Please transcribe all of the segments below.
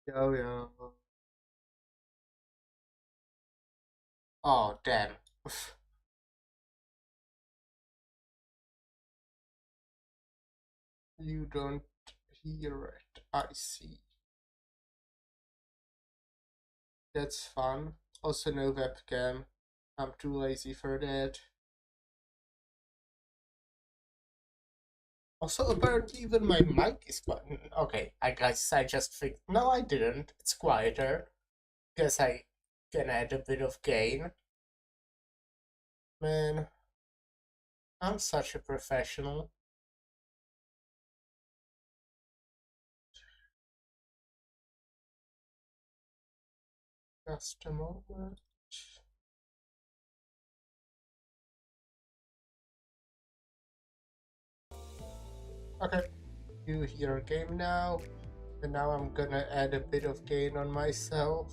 Yo, yo. Oh, damn. You don't hear it. I see. That's fun. Also, no webcam. I'm too lazy for that. Also, apparently, even my mic is quiet. Okay, I guess I just think. No, I didn't. It's quieter. Guess I can add a bit of gain. Man, I'm such a professional. Just a moment. Okay, you hear a game now. And now I'm gonna add a bit of gain on myself.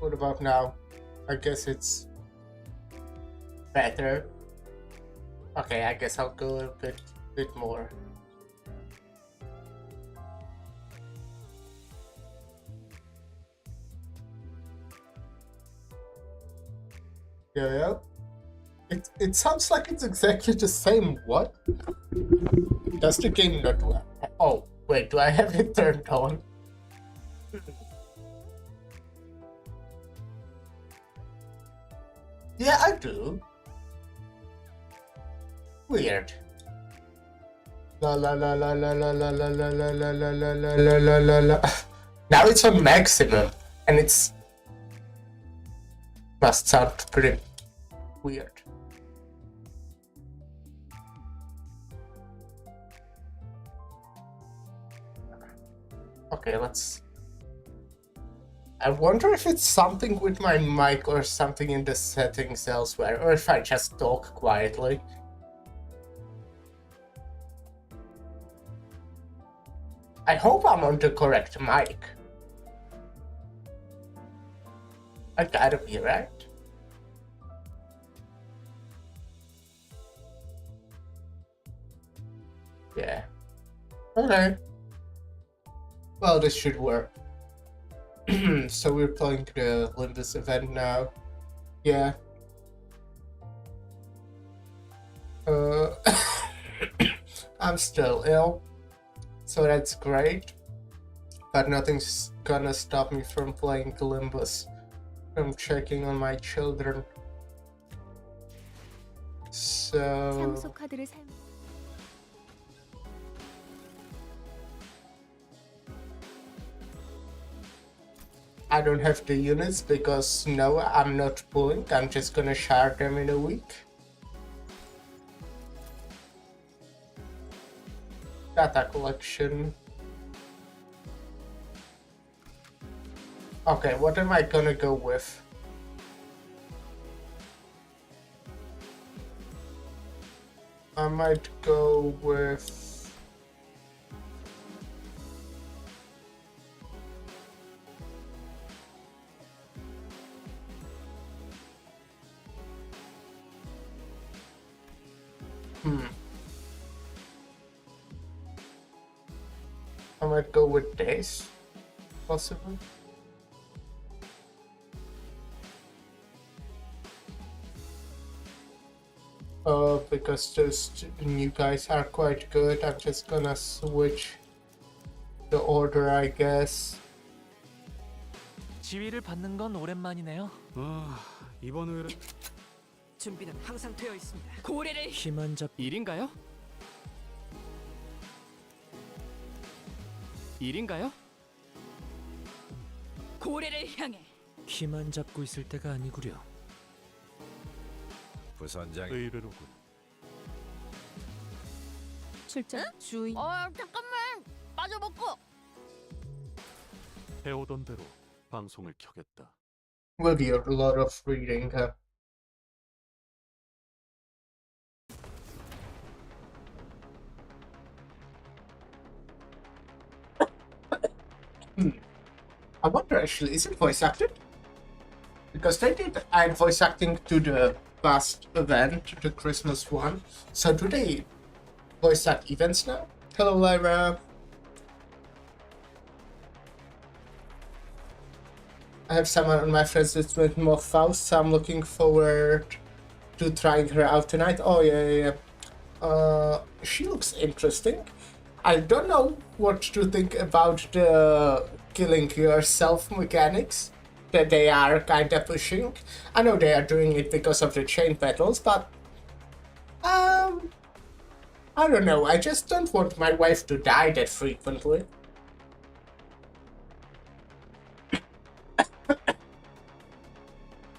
What about now? I guess it's better. Okay, I guess I'll go a bit more. Yeah. It sounds like it's exactly the same. What? Does the game not work? Oh, wait, do I have it turned on? Yeah, I do. Weird. La la la la la la la la la la la la la la la la la la. Now it's on maximum, and it's must sound pretty weird. Okay, let's. I wonder if it's something with my mic or something in the settings elsewhere, or if I just talk quietly. I hope I'm on the correct mic. I gotta be right. Yeah. Okay. Well, this should work. So we're playing the Olympus event now. Yeah. Uh, I'm still ill, so that's great. But nothing's gonna stop me from playing Olympus. From checking on my children. So I don't have the units because no, I'm not pulling. I'm just gonna shard them in a week. Data collection. Okay, what am I gonna go with? I might go with... I might go with this, possibly. Because those new guys are quite good, I'm just gonna switch the order, I guess. 지위를 받는 건 오랜만이네요. 이번 의뢰 준비는 항상 되어 있습니다. 고래를 힘만 잡 일인가요? 일인가요? 고래를 향해 힘만 잡고 있을 때가 아니구려. 부선장 의뢰로군. 출전 주의. 잠깐만 빠져먹고. 해오던 대로 방송을 켜겠다. Will be a lot of reading. I wonder actually, is it voice acted? Because they did add voice acting to the past event, the Christmas one. So do they voice act events now? Hello, Lyra. I have someone on my friends list with more Faust, so I'm looking forward to trying her out tonight. Oh, yeah. She looks interesting. I don't know what to think about the killing yourself mechanics that they are kinda pushing. I know they are doing it because of the chain battles, but I don't know. I just don't want my wife to die that frequently.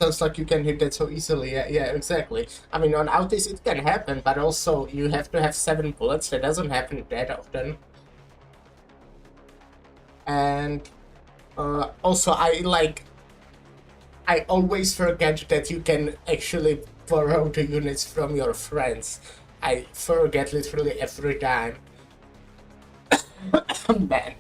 Sounds like you can hit that so easily. Yeah, exactly. I mean, on Outis it can happen, but also you have to have 7 bullets. That doesn't happen that often. And also, I always forget that you can actually borrow the units from your friends. I forget literally every time. Man.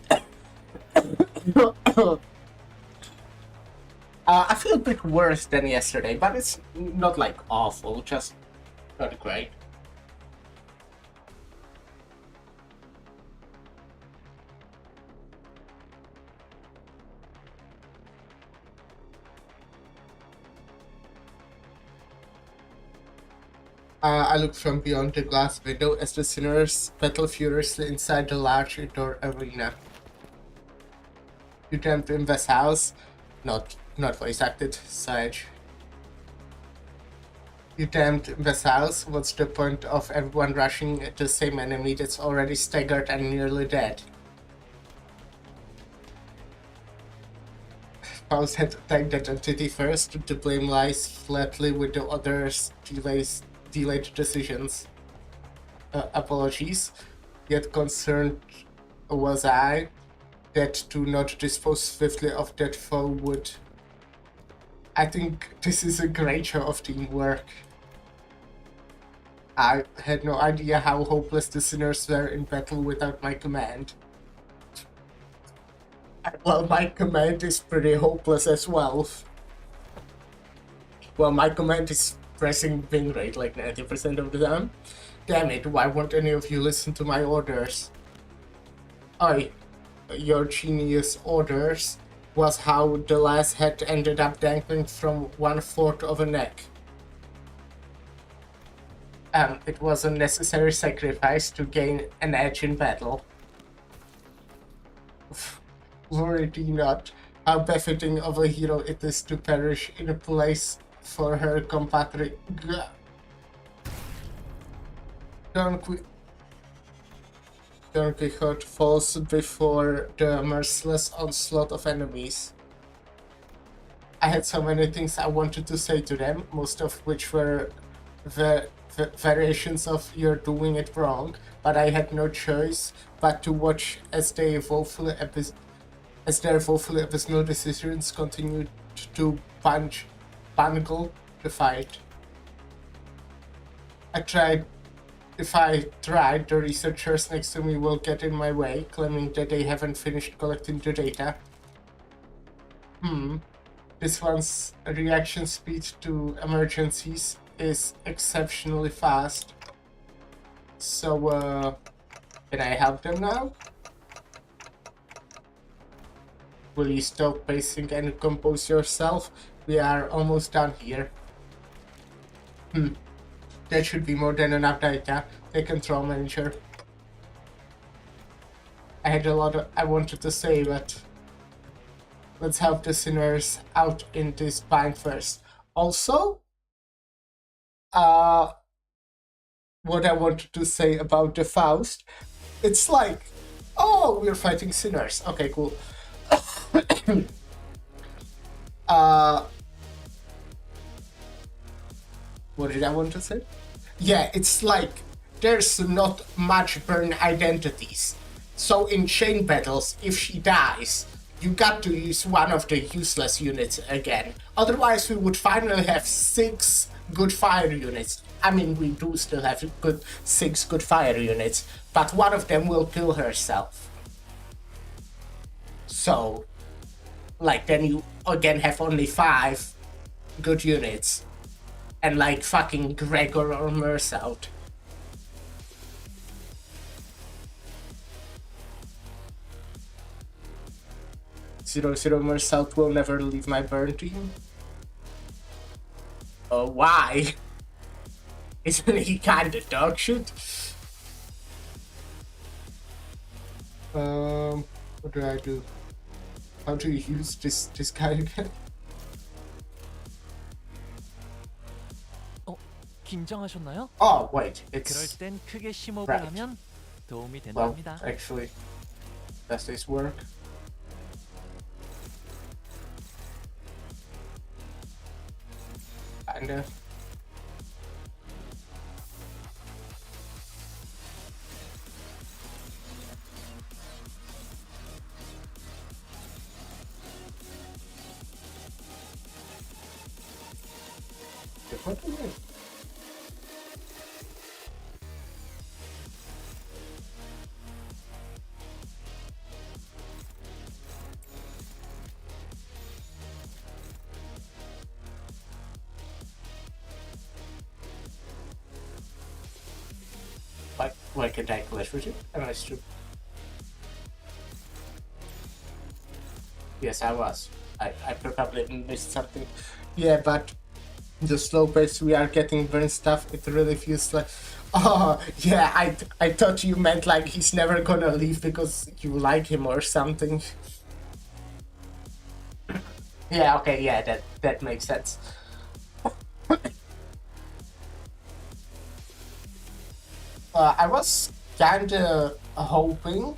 I feel a bit worse than yesterday, but it's not like awful, just not great. I look from beyond the glass window as the sinners battle furiously inside the large indoor arena. You jumped in this house? Not voice acted, Sage. You damned in this house? What's the point of everyone rushing at the same enemy that's already staggered and nearly dead? Faust had attacked that entity first. The blame lies flatly with the others' delayed decisions. Apologies. Yet concerned was I that to not dispose swiftly of that foe would. I think this is a great show of teamwork. I had no idea how hopeless the sinners were in battle without my command. Well, my command is pretty hopeless as well. Well, my command is pressing win rate like 90% of the time. Damn it, why won't any of you listen to my orders? Your genius orders was how the last head ended up dangling from 1/4 of a neck. It was a necessary sacrifice to gain an edge in battle. Worry thee not, how befitting of a hero it is to perish in a place for her compatriot. Don Quixote falls before the merciless onslaught of enemies. I had so many things I wanted to say to them, most of which were variations of "you're doing it wrong," but I had no choice but to watch as their woefully abysmal decisions continued to bungle the fight. If I tried, the researchers next to me will get in my way, claiming that they haven't finished collecting the data. This one's reaction speed to emergencies is exceptionally fast. So, can I help them now? Will you stop pacing and compose yourself? We are almost done here. That should be more than enough data. The control manager. I had a lot I wanted to say, but let's help the sinners out in this bind first. Also, what I wanted to say about the Faust, it's like, oh, we're fighting sinners. Okay, cool. What did I want to say? Yeah, it's like there's not much burn identities. So in chain battles, if she dies, you got to use one of the useless units again. Otherwise, we would finally have 6 good fire units. I mean, we do still have 6 good fire units, but one of them will kill herself. So, like, then you again have only 5 good units. And like fucking Gregor or Merce out. 0-0 Merce out will never leave my burn team. Why? Isn't he kinda dog shit? What do I do? How do you use this guy again? 긴장하셨나요? Oh wait, 그럴 it's 땐 크게 심호흡을 right. 하면 도움이 well, 된답니다. actually, does this work? Kinda. What do you why can't I clash with you? Am I stupid? Yes, I was. I probably missed something. Yeah, but the slow pace we are getting burn stuff, it really feels like, oh yeah, I thought you meant like he's never gonna leave because you like him or something. Yeah, okay, yeah, that makes sense. I was kinda hoping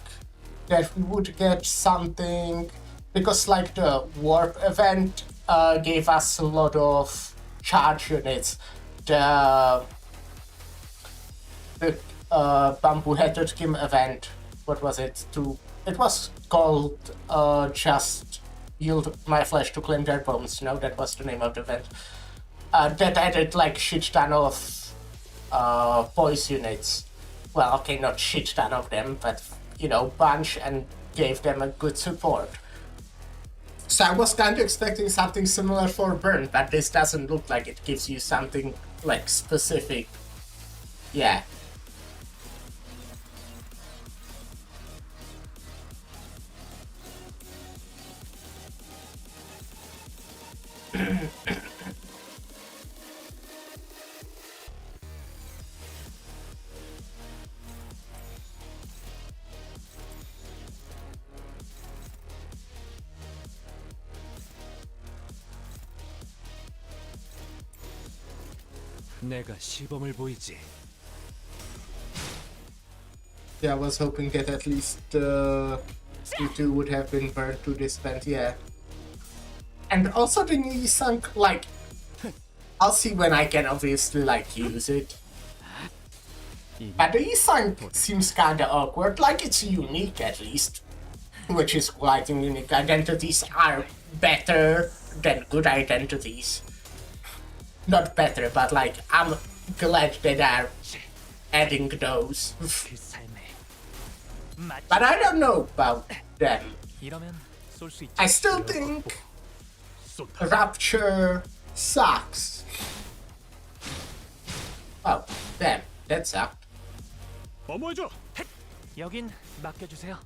that we would get something, because like the warp event gave us a lot of charge units. The Bamboo Headed Kim event, what was it? It was called just yield my flesh to claim their bones. No, that was the name of the event. That added like shit ton of voice units. Well, okay, not shit ton of them, but you know, bunch, and gave them a good support. So I was kind of expecting something similar for burn, but this doesn't look like it gives you something like specific. Yeah. 내가 시범을 보이지. Yeah, I was hoping that at least C2 would have been burned to this event, yeah. And also the new Sunk, like, I'll see when I can obviously like use it. But the E-Sunk seems kinda awkward, like it's unique at least. Which is quite unique. Identities are better than good identities. Not better, but like, I'm glad they are adding those. 그 삶에 마치 But I don't know about them. 이러면 쏠 수 있지. I still think Rapture sucks. Oh, damn, that sucked. 어머해줘. 여긴 맡겨주세요.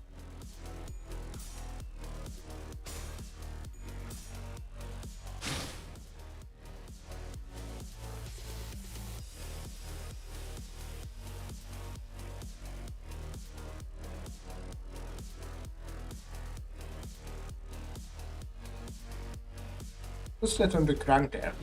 Who's that on the ground there?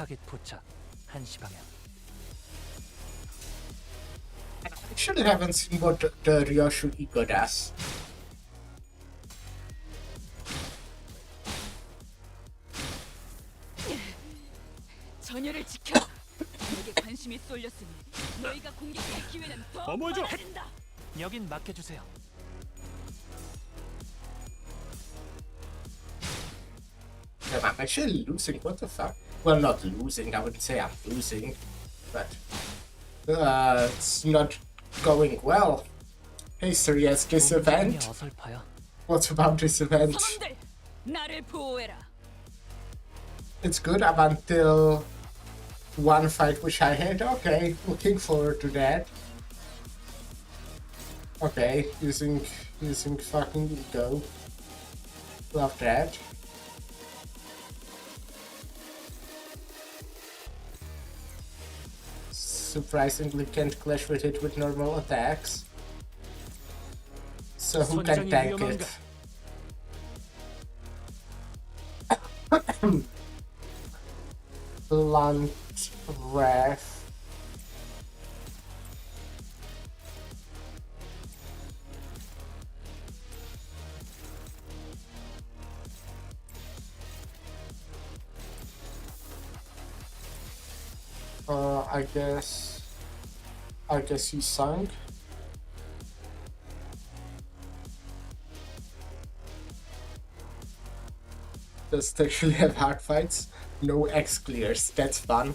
타겟 포착 1시 방향. I actually haven't seen what the Ryoshu Iko does. 전열을 지켜. 내게 관심이 쏠렸으니 너희가 공격할 기회는 더 어머죠! 많아진다. 여긴 맡겨주세요. Damn, I'm actually losing. What the fuck? Well, not losing. I wouldn't say I'm losing, but it's not going well. Hey, Serious, this event. 어설퍼요. What about this event? 선원들, 나를 보호해라. It's good up until one fight which I hate. Okay, looking forward to that. Okay, using fucking ego. Love that. Surprisingly can't clash with it with normal attacks. So who can 선장이 tank 위험한가? it? Blunt Wrath. I guess he sunk. Does it actually have hard fights? No X clears. That's fun.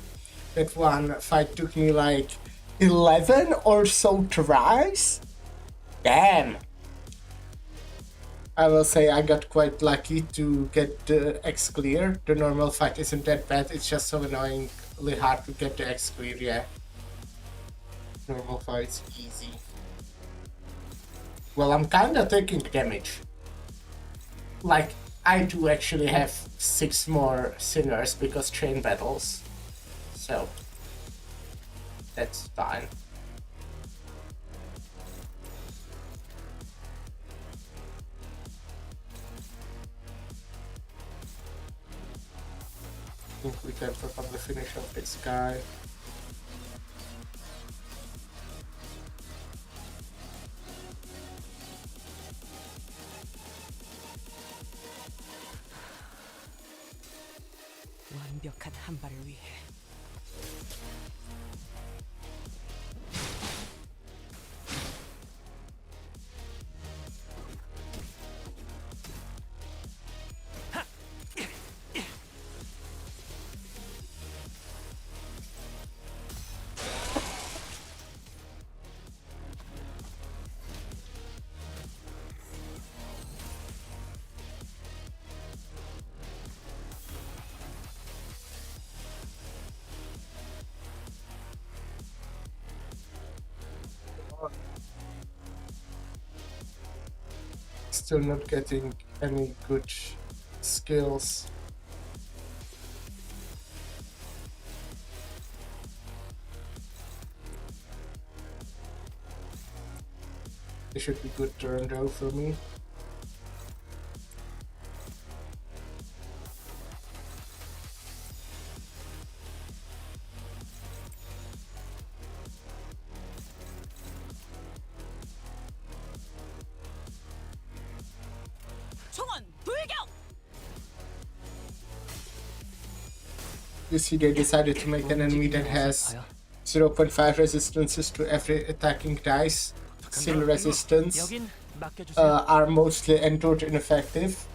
That one fight took me like 11 or so tries. Damn. I will say I got quite lucky to get the X clear. The normal fight isn't that bad. It's just so annoyingly hard to get the X clear. Yeah. Normal fight's easy. Well, I'm kinda taking damage. Like, I do actually have 6 more singers because chain battles. So, that's fine. I think we can probably finish off this guy. 완벽한 한 발을 위해. Still not getting any good skills. It should be good turn though for me. 총원 돌격! You see, they decided to make an enemy that has 0.5 resistances to every attacking dice. Seal resistance 여긴 맡겨주세요. are mostly endured ineffective,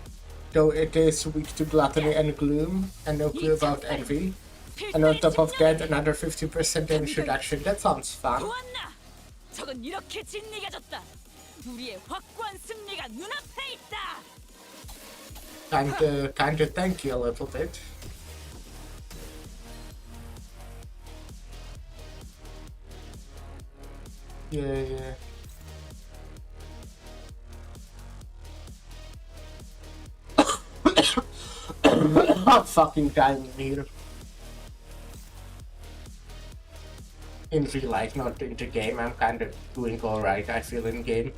though it is weak to gluttony and gloom, and no clue about envy. And on top of that, another 50% damage reduction. That sounds fun. 보았나? 적은 이렇게 진리가졌다. 우리의 확고한 승리가 눈앞에 있다. Kinda thank you a little bit. Yeah. I'm fucking dying here. In real life, not in the game, I'm kinda doing alright, I feel, in game.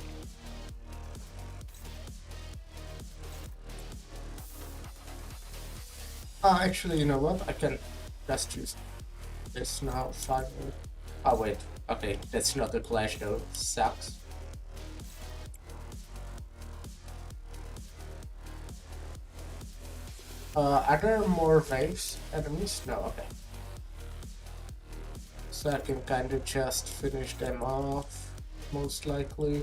Actually, you know what? I can Let's choose this now, finally. Oh wait, okay, that's not a clash though, sucks. Are there more waves enemies? No, okay. So I can kind of just finish them off, most likely.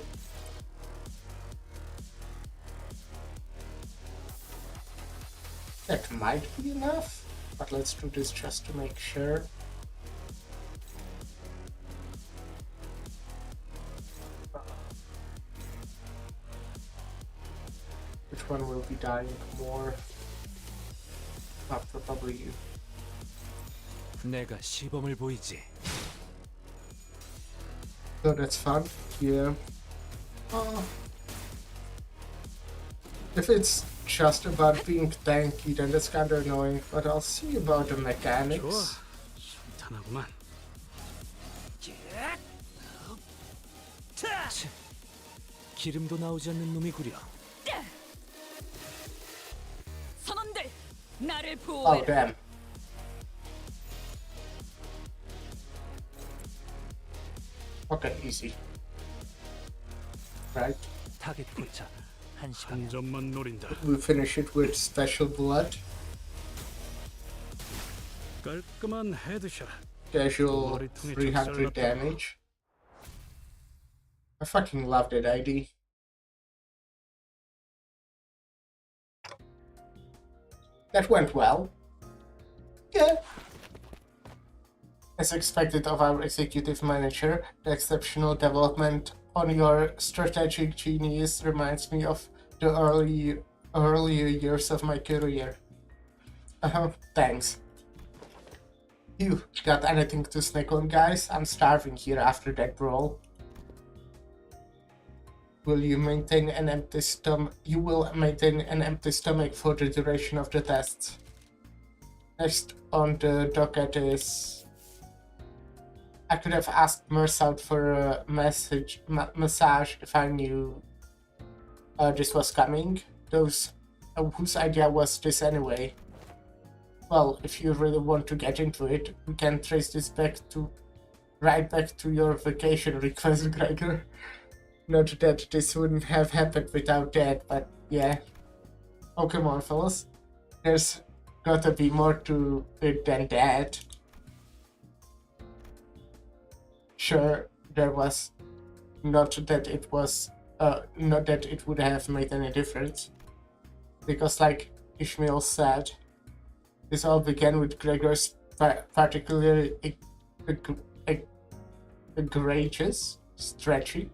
That might be enough, but let's do this just to make sure. Which one will be dying more? Probably you. 내가 시범을 보이지. So that's fun. Yeah. If it's just about being tanky, then that's kind of annoying. But I'll see about the mechanics. 순탄하구만. 치, 기름도 나오지 않는 놈이구려. 선원들, 나를 Oh 보호해라. damn. Okay, easy. Right. 타겟 포착 1시 한 방향. 점만 노린다. We finish it with special blood. 깔끔한 헤드샷. Casual 300 damage. I fucking love that ID. That went well. Yeah. As expected of our executive manager, the exceptional development on your strategic genius reminds me of the earlier years of my career. Thanks. You got anything to snack on, guys? I'm starving here after that brawl. Will you maintain an empty stomach? You will maintain an empty stomach for the duration of the tests. Next on the docket is... I could have asked Merce out for a massage if I knew this was coming. Whose idea was this anyway? Well, if you really want to get into it, we can trace this right back to your vacation request, Gregor. Not that this wouldn't have happened without that, but yeah. Oh, come on, fellas. There's gotta be more to it than that. Sure, there was. Not that it would have made any difference. Because, like Ishmael said, this all began with Gregor's particularly egregious, stretching,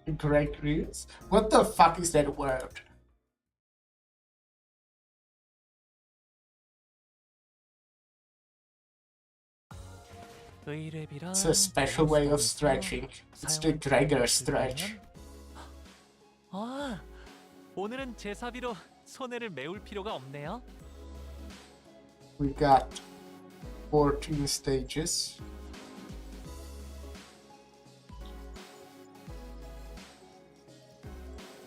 egregious. What the fuck is that word? It's a special way of stretching. It's the Gregor stretch. 아, 오늘은 제 사비로 손해를 메울 필요가 없네요. We got 14 stages.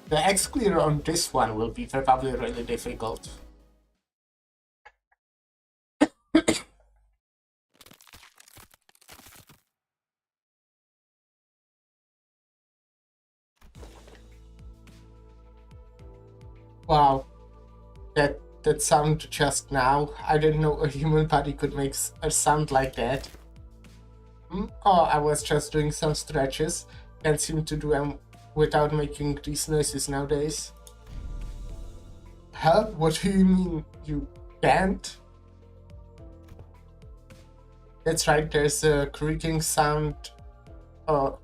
The X clear on this one will be probably really difficult. Wow, that sound just now. I didn't know a human body could make a sound like that. Oh, I was just doing some stretches. Can't seem to do them without making these noises nowadays. Huh? What do you mean you can't? That's right, there's a creaking sound of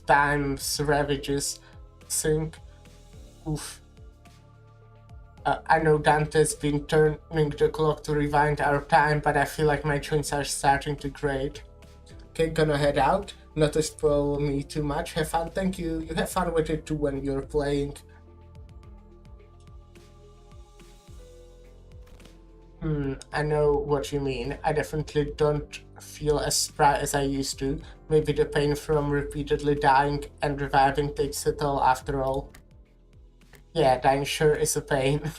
time's ravages sync. Oof. I know Dante's been turning the clock to rewind our time, but I feel like my joints are starting to grate. Okay, gonna head out. Not to spoil me too much. Have fun, thank you. You have fun with it too when you're playing. I know what you mean. I definitely don't feel as spry as I used to. Maybe the pain from repeatedly dying and reviving takes a toll after all. Yeah, dying sure is a pain.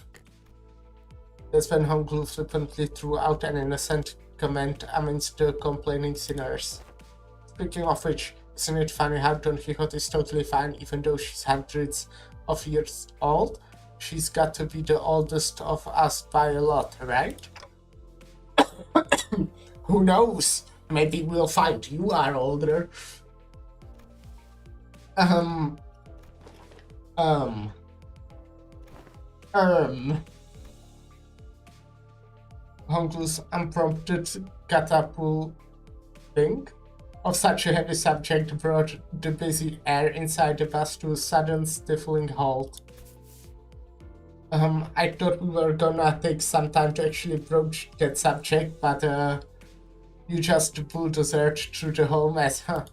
That's when Honglu flippantly threw out an innocent predicament amidst the complaining sinners. Speaking of which, isn't it funny how Don Quixote is totally fine even though she's hundreds of years old? She's got to be the oldest of us by a lot, right? Who knows? Maybe we'll find you are older. Honglu's unprompted catapulting of such a heavy subject brought the busy air inside the bus to a sudden stifling halt. I thought we were gonna take some time to actually broach that subject, but you just bulldozed through the whole mess, huh?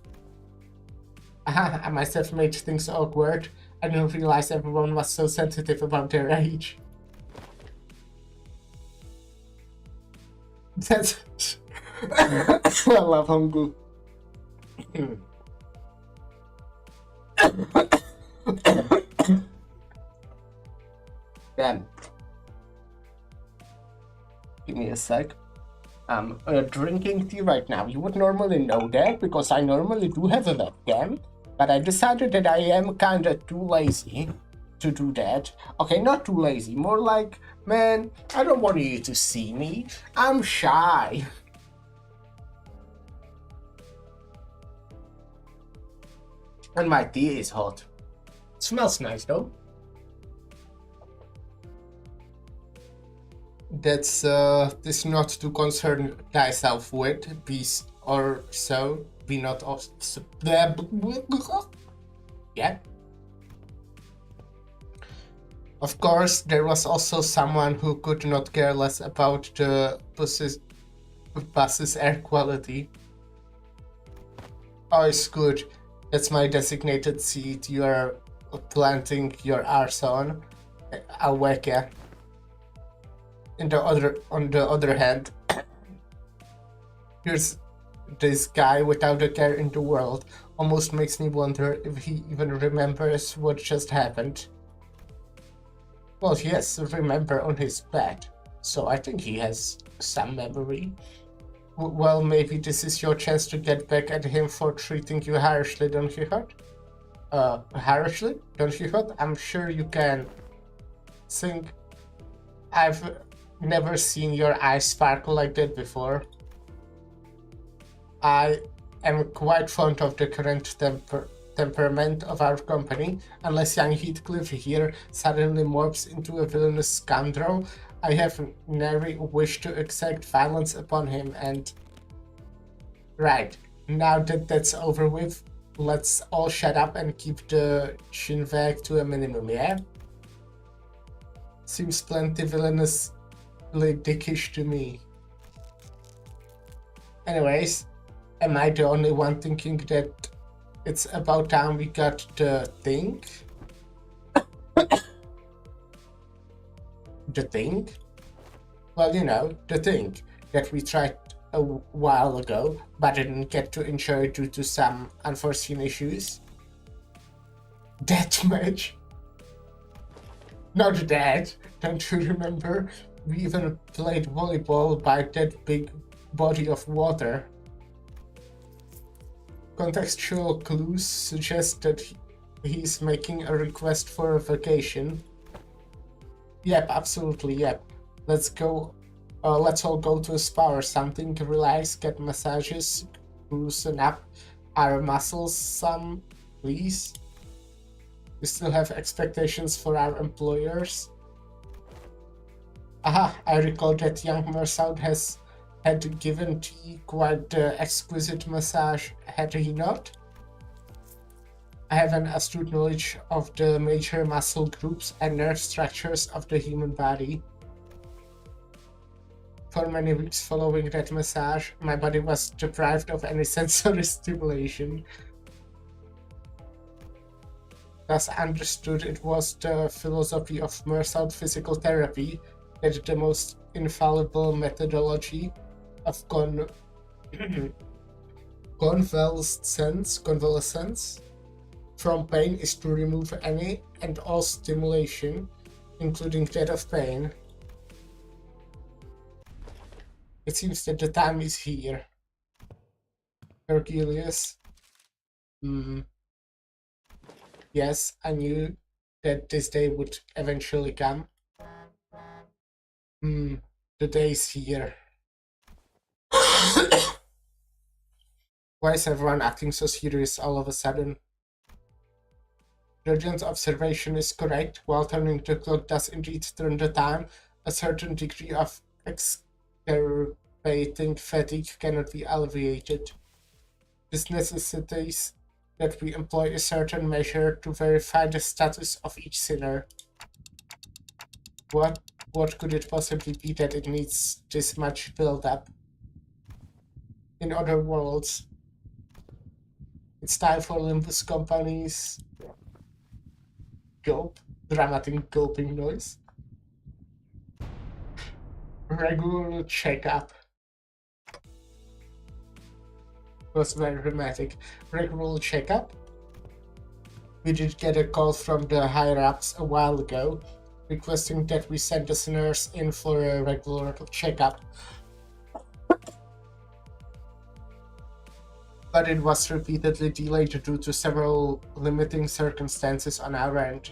I must have made things awkward. I didn't realize everyone was so sensitive about their age. That's... I love Honglu. Damn. Give me a sec. I'm drinking tea right now. You would normally know that because I normally do have a webcam, but I decided that I am kinda too lazy to do that. Okay, not too lazy, more like, man, I don't want you to see me. I'm shy. And my tea is hot. It smells nice though. That's this not to concern thyself with, be or so, be not of yeah. Of course, there was also someone who could not care less about the bus's air quality. Oh, it's good. That's my designated seat you are planting your arse on. I'll whack ya. On the other hand, here's this guy without a care in the world. Almost makes me wonder if he even remembers what just happened. Well, he has remember on his bed, so I think he has some memory. Well, maybe this is your chance to get back at him for treating you harshly, Don Quixote? Harshly? Don Quixote? I'm sure you can. Think I've never seen your eyes sparkle like that before. I am quite fond of the current temperament of our company. Unless young Heathcliff here suddenly morphs into a villainous scoundrel, I have nary wish to exact violence upon him and... Right, now that that's over with, let's all shut up and keep the chinwag to a minimum, yeah? Seems plenty villainously dickish to me. Anyways, am I the only one thinking that it's about time we got the thing? The thing? Well, you know, the thing that we tried a while ago, but didn't get to enjoy due to some unforeseen issues. Deathmatch? Not that, don't you remember? We even played volleyball by that big body of water. Contextual clues suggest that he's making a request for a vacation. Yep, absolutely, yep. Let's all go to a spa or something, relax, get massages, loosen up our muscles some, please. We still have expectations for our employers. Aha, I recall that young Mersault had given T quite the exquisite massage, had he not? I have an astute knowledge of the major muscle groups and nerve structures of the human body. For many weeks following that massage, my body was deprived of any sensory stimulation. Thus understood, it was the philosophy of Mersault physical therapy that the most infallible methodology of convalescence from pain is to remove any and all stimulation, including that of pain. It seems that the time is here. Hercules. Yes, I knew that this day would eventually come. The day is here. Why is everyone acting so serious all of a sudden? Regent's observation is correct. While turning the clock does indeed turn the time, a certain degree of exacerbating fatigue cannot be alleviated. This necessitates that we employ a certain measure to verify the status of each sinner. What could it possibly be that it needs this much build-up? In other words, it's time for Olympus Company's gulp, dramatic gulping noise. Regular checkup. Was very dramatic. Regular checkup. We did get a call from the higher-ups a while ago, requesting that we send the sinners in for a regular checkup. But it was repeatedly delayed due to several limiting circumstances on our end.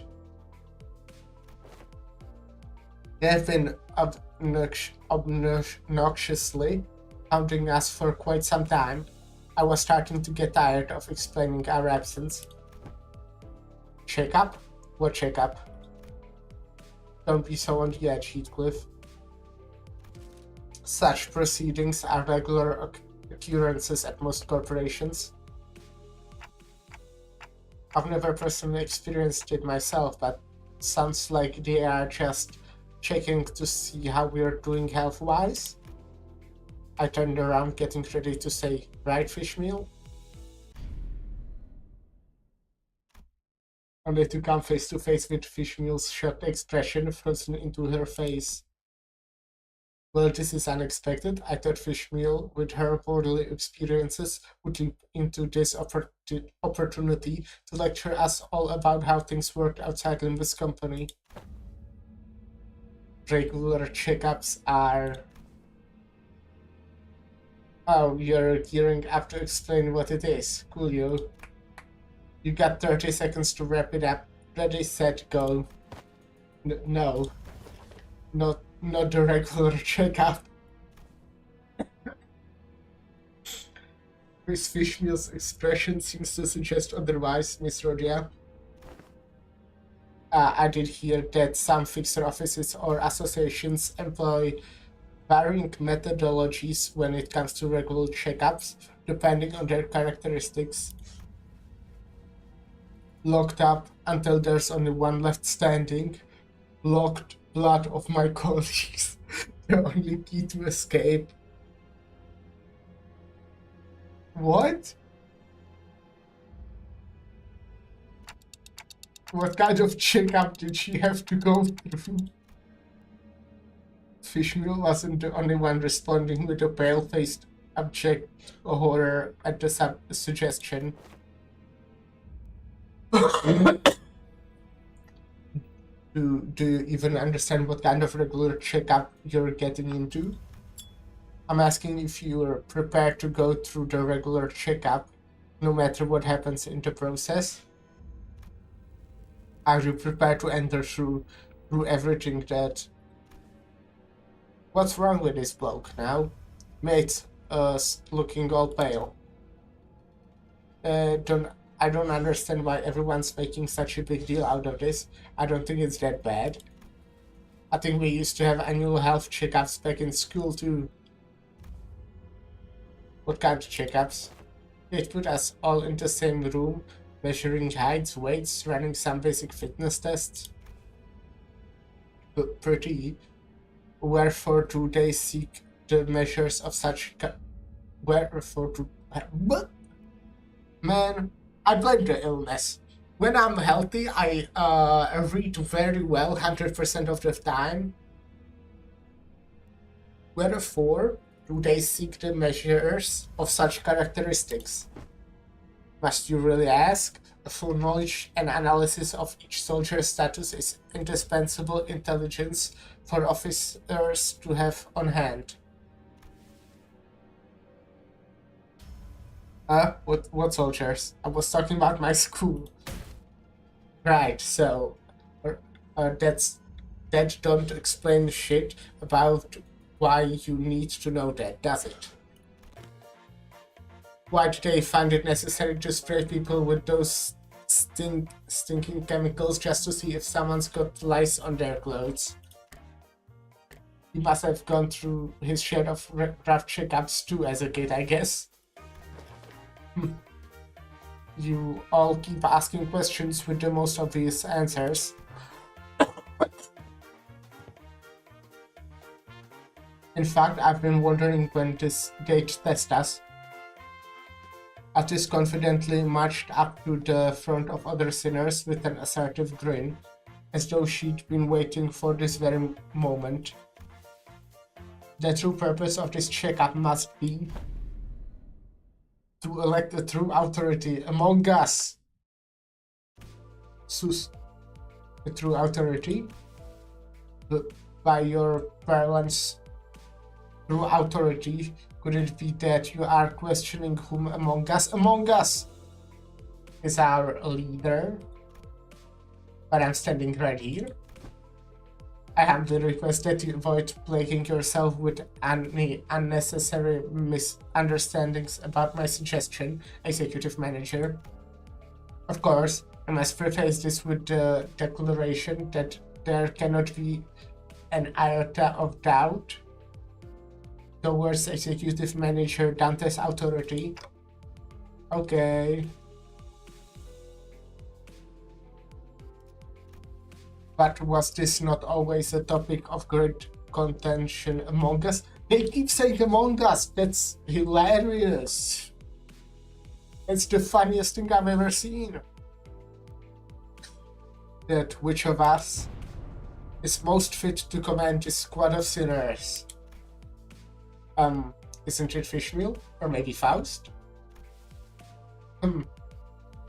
They have been obnoxiously hounding us for quite some time. I was starting to get tired of explaining our absence. Checkup? What checkup? Don't be so on the edge, Heathcliff. Such proceedings are regular occurrences at most corporations. I've never personally experienced it myself, but sounds like they are just checking to see how we're doing health-wise. I turned around, getting ready to say, right, Fishmeal? Only to come face to face with Fishmeal's shocked expression frozen into her face. Well, this is unexpected. I thought Fishmeal, with her bodily experiences, would leap into this opportunity to lecture us all about how things worked outside Limbus Company. Regular checkups are... Oh, you're gearing up to explain what it is. Coolio. You got 30 seconds to wrap it up. Ready, set, go. No. Not the regular checkup. Miss Fishmeal's expression seems to suggest otherwise, Miss Rodia. I did hear that some fixer offices or associations employ varying methodologies when it comes to regular checkups, depending on their characteristics. Locked up until there's only one left standing. Locked blood of my colleagues. The only key to escape. What? What kind of checkup did she have to go through? Fishmeal wasn't the only one responding with a pale-faced abject horror at the suggestion. Do you even understand what kind of regular checkup you're getting into? I'm asking if you're prepared to go through the regular checkup, no matter what happens in the process. Are you prepared to enter through everything that... What's wrong with this bloke now? Mate, looking all pale. I don't understand why everyone's making such a big deal out of this. I don't think it's that bad. I think we used to have annual health checkups back in school too. What kind of checkups? They'd put us all in the same room, measuring heights, weights, running some basic fitness tests. But pretty. Wherefore do they seek the measures of such... Wherefore do... What? Man, I blame the illness. When I'm healthy, I read very well 100% of the time. Wherefore do they seek the measures of such characteristics? Must you really ask? A full knowledge and analysis of each soldier's status is indispensable intelligence for officers to have on hand. What soldiers? I was talking about my school. Right, so that don't explain shit about why you need to know that, does it? Why do they find it necessary to spray people with those stinking chemicals just to see if someone's got lice on their clothes? He must have gone through his share of rough checkups too as a kid, I guess. You all keep asking questions with the most obvious answers. In fact, I've been wondering when this date test us. Atis confidently marched up to the front of other sinners with an assertive grin, as though she'd been waiting for this very moment. The true purpose of this checkup must be to elect a true authority among us. Sus, a true authority? By your parents' true authority, could it be that you are questioning whom among us? Among us is our leader. But I'm standing right here. I humbly request that you avoid plaguing yourself with any unnecessary misunderstandings about my suggestion, Executive Manager. Of course, I must preface this with the declaration that there cannot be an iota of doubt towards Executive Manager Dante's authority. Okay. But was this not always a topic of great contention among us? They keep saying among us. That's hilarious. It's the funniest thing I've ever seen. That which of us is most fit to command this squad of sinners? Isn't it Fishmeal? Or maybe Faust?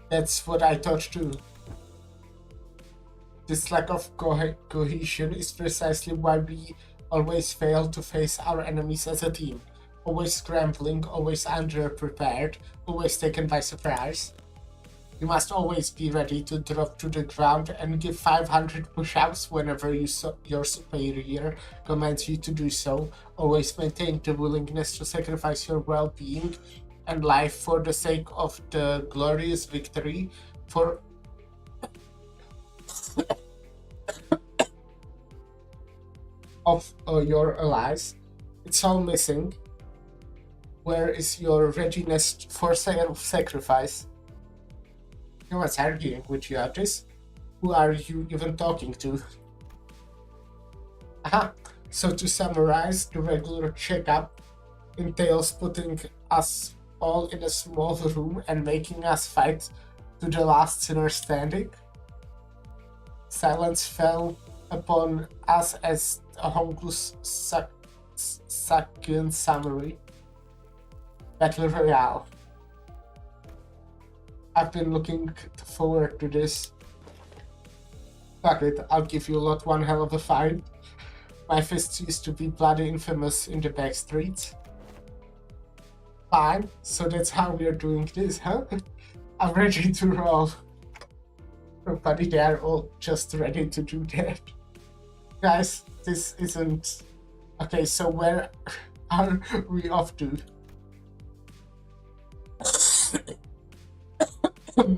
That's what I thought too. This lack of cohesion is precisely why we always fail to face our enemies as a team. Always scrambling, always underprepared, always taken by surprise. You must always be ready to drop to the ground and give 500 push-ups whenever your superior commands you to do so. Always maintain the willingness to sacrifice your well-being and life for the sake of the glorious victory, of your allies. It's all missing. Where is your readiness for self-sacrifice? No one's arguing with you, Otis. Who are you even talking to? Aha! So to summarize, the regular checkup entails putting us all in a small room and making us fight to the last sinner standing. Silence fell upon us as a hopeless succulent summary. Battle Royale. I've been looking forward to this. Fuck it, I'll give you lot one hell of a fight. My fists used to be bloody infamous in the back streets. Fine, so that's how we're doing this, huh? I'm ready to roll. Everybody there all just ready to do that. Guys, this isn't... Okay, so where are we off to?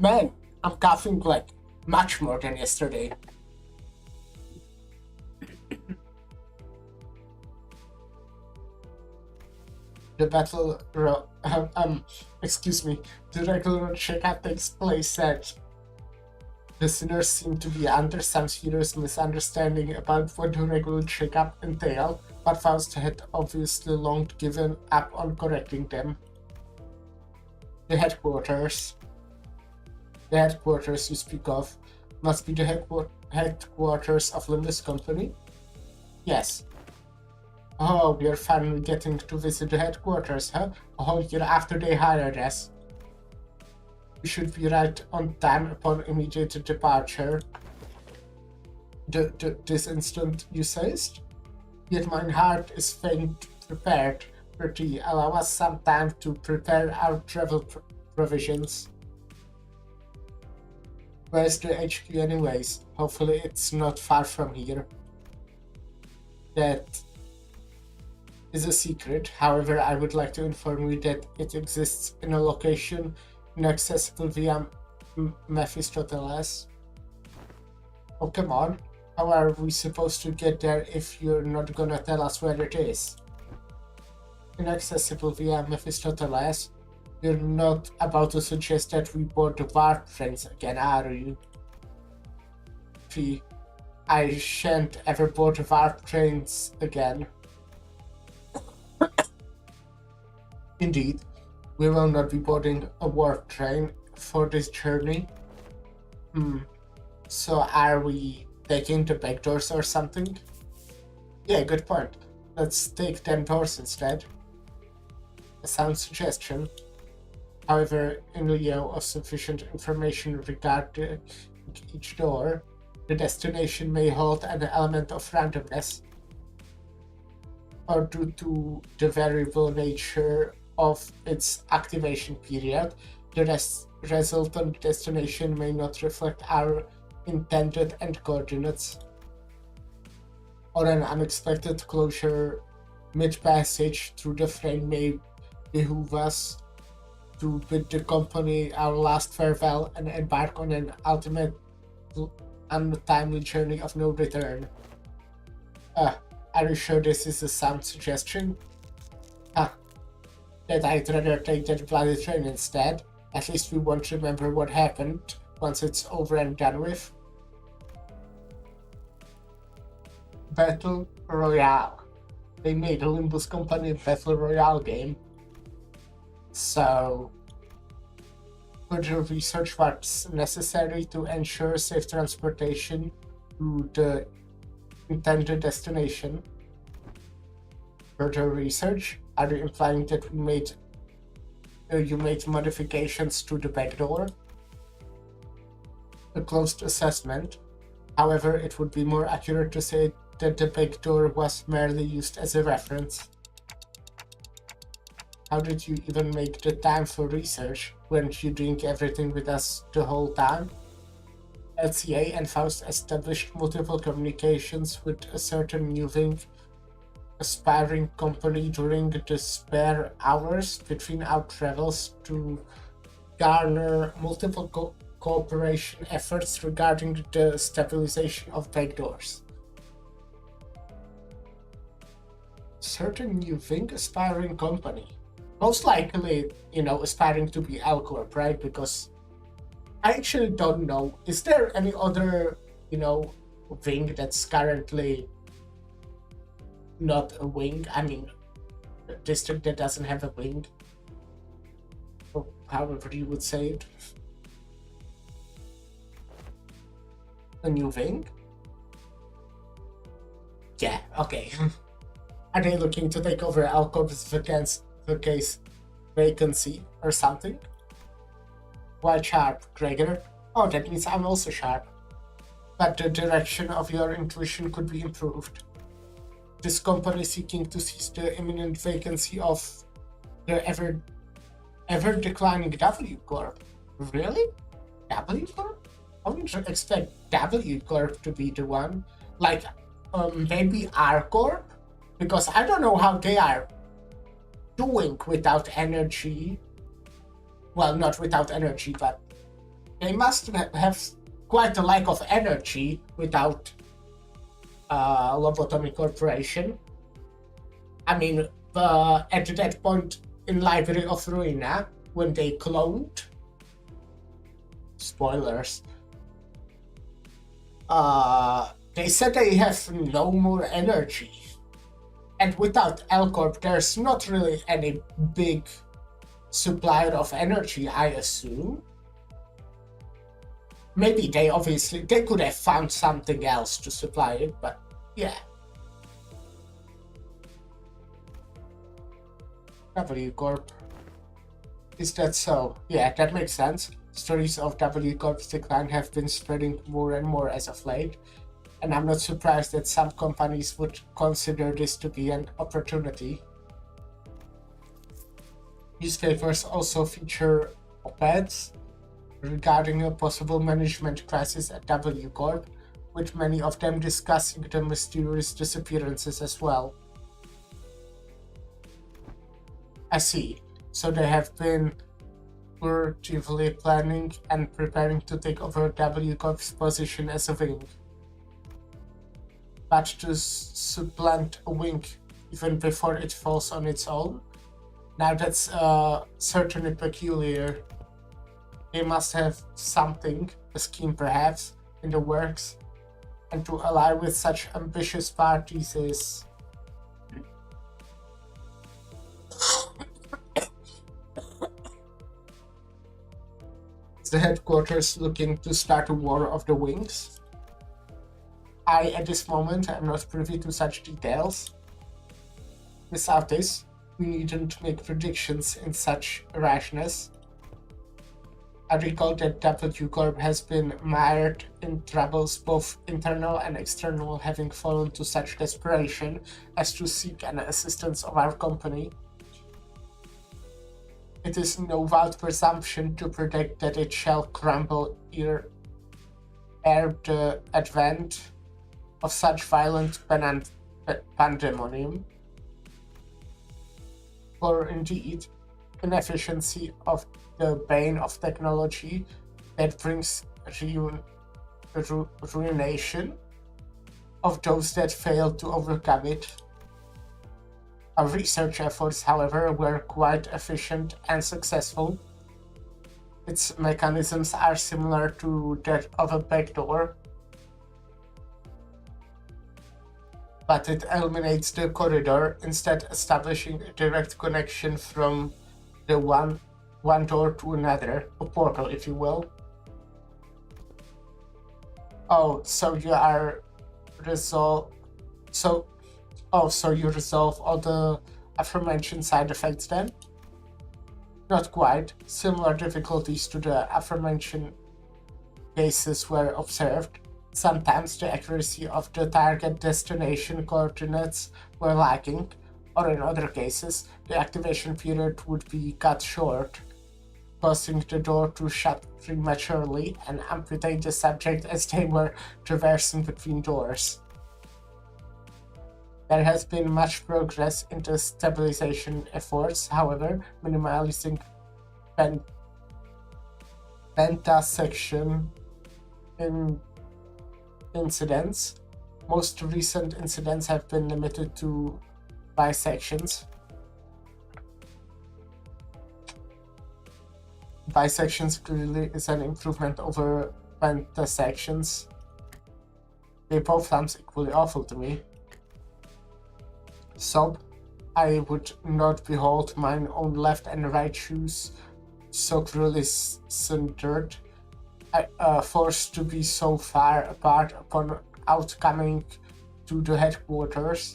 Man, I'm coughing like much more than yesterday. The battle, excuse me, the regular checkup takes place at... The sinners seem to be under some serious misunderstanding about what the regular checkup entailed, but Faust had obviously long given up on correcting them. The headquarters you speak of must be the headquarters of Limbus Company? Yes. Oh, we are finally getting to visit the headquarters, huh? A whole year after they hired us. We should be right on time upon immediate departure. This instant, you sayest? Yet mine heart is faint prepared, 30. Allow us some time to prepare our travel provisions. Where's the HQ anyways? Hopefully it's not far from here. That is a secret. However, I would like to inform you that it exists in a location inaccessible via Mephistopheles. Oh, come on. How are we supposed to get there if you're not gonna tell us where it is? Inaccessible via Mephistopheles? You're not about to suggest that we board the warp trains again, are you? Gee, I shan't ever board the warp trains again. Indeed, we will not be boarding a warp train for this journey. So are we taking the back doors or something? Yeah, good point. Let's take them doors instead. A sound suggestion. However, in lieu of sufficient information regarding each door, the destination may hold an element of randomness, or due to the variable nature of its activation period, the resultant destination may not reflect our intended end coordinates, or an unexpected closure mid-passage through the frame may behoove us to bid the company our last farewell and embark on an ultimate untimely journey of no return. Are you sure this is a sound suggestion? That I'd rather take that bloody train instead. At least we won't remember what happened once it's over and done with. Battle Royale. They made a Limbus Company Battle Royale game. So, further research what's necessary to ensure safe transportation to the intended destination. Further research? Are you implying that you made modifications to the back door? A closed assessment. However, it would be more accurate to say that the back door was merely used as a reference. How did you even make the time for research? Weren't you doing everything with us the whole time? LCA and Faust established multiple communications with a certain new wing aspiring company during the spare hours between our travels to garner multiple cooperation efforts regarding the stabilization of backdoors. Certain new wing aspiring company. Most likely, aspiring to be L Corp, right? Because I actually don't know. Is there any other, wing that's currently not a wing? I mean, a district that doesn't have a wing, or however you would say it. A new wing? Yeah, okay. Are they looking to take over Alcorp's vacancy or something? Well, sharp, Gregor. Oh, that means I'm also sharp. But the direction of your intuition could be improved. This company seeking to seize the imminent vacancy of the ever declining W Corp. Really? W Corp? I wouldn't expect W Corp to be the one. Like, maybe R Corp? Because I don't know how they are doing without energy. Well, not without energy, but they must have quite a lack of energy without Lobotomy Corporation. I mean, at that point in Library of Ruina, when they cloned, spoilers, they said they have no more energy. And without L-Corp, there's not really any big supplier of energy, I assume. Maybe they could have found something else to supply it, but yeah. W Corp. Is that so? Yeah, that makes sense. Stories of W Corp's decline have been spreading more and more as of late, and I'm not surprised that some companies would consider this to be an opportunity. Newspapers also feature op-eds regarding a possible management crisis at W Corp, with many of them discussing the mysterious disappearances as well. I see. So they have been furtively planning and preparing to take over W Corp's position as a wing. But to supplant a wing even before it falls on its own? Now that's certainly peculiar. They must have something, a scheme perhaps, in the works, and to ally with such ambitious parties is... Is the headquarters looking to start a war of the wings? At this moment, am not privy to such details. Without this, we needn't make predictions in such rashness. I recall that W Corp has been mired in troubles, both internal and external, having fallen to such desperation as to seek an assistance of our company. It is no wild presumption to predict that it shall crumble ere the advent of such violent pandemonium. For indeed, inefficiency of the bane of technology that brings ruination of those that fail to overcome it. Our research efforts, however, were quite efficient and successful. Its mechanisms are similar to that of a backdoor, but it eliminates the corridor, instead establishing a direct connection from the one door to another, a portal, if you will. Oh, so you are so you resolve all the aforementioned side effects then? Not quite. Similar difficulties to the aforementioned cases were observed. Sometimes the accuracy of the target destination coordinates were lacking, or in other cases, the activation period would be cut short, causing the door to shut prematurely and amputate the subject as they were traversing between doors. There has been much progress in the stabilization efforts, however, minimizing pentasection incidents. Most recent incidents have been limited to bisections. Bisections clearly is an improvement over pentasections. They both sound equally awful to me. Sob, I would not behold mine own left and right shoes so cruelly sundered, forced to be so far apart upon outcoming to the headquarters.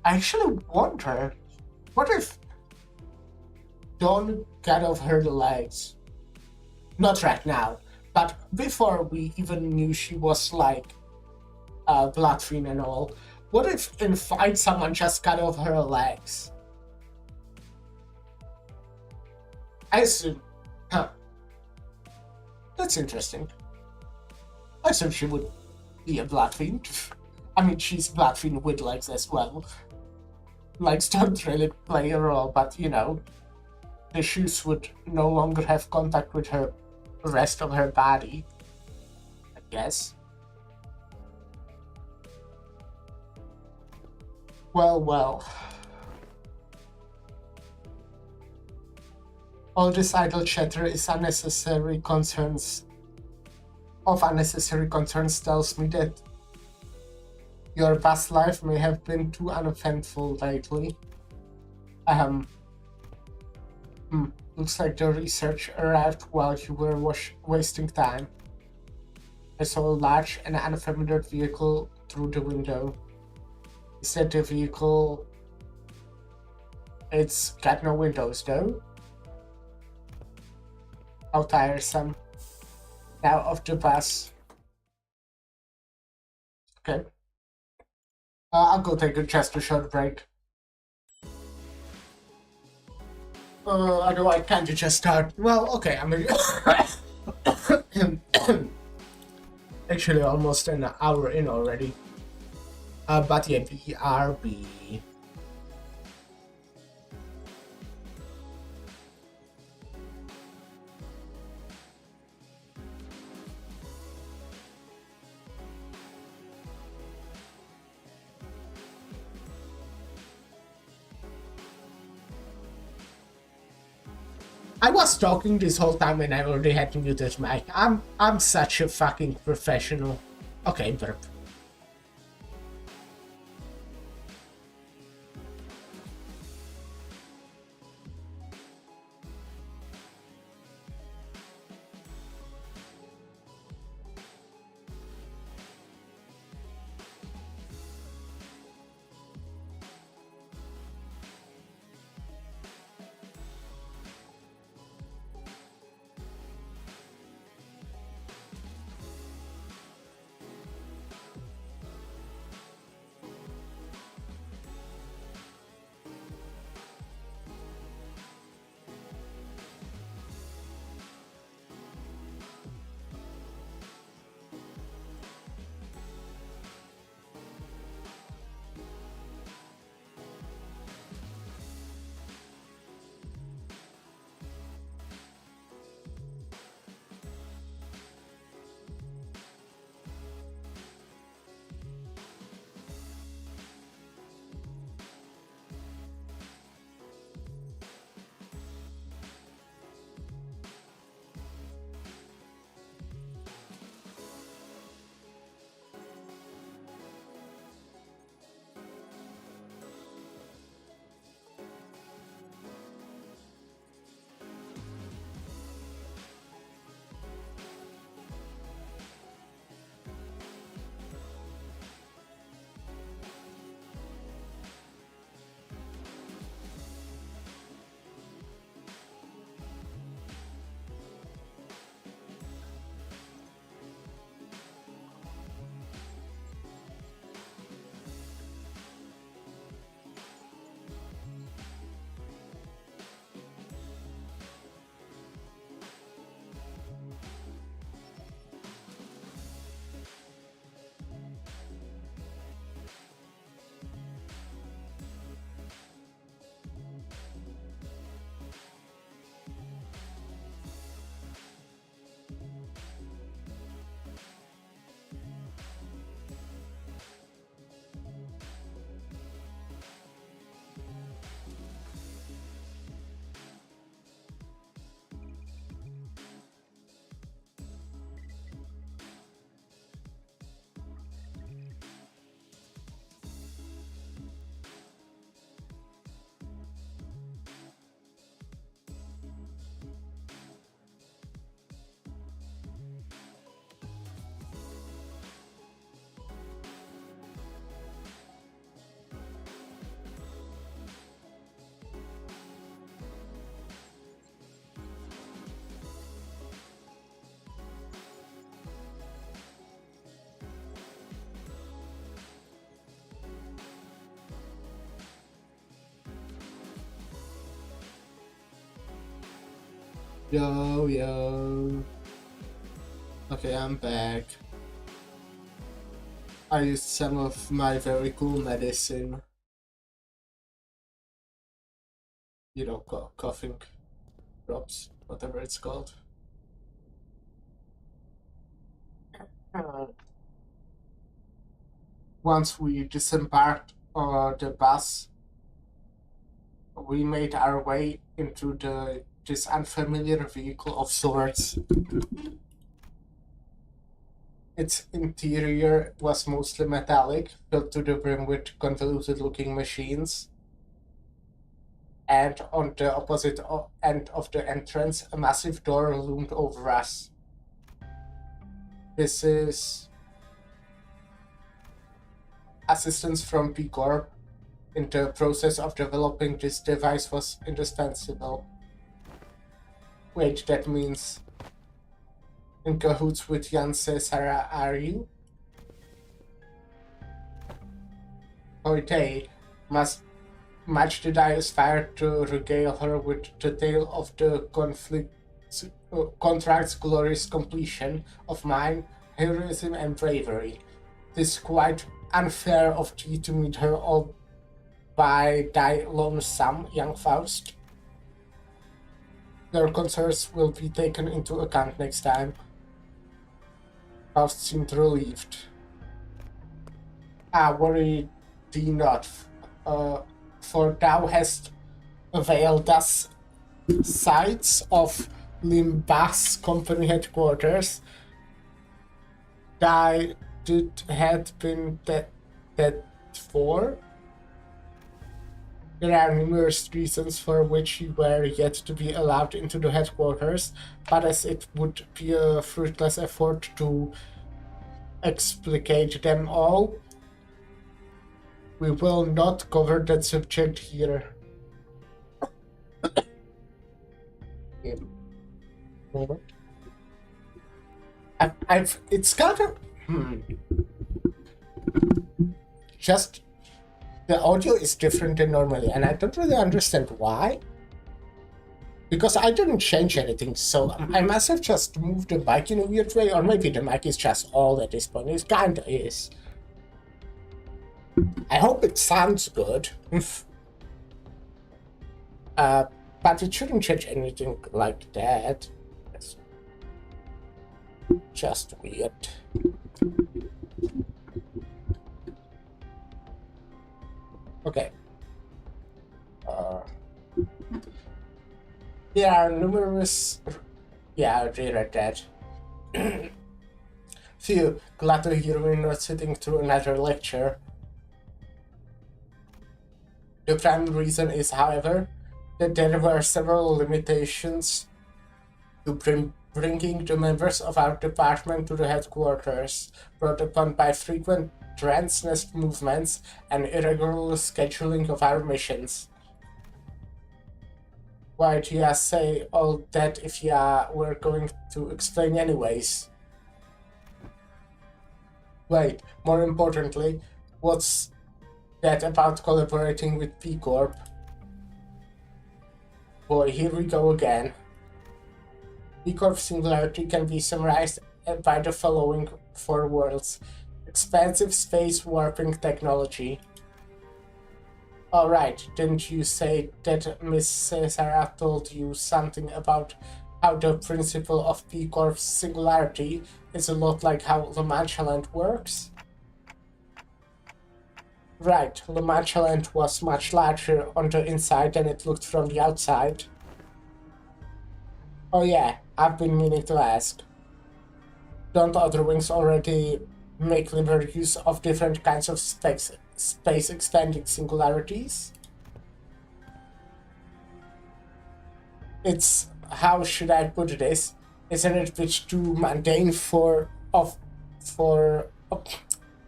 I actually wonder, what if Dawn got off her legs? Not right now, but before we even knew she was like blood fiend and all. What if in fight someone just cut off her legs? I assume, that's interesting. I assume she would be a blood fiend. I mean, she's blood fiend with legs as well. Legs don't really play a role, but you know, the shoes would no longer have contact with the rest of her body, I guess. Well. All this idle chatter is unnecessary concerns. Of unnecessary concerns tells me that your past life may have been too uneventful lately. Looks like the research arrived while you were wasting time. I saw a large and unfamiliar vehicle through the window. Is that the vehicle? It's got no windows though. How tiresome. Now off the bus. Okay. I'll go take just a short break. Otherwise, can't you just start? Well, okay, I mean, actually almost an hour in already. But yeah, BRB. I was talking this whole time and I already had muted mic. I'm such a fucking professional. Okay, burp. Yo, yo. Okay, I'm back. I used some of my very cool medicine. You know, coughing drops, whatever it's called. Once we disembarked the bus, we made our way into this unfamiliar vehicle of sorts. Its interior was mostly metallic, filled to the brim with convoluted-looking machines. And on the opposite end of the entrance, a massive door loomed over us. This is assistance from P Corp. In the process of developing this device was indispensable. Wait, that means in cahoots with Jan Cesara, are you? Hoitei, Much did I aspire to regale her with the tale of the contract's glorious completion, of mine heroism and bravery. 'Tis quite unfair of thee to meet her all by thy lonesome, young Faust. Their concerns will be taken into account next time. Faust seemed relieved. Worry thee not, for thou hast availed us sights of Limbas company headquarters. Thy did had been that for. There are numerous reasons for which you were yet to be allowed into the headquarters, but as it would be a fruitless effort to explicate them all, we will not cover that subject here. It's kind of just the audio is different than normally, and I don't really understand why. Because I didn't change anything, so I must have just moved the mic in a weird way, or maybe the mic is just old at this point. It kinda is. I hope it sounds good. But it shouldn't change anything like that. It's just weird. Okay. There are numerous... Yeah, I reread that. Phew, glad to hear we're not sitting through another lecture. The prime reason is, however, that there were several limitations to bringing the members of our department to the headquarters, brought upon by frequent transnest movements and irregular scheduling of our missions. Why'd ya say all that if ya were going to explain anyways? Wait, more importantly, what's that about collaborating with P Corp? Boy, here we go again. P Corp singularity can be summarized by the following 4 words. Expansive space warping technology. Alright, didn't you say that Miss Sarah told you something about how the principle of P Corp's singularity is a lot like how La Mancha Land works? Right, La Mancha Land was much larger on the inside than it looked from the outside. Oh yeah, I've been meaning to ask. Don't other wings already make liberal use of different kinds of space expanding singularities? It's, how should I put this? Isn't it a bit too mundane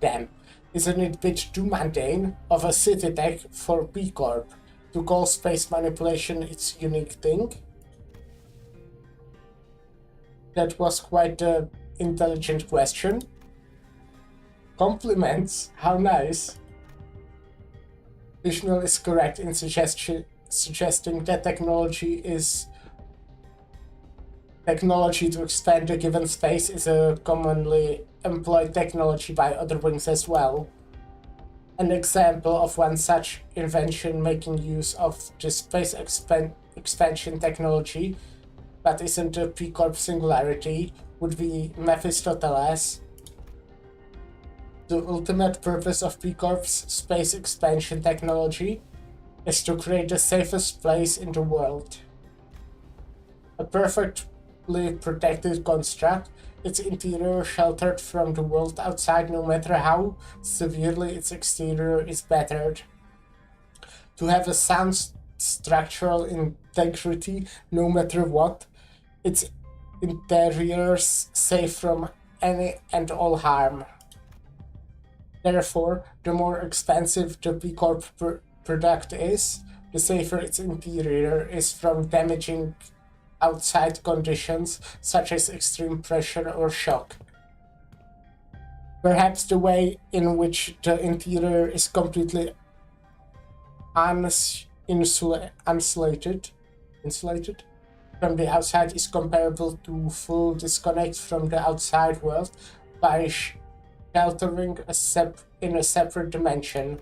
damn. Isn't it a bit too mundane of a city tech for P Corp to call space manipulation its unique thing? That was quite an intelligent question. Compliments, how nice. Vishnu is correct in suggesting that technology to expand a given space is a commonly employed technology by other wings as well. An example of one such invention making use of the space expansion technology, but isn't a P Corp singularity, would be Mephistopheles. The ultimate purpose of P Corp's space expansion technology is to create the safest place in the world. A perfectly protected construct, its interior sheltered from the world outside no matter how severely its exterior is battered. To have a sound structural integrity no matter what, its interiors safe from any and all harm. Therefore, the more expensive the P Corp product is, the safer its interior is from damaging outside conditions such as extreme pressure or shock. Perhaps the way in which the interior is completely insulated from the outside is comparable to full disconnect from the outside world by sheltering in a separate dimension.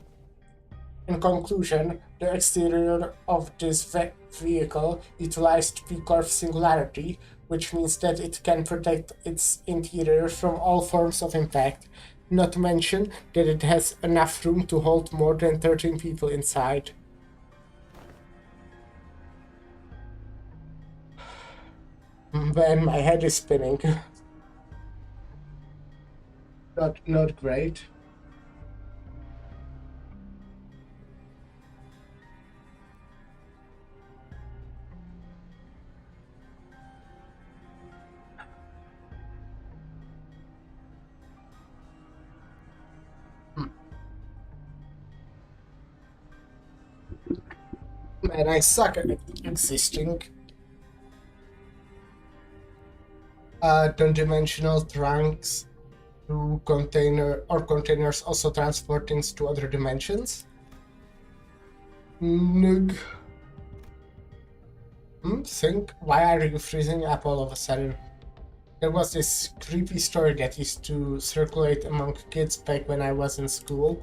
In conclusion, the exterior of this vehicle utilized P-Corp singularity, which means that it can protect its interior from all forms of impact, not to mention that it has enough room to hold more than 13 people inside. Man, my head is spinning. Not great. Man, I suck at existing. Non-dimensional trunks to containers also transport things to other dimensions. Nug. Think, why are you freezing up all of a sudden? There was this creepy story that used to circulate among kids back when I was in school.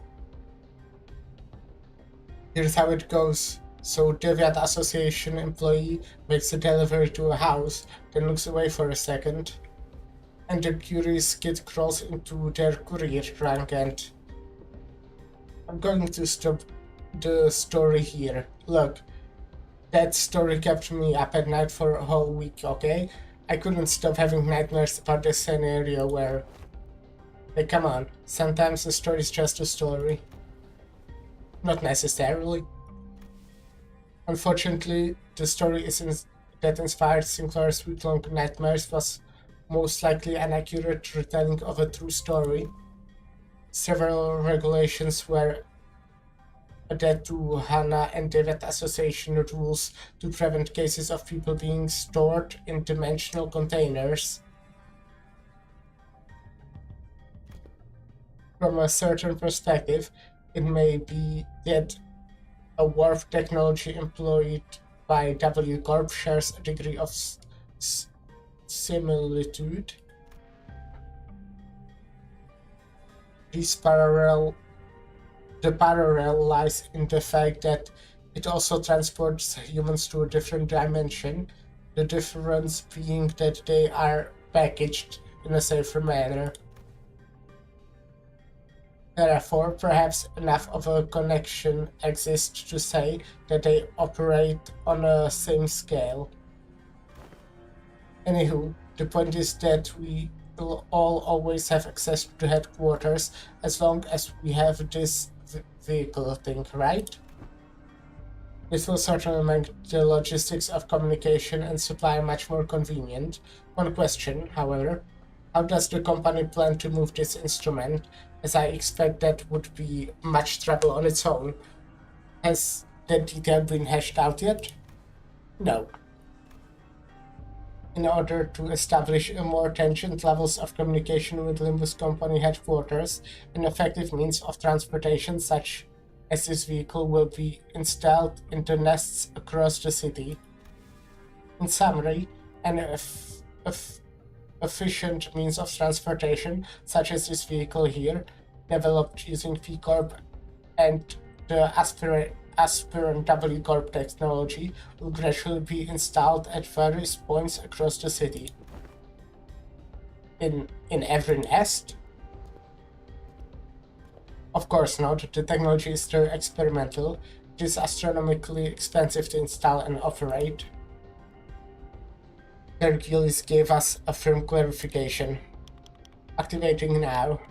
Here's how it goes. So Deviat Association employee makes a delivery to a house, then looks away for a second, and the curious kid crawls into their courier trunk and... I'm going to stop the story here. Look, that story kept me up at night for a whole week, okay? I couldn't stop having nightmares about this scenario where... Hey, come on, sometimes a story is just a story. Not necessarily. Unfortunately, the story that inspired Sinclair's week-long nightmares was most likely an accurate retelling of a true story. Several regulations were added to HANA and Deviat Association rules to prevent cases of people being stored in dimensional containers. From a certain perspective, it may be that a warp technology employed by W Corp shares a degree of similitude. The parallel lies in the fact that it also transports humans to a different dimension, the difference being that they are packaged in a safer manner. Therefore, perhaps enough of a connection exists to say that they operate on a same scale. Anywho, the point is that we will all always have access to the headquarters as long as we have this vehicle thing, right? This will certainly make the logistics of communication and supply much more convenient. One question, however, how does the company plan to move this instrument, as I expect that would be much trouble on its own? Has that detail been hashed out yet? No. In order to establish a more tangent levels of communication with Limbus Company headquarters, an effective means of transportation such as this vehicle will be installed in the nests across the city. In summary, an efficient means of transportation, such as this vehicle here, developed using P-Corp and the aspirant W-Corp technology, will gradually be installed at various points across the city. In every nest? Of course not, the technology is still experimental. It is astronomically expensive to install and operate. Hercules gave us a firm clarification. Activating now.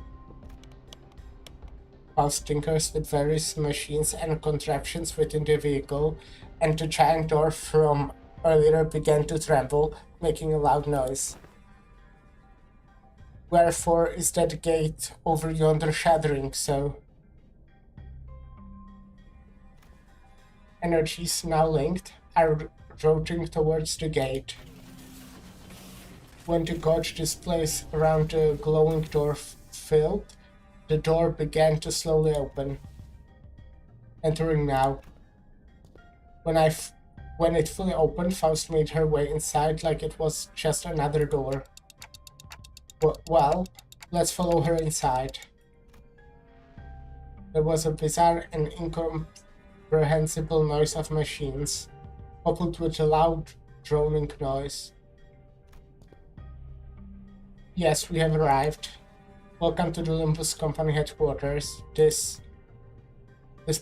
Paul tinkers with various machines and contraptions within the vehicle, and the giant door from earlier began to tremble, making a loud noise. Wherefore is that gate over yonder shuddering so? Energies now linked are routing towards the gate. When the gauge displays around the glowing door filled, the door began to slowly open. Entering now, When it fully opened, Faust made her way inside like it was just another door. Well, let's follow her inside. There was a bizarre and incomprehensible noise of machines, coupled with a loud droning noise. Yes, we have arrived. Welcome to the Olympus Company headquarters. This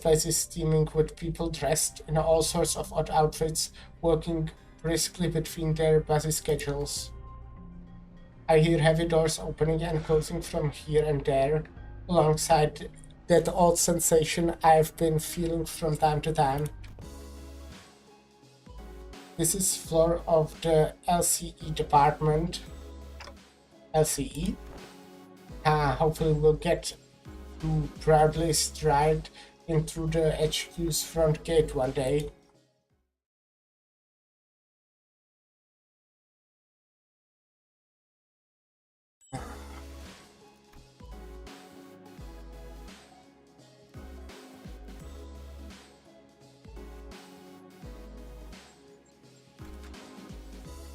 place is steaming with people dressed in all sorts of odd outfits, working briskly between their busy schedules. I hear heavy doors opening and closing from here and there, alongside that odd sensation I've been feeling from time to time. This is floor of the LCE department. LCE? Hopefully we'll get to proudly stride in through the HQ's front gate one day.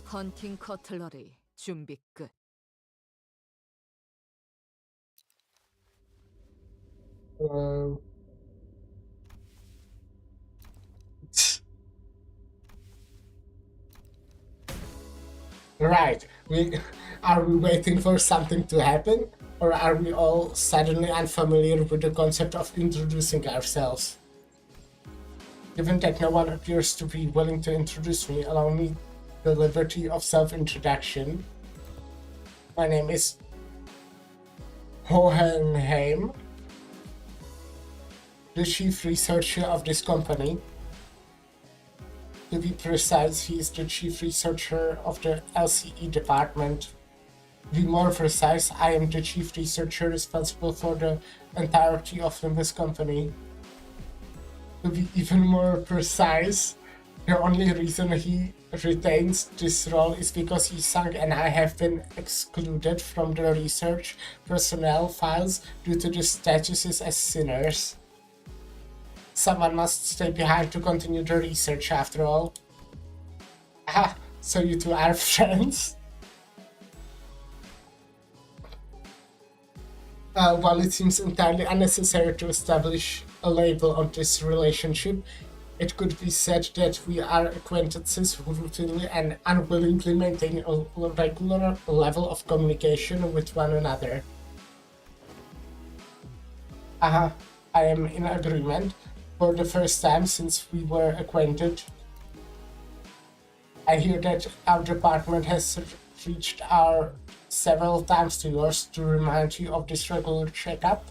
헌팅 커틀러리 준비 끝. Right. Are we waiting for something to happen? Or are we all suddenly unfamiliar with the concept of introducing ourselves? Given that no one appears to be willing to introduce me, allow me the liberty of self-introduction. My name is Hohenheim, the chief researcher of this company. To be precise, he is the chief researcher of the LCE department. To be more precise, I am the chief researcher responsible for the entirety of this company. To be even more precise, the only reason he retains this role is because Isang and I have been excluded from the research personnel files due to the statuses as sinners. Someone must stay behind to continue the research after all. Ah, so you two are friends? While it seems entirely unnecessary to establish a label on this relationship, it could be said that we are acquaintances who routinely and unwillingly maintain a regular level of communication with one another. I am in agreement. For the first time since we were acquainted, I hear that our department has reached out several times to yours to remind you of this regular checkup.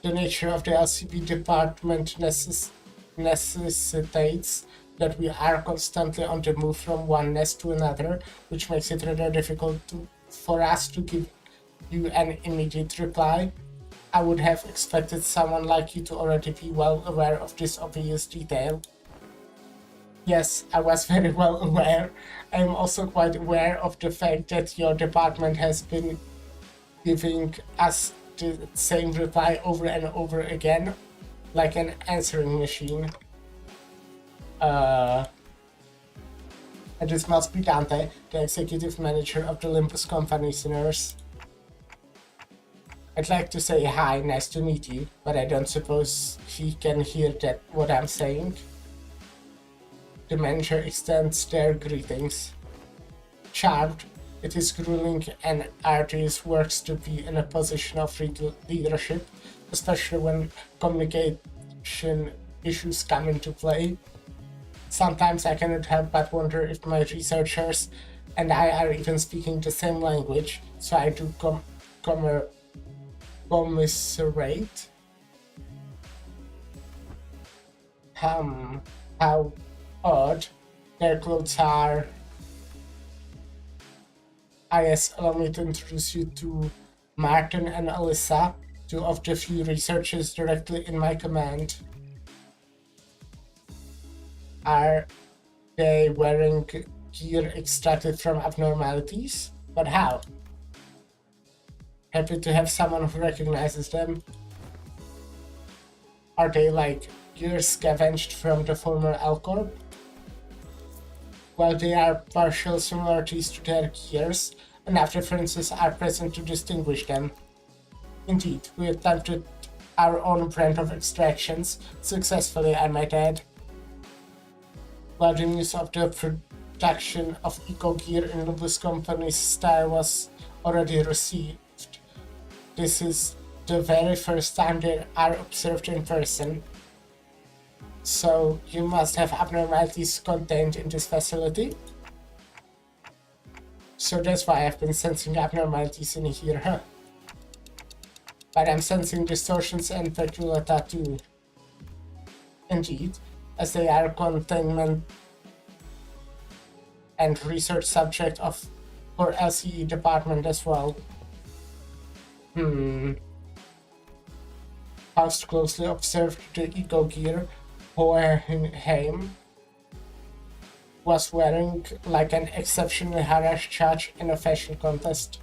The nature of the LCB department necessitates that we are constantly on the move from one nest to another, which makes it rather difficult for us to give you an immediate reply. I would have expected someone like you to already be well aware of this obvious detail. Yes, I was very well aware. I am also quite aware of the fact that your department has been giving us the same reply over and over again, like an answering machine. And this must be Dante, the executive manager of the Olympus Company, sinners. I'd like to say hi, nice to meet you, but I don't suppose he can hear what I'm saying. The manager extends their greetings. Charmed, it is grueling and arduous work to be in a position of leadership, especially when communication issues come into play. Sometimes I cannot help but wonder if my researchers and I are even speaking the same language, so I do commiserate. How odd. Their clothes are. Yes, allow me to introduce you to Martin and Alyssa, two of the few researchers directly in my command. Are they wearing gear extracted from abnormalities? But how? Happy to have someone who recognizes them. Are they like gears scavenged from the former L-Corp? While there are partial similarities to their gears, enough differences are present to distinguish them. Indeed, we attempted our own brand of extractions, successfully I might add. While the news of the production of eco-gear in Lubus Company's style was already received, this is the very first time they are observed in person. So you must have abnormalities contained in this facility. So that's why I've been sensing abnormalities in here, huh? But I'm sensing distortions and peculata too. Indeed, as they are containment and research subject of our LCE department as well. Faust closely observed the eco gear Hohenheim was wearing like an exceptionally harassed judge in a fashion contest.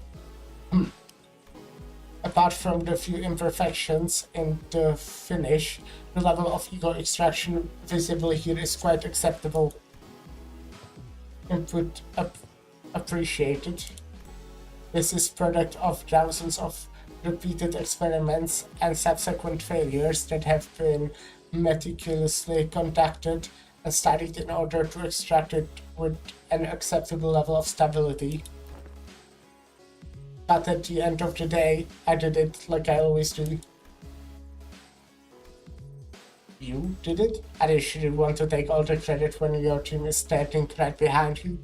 Apart from the few imperfections in the finish, the level of ego extraction visible here is quite acceptable. Input appreciated. This is product of thousands of repeated experiments and subsequent failures that have been meticulously conducted and studied in order to extract it with an acceptable level of stability. But at the end of the day, I did it like I always do. You did it? I just shouldn't want to take all the credit when your team is standing right behind you.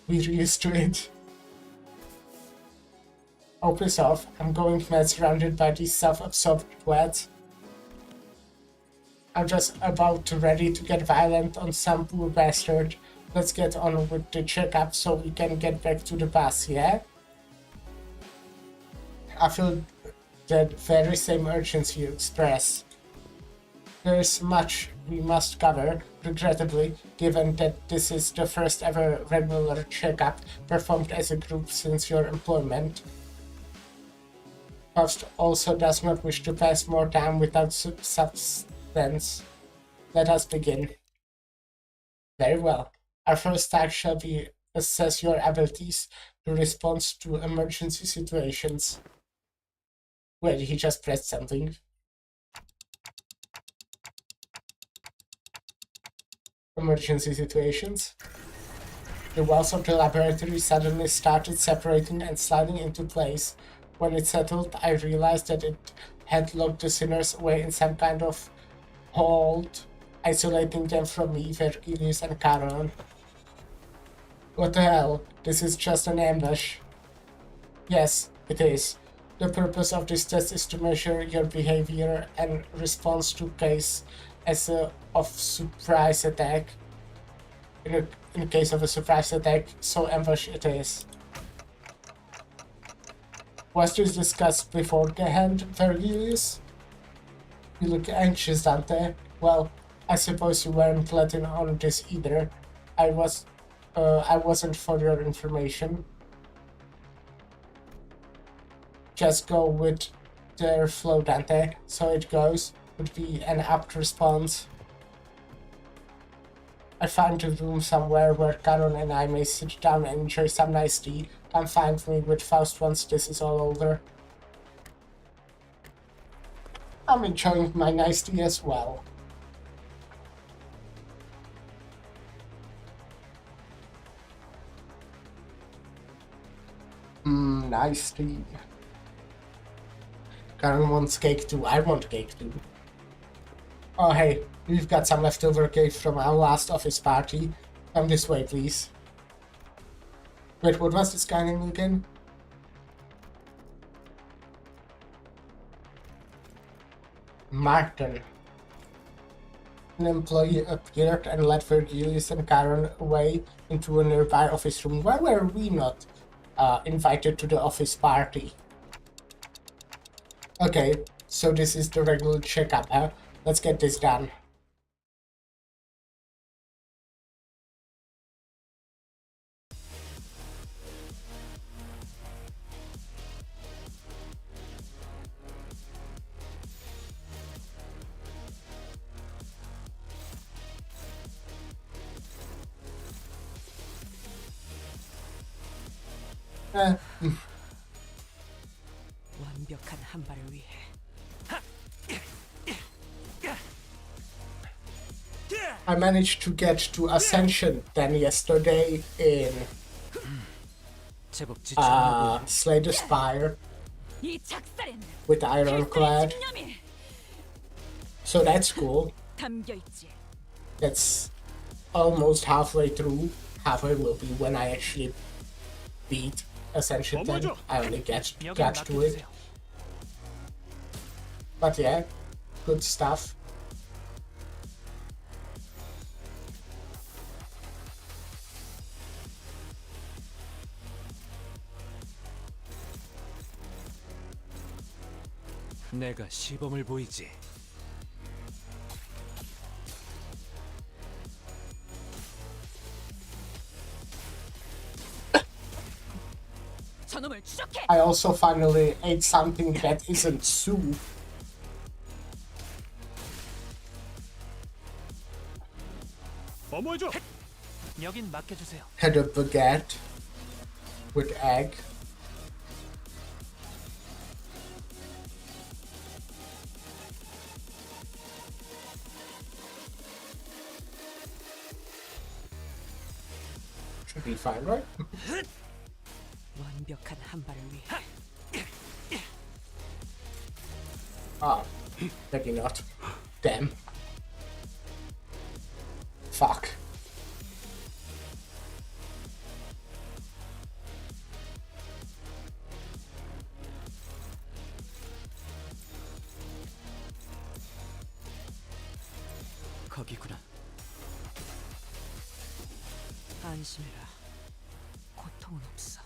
We're used to it. Oh, piss off. I'm going mad surrounded by these self-absorbed twats. I'm just about ready to get violent on some poor bastard. Let's get on with the checkup so we can get back to the bus, yeah? I feel that very same urgency you express. There is much we must cover, regrettably, given that this is the first ever regular checkup performed as a group since your employment. Faust also does not wish to pass more time without substance. Let us begin. Very well. Our first task shall be assess your abilities to respond to emergency situations. Wait, he just pressed something. Emergency situations. The walls of the laboratory suddenly started separating and sliding into place. When it settled, I realized that it had locked the sinners away in some kind of hold, isolating them from me, Vergilius, and Charon. What the hell? This is just an ambush. Yes, it is. The purpose of this test is to measure your behavior and response to case of surprise attack. In case of a surprise attack, so ambush it is. Was this discussed beforehand, Vergilius? You look anxious, Dante. Well, I suppose you weren't letting on this either. I wasn't for your information. Just go with their flow, Dante. So it goes, would be an apt response. I found a room somewhere where Caron and I may sit down and enjoy some nice tea. Come find me with Faust once this is all over. I'm enjoying my nice tea as well. Nice tea. Karen wants cake too. I want cake too. Oh hey, we've got some leftover cake from our last office party. Come this way, please. Wait, what was this guy name again? Martin. An employee appeared and led Vergilius and Karen away into a nearby office room. Why were we not invited to the office party? Okay, so this is the regular checkup, huh? Let's get this done. Eh, 완벽한 한 발을 위해 I managed to get to Ascension then yesterday in 제법 지쳐하고 Slay the Spire 이 작살엔 with Ironclad. 집념이 So that's cool. 담겨 있지. That's almost halfway through. Halfway will be when I actually beat Ascension 10. I only get 여긴 to it. 맡겨주세요. But yeah, good stuff. 내가 시범을 보이지. 저놈을 추적해. I also finally ate something that isn't soup. 어머저. 여긴 맡겨주세요. Had a baguette with egg. Should be fine, right? 완벽한 한 발을 위해 Ah, maybe not. Damn. Fuck. 거기구나. 안심해라. 고통은 없어.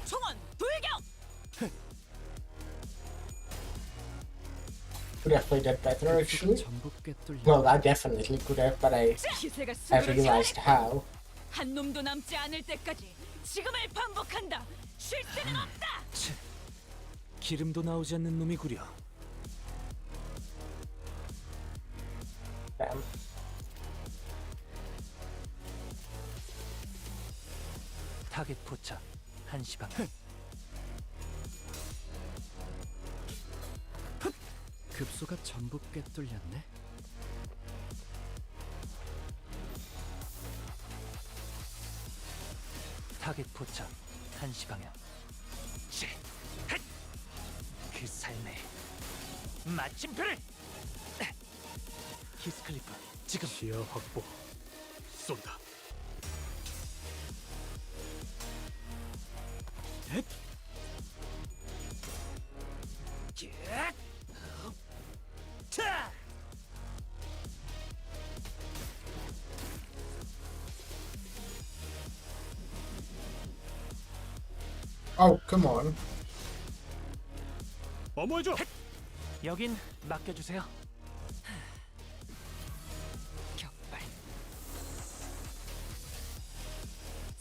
총원 돌격! Could have played that better actually. 전부 꿰뚫려. Well, I definitely could have, but I 기세가 realized 수그러지게 how. 한 놈도 남지 않을 때까지 지금을 반복한다. 쉴 새는 없다. 기름도 나오지 않는 놈이구려. Damn. 타겟 포착. 1시 방향. 급소가 전부 꿰뚫렸네. 타겟 포착. 1시 방향. 그 삶의 마침표를. 히스클리프 지금. 시야 확보. 쏜다. 자! Oh, come on. 어머저. 여긴 맡겨주세요. 격발.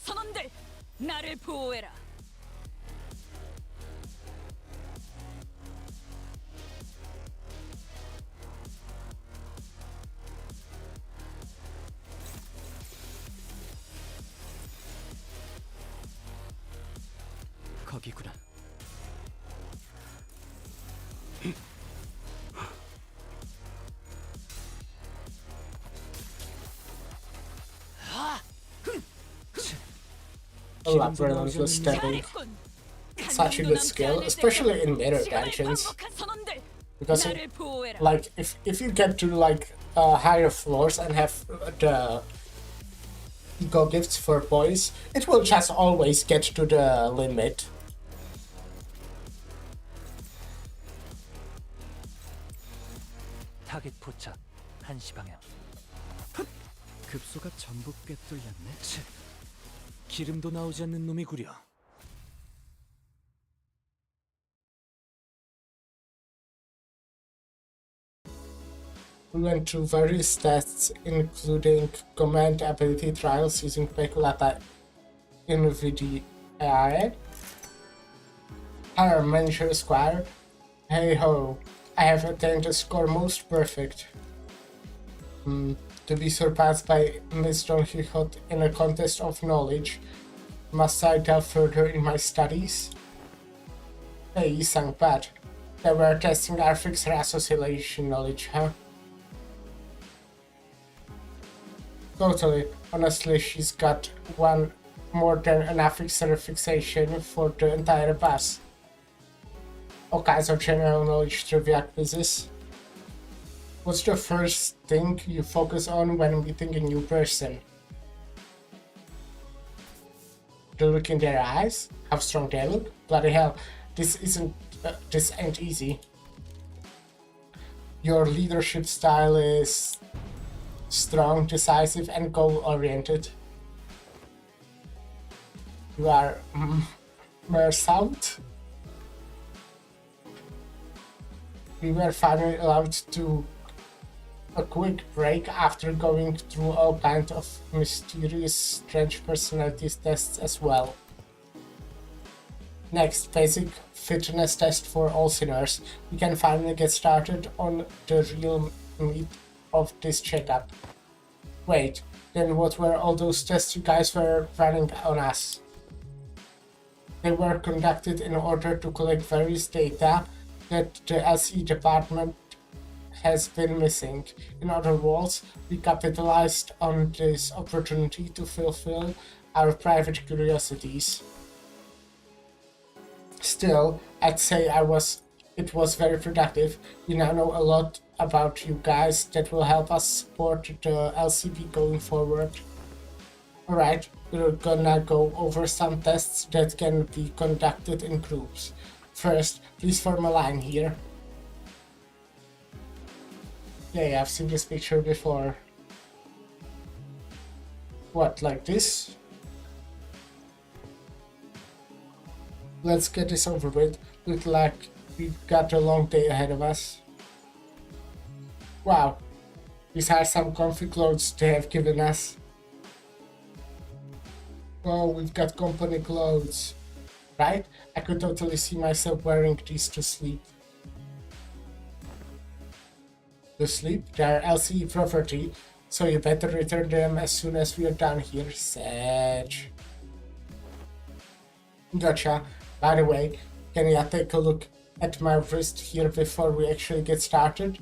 선원들, 나를 보호해라. 거기구나. I love relentless stepping. 잘했군. Such a good skill, especially in later dungeons. 선원들, Because 나를 보호해라. like if you get to like higher floors and have the ego gifts for boys, it will just always get to the limit. 타겟 포착. 1시 방향. 급소가 전부 꿰뚫렸네. 기름도 나오지 않는 놈이구려. We went through various tests, including command ability trials using Peculata NVIDIA, Hello, Manager Squire. Hey ho, I have attained a score most perfect. To be surpassed by Miss Don Quixote in a contest of knowledge, must I delve further in my studies? Hey, you sang bad. They were testing our fixed association knowledge, huh? Totally. Honestly, she's got one more than enough fixation for the entire bus. Okay, so general knowledge trivia quizzes. What's the first thing you focus on when meeting a new person? The look in their eyes? How strong they look? Bloody hell, this ain't easy. Your leadership style is strong, decisive, and goal-oriented. You are Mersault. We were finally allowed to a quick break after going through all kinds of mysterious, strange personalities tests as well. Next, basic fitness test for all sinners. We can finally get started on the real meat of this checkup. Wait, then what were all those tests you guys were running on us? They were conducted in order to collect various data that the LCE department has been missing. In other words, we capitalized on this opportunity to fulfill our private curiosities. Still, I'd say it was very productive. We now know a lot about you guys that will help us support the LCP going forward. Alright, we're gonna go over some tests that can be conducted in groups. First, please form a line here. Yeah, I've seen this picture before. What, like this? Let's get this over with. Look like we've got a long day ahead of us. Wow, these are some comfy clothes they have given us. Oh, we've got company clothes. Right? I could totally see myself wearing these to sleep. To sleep? They're LCE property, so you better return them as soon as we are done here, Sage. Gotcha. By the way, can you take a look at my wrist here before we actually get started?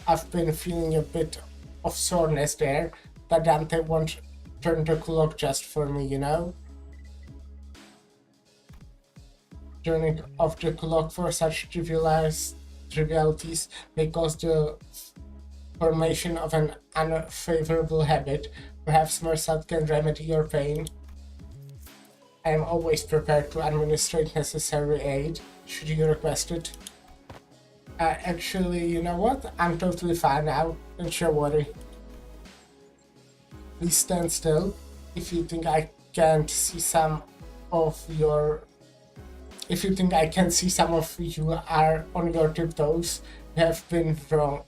I've been feeling a bit of soreness there, but Dante won't turn the clock just for me, you know? Turning off the clock for such trivialities may cause the formation of an unfavorable habit. Perhaps Mersat can remedy your pain. I am always prepared to administrate necessary aid, should you request it. Actually, you know what? I'm totally fine now, don't you worry. Please stand still. If you think I can't see some of your... If you think I can see some of you are on your tiptoes, you have been wrong.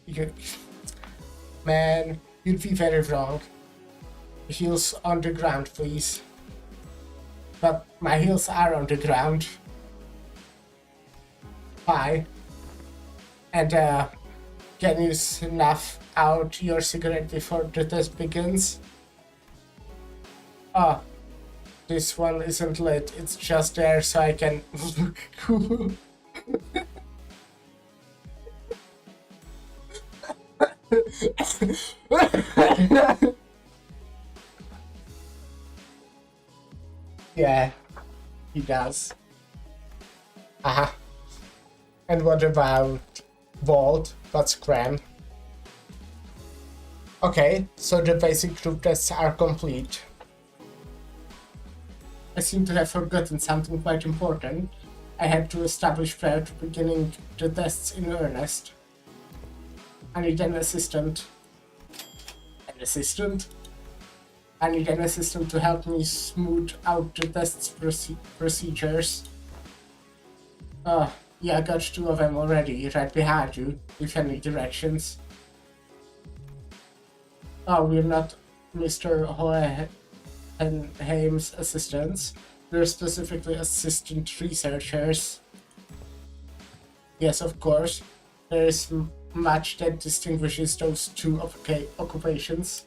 Man, you'd be very wrong. Heels on the ground, please. But my heels are on the ground. Bye. And can you snuff out your cigarette before the test begins? Oh, this one isn't lit, it's just there so I can look cool. Yeah, he does. And what about Vault? That's cram. Okay, so the basic group tests are complete. I seem to have forgotten something quite important. I had to establish prior to beginning the tests in earnest. I need an assistant. An assistant? I need an assistant to help me smooth out the test's procedures. Oh, yeah, I got two of them already, right behind you, if any directions. Oh, we're not Mr. Hohenheim's assistants. We're specifically assistant researchers. Yes, of course. There is much that distinguishes those two occupations.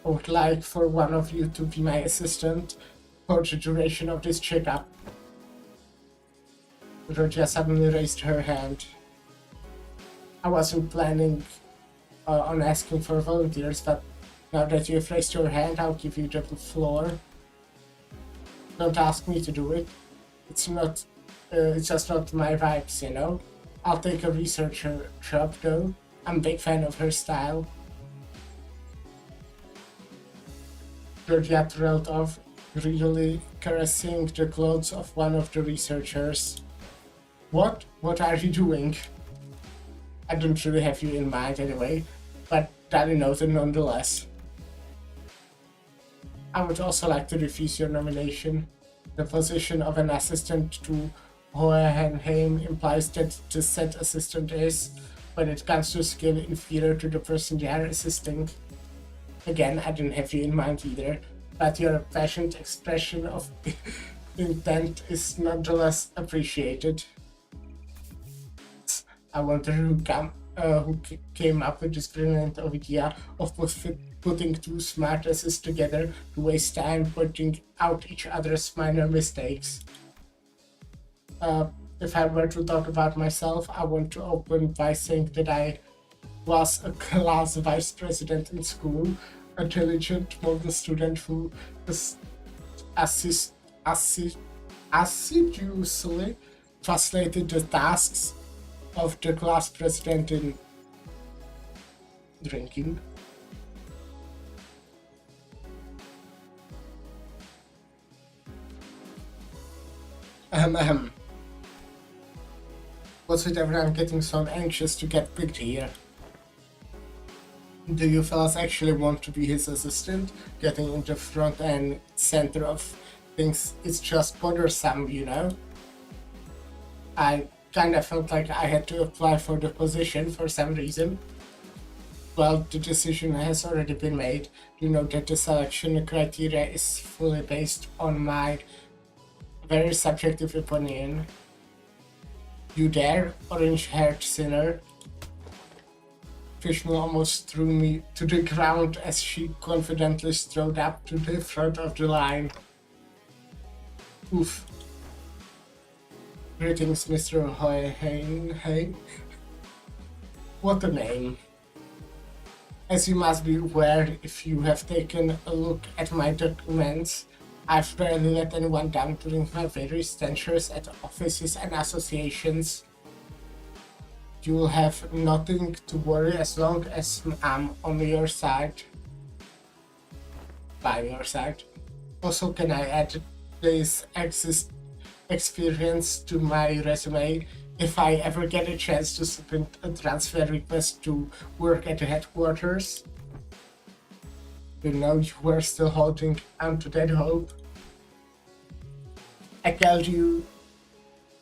I would like for one of you to be my assistant for the duration of this checkup. Rogia suddenly raised her hand. I wasn't planning on asking for volunteers, but now that you've raised your hand, I'll give you the floor. Don't ask me to do it. It's just not my vibes, you know? I'll take a researcher job, though. I'm a big fan of her style. Georgia trailed off, greedily caressing the clothes of one of the researchers. What? What are you doing? I don't really have you in mind anyway, but Daddy noted nonetheless. I would also like to refuse your nomination. The position of an assistant to Hohenheim implies that the said assistant is, when it comes to skill, inferior to the person they are assisting. Again, I didn't have you in mind either, but your passionate expression of intent is nonetheless appreciated. I wonder who came up with this brilliant idea of putting two smart asses together to waste time pointing out each other's minor mistakes. If I were to talk about myself, I want to open by saying that I was a class vice president in school, a diligent model student who assiduously translated the tasks of the class president in drinking. What's with everyone getting so anxious to get picked here? Do you fellas actually want to be his assistant? Getting in the front and center of things is just bothersome, you know? I kinda felt like I had to apply for the position for some reason. Well, the decision has already been made. You know that the selection criteria is fully based on my very subjective opinion. You there, orange-haired sinner? Fishmill almost threw me to the ground as she confidently strode up to the front of the line. Oof. Greetings, Mr. Hohenheim. What a name. As you must be aware if you have taken a look at my documents, I've barely let anyone down during my various ventures at offices and associations. You will have nothing to worry as long as I'm on your side. By your side. Also, can I add this experience to my resume if I ever get a chance to submit a transfer request to work at the headquarters? You know you were still holding on to that hope. I told you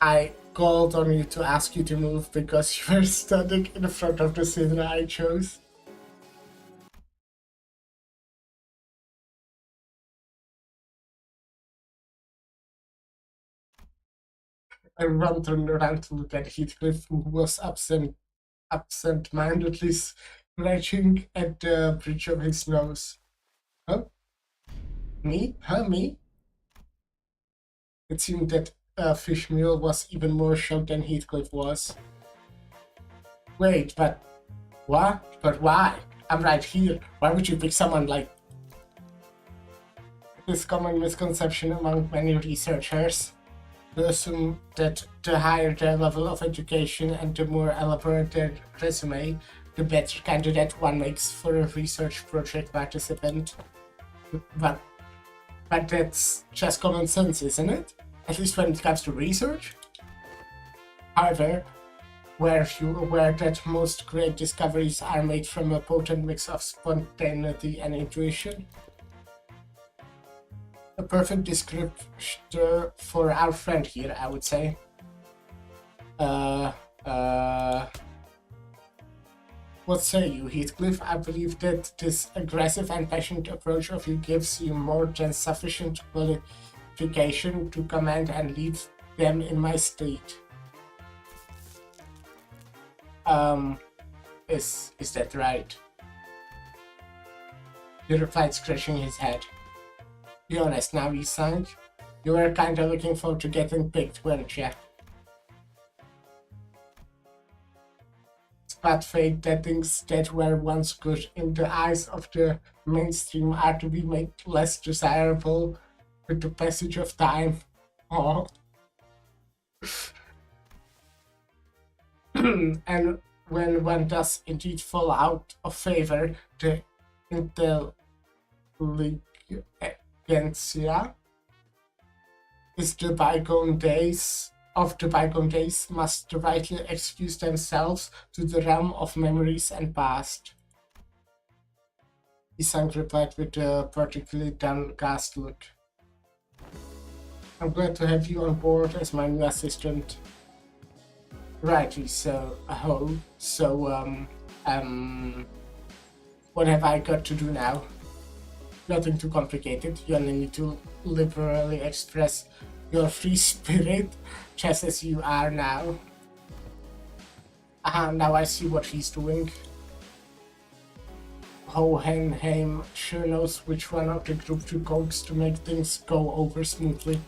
I called on you to ask you to move because you were standing in front of the cinema I chose. Everyone turned around to look at Heathcliff, who was absent-mindedly scratching at the bridge of his nose. Huh? Me? Huh, me? It seemed that Fishmeal was even more shocked than Heathcliff was. Wait, but what? But why? I'm right here. Why would you pick someone like... This common misconception among many researchers. To assume that the higher their level of education and the more elaborate their resume, the better candidate one makes for a research project participant. But that's just common sense, isn't it? At least when it comes to research. However, were you aware that most great discoveries are made from a potent mix of spontaneity and intuition? A perfect descriptor for our friend here, I would say. What say you, Heathcliff? I believe that this aggressive and passionate approach of you gives you more than sufficient qualification to command and lead them in my state. Is that right? He replied, scratching his head. Be honest now, he sang. You were kinda looking forward to getting picked, weren't ya? It's bad fate that things that were once good in the eyes of the mainstream are to be made less desirable with the passage of time. Oh. And when one does indeed fall out of favor, the intelligentsia is the bygone days must rightly excuse themselves to the realm of memories and past. Isang replied with a particularly downcast look. I'm glad to have you on board as my new assistant. Righty, so, what have I got to do now? Nothing too complicated, you only need to liberally express your free spirit, just as you are now. Now I see what he's doing. Hohenheim sure knows which one of the group to coax to make things go over smoothly.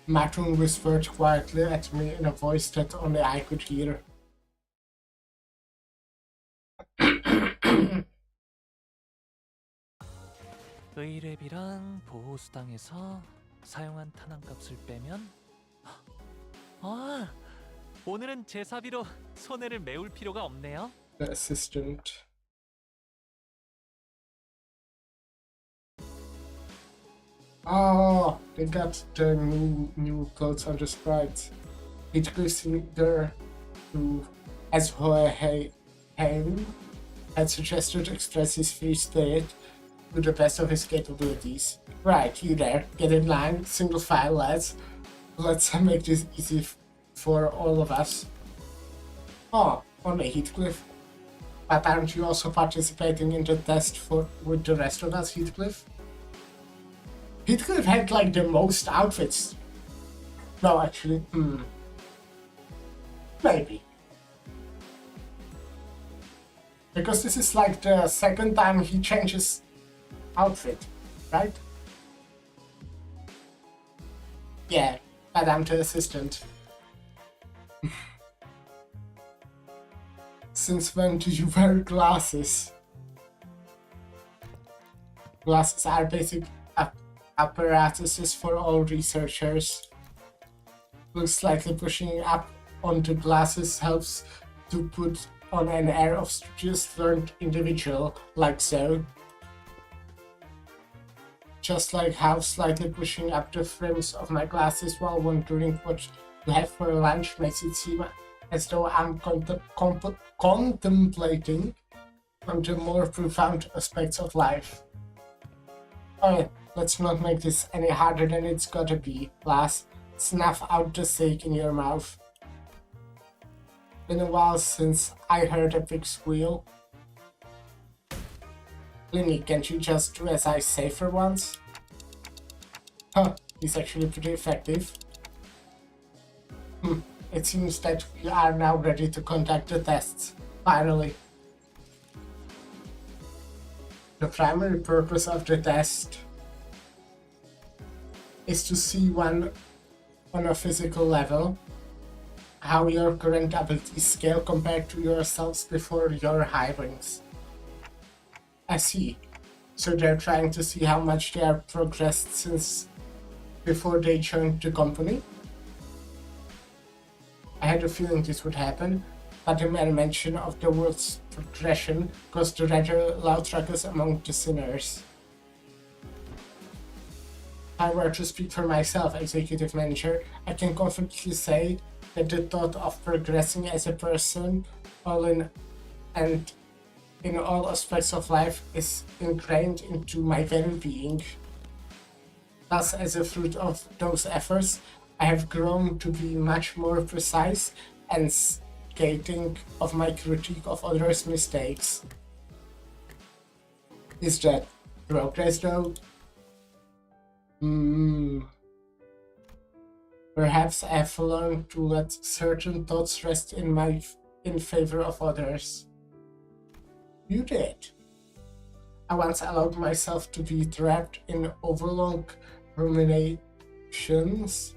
Matun whispered quietly at me in a voice that only I could hear. 의뢰비랑 보호수당에서 사용한 탄환값을 빼면 아, 오늘은 제 사비로 손해를 메울 필요가 없네요. The assistant. Oh, they got the new clothes on the sprites. It goes there to, as Hohenheim had suggested, express his free spirit to the best of his capabilities. Right, you there. Get in line, single file, lads. Let's make this easy for all of us. Oh, only Heathcliff. But aren't you also participating in the test with the rest of us, Heathcliff? Heathcliff had like the most outfits. No, actually, maybe. Because this is like the second time he changes outfit, right? Yeah, but I'm the assistant. Since when do you wear glasses? Glasses are basic apparatuses for all researchers. Looks slightly pushing up onto glasses helps to put on an air of studious learned individual, like so. Just like how slightly pushing up the frames of my glasses while wondering what to have for lunch makes it seem as though I'm contemplating on the more profound aspects of life. Alright, let's not make this any harder than it's gotta be, lass. Snuff out the steak in your mouth. Been a while since I heard a pig squeal. Linny, can't you just do as I say for once? Huh, he's actually pretty effective. It seems that we are now ready to conduct the tests, finally. The primary purpose of the test is to see one on a physical level, how your current abilities scale compared to yourselves before your hirings. I see. So they're trying to see how much they have progressed since before they joined the company? I had a feeling this would happen, but the mere mention of the word's progression caused the rather loud ruckus among the sinners. If I were to speak for myself, Executive Manager, I can confidently say that the thought of progressing as a person, and in all aspects of life, is ingrained into my very being. Thus, as a fruit of those efforts, I have grown to be much more precise and scathing of my critique of others' mistakes. Is that progress though? Perhaps I've learned to let certain thoughts rest in favor of others. You did. I once allowed myself to be trapped in overlong ruminations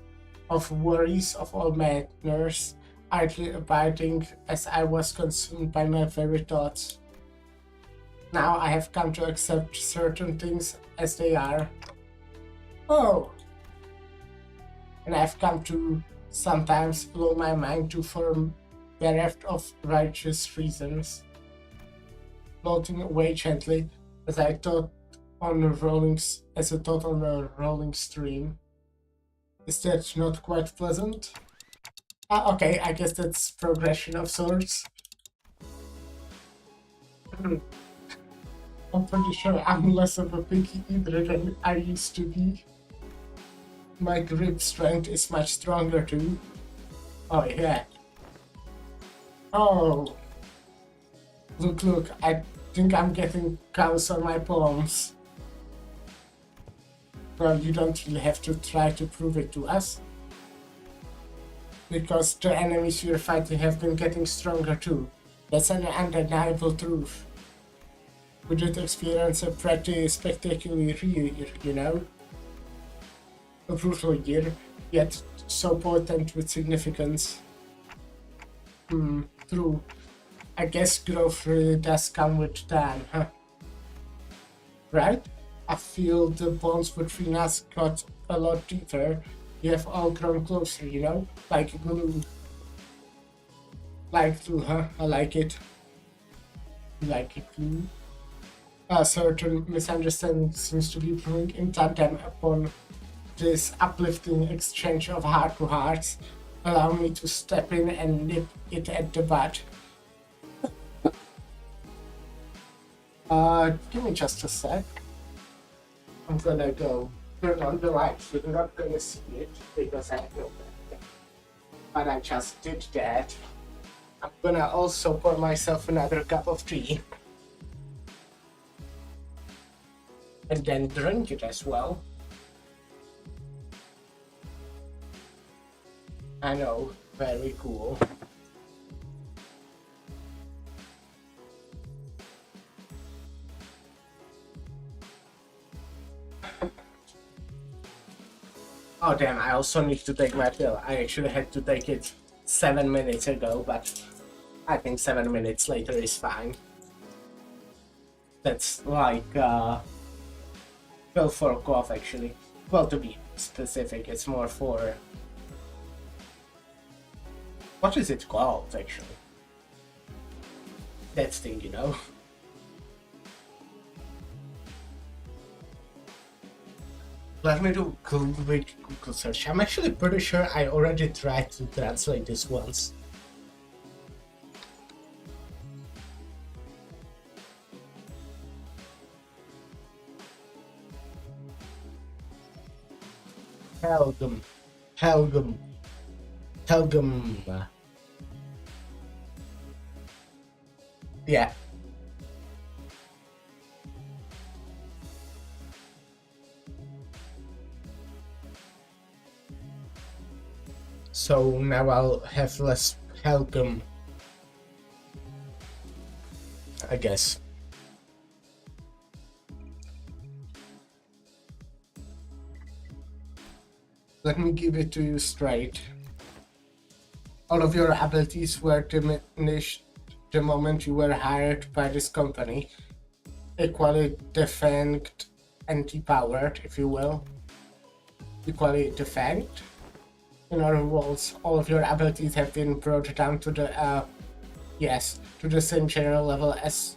of worries of all manners, idly abiding as I was consumed by my very thoughts. Now I have come to accept certain things as they are. Oh, and I've come to sometimes allow my mind to form bereft of righteous reasons, floating away gently as I thought on a rolling stream. Is that not quite pleasant? Ah, okay, I guess that's progression of sorts. I'm pretty sure I'm less of a picky eater than I used to be. My grip strength is much stronger too. Oh yeah. Oh. Look, I think I'm getting cows on my palms. Well, you don't really have to try to prove it to us. Because the enemies you're fighting have been getting stronger too. That's an undeniable truth. We did experience a pretty spectacular year, you know? A brutal year, yet so potent with significance. True. I guess growth really does come with time, huh? Right? I feel the bonds between us got a lot deeper. You have all grown closer, you know? Like glue. Like glue, huh? I like it. You like it, glue? A certain misunderstanding seems to be brewing in tandem upon this uplifting exchange of heart to hearts. Allow me to step in and nip it at the bud. Give me just a sec. I'm gonna go turn on the lights. You're not gonna see it because I know that. But I just did that. I'm gonna also pour myself another cup of tea. And then drink it as well. I know, very cool. Oh damn, I also need to take my pill. I actually had to take it 7 minutes ago, but I think 7 minutes later is fine. That's like pill for cough actually. Well, to be specific, it's more for... What is it called actually? That thing, you know? Let me do a quick Google search. I'm actually pretty sure I already tried to translate this once. Helgum. Yeah. So now I'll have less Helgum, I guess. Let me give it to you straight. All of your abilities were diminished the moment you were hired by this company. Equally defanged and depowered, if you will. Equally defanged? In other words, all of your abilities have been brought down to the, to the same general level as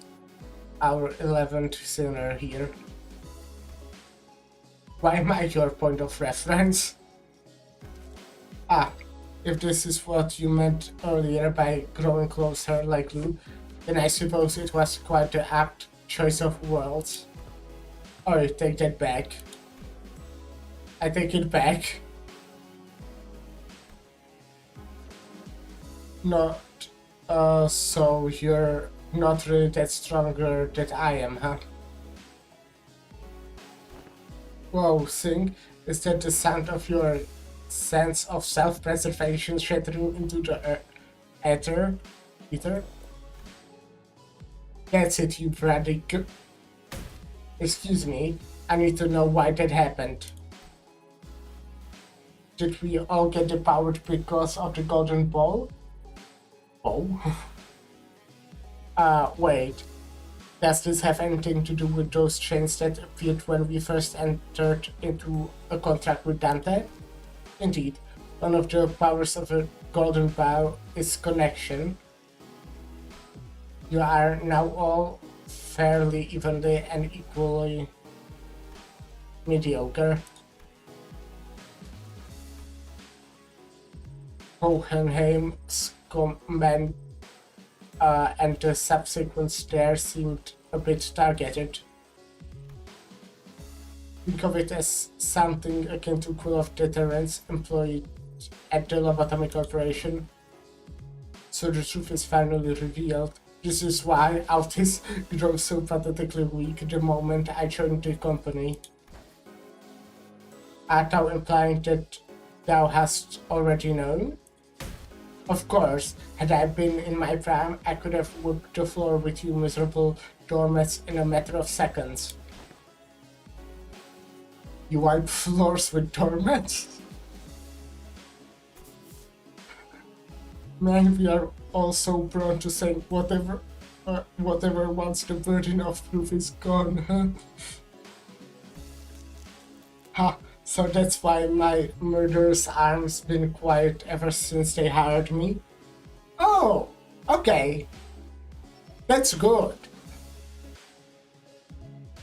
our 11th sinner here. Why am I your point of reference? Ah, if this is what you meant earlier by growing closer like glue, then I suppose it was quite the apt choice of words. Or take that back. I take it back. Not, so you're not really that stronger that I am, huh? Whoa, Sing, is that the sound of your sense of self-preservation shattering into the ether. That's it, you bloody Excuse me, I need to know why that happened. Did we all get devoured because of the golden ball? Oh? Wait. Does this have anything to do with those chains that appeared when we first entered into a contract with Dante? Indeed, one of the powers of a golden bow is connection. You are now all fairly evenly and equally mediocre. Hohenheim's command and the subsequent stare seemed a bit targeted. Think of it as something akin to Cool of Deterrence employed at the Lobotomy Corporation. So the truth is finally revealed. This is why Altis grew so pathetically weak the moment I joined the company. Art thou implying that thou hast already known? Of course, had I been in my prime, I could have whipped the floor with you miserable doormats in a matter of seconds. You wipe floors with doormats? Man, we are all so prone to saying whatever once the burden of proof is gone, huh? Ha, so that's why my murderous arm's been quiet ever since they hired me? Oh, okay. That's good.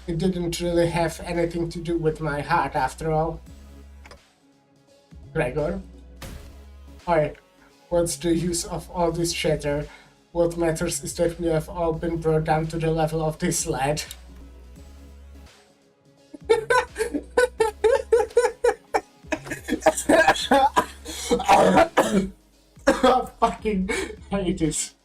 It didn't really have anything to do with my heart after all. Gregor? Alright, what's the use of all this chatter? What matters is that we have all been brought down to the level of this lad. I fucking hate this.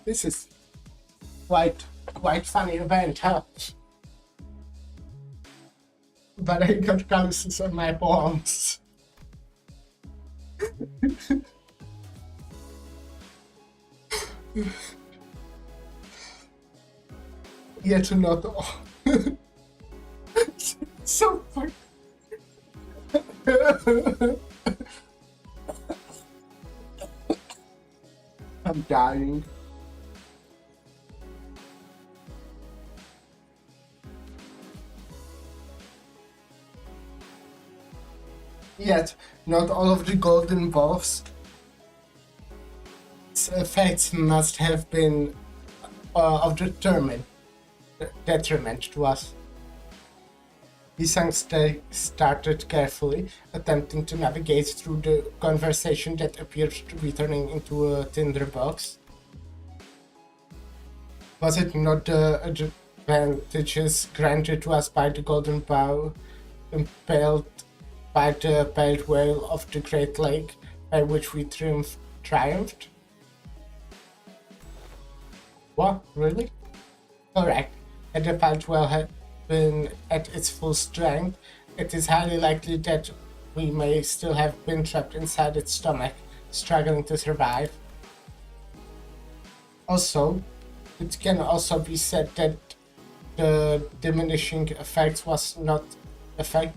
This is quite funny event, huh? But I got calluses on my palms. Yet not all. So funny. I'm dying. Yet, not all of the golden balls' effects must have been of determined detriment to us. Isang started carefully, attempting to navigate through the conversation that appeared to be turning into a tinderbox. Was it not the advantages granted to us by the golden bow, impelled by the pale whale of the Great Lake, by which we triumphed? What? Really? Correct. Had the pale whale had been at its full strength, it is highly likely that we may still have been trapped inside its stomach, struggling to survive. Also, it can also be said that the diminishing effect was not applied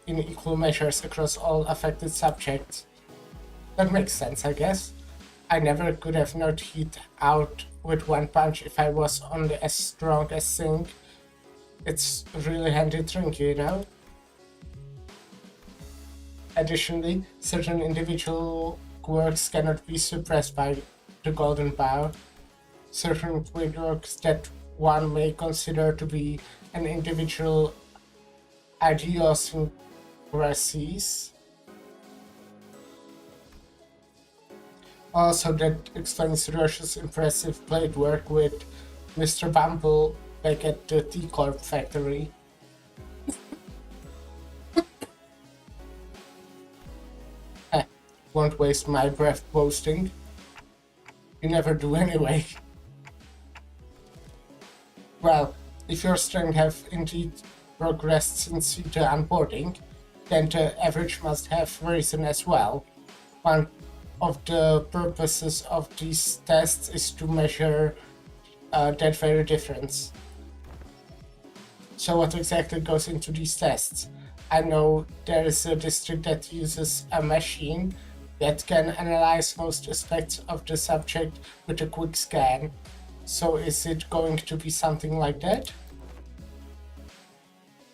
in equal measures across all affected subjects. That makes sense, I guess. I never could have knocked heat out with one punch if I was only as strong as Sing. It's really handy trick, you know? Additionally, certain individual quirks cannot be suppressed by the golden bow. Certain quirks that one may consider to be an individual idiosyncrasies. Also, that explains Rush's impressive blade work with Mr. Bumble back at the T-Corp factory. Won't waste my breath boasting. You never do anyway. Well, If your strength have indeed progressed since the onboarding, then the average must have risen as well. One of the purposes of these tests is to measure that very difference. So what exactly goes into these tests? I know there is a district that uses a machine that can analyze most aspects of the subject with a quick scan. So is it going to be something like that?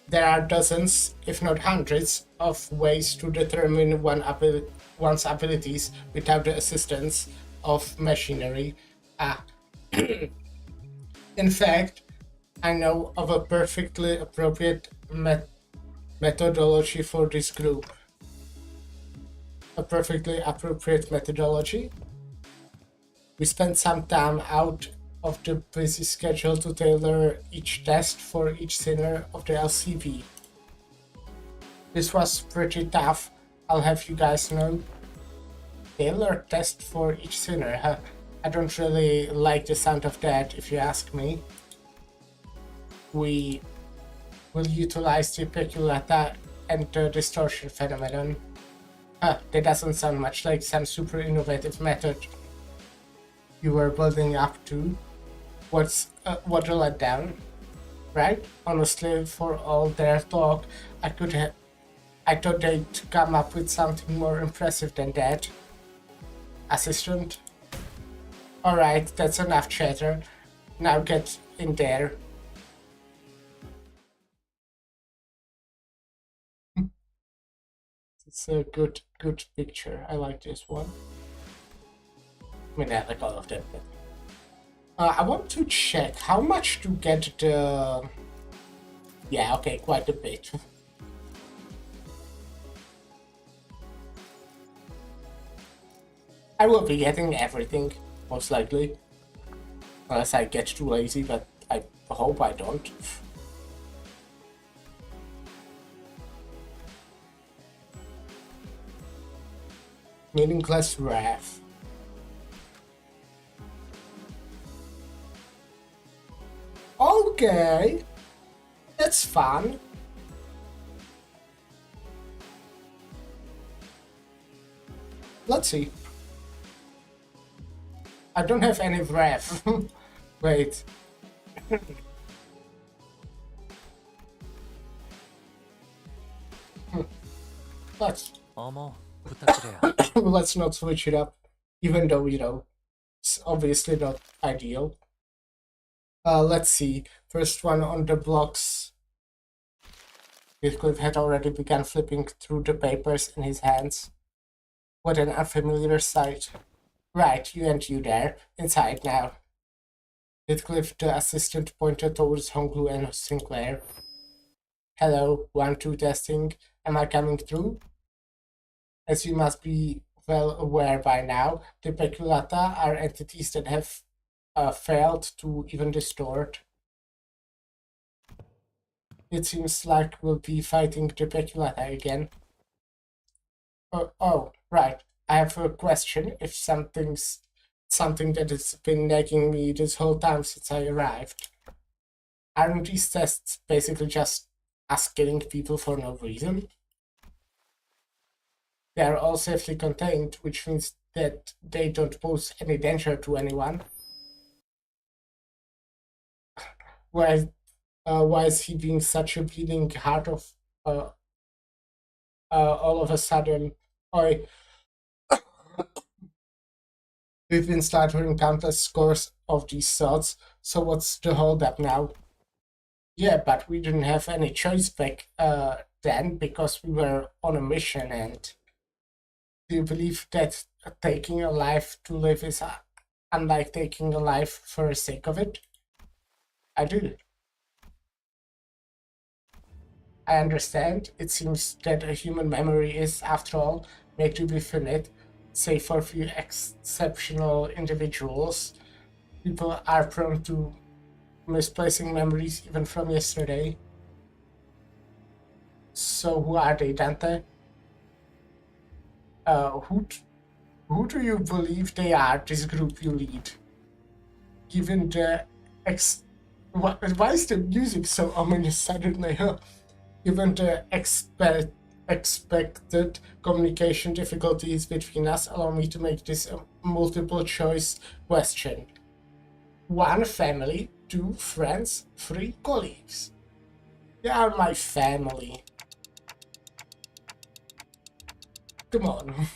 There are dozens, if not hundreds, of ways to determine one's abilities without the assistance of machinery. In fact, I know of a perfectly appropriate methodology for this group. A perfectly appropriate methodology? We spent some time out of the busy schedule to tailor each test for each sinner of the LCV. This was pretty tough, I'll have you guys know. Tailor test for each sinner, huh? I don't really like the sound of that, if you ask me. We will utilize the peculata and the distortion phenomenon. That doesn't sound much like some super innovative method you were building up to. What a letdown, right? Honestly, for all their talk, I thought they'd come up with something more impressive than that. Assistant? Alright, that's enough chatter. Now get in there. It's a good picture. I like this one. I mean, I like all of them, but I want to check how much to get the... Yeah, okay, quite a bit. I will be getting everything, most likely. Unless I get too lazy, but I hope I don't. Meaningless wrath. Okay, that's fun. Let's see. I don't have any wrath. Wait. Let's 어머, 부탁드려요. let's not switch it up, even though, you know, it's obviously not ideal. Let's see. First one on the blocks. Heathcliff had already begun flipping through the papers in his hands. What an unfamiliar sight. Right, you and you there. Inside now. Heathcliff, the assistant, pointed towards Honglu and Sinclair. Hello, 1-2 testing. Am I coming through? As you must be well aware by now, the peculata are entities that have failed to even distort. It seems like we'll be fighting the peculata again. Oh, right. I have a question. If something that has been nagging me this whole time since I arrived. Aren't these tests basically just us killing people for no reason? They are all safely contained, which means that they don't pose any danger to anyone. Why is he being such a bleeding heart of all of a sudden? We've been slaughtering countless scores of these thoughts, so what's the holdup now? Yeah, but we didn't have any choice back then because we were on a mission. And do you believe that taking a life to live is unlike taking a life for the sake of it? I do. I understand. It seems that a human memory is, after all, made to be finite, save for a few exceptional individuals. People are prone to misplacing memories even from yesterday. So who are they, Dante? Who do you believe they are, this group you lead? Given the Why is the music so ominous suddenly? Huh? Given the expected communication difficulties between us, allow me to make this a multiple choice question. 1 family, 2 friends, 3 colleagues. They are my family. Come on.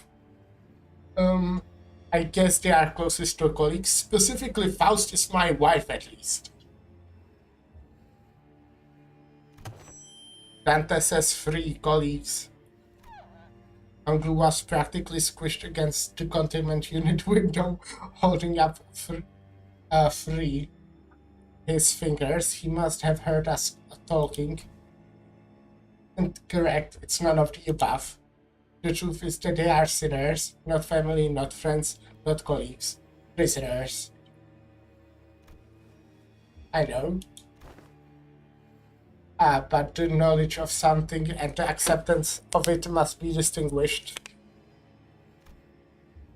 I guess they are closest to colleagues. Specifically, Faust is my wife, at least. Dante says 3 colleagues. Anglu was practically squished against the containment unit window, holding up 3. His fingers. He must have heard us talking. And correct, it's none of the above. The truth is that they are sinners, not family, not friends, not colleagues. Prisoners. I know. But the knowledge of something and the acceptance of it must be distinguished.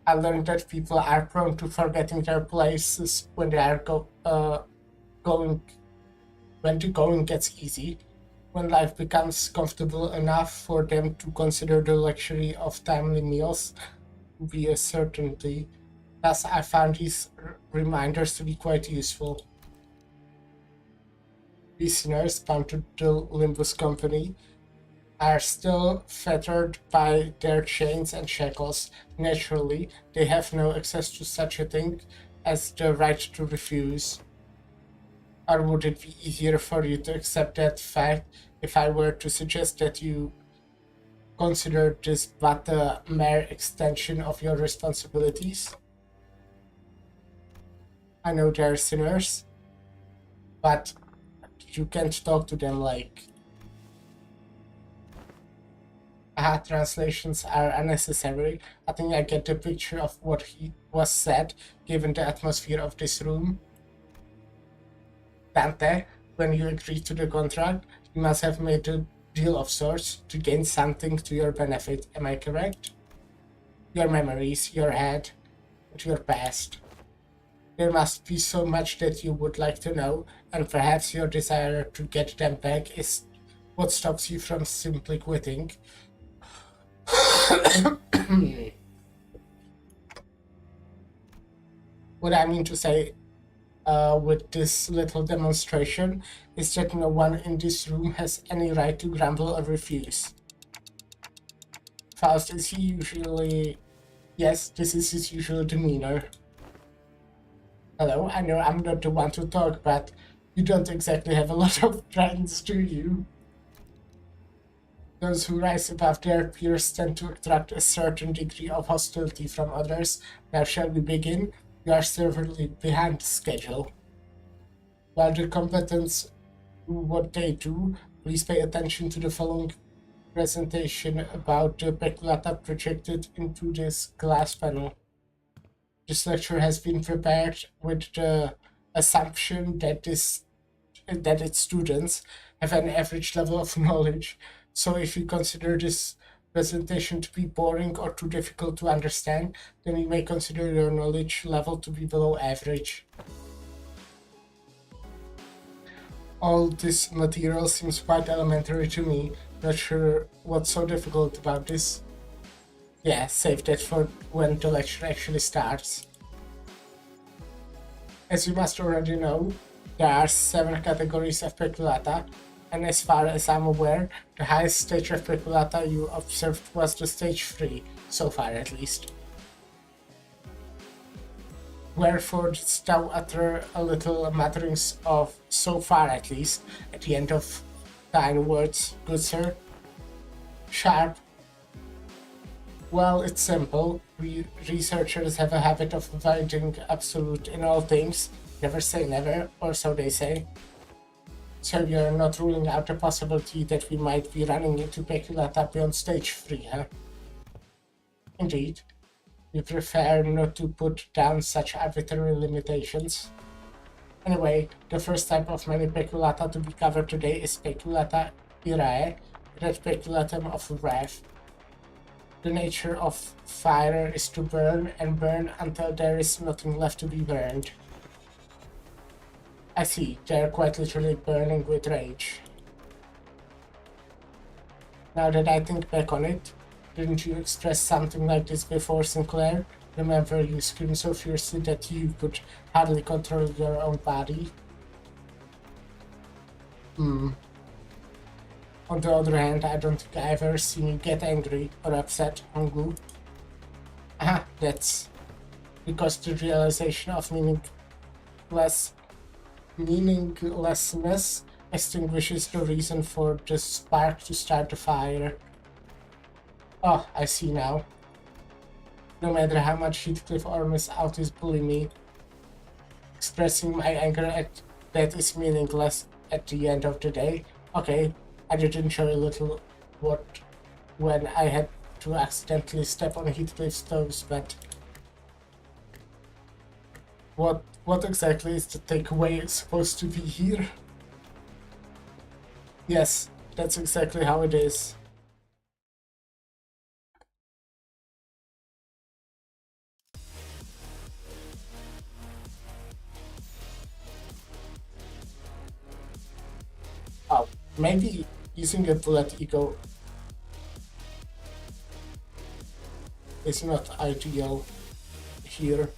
I learned that people are prone to forgetting their places when they are going, when the going gets easy, when life becomes comfortable enough for them to consider the luxury of timely meals to be a certainty. Thus, I found these reminders to be quite useful. Listeners bound to the Limbus Company are still fettered by their chains and shackles. Naturally, they have no access to such a thing as the right to refuse. Or would it be easier for you to accept that fact if I were to suggest that you consider this but a mere extension of your responsibilities? I know they're sinners, but you can't talk to them like... translations are unnecessary. I think I get the picture of what he was said, given the atmosphere of this room. Dante, when you agreed to the contract, you must have made a deal of sorts to gain something to your benefit, am I correct? Your memories, your head, and your past. There must be so much that you would like to know, and perhaps your desire to get them back is what stops you from simply quitting. What I mean to say with this little demonstration is that no one in this room has any right to grumble or refuse. Faust, is he usually... Yes, this is his usual demeanor. Hello, I know I'm not the one to talk, but you don't exactly have a lot of friends, do you? Those who rise above their peers tend to attract a certain degree of hostility from others. Now shall we begin? You are severely behind schedule. While the combatants do what they do, please pay attention to the following presentation about the peculata projected into this glass panel. This lecture has been prepared with the assumption that its students have an average level of knowledge. So if you consider this presentation to be boring or too difficult to understand, then you may consider your knowledge level to be below average. All this material seems quite elementary to me. Not sure what's so difficult about this. Yeah, save that for when the lecture actually starts. As you must already know, there are 7 categories of peculata, and as far as I'm aware, the highest stage of peculata you observed was the stage 3, so far at least. Wherefore didst thou utter a little mutterings of "so far at least" at the end of thine words, good sir? Sharp. Well, it's simple. We researchers have a habit of finding absolute in all things. Never say never, or so they say. So you're not ruling out the possibility that we might be running into peculata beyond stage 3, huh? Indeed. We prefer not to put down such arbitrary limitations. Anyway, the first type of many peculata to be covered today is peculata irae, red peculatum of wrath. The nature of fire is to burn and burn until there is nothing left to be burned. I see. They're quite literally burning with rage. Now that I think back on it, didn't you express something like this before, Sinclair? Remember you screamed so fiercely that you could hardly control your own body? On the other hand, I don't think I've ever seen you get angry or upset, Hongu. That's because the realization of meaninglessness extinguishes the reason for the spark to start the fire. Oh, I see now. No matter how much Heathcliff or Miss Otis bully me, expressing my anger at that is meaningless at the end of the day. Okay, I did enjoy a little when I had to accidentally step on Heathcliff's toes, but what exactly is the takeaway supposed to be here? Yes, that's exactly how it is. Oh, maybe using a bullet ego is not ideal here.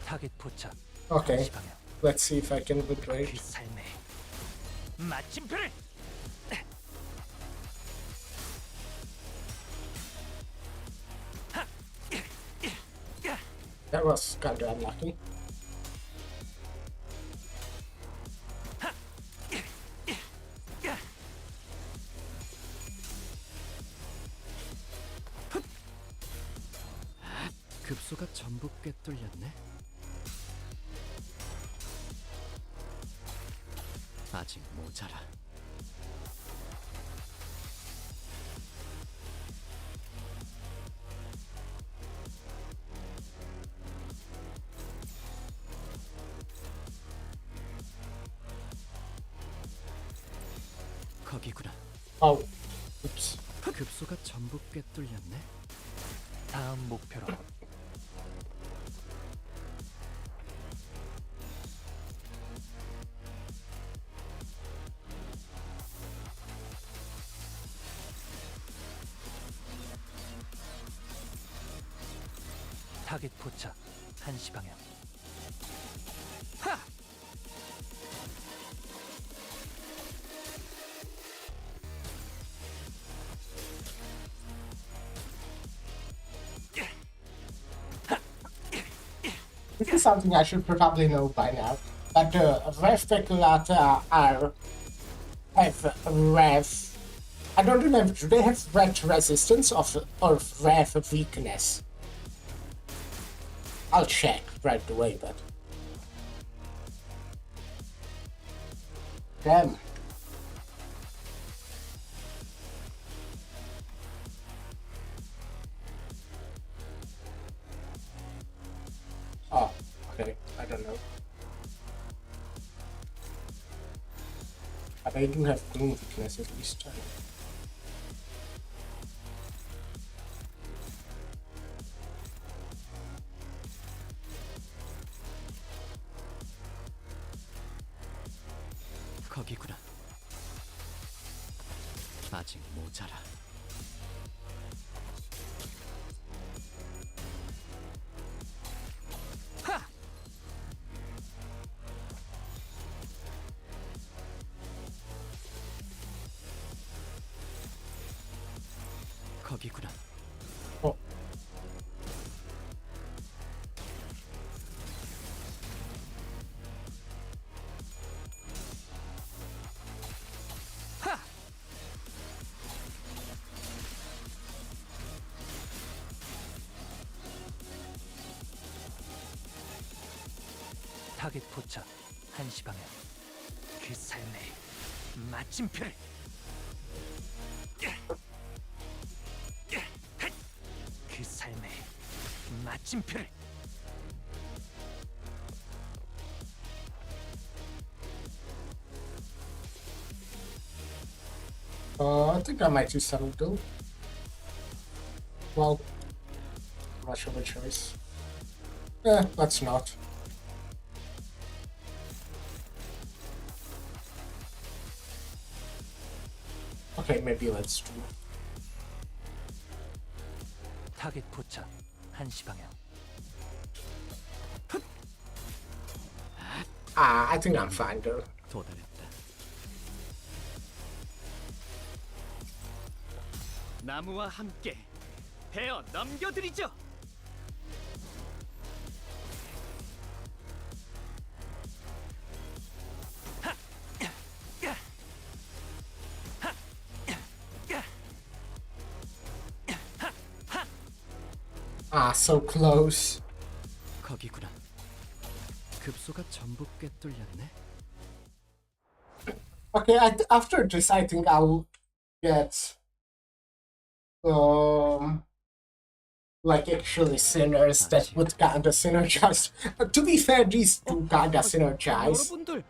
타겟 포착. Okay, 1시 방향. let's see if I can 그 read. 삶의 마침표를. That was kinda unlucky. 급소가 전부 꿰뚫렸네. 아직 모자라. 거기구나. Oh, oops. 급소가 전부 꿰뚫렸네. 다음 목표로. 타겟 포착. 1시 방향. 하! This is something I should probably know by now, but the Rev Speculata have Rev. I don't remember, do they have Red Resistance or Rev Weakness? I'll check right away, but. Damn. Oh, okay, I don't know. But I do have Gloom Weakness at least. 거기구나. 아직 모자라. 하! 거기구나. Oh. 하! 타겟 포착. 1시 방향. 그 삶의 마침표를. 그 삶의 마침표를. I think I might do some though. Well, I'm not sure which choice. Let's not. Okay, maybe let's do. 타겟 포착 1시 방향. I think I'm fine though. 도달했다. 나무와 함께 베어 넘겨드리죠. So close. 거기구나. 급소가 전부 꿰뚫렸네. Okay, after this, I think I'll get like actually sinners that would kinda synergize. To be fair, these two kinda synergize. 여러분들,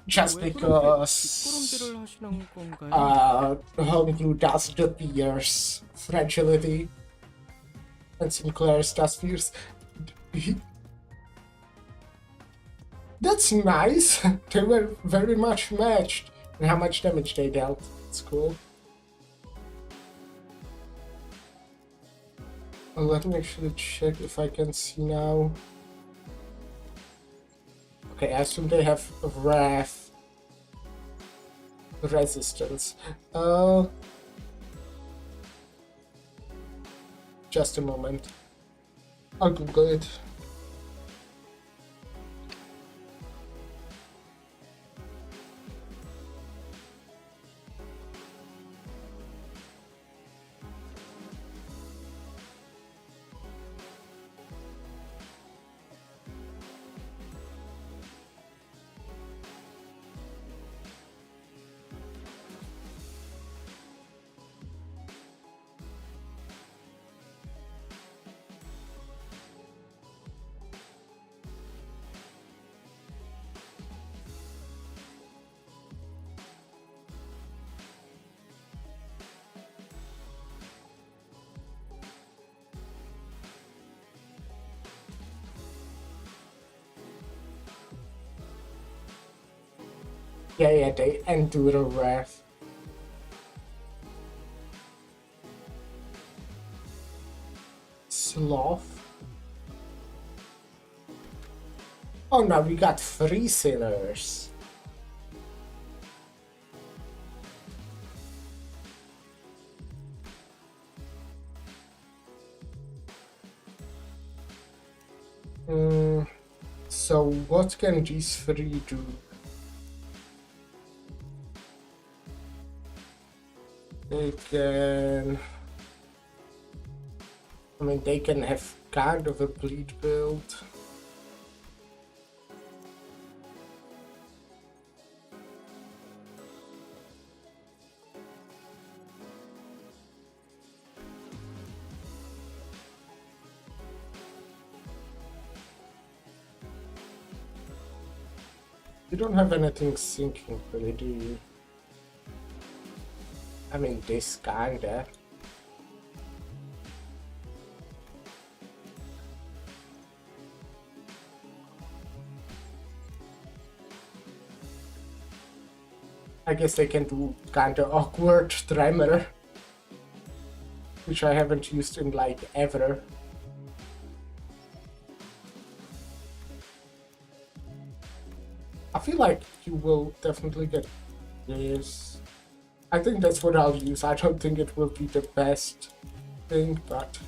Just because 하시는 건가요? Homegrew does the Pierce fragility and Sinclair's does Pierce. That's nice. They were very much matched in how much damage they dealt. It's cool. Let me actually check if I can see now. Okay, I assume they have Wrath resistance. Just a moment. I'll Google it. Yeah, they endure wrath. Sloth. Oh, now we got 3 sinners. So what can these 3 do? They can... I mean, they can have kind of a bleed build. You don't have anything sinking, really, do you? I mean, this kinda. I guess they can do kinda awkward tremor, which I haven't used in like ever. I feel like you will definitely get this. I think that's what I'll use. I don't think it will be the best thing, but...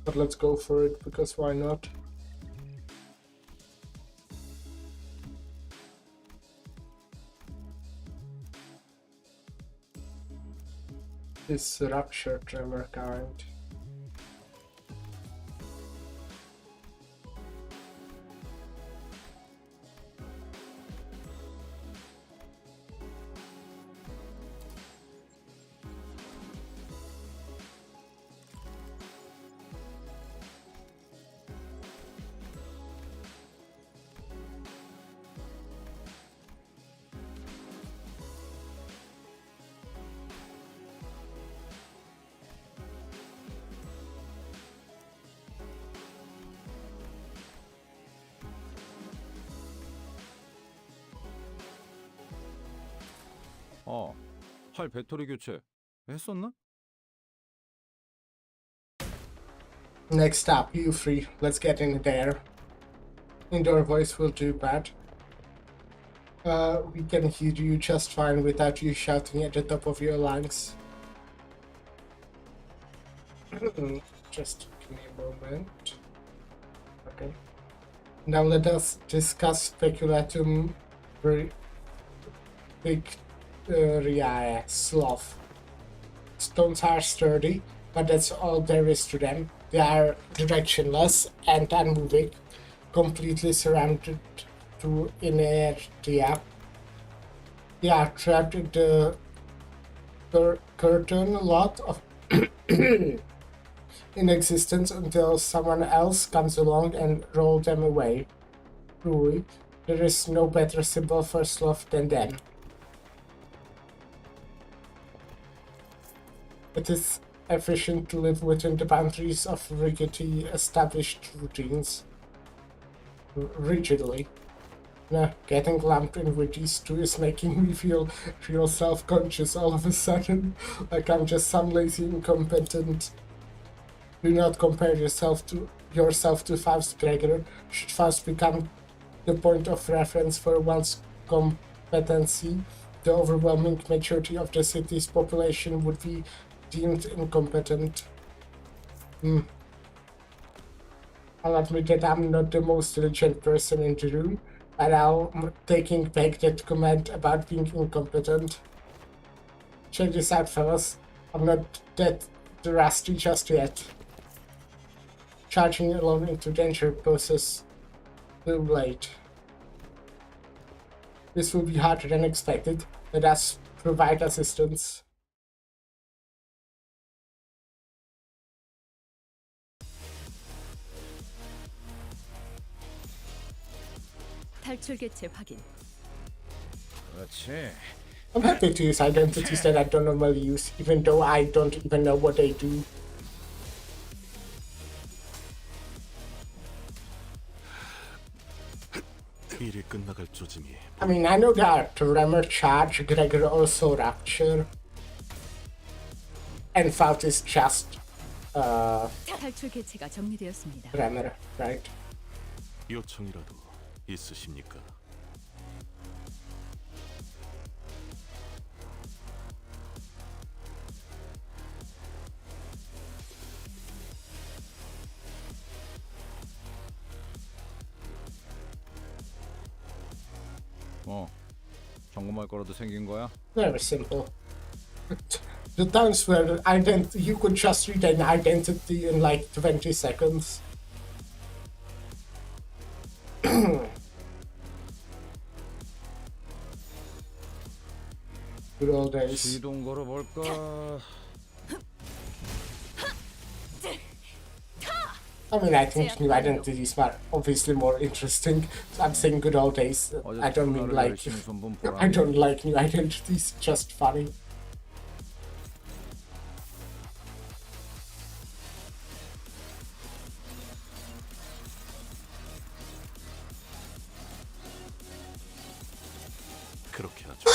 But let's go for it, because why not? This rupture tremor kind. 팔 배터리 교체 했었나? Next up, you three. Let's get in there. Indoor voice will do bad. We can hear you just fine without you shouting at the top of your lungs. Just give me a moment. Okay. Now let us discuss speculatum victoriae sloth. Stones are sturdy, but that's all there is to them. They are directionless and unmoving, completely surrounded to inertia. They are trapped in the curtain lot of in existence until someone else comes along and rolls them away. Truly, there is no better symbol for sloth than them. It is efficient to live within the boundaries of rigidly established routines. Rigidly. Getting lumped in with these two is making me feel real self-conscious all of a sudden, like I'm just some lazy incompetent. Do not compare yourself to Faust, Gregor. Should Faust become the point of reference for one's competency, the overwhelming majority of the city's population would be deemed incompetent. I'll admit that I'm not the most diligent person in the room, but I'm taking back that comment about being incompetent. Check this out, fellas. I'm not that rusty just yet. Charging alone into danger poses too late. This will be harder than expected. Let us provide assistance. 탈출 개체 확인. 그렇지. I'm happy to use identities that I don't normally use, even though I don't even know what they do. 일이 끝나갈 조짐이. I mean, I know that Tremor, Charge, Gregor also Rapture, and Faust is just 탈출 개체가 정리되었습니다. Tremor, right? 요청이라도 있으십니까? 점검할 거라도 생긴 거야? Very simple. The times where you could just read an identity in like 20 seconds. Good old days. 시동 걸어볼까? I mean, I think new identities are obviously more interesting. So I'm saying good old days. I don't mean like I don't like new identities. Just funny. 그렇게 하죠.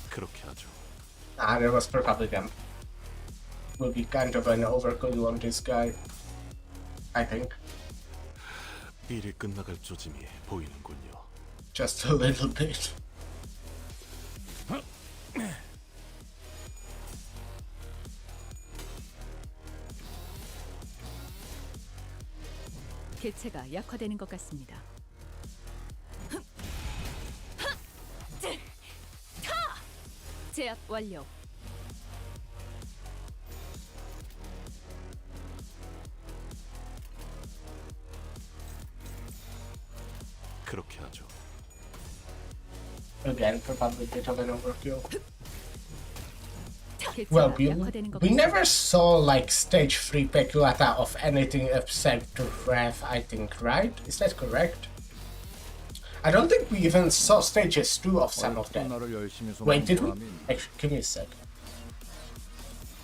그렇게 하죠. That was probably them. Will be kind of an overkill on this guy, I think. 일이 끝나갈 조짐이 보이는군요. Just a little bit. 개체가 약화되는 것 같습니다. 제압 완료. 그렇게 하죠. Again, probably a bit of an overkill. Well, 개체가 we, 약화되는 것 we 같아. never saw like stage 3 Peculata of anything except Rev, I think, right? Is that correct? I don't think we even saw stages 2 of some of them. 나를 열심히 Wait, did we? 보람이 있네. Actually, give me a sec.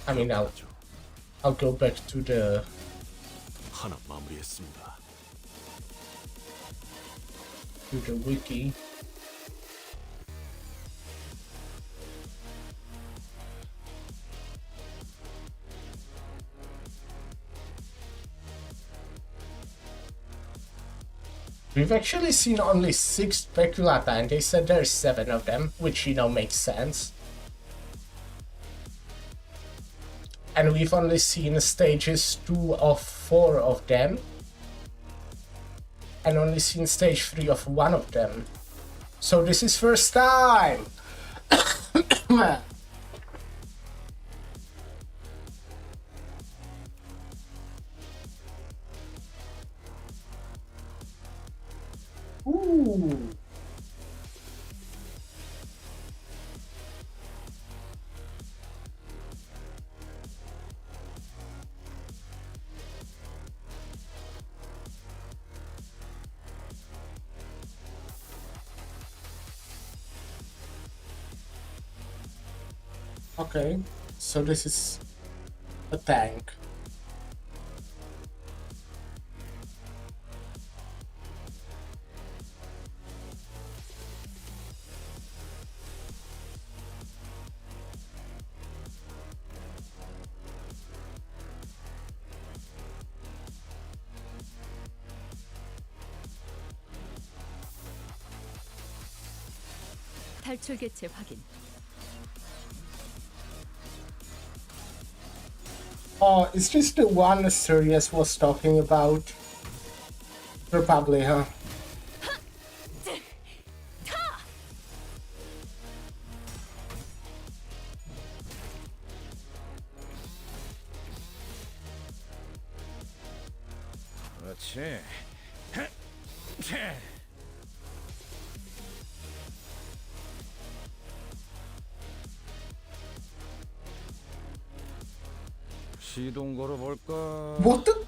I mean, I'll go back to the... 하나 마무리했습니다. to the wiki. We've actually seen only 6 Peculata and they said there's 7 of them, which, you know, makes sense. And we've only seen stages 2 of 4 of them. And only seen stage 3 of 1 of them. So this is first time! Ooh. Okay, so this is a tank. 탈출 개체 확인. Oh, is this the one Sirius was talking about? Probably, huh? 그렇지. 시동 걸어볼까? What the?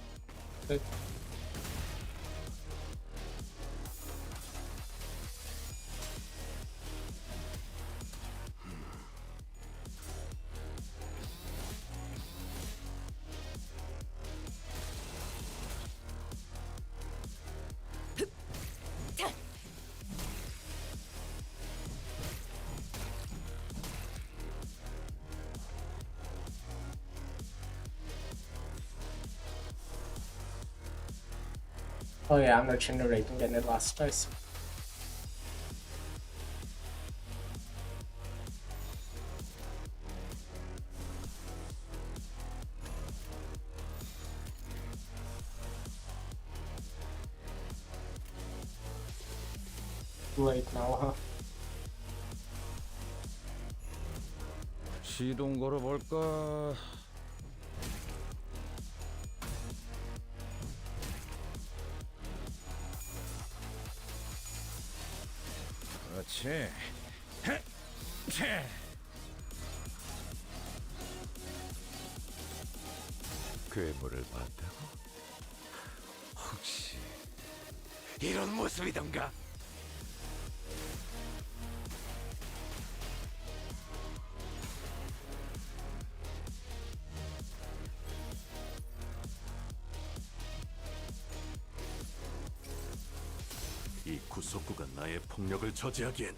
Oh yeah, I'm not generating any last dice. Right now, huh? 시동 걸어볼까? 그렇지. 괴물을 봤다고? 혹시 이런 모습이던가? 이 구속구가 나의 폭력을 저지하기엔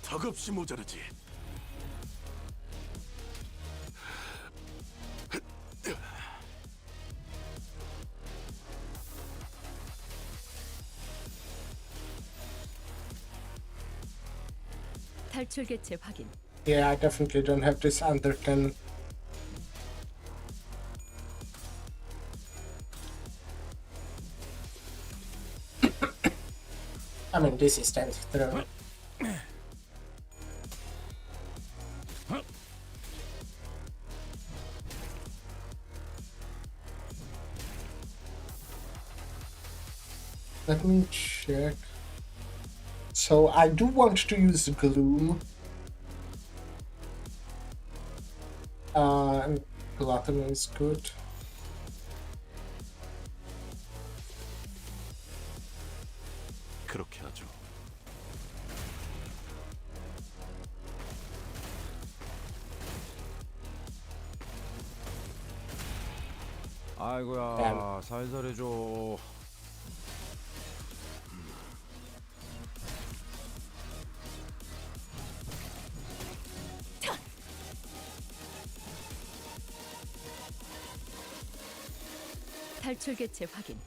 턱없이 모자라지. 탈출 개체 확인. Yeah, I definitely don't have this under 10. I mean, this is 10th throw. Let me check. So I do want to use Gloom. And Gluttony is good. 그렇게 하죠. 아이고야, 살살 해줘. 탈출 개체 확인.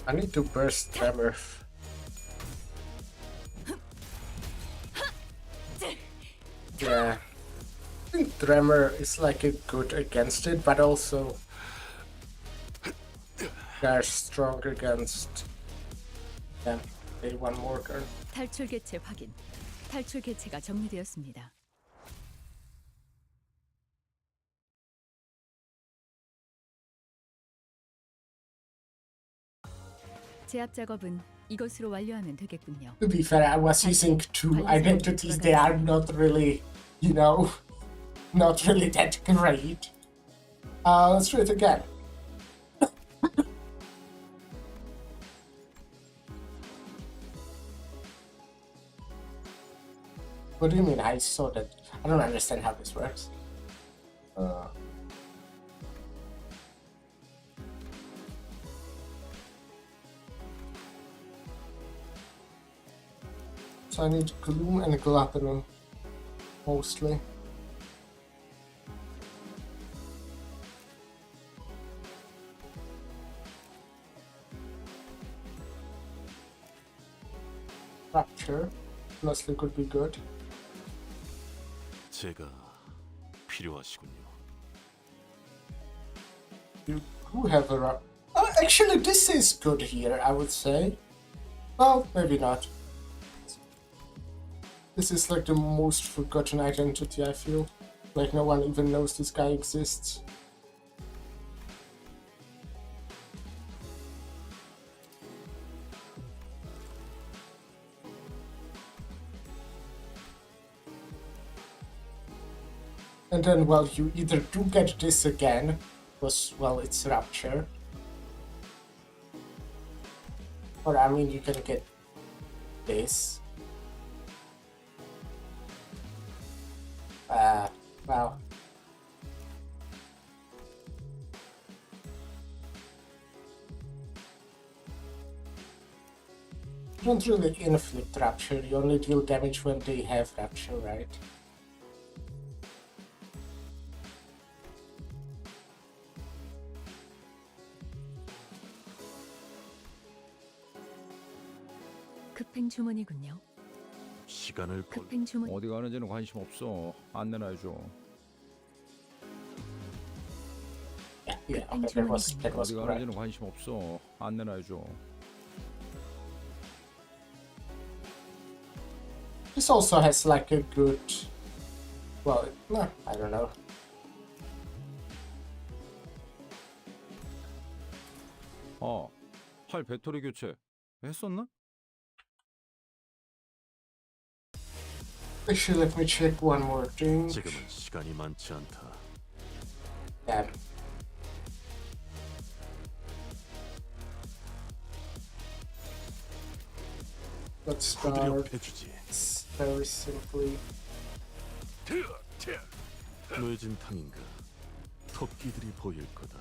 I need to burst Tremor. Yeah. I think Tremor is like a good against it, but also they're strong against them. They one more turn. 탈출 개체 확인. 탈출 개체가 정리되었습니다. 제압 작업은 이것으로 완료하면 되겠군요. To be fair, I was using two identities. They are not really, you know, not really that great. Let's do it again. What do you mean? I saw that. I don't understand how this works. So I need Gloom and Gluttony, mostly. Rapture, Leslie could be good. 제가 필요하시군요. You do have a actually, this is good here, I would say. Well, maybe not. This is like the most forgotten identity, I feel. Like no one even knows this guy exists. And then, well, you either do get this again, because, well, it's Rapture. Or, I mean, you can get this. Well. You don't really inflict Rapture, you only deal damage when they have Rapture, right? 급행 주문이군요. 시간을 벌. 급행 주문. 어디 가는지는 관심 없어. 안내나 해줘. Yeah, okay, that was 어디 correct. 가는지는 관심 없어. 안내나 해줘. This also has like a good, well, no, I don't know. 활 배터리 교체 했었나? Actually, let me check one more thing. 지금은 시간이 많지 않다. Damn. Let's start 후드려 패주지. very simply. 뇌진탕인가. 토끼들이 보일 거다.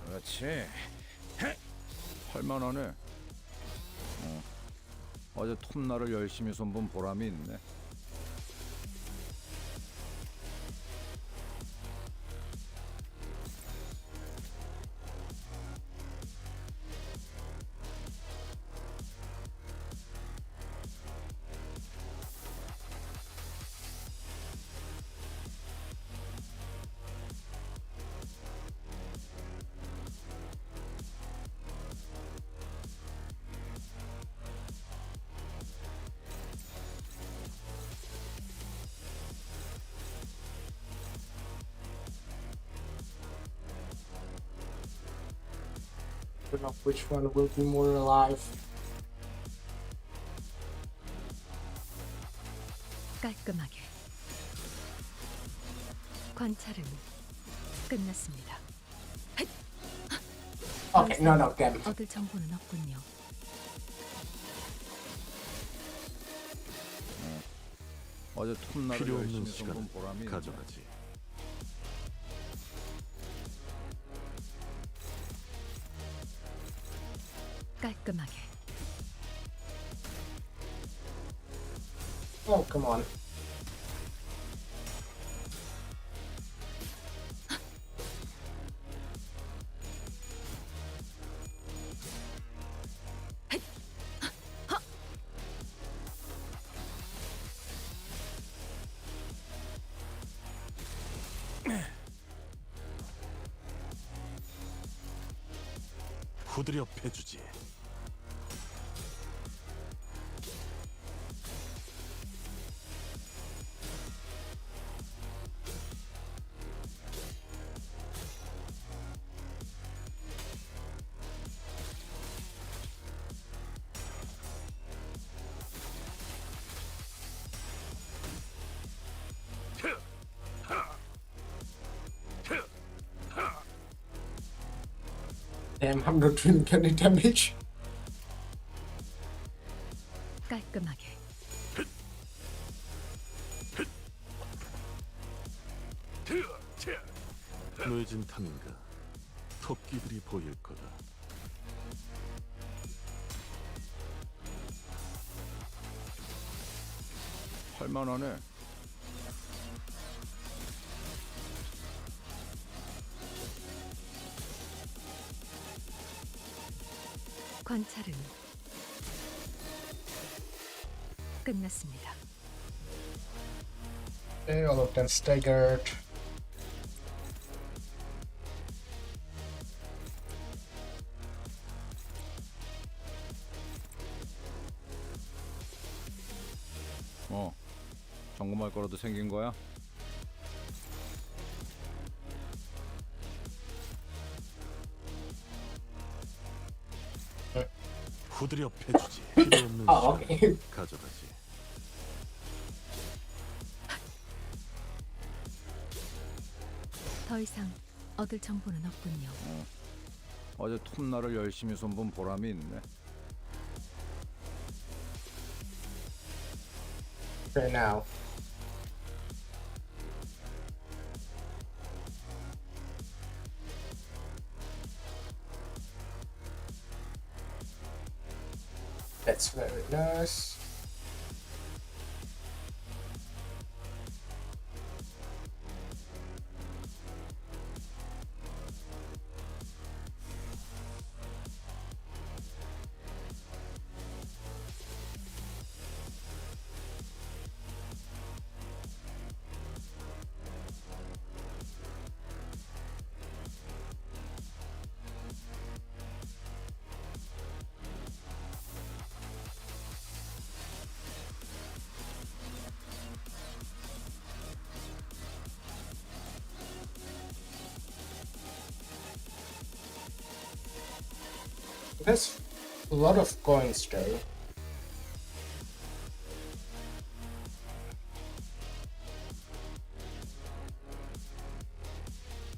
그렇지. 할만하네. 어제 톱날을 열심히 손본 보람이 있네. don't know which one will be more alive. 깔끔하게. 관찰은 끝났습니다. Okay, none of them. 얻을 정보는 없군요. 어제 톱날을 필요 없는 열심히 시간을 손본 보람이 있네. 가져가지. 깔끔하게. Oh, come on. 후드려 패주지. Damn, I'm not doing any damage. 깔끔하게. 노예진 탐인가 토끼들이 보일 거다. 할만하네. 관찰은 끝났습니다. Okay, all of them staggered. 점검할 거라도 생긴 거야? 후드려 패주지. 필요 없는 Oh, 시간을 okay. 가져가지. 더 이상 얻을 정보는 없군요. 어제 톱날을 열심히 손본 보람이 있네. Okay, now. That's very nice. There's a lot of coins though.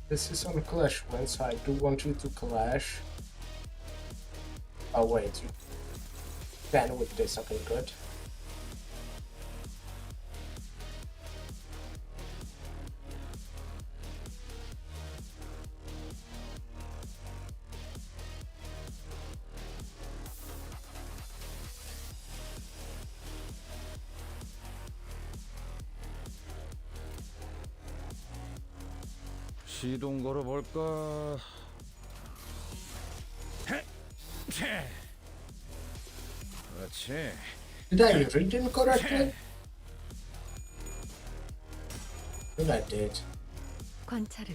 This is on Clash Win, so I do want you to clash. Oh wait, you can with this, okay, good. 시동 걸어볼까? 그렇지. Did I read it correctly? Well, I did. 관찰은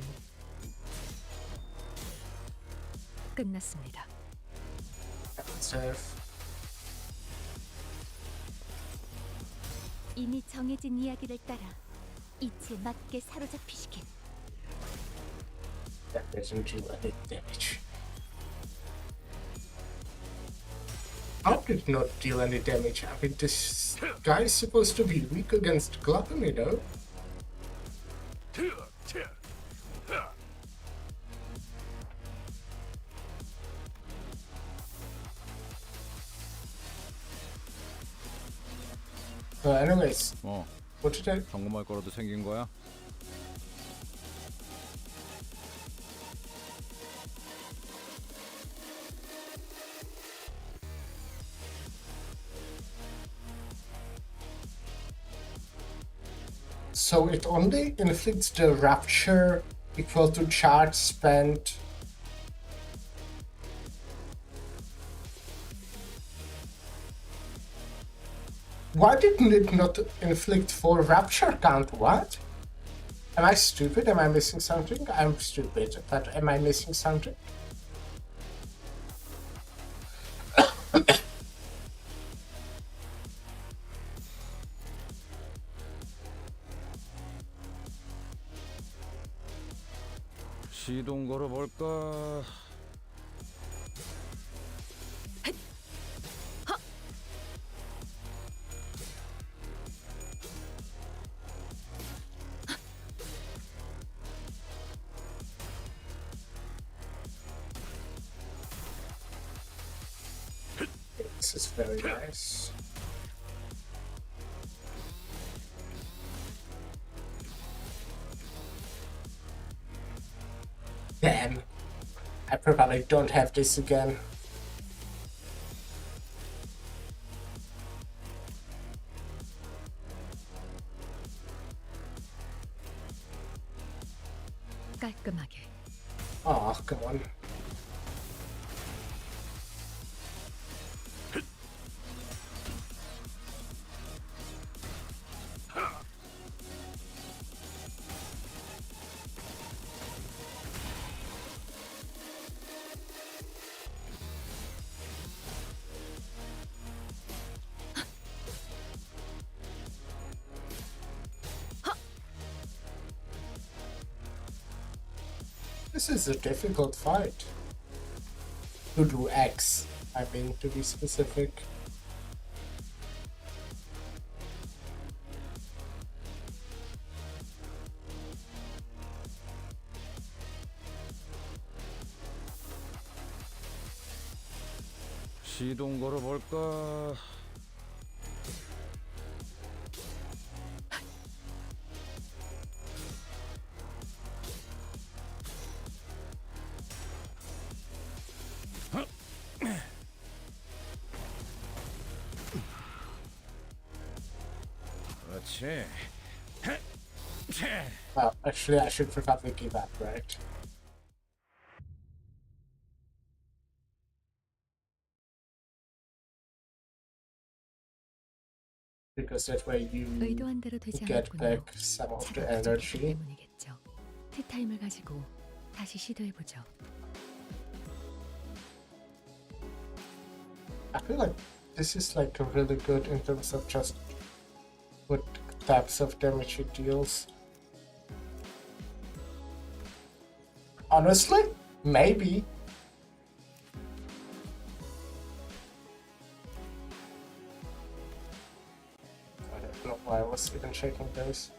끝났습니다. Serve. 이미 정해진 이야기를 따라 이치에 맞게 사로잡히시길. That doesn't do any damage. How did it not deal any damage? I mean, this guy is supposed to be weak against Glutton, you know? Anyways, what did I... 점검할 거라도 생긴 거야? So it only inflicts the rapture equal to charge spent. Why didn't it not inflict 4 rapture count? What? Am I stupid? Am I missing something? I'm stupid, but am I missing something? 시동 걸어볼까? This is very nice. Damn. I probably don't have this again. 깔끔하게. Oh, come on. This is a difficult fight. To do X, I mean, to be specific. 시동 걸어볼까? 그렇지. Well, actually, I should probably give up, right? Because that way you 의도한 대로 되지 get 않았군요. back some of the 차가 부족했기 energy. 때문이겠죠. 티타임을 가지고 다시 시도해보죠. I feel like this is like really good in terms of just what types of damage it deals. Honestly, maybe. I don't know why I was even checking those.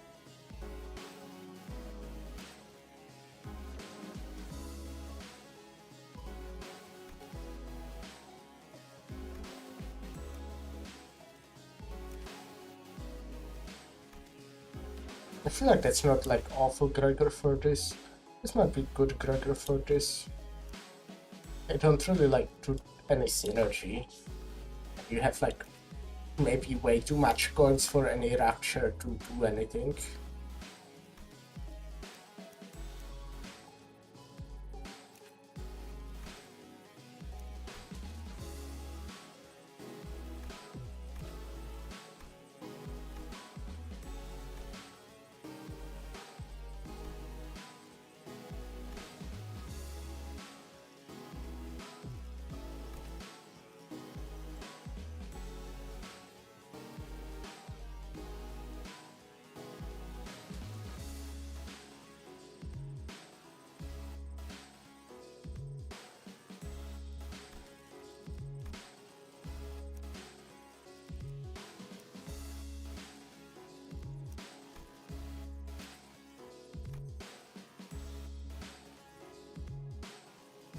I feel like that's not like awful Gregor for this. This might be good Gregor for this. I don't really like do any synergy. You have like maybe way too much coins for any rapture to do anything.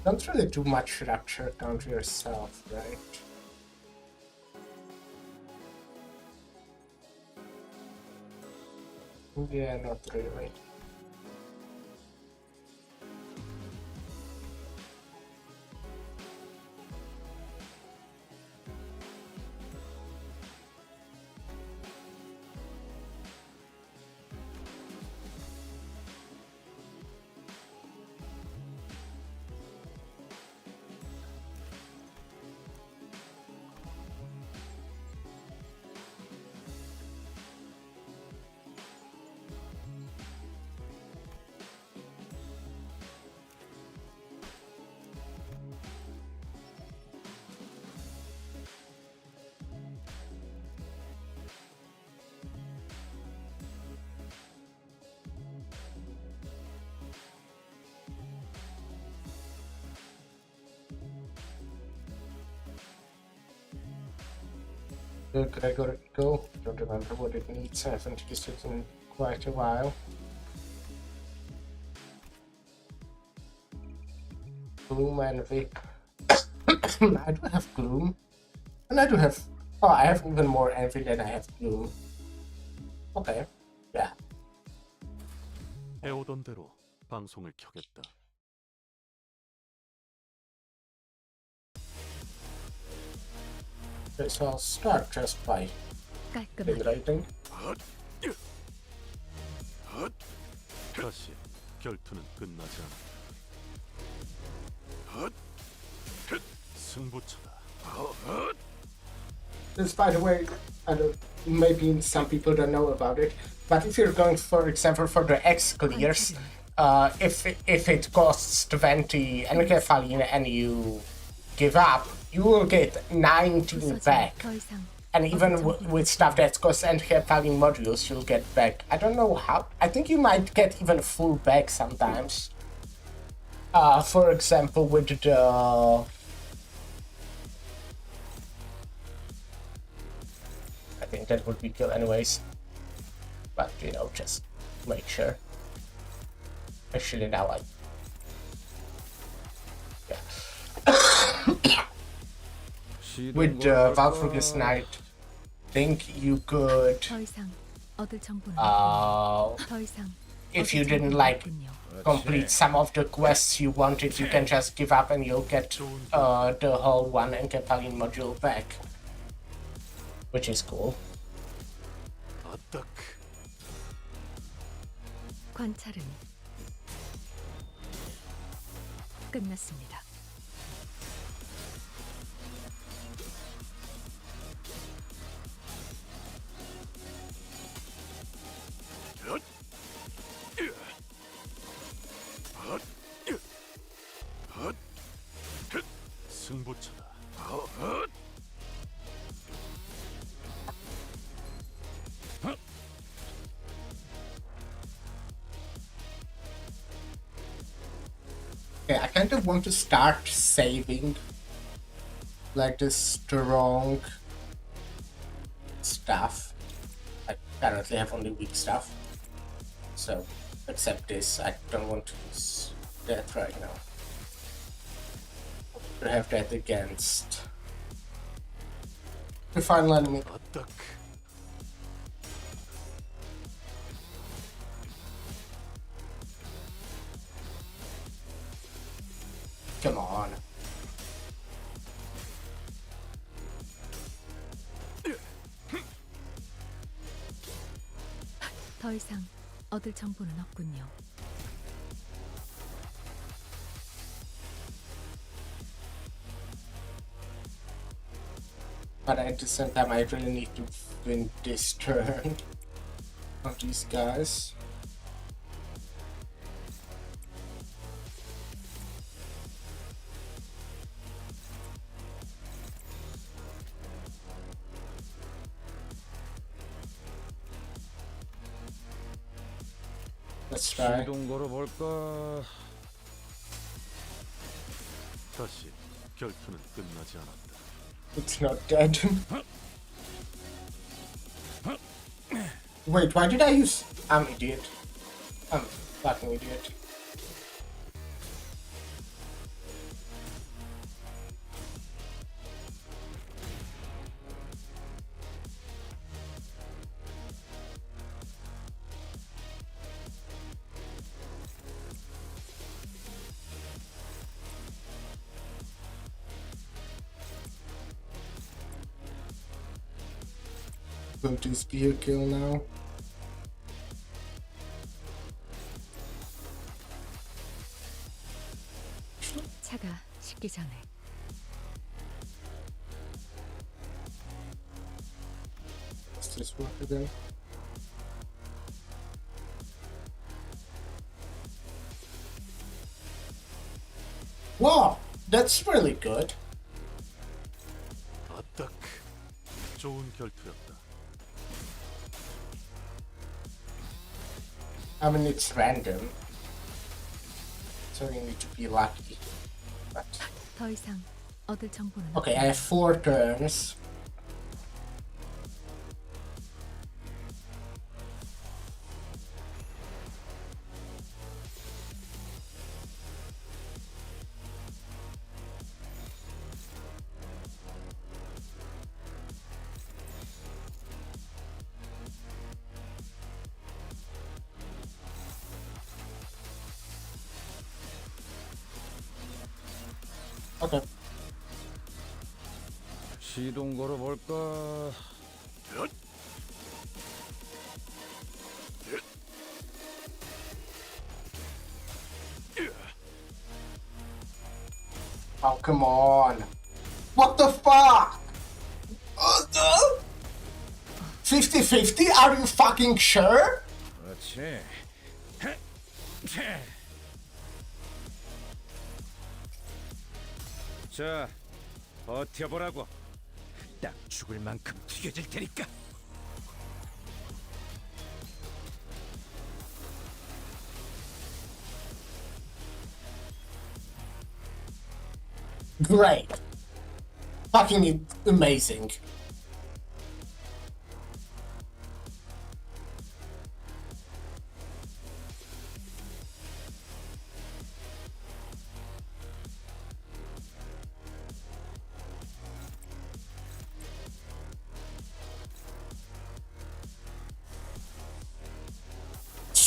Don't really do much rapture count yourself, right? Yeah, not really. Could I go? Don't remember what it needs. I haven't used it in quite a while. Gloom and Vic. I do have Gloom. And I do have... Oh, I have even more Envy than I have Gloom. Okay. Yeah. 해오던 대로 방송을 켜겠다. Okay, so I'll start just by 깔끔하게 writing. 다시 결투는 끝나지 않았다. 승부처다. This, by the way, I don't, maybe some people don't know about it, but if you're going, for example, for the X clears, if it costs 20 Enkephalin and you give up, you will get 19 back. 더 이상 And even with stuff that costs Enkephalin modules, you'll get back. I don't know how. I think you might get even full back sometimes. For example, with the... I think that would be cool anyways. But, you know, just make sure. Actually, now I... Yeah. With Valfrugus Knight, think you could... 더 이상 얻을 정보는 더 이상 if you 얻을 didn't 정보는 like 없군요. complete some of the quests you wanted, you can just give up and you'll get the whole one Enkephalin module back. Which is cool. 아따크. 관찰은 끝났습니다. 승부처다. Yeah, I kind of want to start saving like the strong stuff. I currently have only weak stuff. So, except this, I don't want to use that right now. To have that against the final enemy. 아따크. Come on. 더 이상 얻을 정보는 없군요. But at the same time, I really need to win this turn on these guys. Let's try. 시동 걸어볼까? 다시 결투는 끝나지 않았다. It's not dead. Wait, why did I use... I'm idiot. I'm fucking idiot. Will this be a kill now? 차가 식기 전에. Does this work again? Wow, that's really good. 아딱 좋은 결투였다. I mean, it's random, so you need to be lucky. But 더 이상 얻을 정보는 okay, I have 4 turns. Okay. 시동 걸어볼까? Oh, come on. What the fuck? 50-50? Are you fucking sure? 그렇지. 자, 버텨보라고. 딱 죽을 만큼 튀겨질 테니까. Great. Fucking amazing.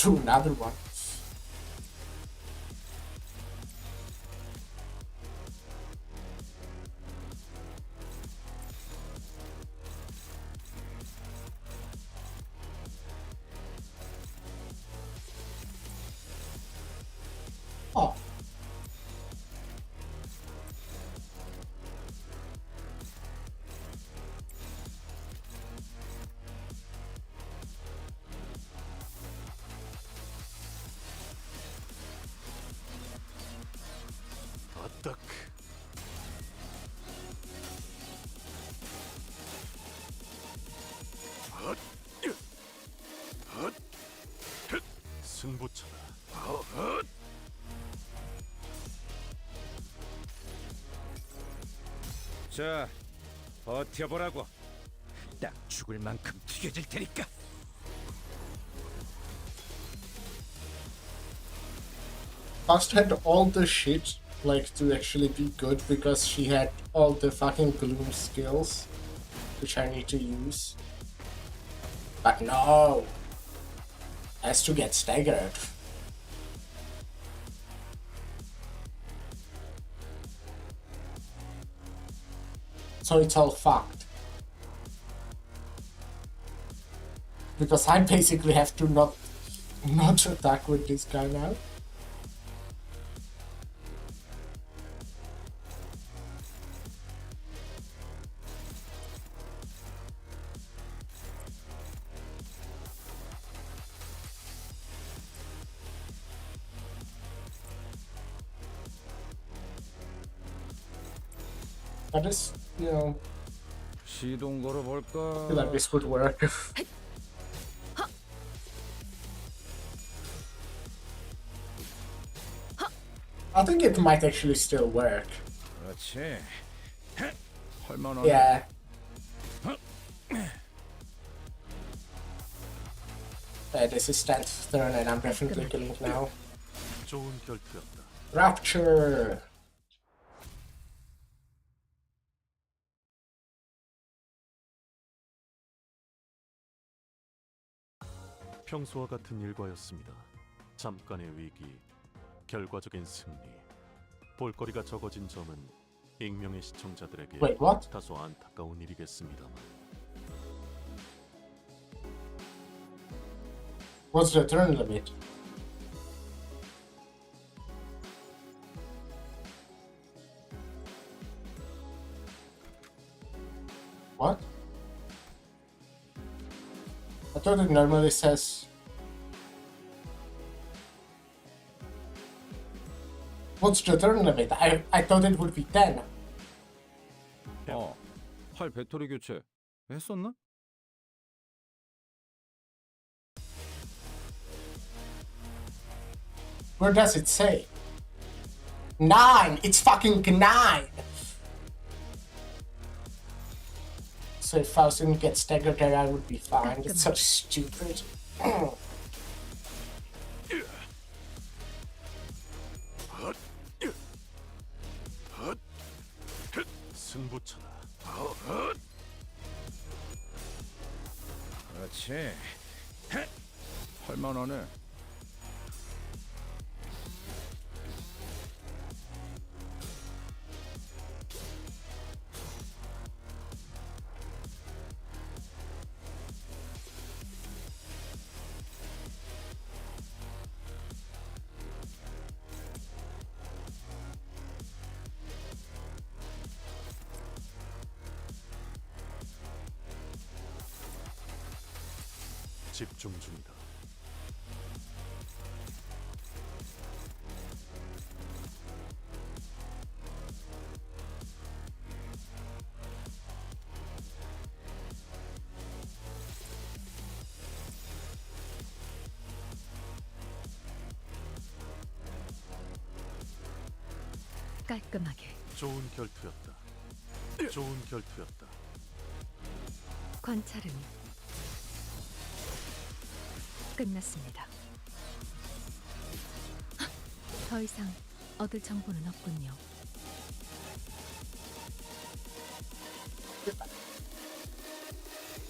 To another one. Oh. 아딱 승부차다. 자, 버텨보라고. 딱 죽을 만큼 튀겨질 테니까. Fast had all the shit like to actually be good because she had all the fucking gloom skills which I need to use. But no! Has to get staggered. So it's all fucked. Because I basically have to not attack with this guy now. I just, you know, 시동 걸어볼까? feel like this would work. I think it might actually still work. 그렇지. 할만하네. Yeah. This is 10th turn and I'm definitely killing it now. 좋은 결투였다. Rapture! 평소와 같은 일과였습니다. 잠깐의 위기, 결과적인 승리. 볼거리가 적어진 점은 익명의 시청자들에게 Wait, what? 다소 안타까운 일이겠습니다만 What's the turn limit? What? I thought it normally says. What's the turn limit? I thought it would be 10. 팔 배터리 교체 했었나? Where does it say? 9! It's fucking 9! So if I didn't get staggered there, I would be fine. It's so stupid. 승부차다. 그렇지. 할만하네. 집중 중이다. 깔끔하게. 좋은 결투였다. 좋은 결투였다. 관찰은 끝났습니다. 더 이상 얻을 정보는 없군요.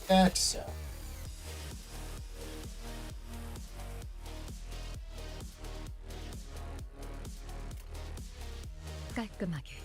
That's so. 깔끔하게.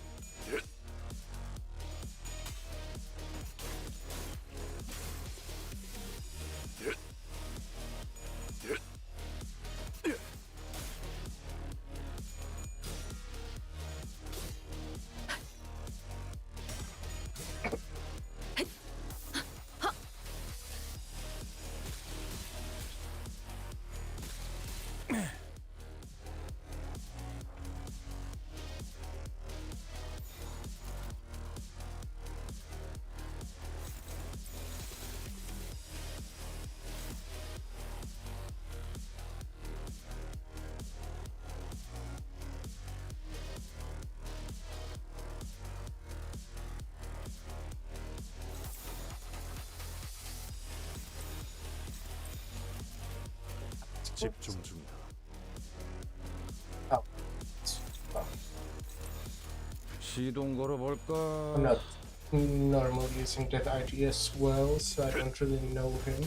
집중 중이다. Oh. 시동 걸어볼까? I'm not normally using that idea as well, so I don't really know him.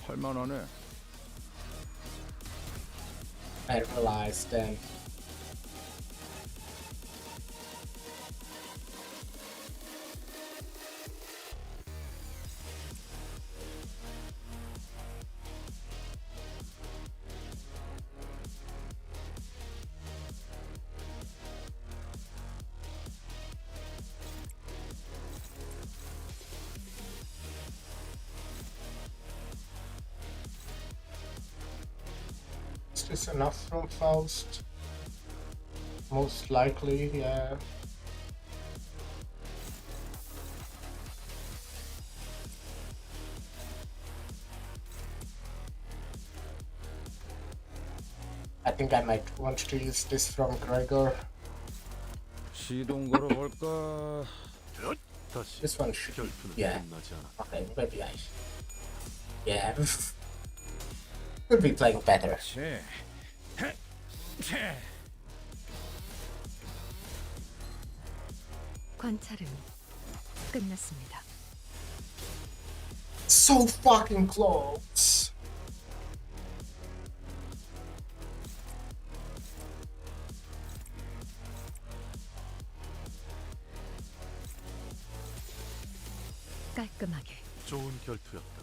할만하네. I realized then. Is this enough from Faust? Most likely, yeah. I think I might want to use this from Gregor. 시동 걸어볼까? 다시 This one should. 결투는 Yeah. 끝나지 않아. Okay, maybe I. Yeah. We'll be playing better. 그렇지. 관찰은 끝났습니다. So fucking close. 결투였다.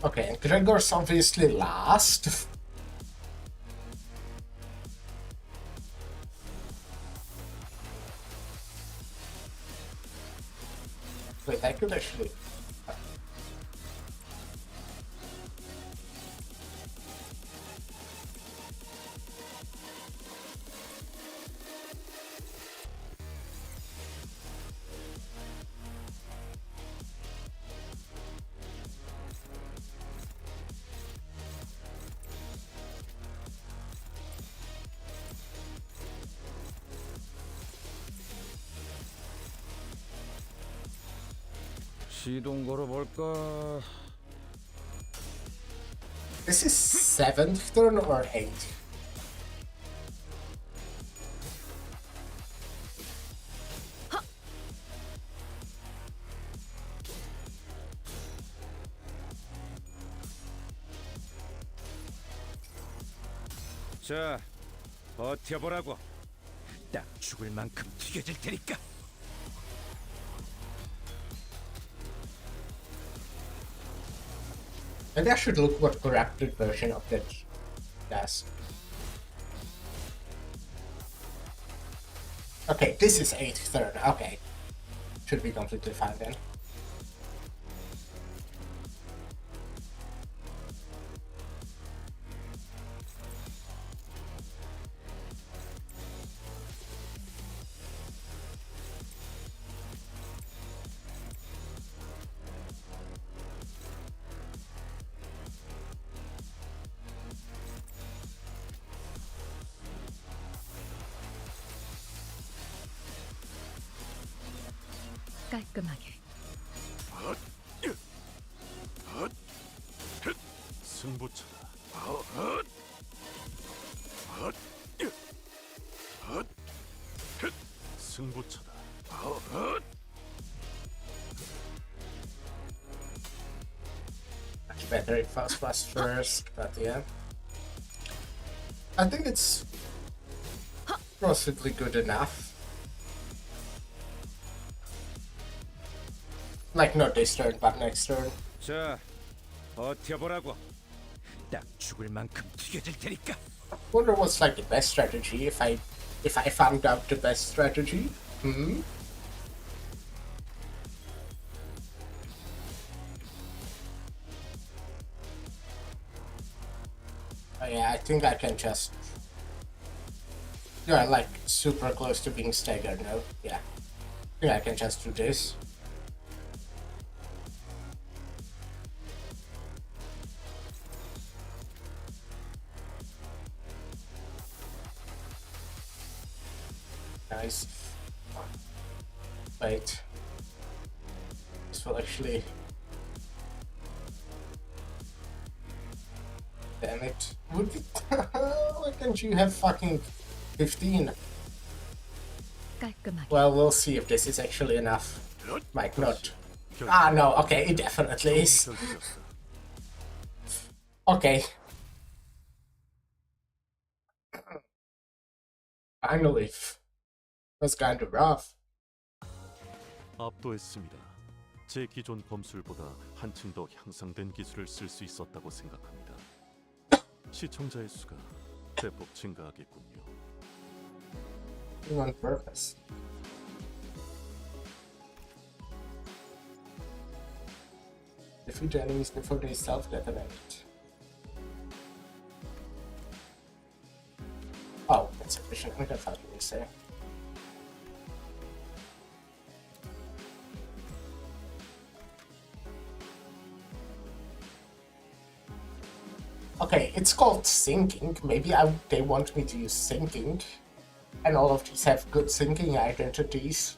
Okay, and Gregor's obviously last. Wait, I could actually... 시동 걸어볼까? This is 7th turn or 8th? 자, 버텨보라고. 딱 죽을 만큼 튀겨질 테니까. Maybe I should look what corrupted version of that does. Okay, this is 8th turn. Okay. Should be completely fine then. 깔끔하게. 승부차다. 승부차다. Much better if I was first, but yeah. I think it's possibly good enough. Like not this turn, but next turn. 자, 버텨보라고. 딱 죽을 만큼 튀겨질 테니까. Wonder what's like the best strategy if I found out the best strategy. Hmm. Oh yeah, I think I can just... Yeah, like super close to being staggered now. Yeah. I think I can just do this. Nice. Wait. This will actually... Damn it. Would it... Why can't you have fucking 15? 깔끔하게. Well, we'll see if this is actually enough. Might not. Ah, no, okay, it definitely is. 결투였다. Okay. Finally. That's kind of rough. 압도했습니다. 제 기존 검술보다 한층 더 향상된 기술을 쓸 수 있었다고 생각합니다. 시청자의 수가 대폭 증가하겠군요. On purpose. Defeat the enemies before they self-detonate. Oh, that's efficient. I thought you were saying. Okay, it's called sinking. Maybe they want me to use sinking. And all of these have good sinking identities.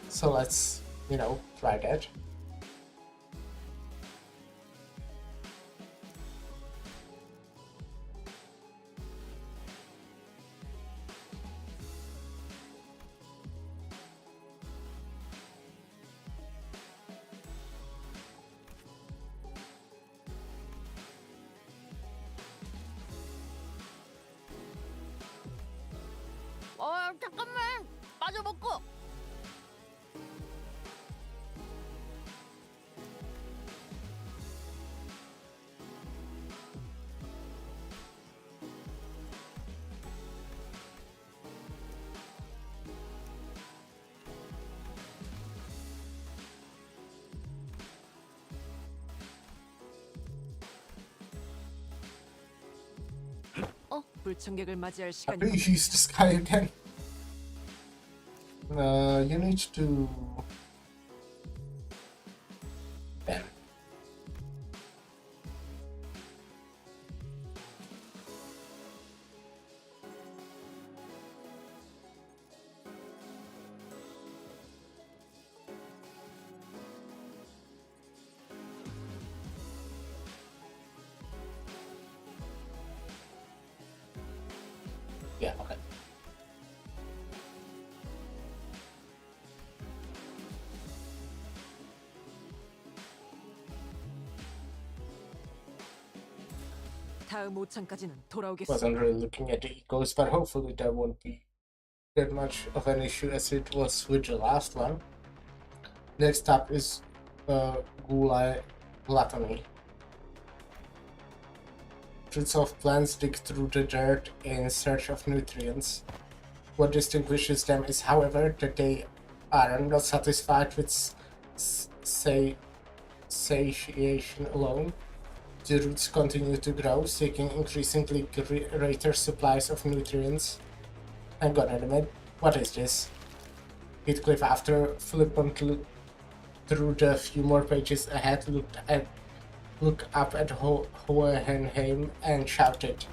So let's, you know, try that. 잠깐만. 마저 먹고. 불청객을 맞이할 I 시간이 please use this guy again. You need to. Bam. Yeah, okay. 다음 5창까지는 돌아오겠어. Wasn't really looking at the ecos, but hopefully there won't be that much of an issue as it was with the last one. Next up is gluttony. Roots of plants dig through the dirt in search of nutrients. What distinguishes them is, however, that they are not satisfied with satiation alone. The roots continue to grow, seeking increasingly greater supplies of nutrients. Hang on a minute, what is this? Heathcliff, after flippantly through the few more pages ahead, looked up at Hohenheim and shouted,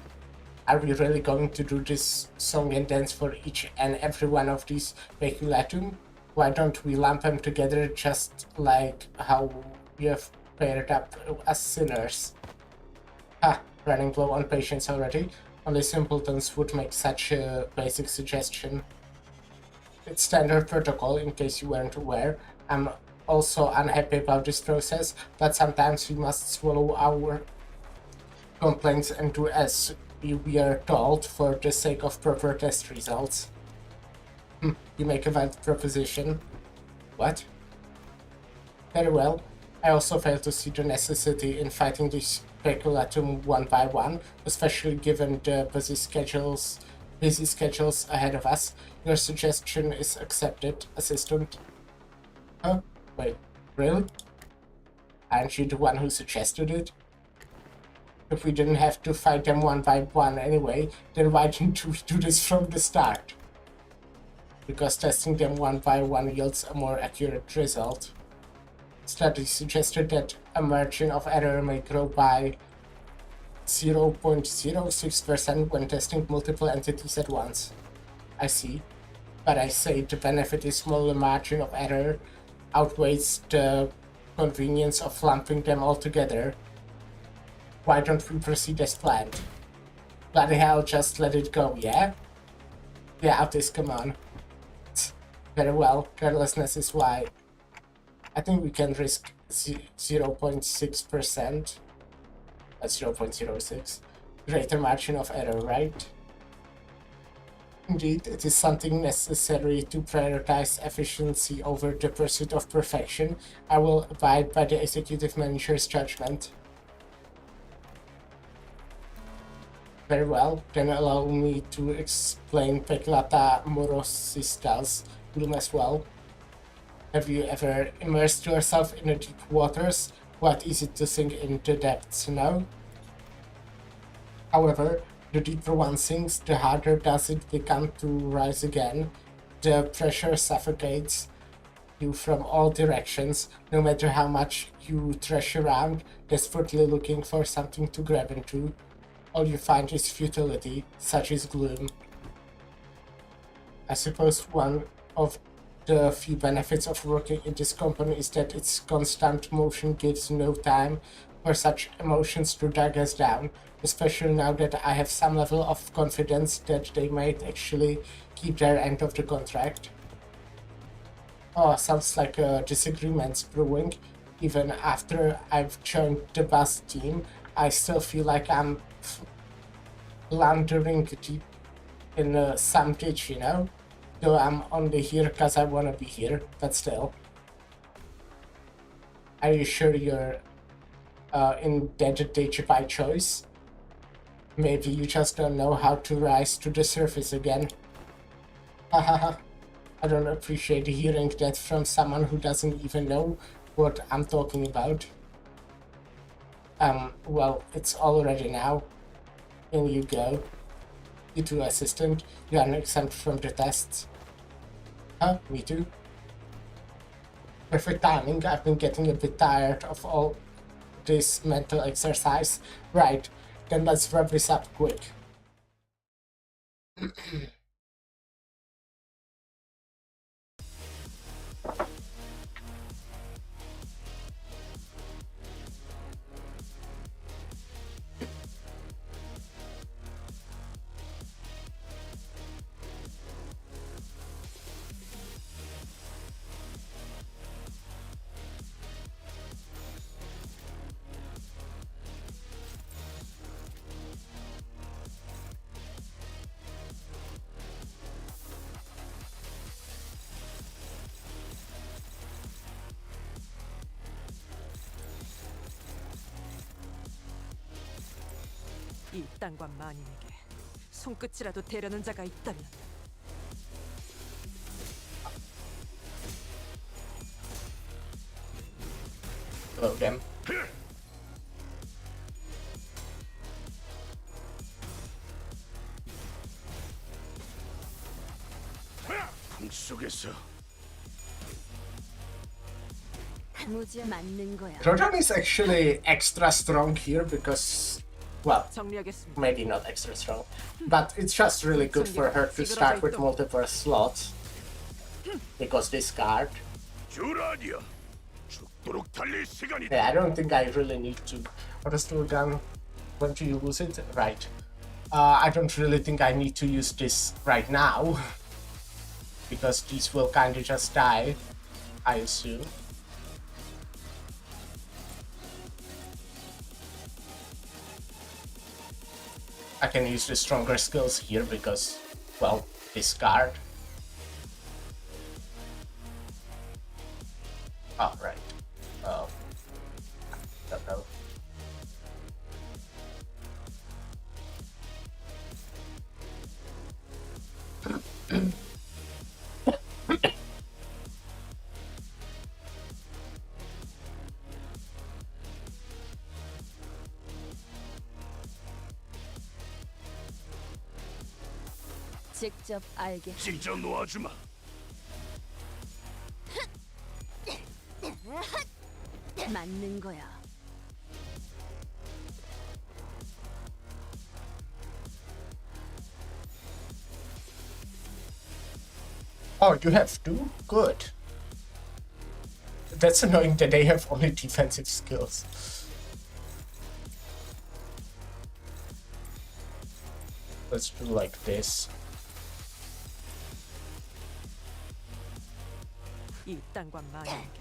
"Are we really going to do this song and dance for each and every one of these speculatum? Why don't we lump them together just like how we have paired up as sinners?" Ha! Running low on patience already. Only simpletons would make such a basic suggestion. It's standard protocol, in case you weren't aware. I'm also unhappy about this process, but sometimes we must swallow our complaints and do as we are told for the sake of proper test results. You make a valid proposition. What? Very well. I also fail to see the necessity in fighting this speculatum one by one, especially given the busy schedules ahead of us. Your suggestion is accepted, Assistant. Huh? Wait, really? Aren't you the one who suggested it? If we didn't have to fight them one by one anyway, then why didn't we do this from the start? Because testing them one by one yields a more accurate result. Studies suggested that a margin of error may grow by 0.06% when testing multiple entities at once. I see. But I say the benefit is smaller margin of error outweighs the convenience of lumping them all together. Why don't we proceed as planned? Bloody hell, just let it go, yeah? Yeah, Altis, come on. Very well, carelessness is why. I think we can risk 0.6%. That's 0.06. Greater margin of error, right? Indeed, it is something necessary to prioritize efficiency over the pursuit of perfection. I will abide by the executive manager's judgment. Very well, then allow me to explain Peculata morosistas bloom as well. Have you ever immersed yourself in the deep waters? Quite easy to sink into depths, no? However, the deeper one sinks, the harder does it become to rise again. The pressure suffocates you from all directions, no matter how much you thresh around, desperately looking for something to grab into. All you find is futility, such is gloom. I suppose one of the few benefits of working in this company is that its constant motion gives no time for such emotions to drag us down, especially now that I have some level of confidence that they might actually keep their end of the contract. Oh, sounds like a disagreement's brewing. Even after I've joined the bus team, I still feel like I'm floundering deep in some ditch, you know? Though I'm only here because I want to be here, but still. Are you sure you're indebted to by choice? Maybe you just don't know how to rise to the surface again. Hahaha. I don't appreciate hearing that from someone who doesn't even know what I'm talking about. Well, it's all ready now. In you go. You two assistant, you are exempt from the tests. Huh? Me too? Perfect timing. I've been getting a bit tired of all this mental exercise. Right, then let's wrap this up quick. 이 땅과 만인에게 손끝이라도 대려는 자가 있다면 Hello, them. 속에서 무지 맞는 거야. Rodan is actually extra strong here because, well, 정리하겠습니다. maybe not extra strong, but it's just really good for her to start with multiple slots because this card. 주라니야. 죽도록 달릴 시간이. Yeah, I don't think I really need to. What is slow down? When do you use it? Right. I don't really think I need to use this right now because these will kind of just die, I assume. I can use the stronger skills here because, well, discard. Oh, right. Don't know. 직접 알게. 찢어 놓아주마. 맞는 거야. Oh, you have two? Good. That's annoying that they have only defensive skills. Let's do like this. 이 땅과 만인에게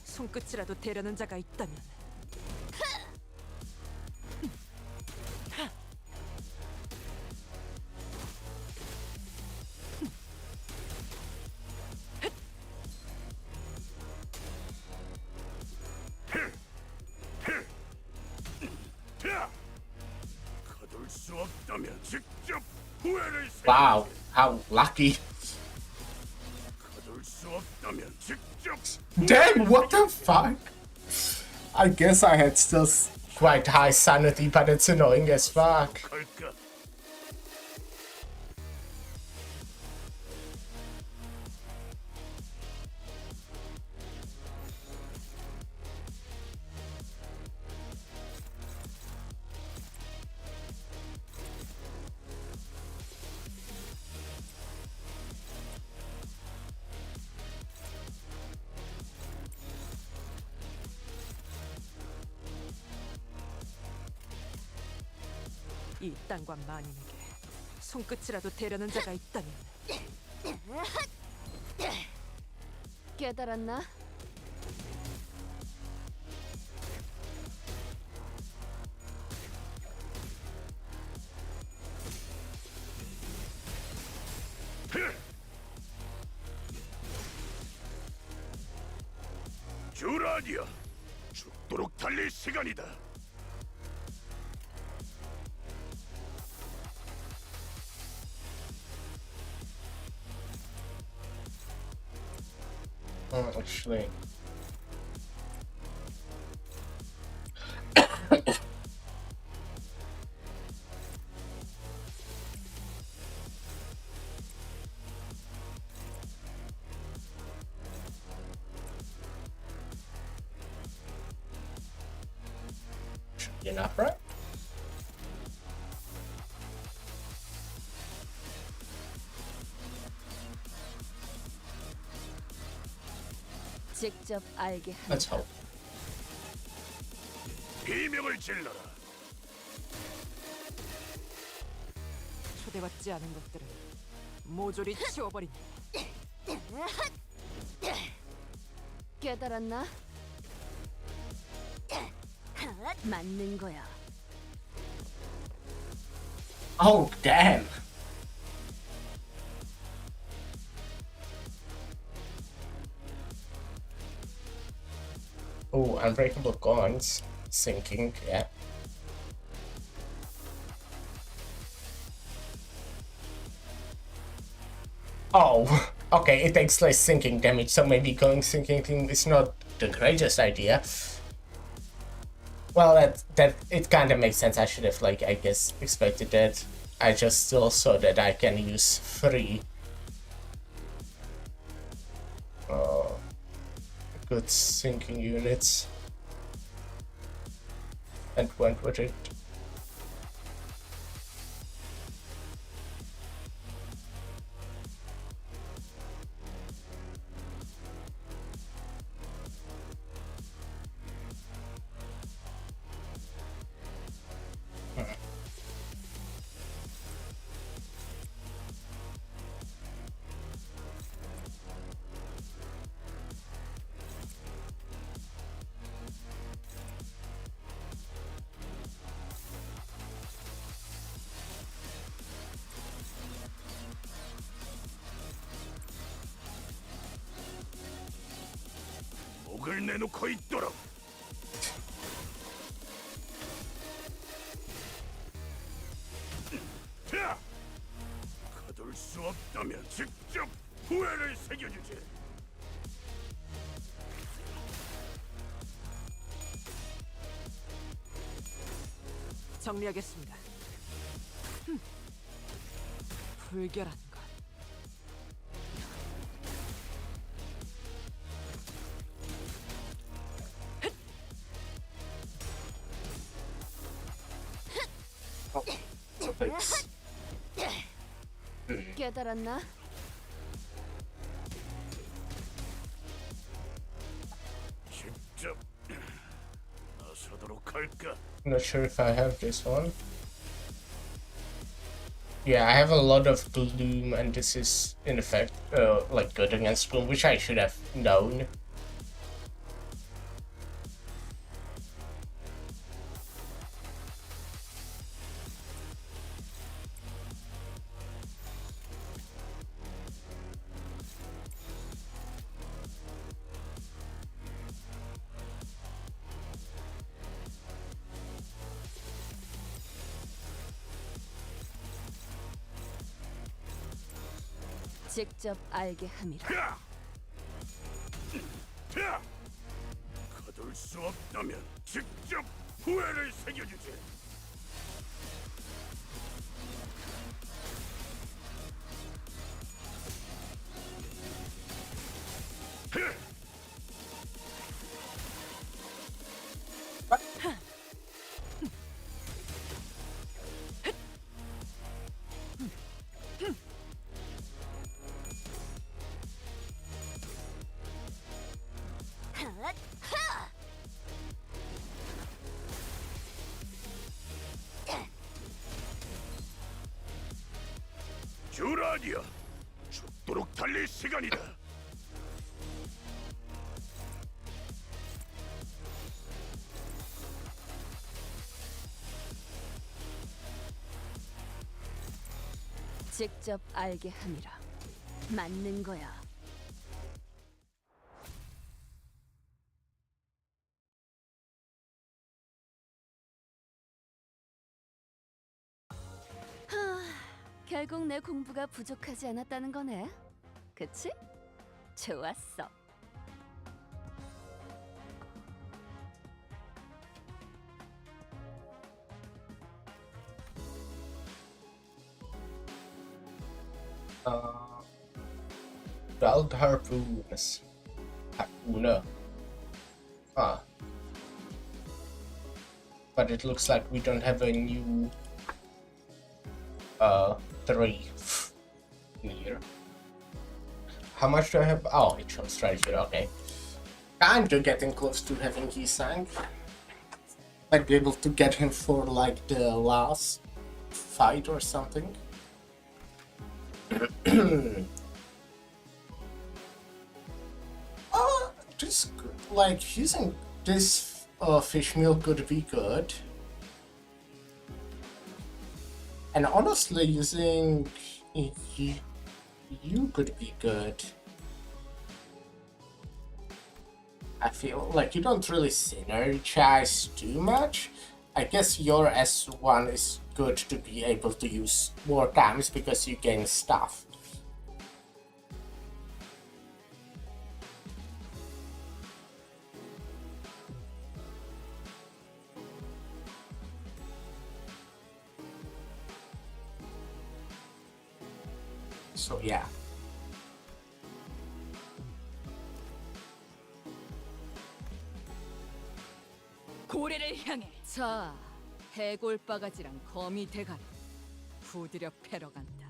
손끝이라도 대려는 자가 있다면 거둘 수 없다면 직접 후회를 세. Wow, how lucky. 거둘 수 없다면 직접. Damn, what the fuck? I guess I had still quite high sanity, but it's annoying as fuck. 할까? 이 땅과 만인에게 손끝이라도 대려는 자가 있다면 깨달았나? 듀라니아, 죽도록 달릴 시간이다. Actually. Should be enough, right? 직접 알게 함이라. Let's hope. 비명을 질러라. 초대받지 않은 것들은 모조리 치워버린다. 깨달았나? 맞는 거야. Oh, damn. Oh, unbreakable coins. Sinking, yeah. Oh, okay, it takes less sinking damage, so maybe going sinking thing is not the greatest idea. Well, that it kind of makes sense. I should have, like, I guess, expected that. I just still saw that I can use 3 good sinking units and went with it. 목을 내놓고 있도록. 자, 거둘 수 없다면 직접 후회를 새겨주지. 정리하겠습니다. 불결한 것. Thanks. 깨달았나? 직접 나서도록 할까? Not sure if I have this one. Yeah, I have a lot of gloom, and this is in effect like good against gloom, which I should have known. 직접 알게 함이라. 자, 자, 거둘 수 없다면 직접 후회를 새겨주지. 듀라니아, 죽도록 달릴 시간이다. 직접 알게 함이라. 맞는 거야. 결국 내 공부가 부족하지 않았다는 거네. 그치? 좋았어. Wild harpoons. Harpooner. Huh. But it looks like we don't have a new 3 here. How much do I have? Oh, it shows right here. Okay. Kinda getting close to having Kisang. Might be able to get him for like the last fight or something. This like using this fish meal could be good, and honestly, using you could be good. I feel like you don't really synergize too much. I guess your S1 is good to be able to use more times because you gain stuff. So yeah. 고래를 향해. 자, 해골 바가지랑 거미 대가리 부드려 패러 간다.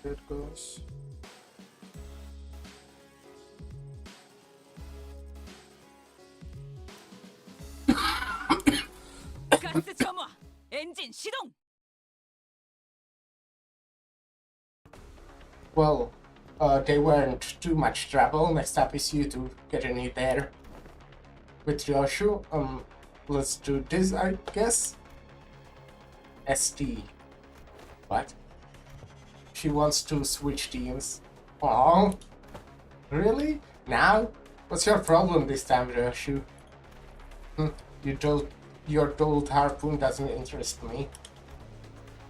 There it goes. 가스 점화. 엔진 시동. Well, they weren't too much trouble. Next up is you to get in there with Ryoshu. Let's do this, I guess. ST. What? She wants to switch teams. Oh, really? Now? What's your problem this time, Ryoshu? Your dulled harpoon doesn't interest me.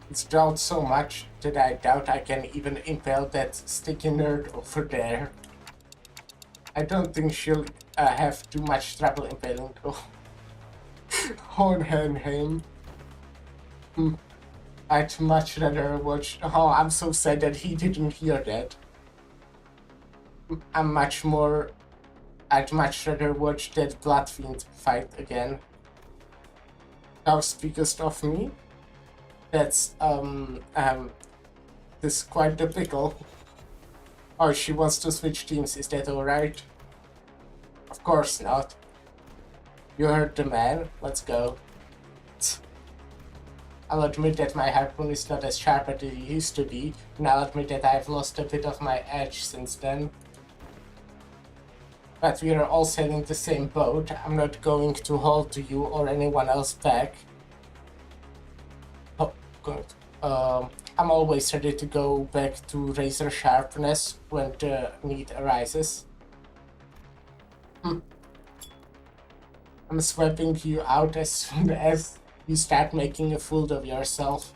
It's dulled so much that I doubt I can even impale that sticky nerd over there. I don't think she'll have too much trouble impaling though. Hohenheim. I'd much rather watch. Oh, I'm so sad that he didn't hear that. I'd much rather watch that Bloodfiend fight again. Now speakest of me. That's this is quite the pickle. Oh, she wants to switch teams, is that alright? Of course not. You heard the man, let's go. I'll admit that my harpoon is not as sharp as it used to be, and I'll admit that I've lost a bit of my edge since then. But we are all sailing the same boat. I'm not going to hold to you or anyone else back. Oh, good. I'm always ready to go back to razor sharpness when the need arises. I'm swapping you out as soon as you start making a fool of yourself.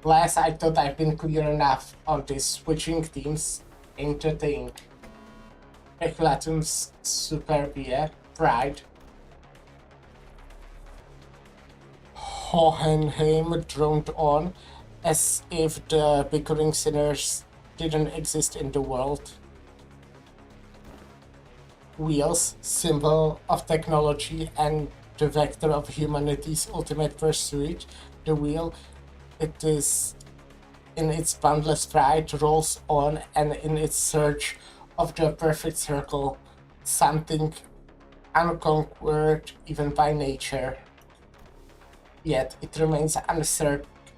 Last I thought I've been clear enough on this. Switching teams ain't a thing. Eclatum's superbia, pride. Hohenheim droned on as if the bickering sinners didn't exist in the world. Wheels, symbol of technology and the vector of humanity's ultimate pursuit, the wheel, it is in its boundless pride, rolls on, and in its search of the perfect circle, something unconquered even by nature. Yet it remains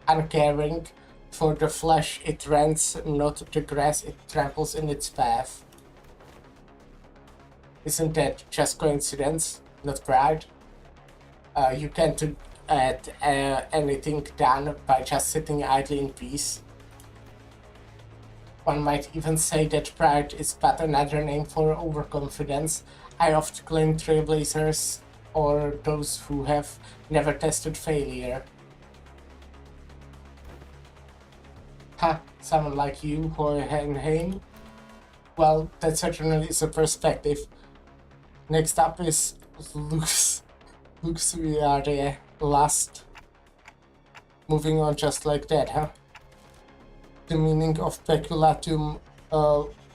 uncaring for the flesh it rends, not the grass it tramples in its path. Isn't that just coincidence, not pride? You can't get anything done by just sitting idly in peace. One might even say that pride is but another name for overconfidence. I often claim trailblazers or those who have never tested failure. Ha, someone like you, Hohenheim? Well, that certainly is a perspective. Next up is Luxuriare Lust. Moving on just like that, huh? The meaning of peculatum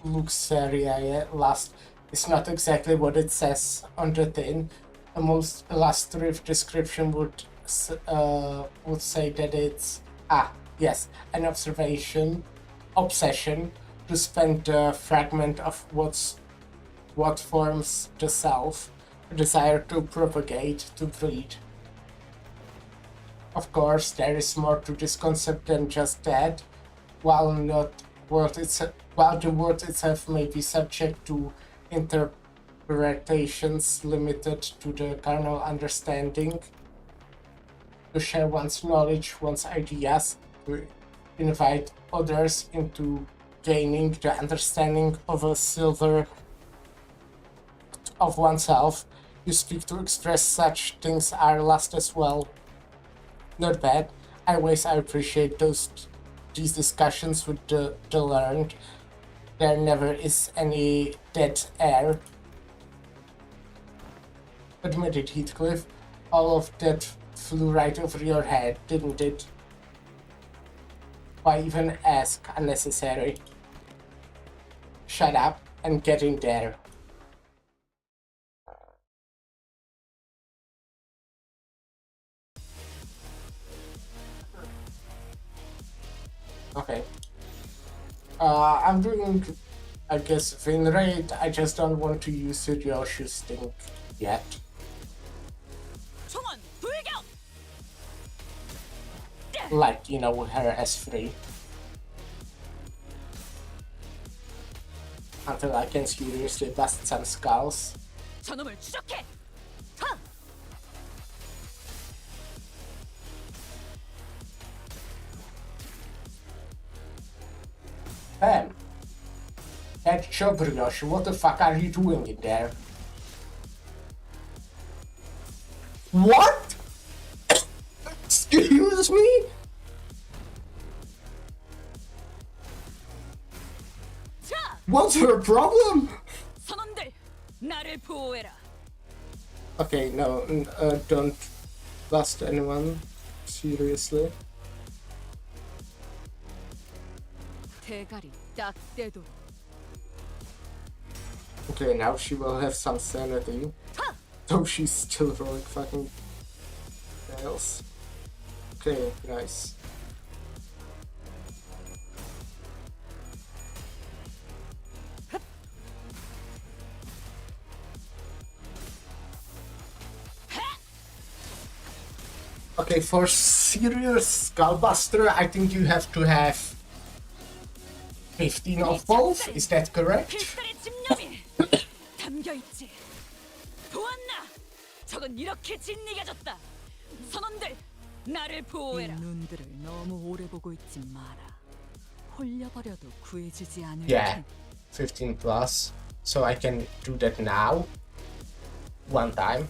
luxuriae lust is not exactly what it says on the tin. A most illustrative description would say that it's an obsession to spend the fragment of what forms the self, a desire to propagate, to breed. Of course, there is more to this concept than just that. While the word itself may be subject to interpretations limited to the carnal understanding, to share one's knowledge, one's ideas, to invite others into gaining the understanding of a silver of oneself, you speak to express such things are lust as well. Not bad. I appreciate these discussions with the learned. There never is any dead air. Admitted, Heathcliff. All of that flew right over your head, didn't it? Why even ask? Unnecessary. Shut up and get in there. Okay. I'm doing, I guess, win rate. I just don't want to use Yoshi's thing yet. 총원 불격! Like, you know, her S3. Until I can seriously bust some skulls. 저놈을 추적해! 하! Bam! That chopper, Yoshi, what the fuck are you doing in there? What? Excuse me? 자! What's her problem? 선원들! 나를 보호해라! Okay, no, don't bust anyone. Seriously. 대가리 딱 떼도록. Okay, now she will have some sanity. Though she's still rolling fucking nails. Okay, nice. Okay, for serious Skullbuster, I think you have to have 15 of both, is that correct? 필살의 집념이 담겨있지. 보았나? 적은 이렇게 진리가졌다. 선원들! 나를 이 보호해라. 눈들을 너무 오래 보고 있지 마라. 홀려버려도 구해주지 않을 Yeah, 텐. 15 plus. So I can do that now. One time.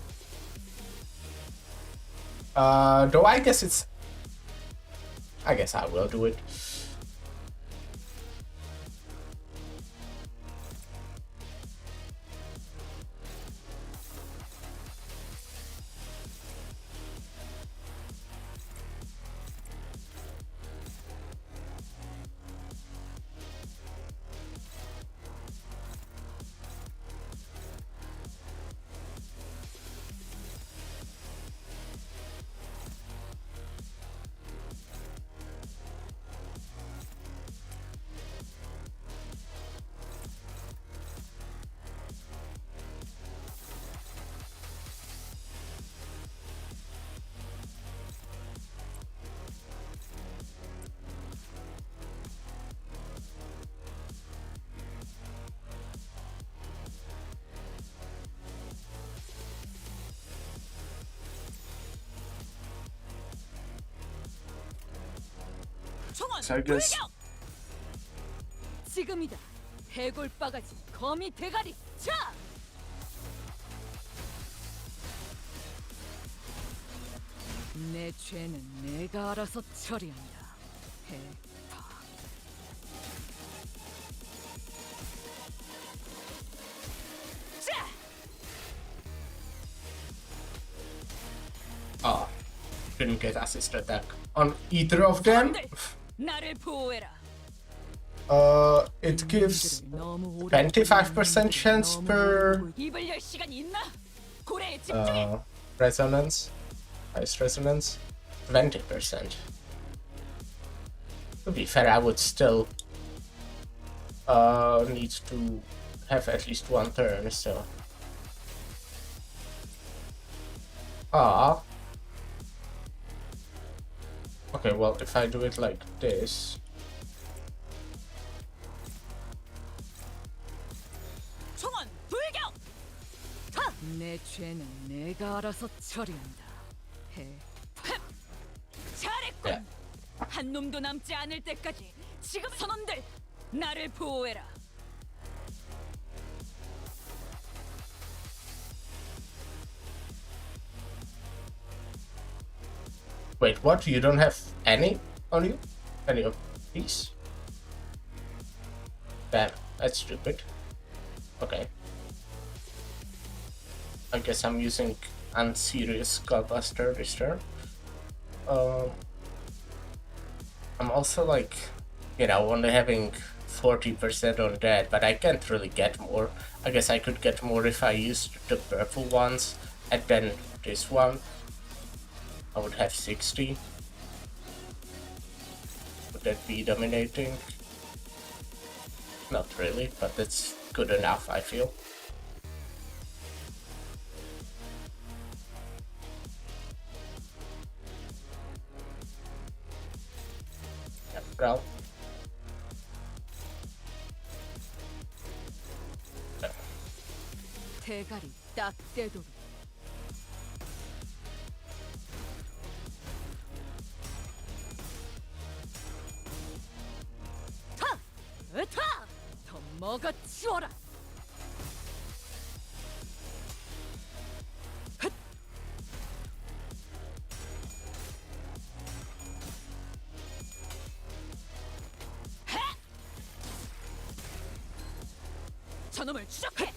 Though I guess I will do it. 총원 So I guess 불격! 지금이다. 해골바가지 거미 대가리. 자! 내 죄는 내가 알아서 처리한다. 해파. couldn't get assist attack on either of them. 선원들, 나를 보호해라. It gives 25% chance per 입을 열 시간이 있나? 고래에 집중해. resonance. Highest resonance. 20%. To be fair, I would still need to have at least one turn, so. Ah. Okay, well, if I do it like this. 총원 불격. 내 죄는 내가 알아서 처리한다. 해. 잘했군. Yeah. 한 놈도 남지 않을 때까지 지금 선원들 나를 보호해라. Wait, what? You don't have any on you? Any of these? Damn, that's stupid. Okay. I guess I'm using unserious Skullbuster this turn. I'm also like, you know, only having 40% on that, but I can't really get more. I guess I could get more if I used the purple ones and then this one. I would have 60. Would that be dominating? Not really, but that's good enough, I feel. Yeah, well. 대가리 딱 떼도록. 으타! 더 먹어치워라! 헛! 해! 저놈을 추적해!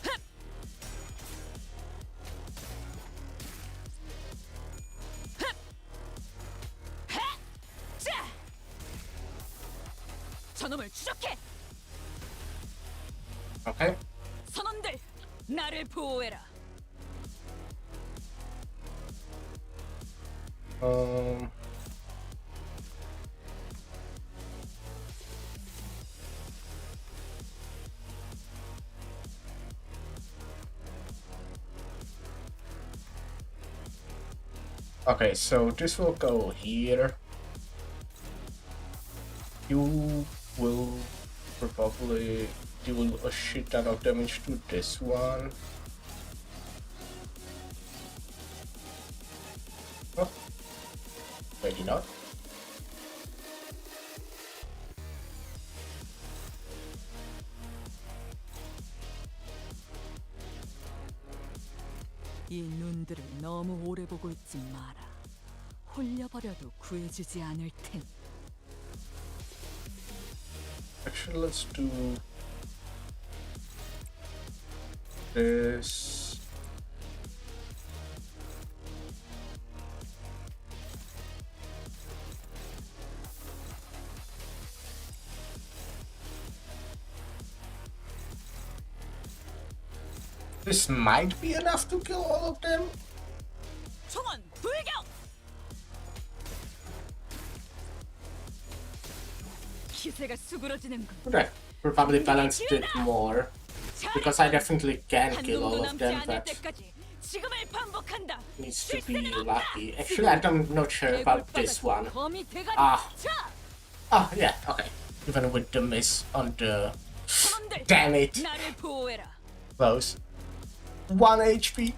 흡! 흡! 해! 자! 저놈을 추적해! Okay. 선원들, 나를 보호해라. Um. Okay, so this will go here. You will probably deal a shit ton of damage to this one. Oh, maybe not. 이 눈들을 너무 오래 보고 있지 마라. 홀려버려도 구해주지 않을 텐. Actually, let's do this. This might be enough to kill all of them. 총원 불격! 기세가 수그러지는군. Would have probably balanced it more because I definitely can 한 kill all 놈도 of 남지 them, 않을 but 때까지 지금을 반복한다. needs to be 실세는 없다. lucky. Actually, I'm not sure about this one. 거미 대가리. Ah. 자, Oh, yeah, okay. Even with the miss on the... 선원들, Damn it. 나를 보호해라. Close. 1 HP.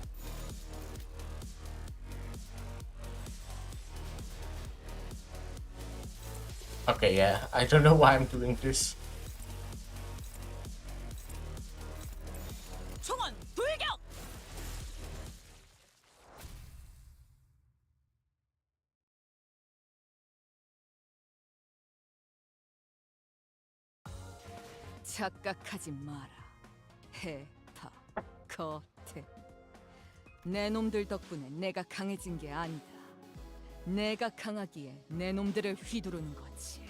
Okay, yeah. I don't know why I'm doing this. 총원 불격! 착각하지 마라. 해파 겉에 내 놈들 덕분에 내가 강해진 게 아니다. 내가 강하기에 내 놈들을 휘두르는 거지.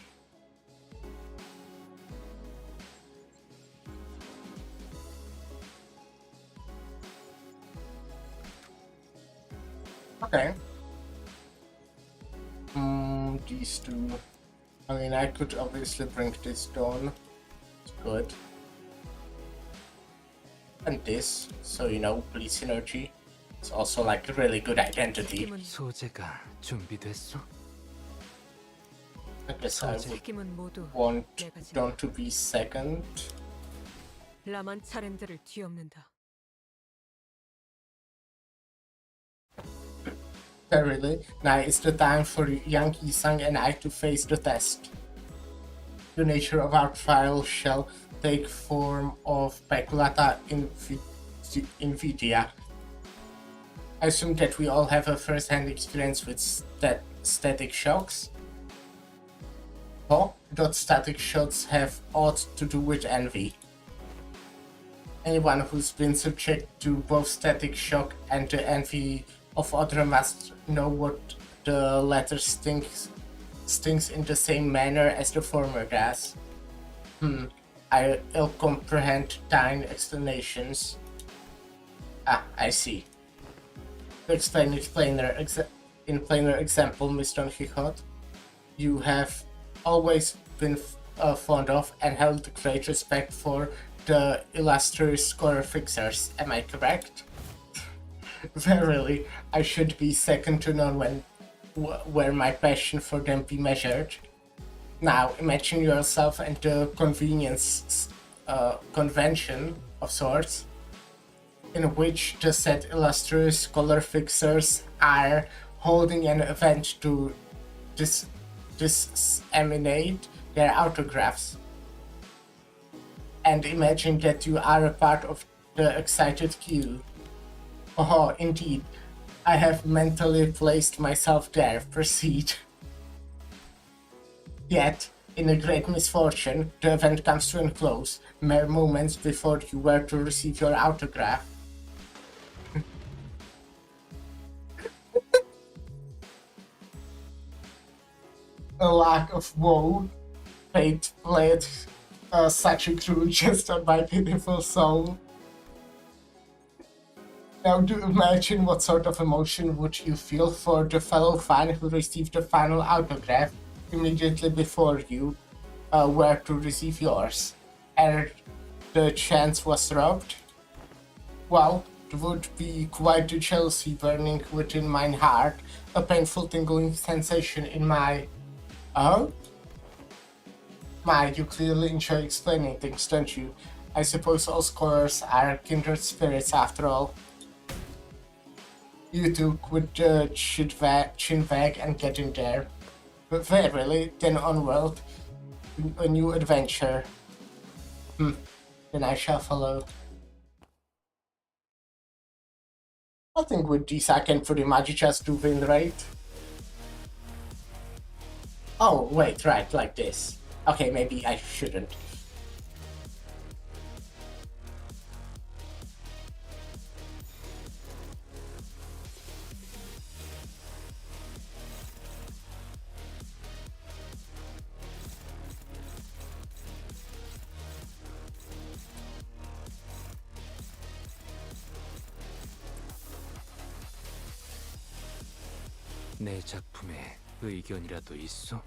Okay. These two. I mean, I could obviously bring this down. It's good. And this, so you know, police synergy. It's also like a really good identity. 소재가 준비됐어? I guess I would 책임은 모두 want 내가 진. Dawn to be second. 라만 차렘들을 뒤엎는다. Verily, now is the time for young Isang and I to face the test. The nature of our trial shall take form of peculata invidia. I assume that we all have a first-hand experience with static shocks. Oh, those static shocks have aught to do with envy. Anyone who's been subject to both static shock and the envy of others must know what the latter stings in the same manner as the former does. I ill comprehend thine explanations. Ah, I see. To explain it in plainer example, Miss Don Quixote, you have always been fond of and held great respect for the illustrious score fixers. Am I correct? Verily, I should be second to none where my passion for them be measured. Now, imagine yourself and the convention of sorts, in which the said illustrious scholar fixers are holding an event to disseminate their autographs. And imagine that you are a part of the excited queue. Oh, indeed. I have mentally placed myself there. Proceed. Yet, in a great misfortune, the event comes to a close, mere moments before you were to receive your autograph. A lack of woe, fate played such a cruel jest on my pitiful soul. Now do imagine what sort of emotion would you feel for the fellow fan who received the final autograph immediately before you were to receive yours, and the chance was robbed? Well, it would be quite the jealousy burning within mine heart, a painful tingling sensation in my... Oh? My, you clearly enjoy explaining things, don't you? I suppose all scorers are kindred spirits after all. You two could chin wag and get in there. But verily, then onward, a new adventure. Then I shall follow. I think with these I can pretty much just do win rate. Oh, wait, right, like this. Okay, maybe I shouldn't. 내 작품에 의견이라도 있어?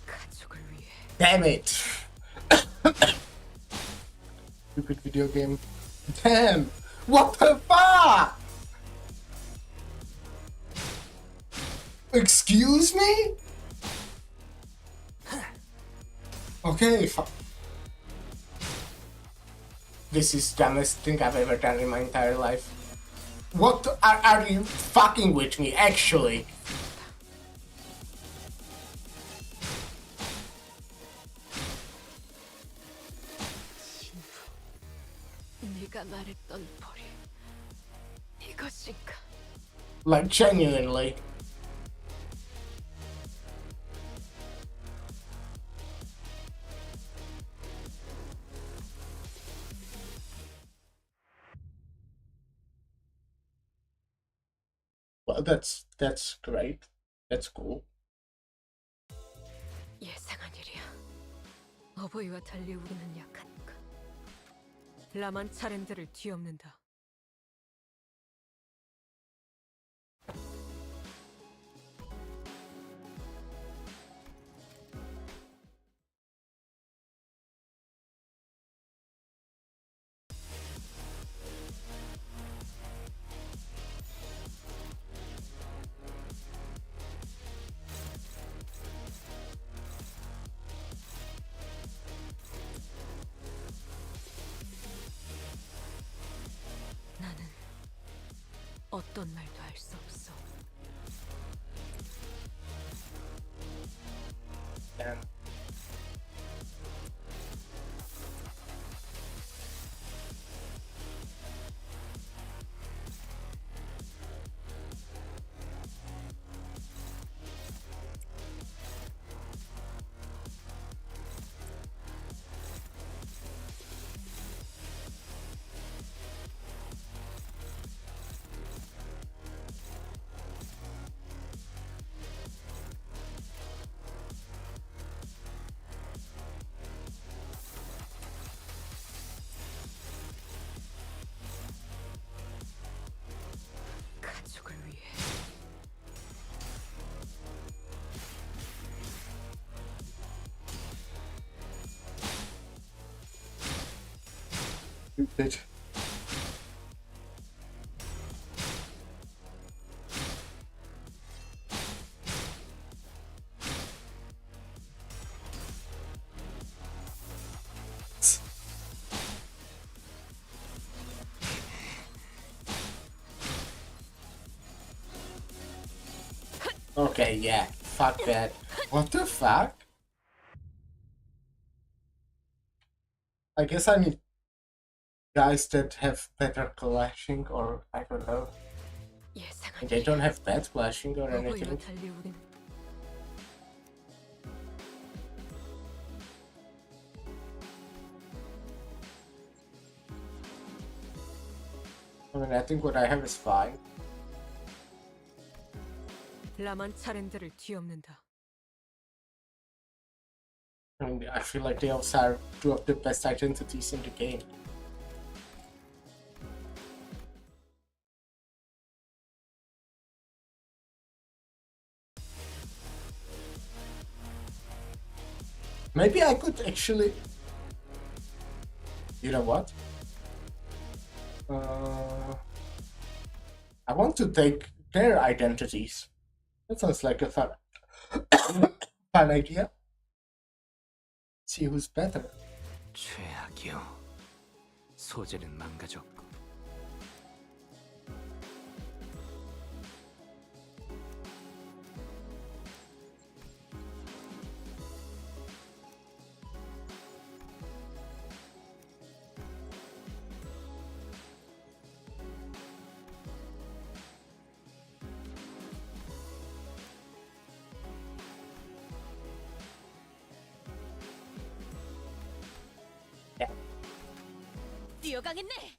가족을 위해. Damn it! Stupid video game. Damn! What the fuck? Excuse me? Okay, This is the dumbest thing I've ever done in my entire life. What are you fucking with me, actually? 네가 말했던 벌이 이것인가? Like, genuinely. Well, that's great. That's cool. 예상한 일이야. 어버이와 달리 우리는 약하니까. 라만 차렌드를 뒤엎는다. 나는 어떤 말도 할 수 없어. Damn. 가족을 위해. Stupid. Okay, yeah. Fuck that. What the fuck? I guess I need guys that have better clashing, or I don't know. 예상한 They don't 일이야. have bad clashing or 어버이와 anything. 달리 우리는 I mean, I think what I have is fine. 라만 차렌드를 뒤엎는다. I mean, I feel like they also are two of the best identities in the game. Maybe I could actually... You know what? I want to take their identities. That sounds like a fun, fun idea. See who's better. 최악이요. 소재는 망가졌고 뛰어가겠네.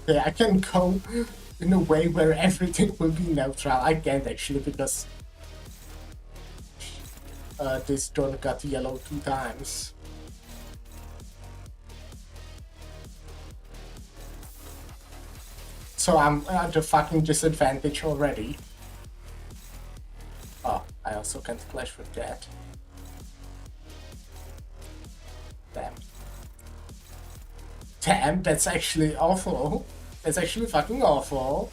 Yeah, I can go in a way where everything will be neutral. I can't actually because this drone got yellow 2 times. So I'm at a fucking disadvantage already. Oh, I also can't clash with that. Damn. Damn, that's actually awful. That's actually fucking awful.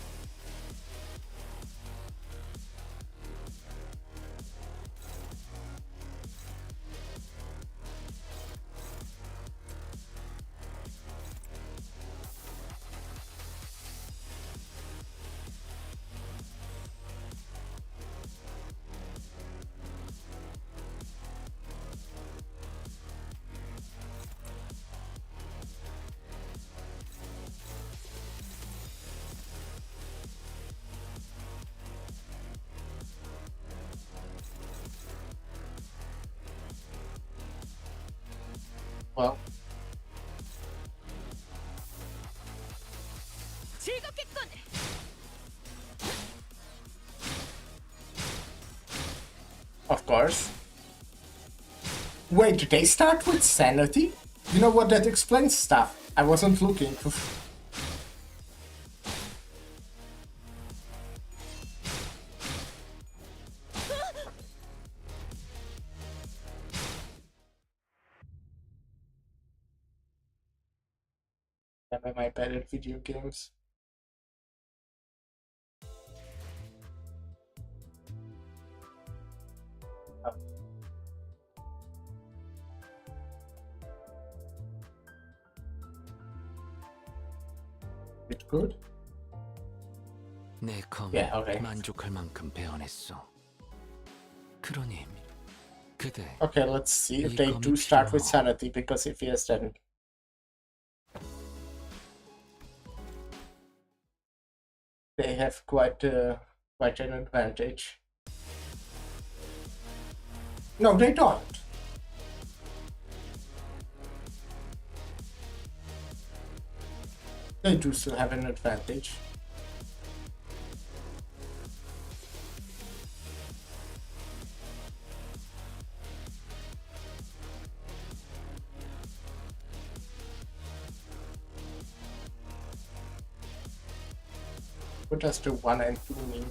Well, 즐겁겠군. of course. Wait, did they start with sanity? You know what, that explains stuff. I wasn't looking. Am I bad at video games? Oh. It good? 내 검은 Yeah, okay. 만족할 만큼 배워냈어. 그러니 그대 Okay, let's see if they do start with sanity, because if yes, then they have quite an advantage. No, they don't. They do still have an advantage. What does the 1 and 2 mean?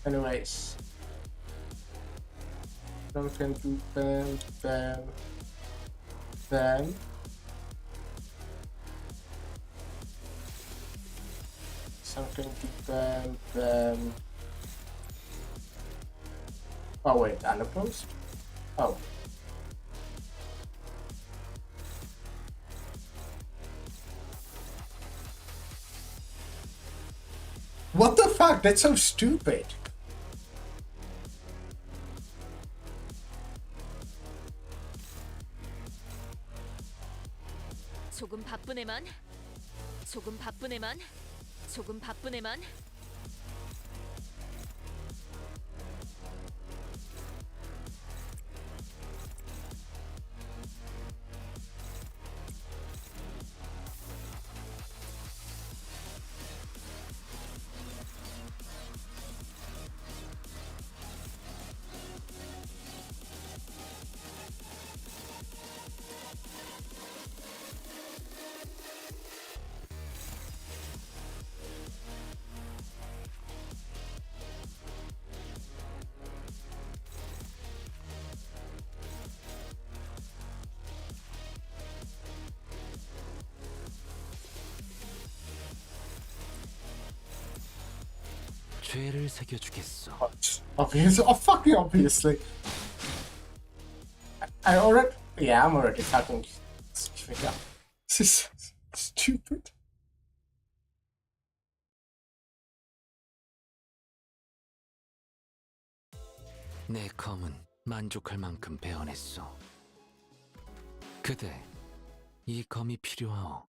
Anyways. Some can do bam, bam, bam. Some can do bam, bam. Oh wait, unopposed? Oh. What the fuck? That's so stupid. 조금 바쁘네만. 조금 바쁘네만. 조금 바쁘네만. 죄를 새겨주겠어. Obviously, oh fucking obviously. I already, yeah, I'm already fucking giving up. This is stupid. 내 검은 만족할 만큼 배워냈어. 그대 이 검이 필요하오.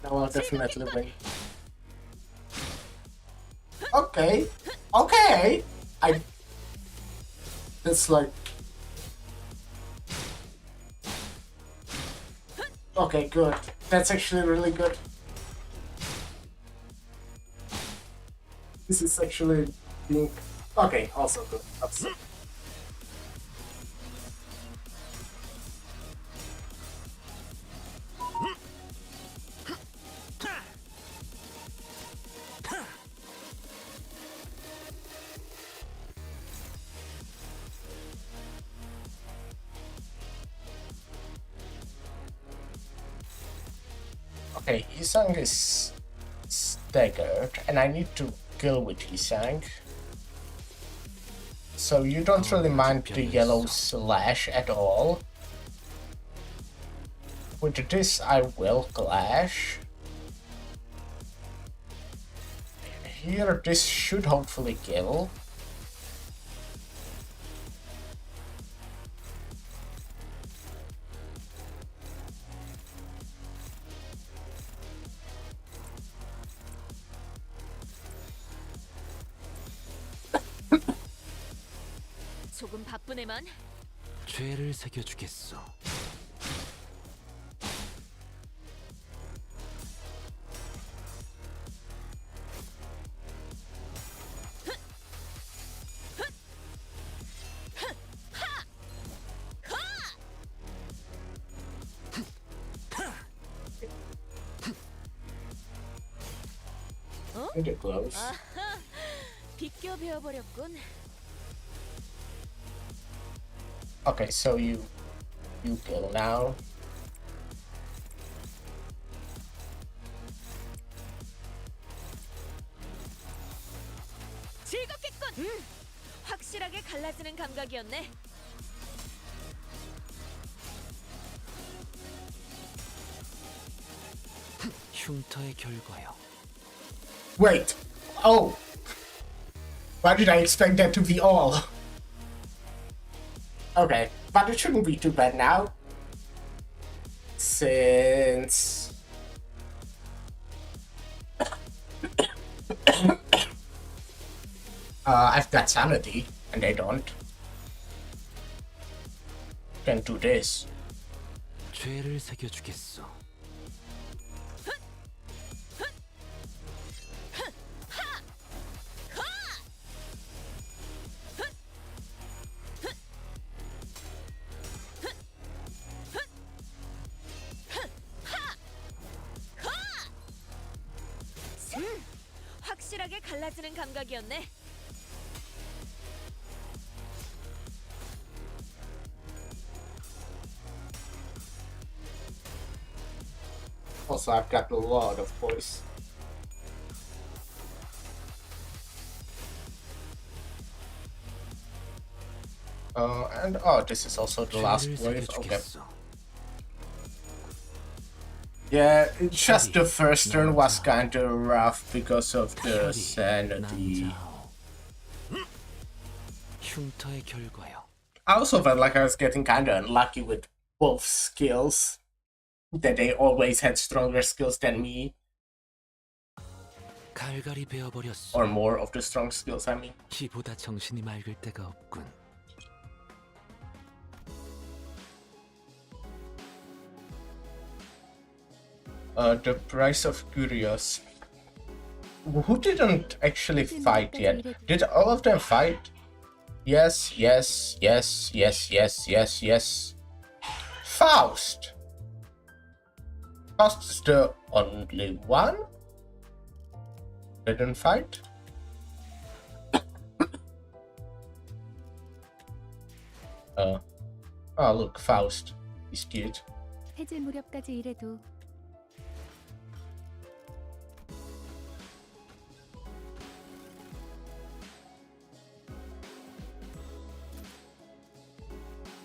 Now I'll definitely win. Okay. Okay. It's like. Okay, good. That's actually really good. This is actually being. Okay, also good. Upset. Okay, Isang is staggered, and I need to kill with Isang. So you don't really mind the yellow slash at all. With this, I will clash. Here, this should hopefully kill. 조금 바쁘네만. 죄를 새겨주겠어. Pretty close. 아하, 비껴 베어버렸군. Okay, so you kill now. 즐겁겠군. 확실하게 갈라지는 감각이었네. 흉터의 결과요. Wait. Oh. Why did I expect that to be all? Okay, but it shouldn't be too bad now. Since... I've got sanity, and they don't. Can do this. 죄를 새겨주겠어. 확실하게 갈라지는 감각이었네. Also, I've got a lot of voice. And oh, this is also the last 죄를 wave. Okay. 새겨주겠어. Yeah, it's just the first turn was kinda rough because of the 별이 sanity. 남자오. 흉터의 결과요. I also felt like I was getting kinda unlucky with both skills. That they always had stronger skills than me. 갈갈이 베어버렸어. Or more of the strong skills, I mean. 이보다 정신이 맑을 때가 없군. The price of curious. Who didn't actually fight yet? Did all of them fight? Yes, yes, yes, yes, yes, yes, yes. Faust! Faust is the only one? Didn't fight? Oh look, Faust. He's cute. 해질 무렵까지 일해도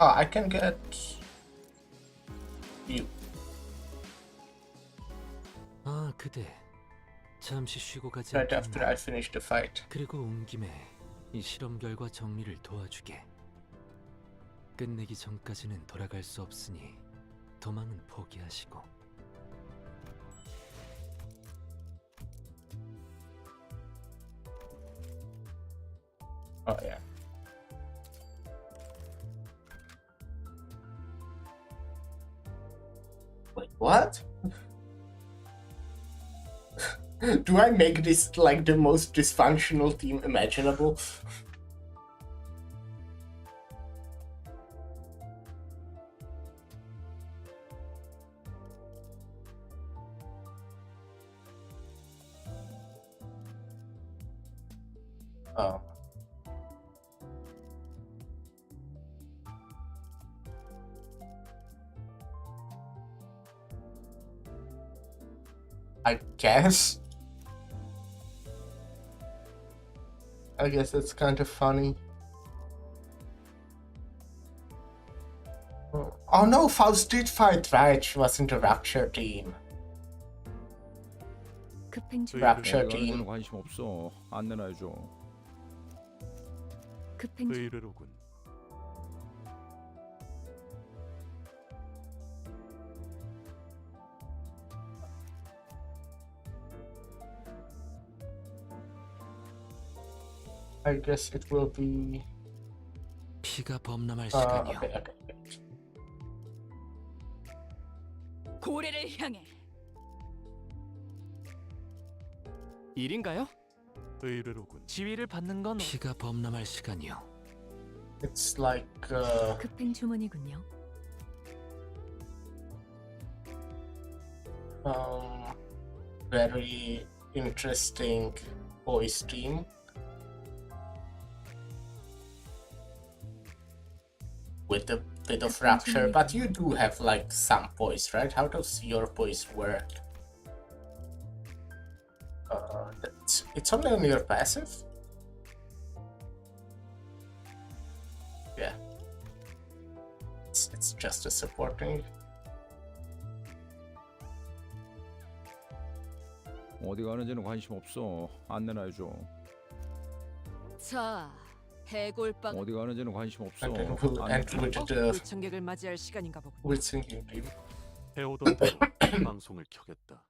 Oh, I can get you. 아, 그대. 잠시 쉬고 가지 Right after 않겠나? I finish the fight. 그리고 온 김에 이 실험 결과 정리를 도와주게. 끝내기 전까지는 돌아갈 수 없으니 도망은 포기하시고. Oh yeah. Wait, what? Do I make this like the most dysfunctional team imaginable? Oh. I guess. I guess it's kind of funny. Oh no, Faust did fight right. She was in the Rapture team. 급행 중 Rapture 어디 가는 team. 데는 관심 없어. 안내나 해줘. 급행 중 의뢰로군. I guess it will be. 피가 범람할 Okay, 시간이요. okay. 고래를 향해 일인가요? 의뢰로군. 지휘를 받는 건 피가 범람할 시간이요. It's like 급행 주문이군요. very interesting voice team. With a bit of Rapture, but you do have like some voice, right? How does your voice work? It's only on your passive? Yeah. It's just a supporting. 어디 가는지는 관심 없어. 안내나 해줘. 자, 해골빵 어디 가는지는 관심 없어. And then we'll end with the 물청객을 맞이할 시간인가 보군. with singing team. 해오던 대로 방송을 켜겠다.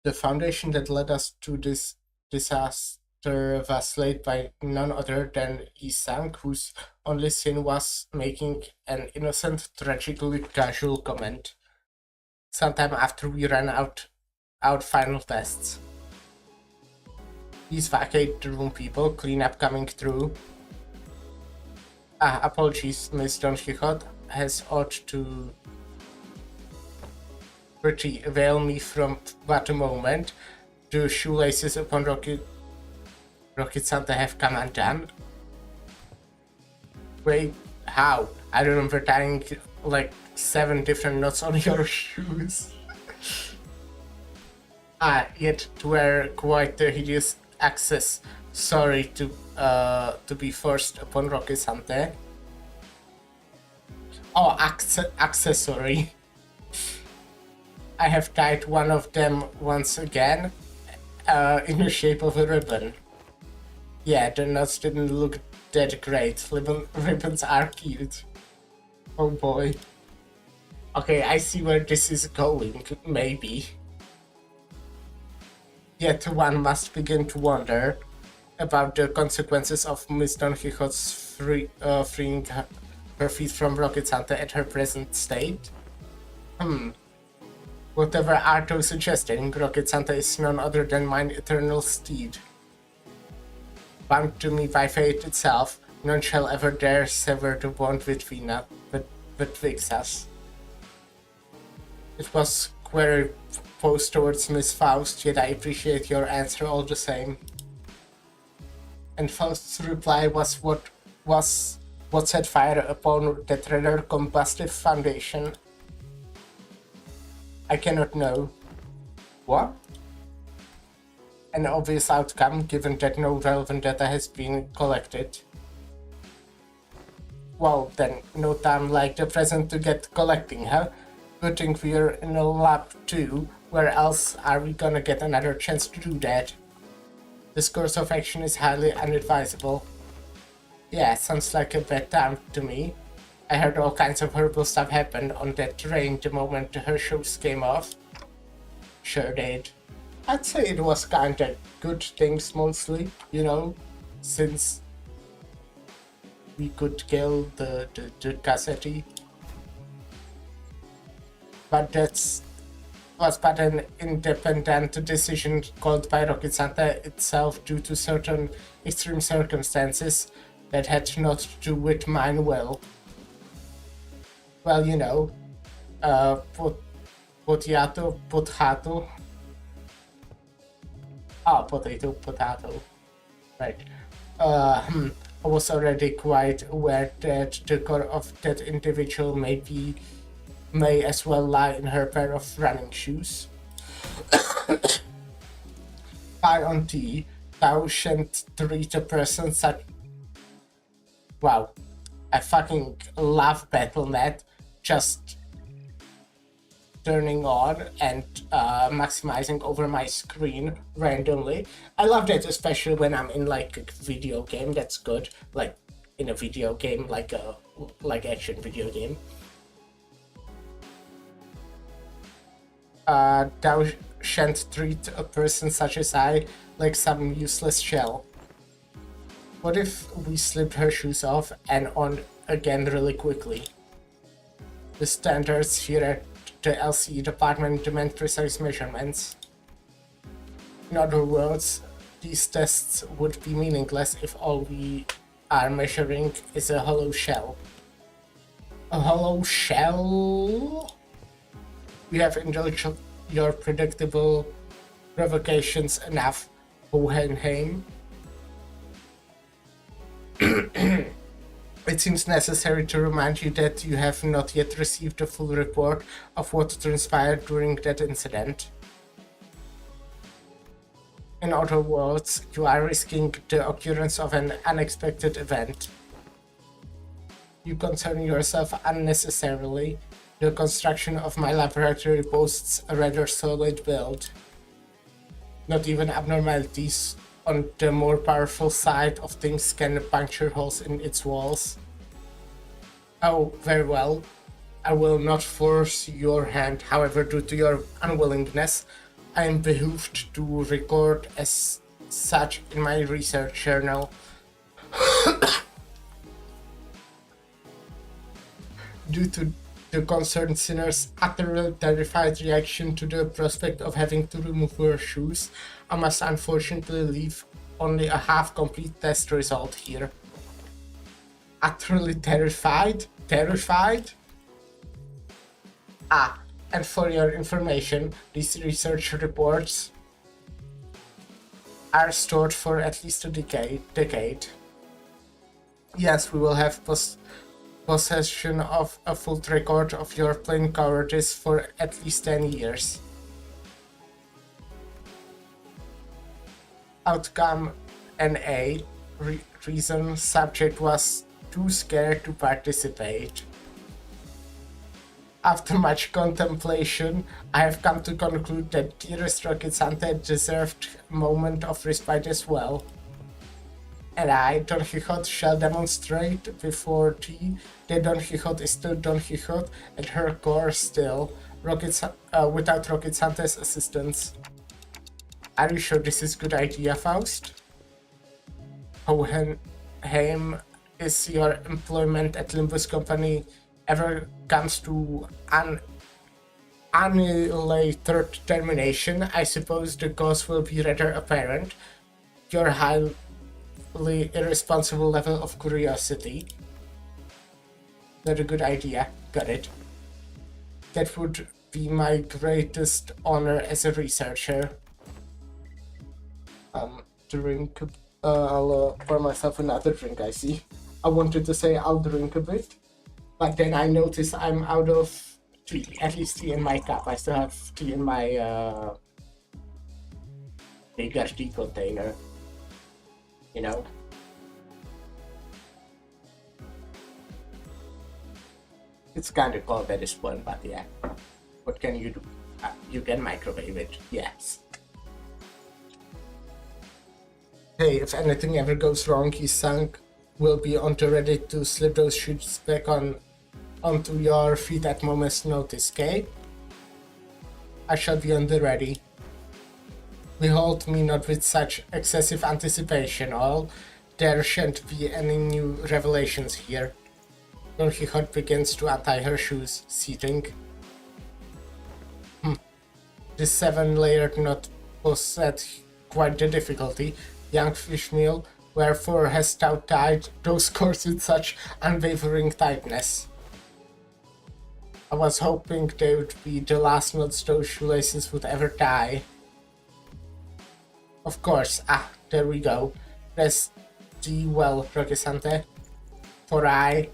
The foundation that led us to this disaster was laid by none other than Isang, whose only sin was making an innocent, tragically casual comment sometime after we ran out final tests. Please vacate the room, people. Cleanup coming through. Apologies, Miss Don Quixote has ought to pretty veil me from but a moment. The shoelaces upon Rocket Santa have come undone. Wait, how? I remember tying like 7 different knots on your shoes. Yet were quite the hideous access. Sorry to be forced upon Rocket Santa. Oh, accessory. I have tied one of them once again, in the shape of a ribbon. Yeah, the knots didn't look that great. Ribbons are cute. Oh boy. Okay, I see where this is going, maybe. Yet one must begin to wonder about the consequences of Miss Don Quixote's freeing her feet from Rocket Santa at her present state. Whatever Arto suggesting, Rocket Santa is none other than mine eternal steed. Bound to me by fate itself, none shall ever dare sever the bond between us, betwixt us. It was query posed towards Miss Faust, yet I appreciate your answer all the same. And Faust's reply was what set fire upon that rather combustive foundation. I cannot know. What? An obvious outcome, given that no relevant data has been collected. Well, then, no time like the present to get collecting, huh? Good thing we're in a lab too. Where else are we gonna get another chance to do that? This course of action is highly unadvisable. Yeah, sounds like a bad time to me. I heard all kinds of horrible stuff happened on that train the moment her shoes came off. Sure did. I'd say it was kinda good things mostly, you know, since we could kill the Cassetti. But that was but an independent decision called by Rocket Santa itself due to certain extreme circumstances that had not to do with mine will. Well, you know, potato. Ah, potato. Right. I was already quite aware that the core of that individual may as well lie in her pair of running shoes. Pie on tea, thou shan't treat a person such. Wow, I fucking love Battle.net. Just turning on and maximizing over my screen randomly. I love that, especially when I'm in like a video game. That's good. Like in a video game, like action video game. Thou shan't treat a person such as I like some useless shell. What if we slipped her shoes off and on again really quickly? The standards here at the LCE department demand precise measurements. In other words, these tests would be meaningless if all we are measuring is a hollow shell. A hollow shell? We have indulged your predictable provocations enough, Hohenheim. It seems necessary to remind you that you have not yet received a full report of what transpired during that incident. In other words, you are risking the occurrence of an unexpected event. You concern yourself unnecessarily. The construction of my laboratory boasts a rather solid build. Not even abnormalities on the more powerful side of things can puncture holes in its walls. Oh, very well. I will not force your hand, however, due to your unwillingness, I am behooved to record as such in my research journal. Due to the concerned sinner's utterly terrified reaction to the prospect of having to remove her shoes, I must unfortunately leave only a half-complete test result here. Utterly terrified? Terrified? Ah, and for your information, these research reports are stored for at least a decade. Yes, we will have possession of a full record of your plain cowardice for at least 10 years. Outcome NA. Reason subject was too scared to participate. After much contemplation, I have come to conclude that dearest Rocket Santa deserved a moment of respite as well. And I, Don Quixote, shall demonstrate before thee that Don Quixote is still Don Quixote at her core still, without Rocket Santa's assistance. Are you sure this is a good idea, Faust? Hohenheim, is your employment at Limbus Company ever comes to an annihilated termination, I suppose the cause will be rather apparent. Your highly irresponsible level of curiosity. Not a good idea. Got it. That would be my greatest honor as a researcher. Drink. I'll pour myself another drink, I see. I wanted to say I'll drink a bit, but then I notice I'm out of tea, at least tea in my cup. I still have tea in my bigger tea container, you know? It's kind of cold at this point, but yeah. What can you do? You can microwave it, yes. Hey, if anything ever goes wrong, Yi-Sang will be on the ready to slip those shoes back onto your feet at moment's notice, okay? I shall be on the ready. Behold me not with such excessive anticipation, all. There shan't be any new revelations here. Don Quixote begins to untie her shoes, seating. This 7-layered knot possessed quite the difficulty. Young fishmeal, wherefore hast thou tied those cords with such unwavering tightness? I was hoping they would be the last knots those shoelaces would ever tie. Of course, there we go. Rest thee well, Roquesante, for I...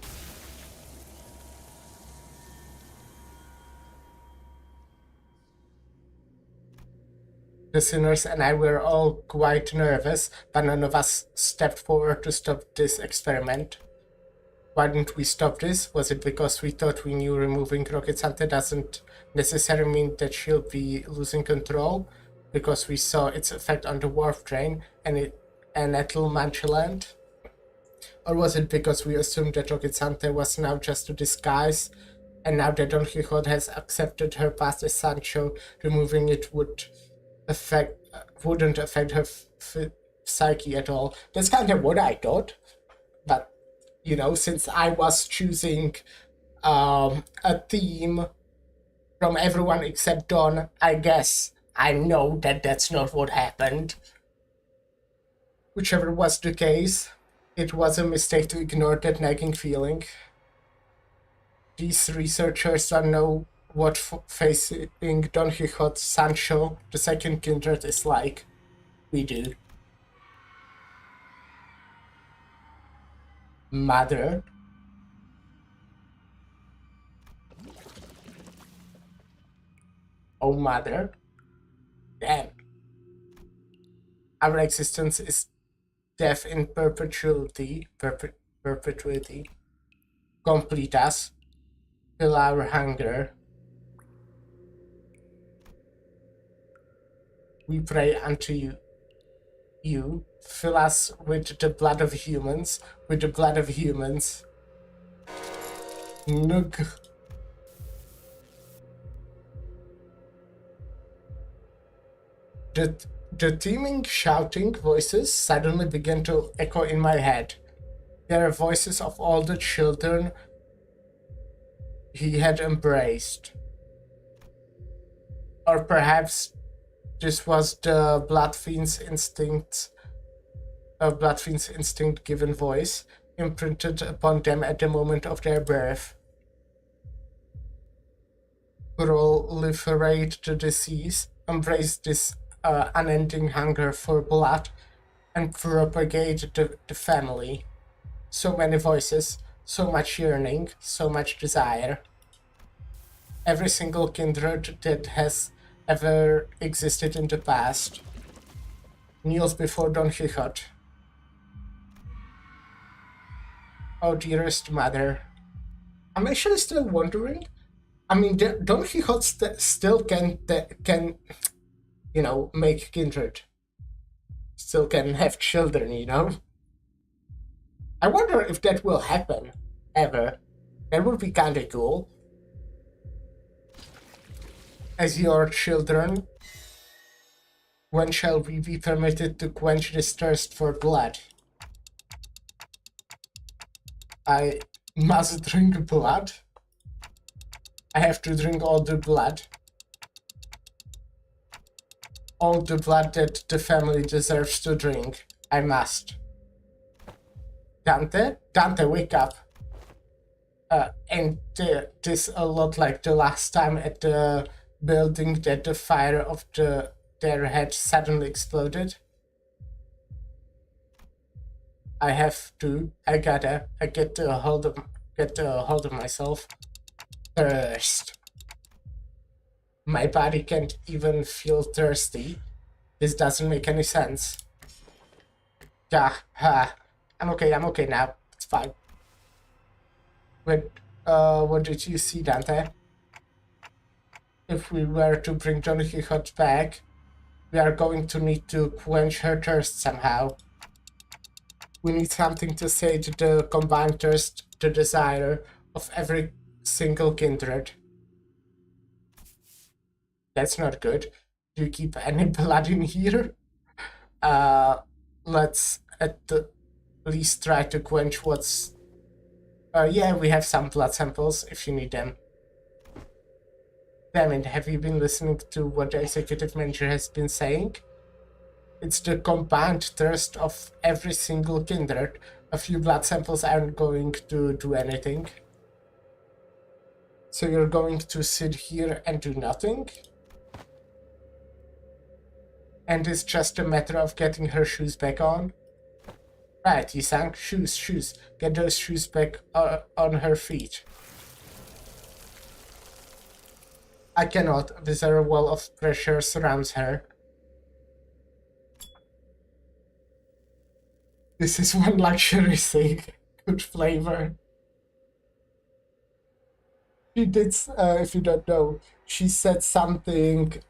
The sinners and I were all quite nervous, but none of us stepped forward to stop this experiment. Why didn't we stop this? Was it because we thought we knew removing Roquesante doesn't necessarily mean that she'll be losing control? Because we saw its effect on the wharf train and at Mancheland? Or was it because we assumed that Roquesante was now just a disguise, and now that Don Quixote has accepted her past as Sancho, removing it wouldn't affect her psyche at all? That's kind of what I thought, but you know, since I was choosing a theme from everyone except Don, I guess I know that that's not what happened. Whichever was the case, it was a mistake to ignore that nagging feeling. These researchers don't know what facing Don Quixote Sancho, the second kindred, is like. We do. Mother. Oh, mother. Damn. Our existence is death in perpetuity. Perpetuity. Complete us. Fill our hunger. We pray unto you. You fill us with the blood of humans. With the blood of humans. Nug. The teeming, shouting voices suddenly began to echo in my head. They are voices of all the children he had embraced. Or perhaps this was the blood fiend's instinct given voice, imprinted upon them at the moment of their birth. Proliferate the disease, embrace this unending hunger for blood, and propagate the family. So many voices, so much yearning, so much desire. Every single kindred that has ever existed in the past kneels before Don Quixote. Oh, dearest mother. I'm actually still wondering. I mean, Don Quixote still can, you know, make kindred. Still can have children, you know? I wonder if that will happen, ever. That would be kinda cool. As your children, when shall we be permitted to quench this thirst for blood? I must drink blood. I have to drink all the blood. All the blood that the family deserves to drink. I must. Dante? Dante, wake up. And this a lot like the last time at the building that the fire of their head suddenly exploded. I get a hold of myself. Thirst. My body can't even feel thirsty. This doesn't make any sense. Yeah, I'm okay now. It's fine. But, what did you see, Dante? If we were to bring Don Quixote back, we are going to need to quench her thirst somehow. We need something to sate the combined thirst, the desire of every single kindred. That's not good. Do you keep any blood in here? Let's at the least try to quench what's... yeah, we have some blood samples if you need them. Damn it, have you been listening to what the executive manager has been saying? It's the combined thirst of every single kindred. A few blood samples aren't going to do anything. So you're going to sit here and do nothing? And it's just a matter of getting her shoes back on? Right, Yisang, shoes. Get those shoes back on her feet. I cannot. A bizarre wall of pressure surrounds her. This is one luxury thing. Good flavor. She did, if you don't know, she said something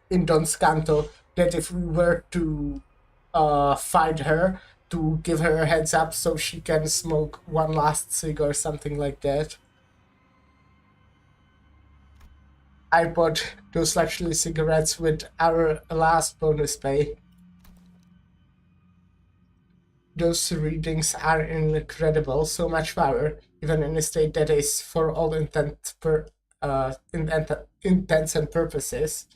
in Don's Canto that if we were to find her, to give her a heads up so she can smoke one last cig or something like that. I bought those luxury cigarettes with our last bonus pay. Those readings are incredible, so much power, even in a state that is, for all intents and purposes,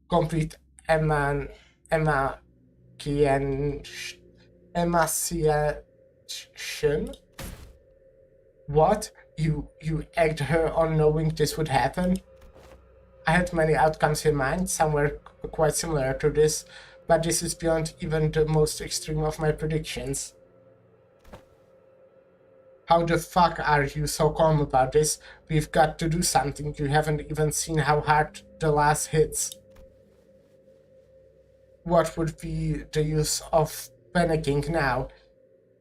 complete emaciation. What? You egged her on knowing this would happen? I had many outcomes in mind, some were quite similar to this, but this is beyond even the most extreme of my predictions. How the fuck are you so calm about this? We've got to do something. You haven't even seen how hard the last hits. What would be the use of panicking now?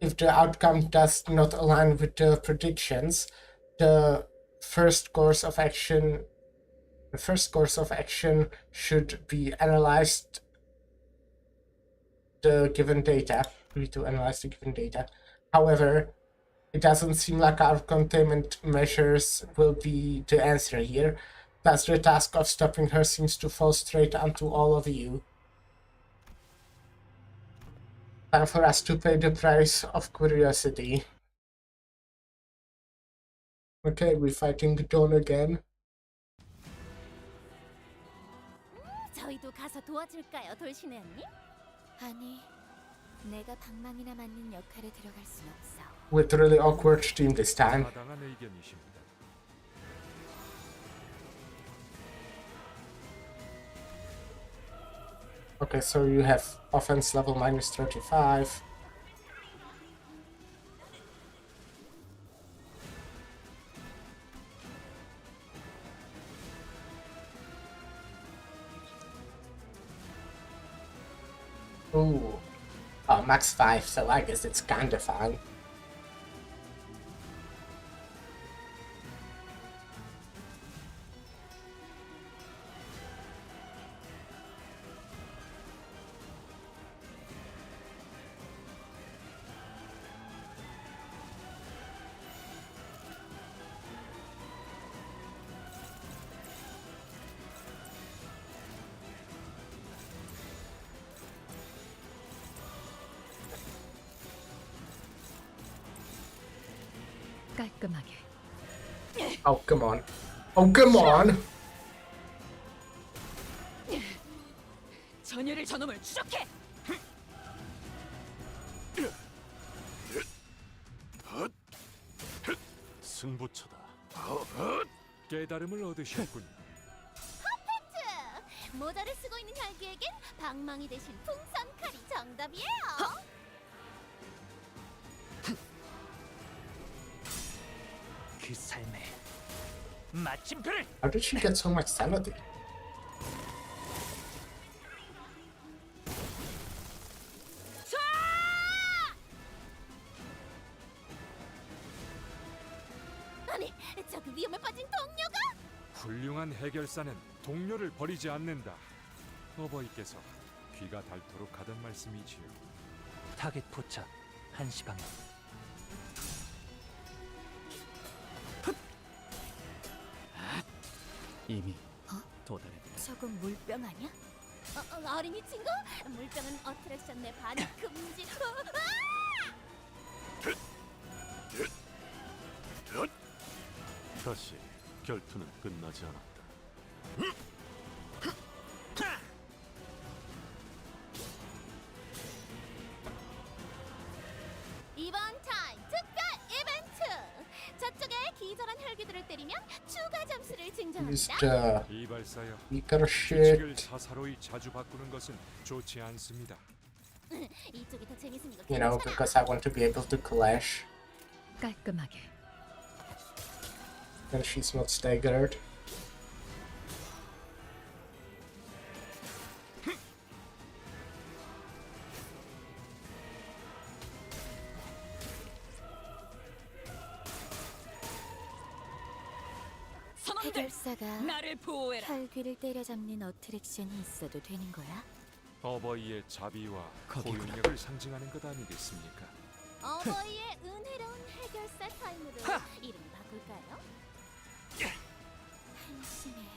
If the outcome does not align with the predictions, the first course of action should be analyzed the given data. We need to analyze the given data. However, it doesn't seem like our containment measures will be the answer here. Thus, the task of stopping her seems to fall straight onto all of you. Time for us to pay the price of curiosity. Okay, we're fighting Dawn again. 저희도 가서 도와줄까요, 돌신의 언니? 아니, 내가 방망이나 맞는 역할에 들어갈 순 없어. With really awkward team this time. 마땅한 의견이십니다. Okay, so you have offense level -35. Ooh. Oh, max 5, so I guess it's kinda fine. 깔끔하게. Oh, come on. Oh, come on! 전율을 저놈을 추적해! 승부처다. 깨달음을 얻으셨군요. 모자를 쓰고 있는 혈기에겐 방망이 대신 풍선 칼이 정답이에요. 그 삶에 마침표를 How did she get so much sanity? 아니, 저 그 위험에 빠진 동료가? 훌륭한 해결사는 동료를 버리지 않는다. 어버이께서 귀가 닳도록 하던 말씀이지요. 타겟 포착 1시 방향. 이미 도달했다. 저건 물병 아니야? 어린이 친구? 물병은 어트랙션 내 반입 금지. 다시 결투는 끝나지 않았다. 이번 타임 특별 이벤트! 저쪽에 기절한 혈기들을 때리면 추가 점수를 증정합니다. Mr. 이발사여, Eager 규칙을 shit. 사사로이 자주 바꾸는 것은 좋지 않습니다. 이쪽이 더 재밌으니까 You know, 괜찮아. because I want to be able to clash. 깔끔하게. And she's not staggered. 선원들, 해결사가 나를 보호해라. 혈귀를 때려잡는 어트랙션이 있어도 되는 거야? 어버이의 자비와 거기구나. 포용력을 상징하는 것 아니겠습니까? 어버이의 은혜로운 해결사 타임으로 이름 바꿀까요? 한심해.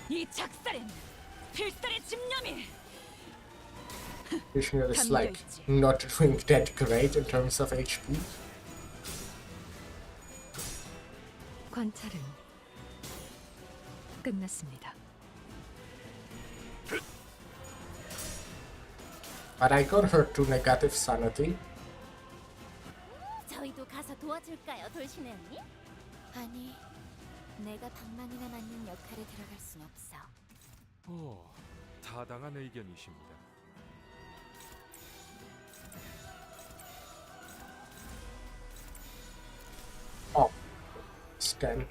이 작살엔 필살의 집념이. Vishnu is like not doing that great in terms of HP. 관찰은 끝났습니다. But I got her to negative sanity. 저희도 가서 도와줄까요, 돌신의 언니? 아니, 내가 방망이나 맞는 역할에 들어갈 순 없어. 오, 타당한 의견이십니다. Oh, scan.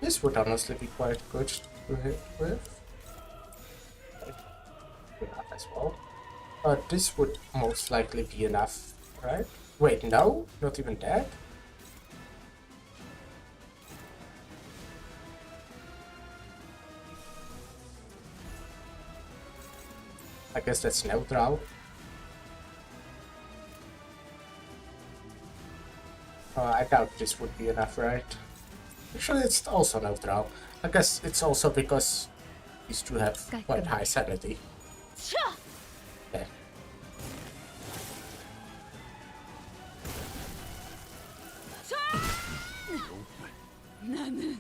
This would honestly be quite good to hit with. Enough as well. This would most likely be enough, right? Wait, no? Not even that? I guess that's neutral. I doubt this would be enough, right? Actually, it's also neutral. I guess it's also because these two have quite high sanity. 차! Yeah. 나는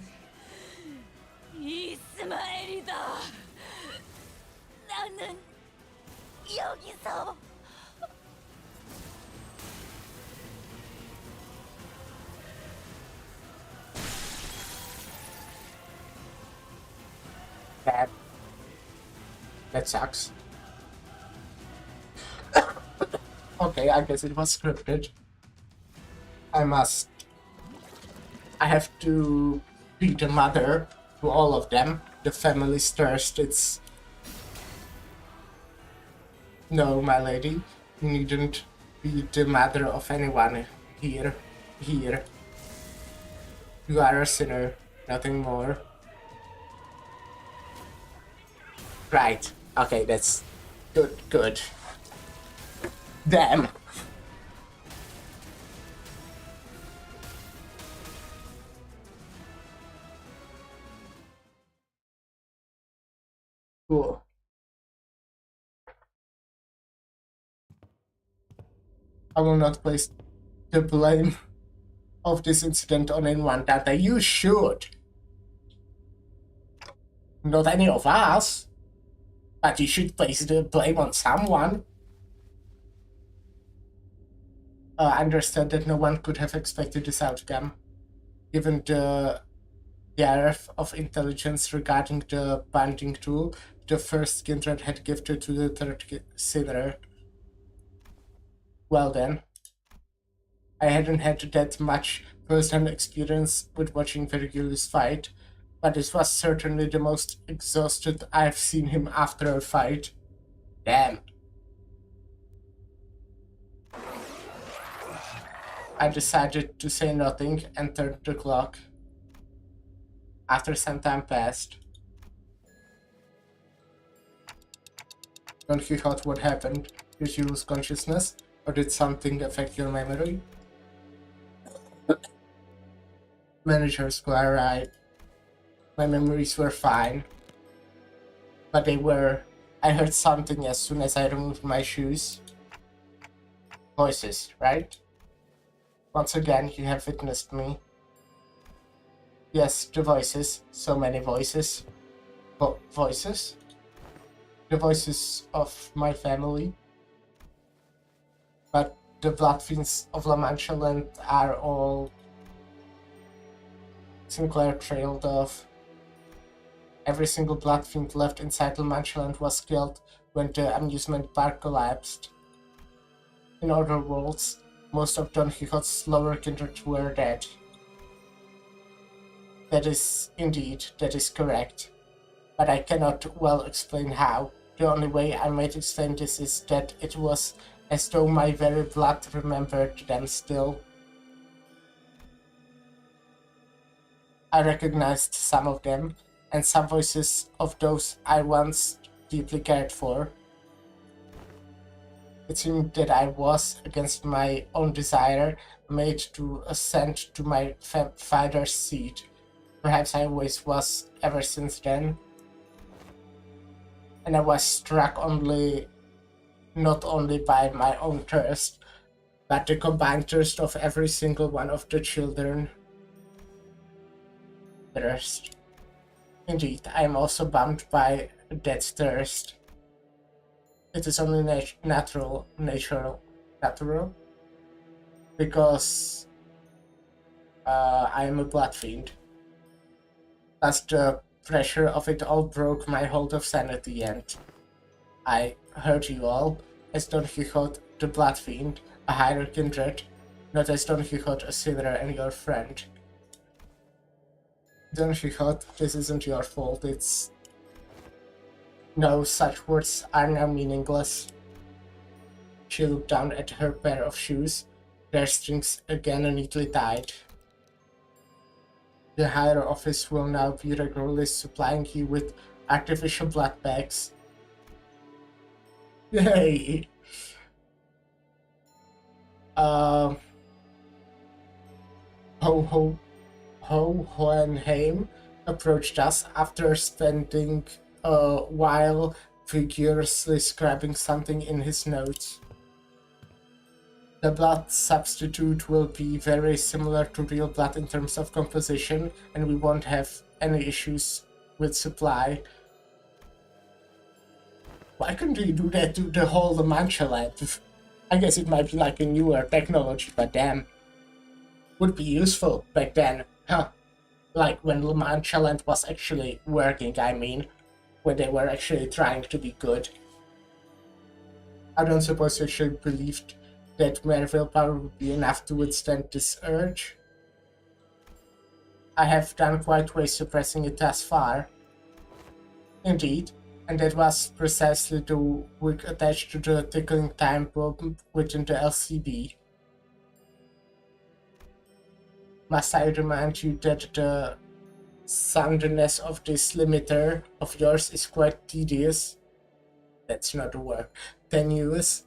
이스마엘이다. 나는 여기서 Bad. That sucks. Okay, I guess it was scripted. I have to be the mother to all of them. The family's first. It's... No, my lady. You needn't be the mother of anyone here. Here. You are a sinner. Nothing more. Right. Okay, that's good. Good. Damn. Cool. I will not place the blame of this incident on anyone, Tata. You should. Not any of us. But you should place the blame on someone. I understand that no one could have expected this outcome, given the depth of intelligence regarding the bonding tool the first kindred had gifted to the third sinner. Well then, I hadn't had that much first-hand experience with watching Virgilius fight, but this was certainly the most exhausted I've seen him after a fight. Damn. I decided to say nothing and turned the clock. after some time passed. Don Quixote, what happened? Did you lose consciousness? Or did something affect your memory? Managers were right. My memories were fine. But they were... I heard something as soon as I removed my shoes. Voices, right? Once again, you have witnessed me. Yes, the voices. So many voices. Voices? The voices of my family. But the blood fiends of La Mancha Land are all Sinclair trailed off. Every single blood fiend left inside La Mancha Land was killed when the amusement park collapsed. In other words, most of Don Quixote's lower kindred were dead. That is correct. But I cannot well explain how. The only way I might explain this is that it was as though my very blood remembered them still. I recognized some of them, and some voices of those I once deeply cared for. It seemed that I was, against my own desire, made to ascend to my father's seat. Perhaps I always was ever since then. And I was struck not only by my own thirst, but the combined thirst of every single one of the children. Thirst. Indeed, I am also bound by that thirst. It is only natural, because I am a blood fiend. Thus the pressure of it all broke my hold of sanity, and I heard you all as Don Quixote the blood fiend, a higher kindred, not as Don Quixote a sinner and your friend. Don Quixote, this isn't your fault, it's... No, such words are now meaningless. She looked down at her pair of shoes, their strings again neatly tied. The higher office will now be regularly supplying you with artificial blood bags. Yay! Hohenheim approached us after spending a while vigorously scrubbing something in his notes. The blood substitute will be very similar to real blood in terms of composition, and we won't have any issues with supply. Why couldn't you do that to the whole La Mancha lab? I guess it might be like a newer technology, but damn. Would be useful back then, huh? Like when La Mancha Land was actually working, I mean. When they were actually trying to be good. I don't suppose you actually believed that mere willpower would be enough to withstand this urge. I have done quite well suppressing it thus far. Indeed, and that was precisely the wick attached to the tickling time bomb within the LCB. Must I remind you that the soundness of this limiter of yours is quite tedious? That's not a word. Tenuous,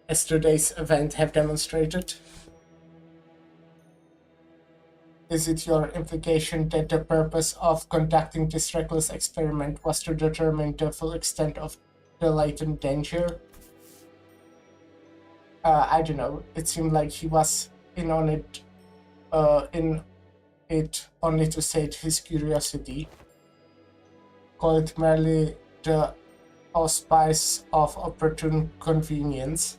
as today's event have demonstrated. Is it your implication that the purpose of conducting this reckless experiment was to determine the full extent of the latent danger? I don't know. It seemed like he was in it only to sate his curiosity. Call it merely the auspice of opportune convenience.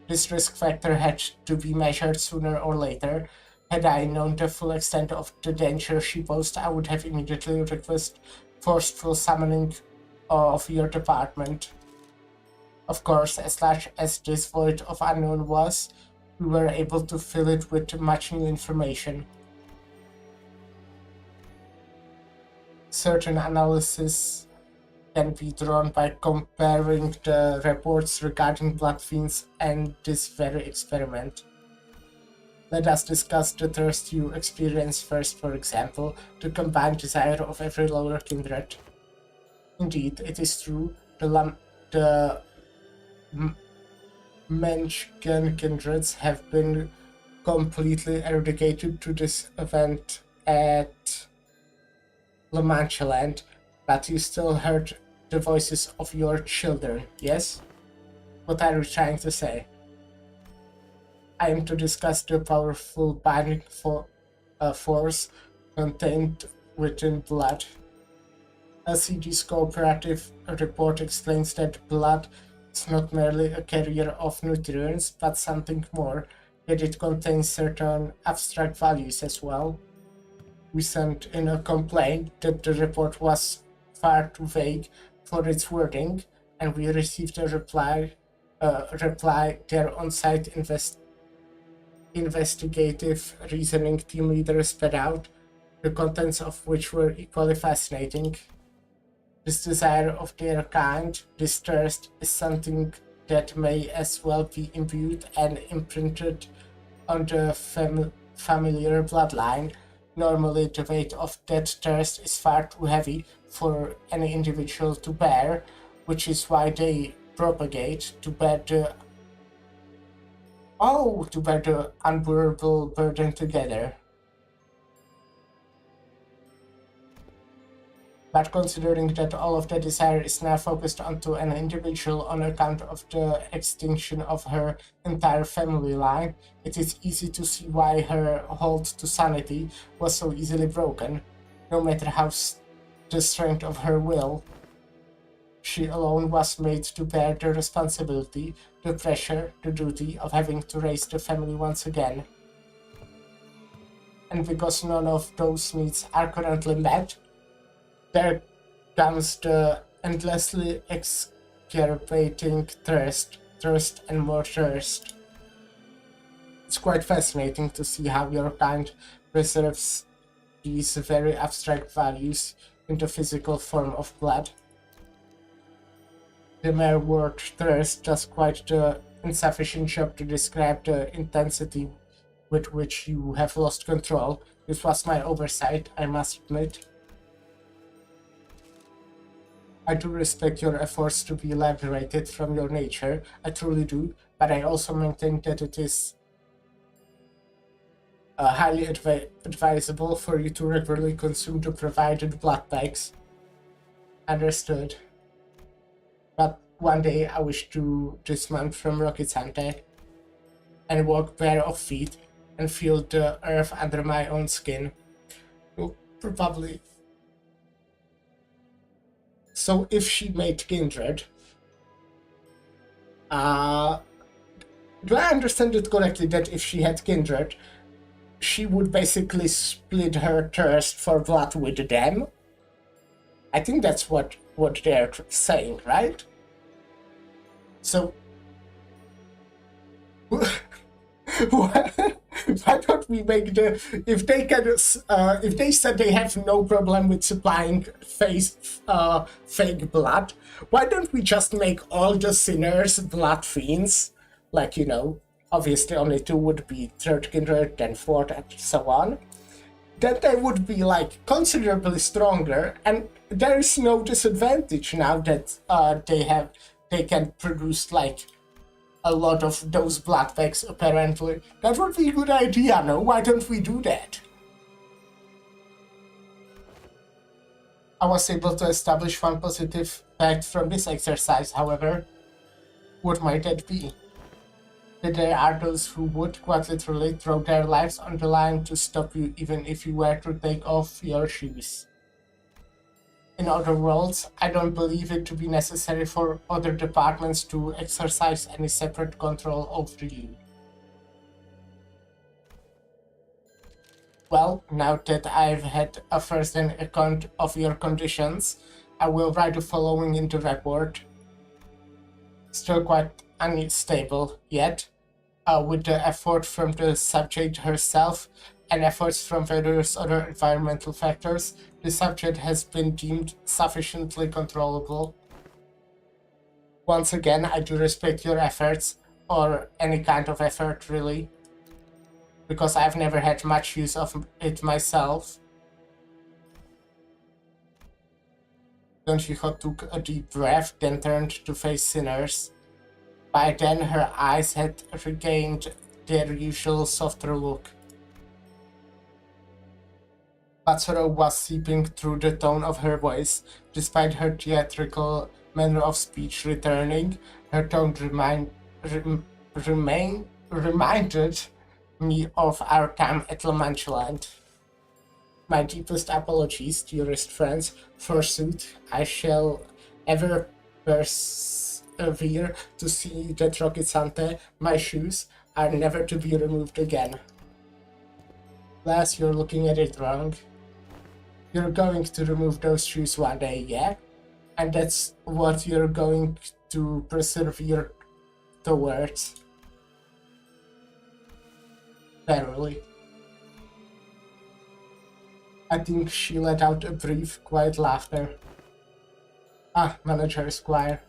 This risk factor had to be measured sooner or later. Had I known the full extent of the danger she posed, I would have immediately requested forceful summoning of your department. Of course, as large as this void of unknown was, we were able to fill it with much new information. Certain analysis can be drawn by comparing the reports regarding blood fiends and this very experiment. Let us discuss the thirst you experience first, for example, the combined desire of every lower kindred. Indeed, it is true, the Menschken kindreds have been completely eradicated to this event at La Mancha Land, but you still heard the voices of your children, yes? What are you trying to say? I am to discuss the powerful binding force contained within blood. LCD's cooperative report explains that blood is not merely a carrier of nutrients, but something more, yet it contains certain abstract values as well. We sent in a complaint that the report was far too vague for its wording, and we received a reply their on-site investigative reasoning team leader sped out, the contents of which were equally fascinating. This desire of their kind, this thirst, is something that may as well be imbued and imprinted on the familiar bloodline. Normally, the weight of that thirst is far too heavy for any individual to bear, which is why they propagate to bear the unbearable burden together. But considering that all of the desire is now focused onto an individual on account of the extinction of her entire family line, it is easy to see why her hold to sanity was so easily broken. No matter how the strength of her will, she alone was made to bear the responsibility, the pressure, the duty of having to raise the family once again. And because none of those needs are currently met, there comes the endlessly exacerbating thirst and more thirst. It's quite fascinating to see how your kind preserves these very abstract values in the physical form of blood. The mere word thirst does quite the insufficient job to describe the intensity with which you have lost control. This was my oversight, I must admit. I do respect your efforts to be liberated from your nature, I truly do, but I also maintain that it is highly advisable for you to regularly consume the provided blood bags. Understood. But one day I wish to dismount from Rocket Santa and walk bare of feet and feel the earth under my own skin. Well, probably. So if she made kindred, do I understand it correctly that if she had kindred, she would basically split her thirst for blood with them? I think that's what they're saying, right? So, why don't we make if they said they have no problem with supplying fake blood, why don't we just make all the sinners blood fiends? Like, obviously only 2 would be third kindred, then fourth, and so on. Then they would be like considerably stronger, and there is no disadvantage now that they can produce like a lot of those blood bags, apparently. That would be a good idea, no? Why don't we do that? I was able to establish one positive fact from this exercise, however. What might that be? That there are those who would, quite literally, throw their lives on the line to stop you even if you were to take off your shoes. In other words, I don't believe it to be necessary for other departments to exercise any separate control over you. Well, now that I've had a first-hand account of your conditions, I will write the following in the report. Still quite unstable yet, with the effort from the subject herself and efforts from various other environmental factors, the subject has been deemed sufficiently controllable. Once again, I do respect your efforts, or any kind of effort, really. because I've never had much use of it myself. Don Quixote took a deep breath, then turned to face Sinners. By then her eyes had regained their usual softer look. But sorrow was seeping through the tone of her voice. Despite her theatrical manner of speech returning, her tone reminded me of our time at La Mancha Land. My deepest apologies, dearest friends. Forsooth, I shall ever persevere to see that Roquisante, my shoes, are never to be removed again. Lass, you're looking at it wrong. You're going to remove those shoes one day, yeah? And that's what you're going to persevere towards. Verily. I think she let out a brief, quiet laughter. Ah, Manager Squire.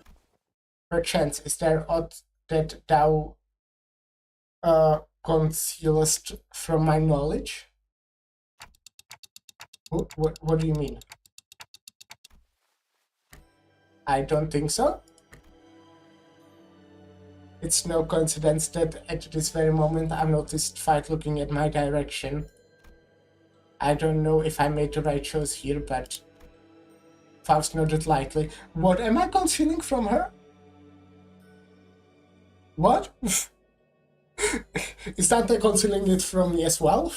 Perchance is there aught that thou concealest from my knowledge? What do you mean? I don't think so. It's no coincidence that at this very moment I've noticed Fight looking at my direction. I don't know if I made the right choice here, but Faust nodded lightly. What am I concealing from her? What? Is Dante concealing it from me as well?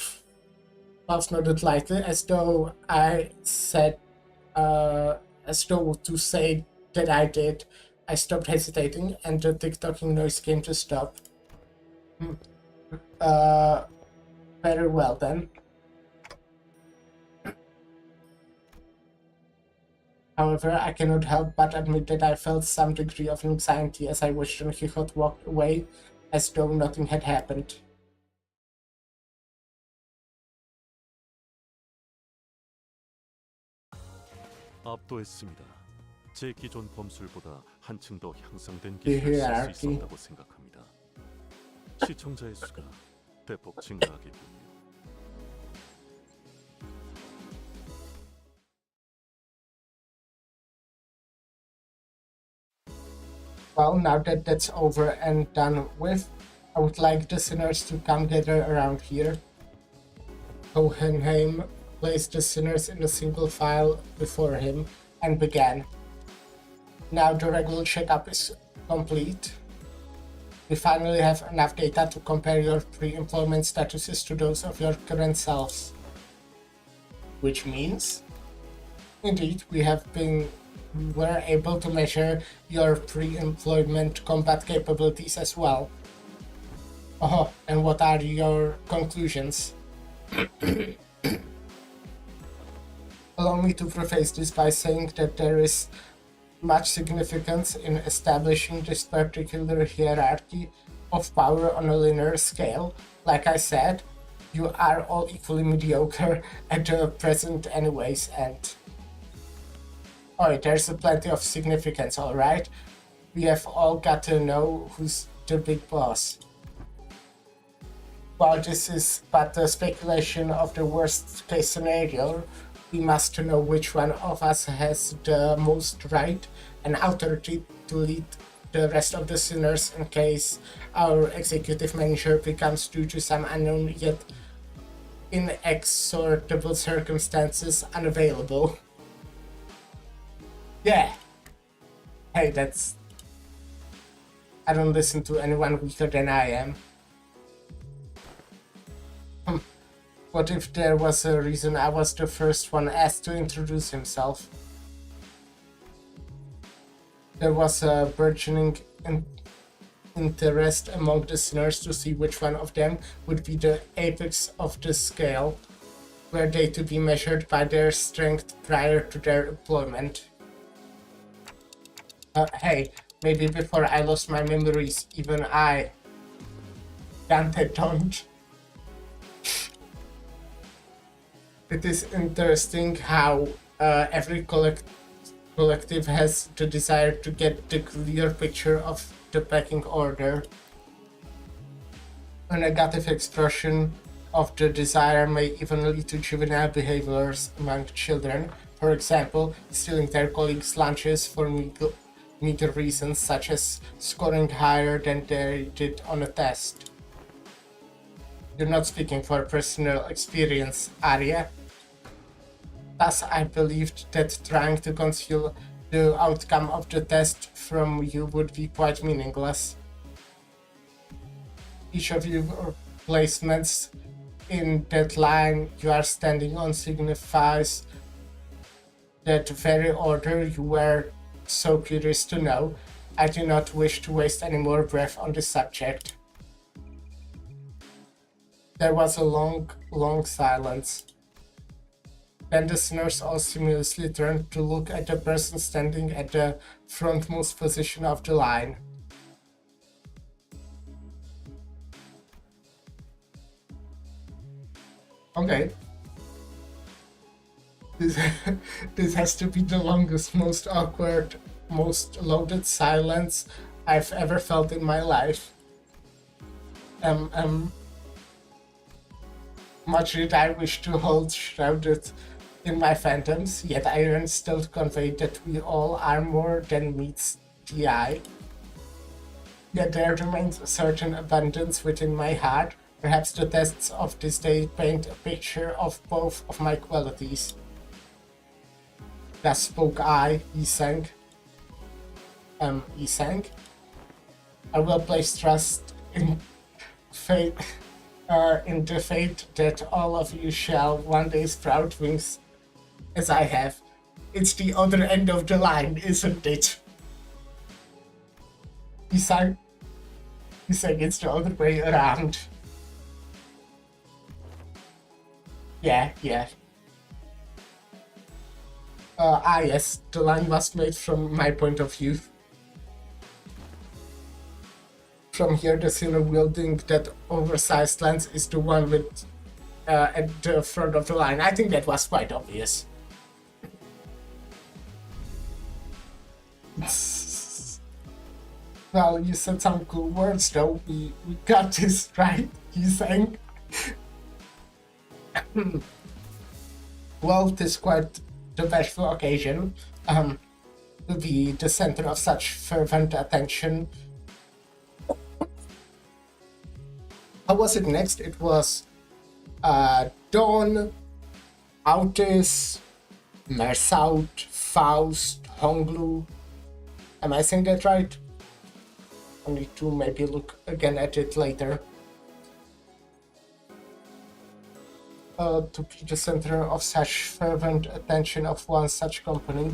Faust nodded lightly, as though I said, as though to say that I did. I stopped hesitating, and the tick-tocking noise came to stop. Very well then. However, I cannot help but admit that I felt some degree of anxiety as I watched Don Quixote walk away, as though nothing had happened. 압도했습니다. 제 기존 검술보다 한층 더 향상된 기술을 쓸 수 있었다고 생각합니다. 시청자의 수가 대폭 증가하겠군요. Well, now that that's over and done with, I would like the sinners to come gather around here. Hohenheim placed the sinners in a single file before him and began. Now the regular checkup is complete. We finally have enough data to compare your pre-employment statuses to those of your current selves. Which means, indeed, we were able to measure your pre-employment combat capabilities as well. Oh, and what are your conclusions? Allow me to preface this by saying that there is much significance in establishing this particular hierarchy of power on a linear scale. Like I said, you are all equally mediocre at the present anyways, and there's plenty of significance, alright? We have all got to know who's the big boss. While this is but a speculation of the worst case scenario, we must know which one of us has the most right and authority to lead the rest of the sinners in case our executive manager becomes, due to some unknown yet inexorable circumstances, unavailable. Yeah. Hey, I don't listen to anyone weaker than I am. What if there was a reason I was the first one asked to introduce himself? There was a burgeoning interest among the sinners to see which one of them would be the apex of the scale, were they to be measured by their strength prior to their employment. Hey, maybe before I lost my memories, even I, Dante, don't. It is interesting how every collective has the desire to get the clear picture of the pecking order. A negative expression of the desire may even lead to juvenile behaviors among children. For example, stealing their colleagues' lunches for meager reasons, such as scoring higher than they did on a test. You're not speaking for personal experience, are you? Thus, I believed that trying to conceal the outcome of the test from you would be quite meaningless. Each of your placements in that line you are standing on signifies that very order you were so curious to know. I do not wish to waste any more breath on this subject. There was a long, long silence. Then the sinners all simultaneously turned to look at the person standing at the frontmost position of the line. Okay. This has to be the longest, most awkward, most loaded silence I've ever felt in my life. Much did I wish to hold shrouded in my phantoms, yet iron still conveyed that we all are more than meets the eye. Yet there remains a certain abundance within my heart. Perhaps the tests of this day paint a picture of both of my qualities. Thus spoke I, Isang. Isang? I will place trust in fate, in the fate that all of you shall one day sprout wings as I have. It's the other end of the line, isn't it? Isang? Isang, it's the other way around. Yeah. Yes, the line was made from my point of view. From here, the sinner wielding that oversized lens is the one with at the front of the line. I think that was quite obvious. Well, you said some cool words though. We got this right, you saying? Well, it is quite the bashful occasion to be the center of such fervent attention. How was it next? It was Dawn, Autis, Mersaut, Faust, Honglu. Am I saying that right? I need to maybe look again at it later. To be the center of such fervent attention of one such company.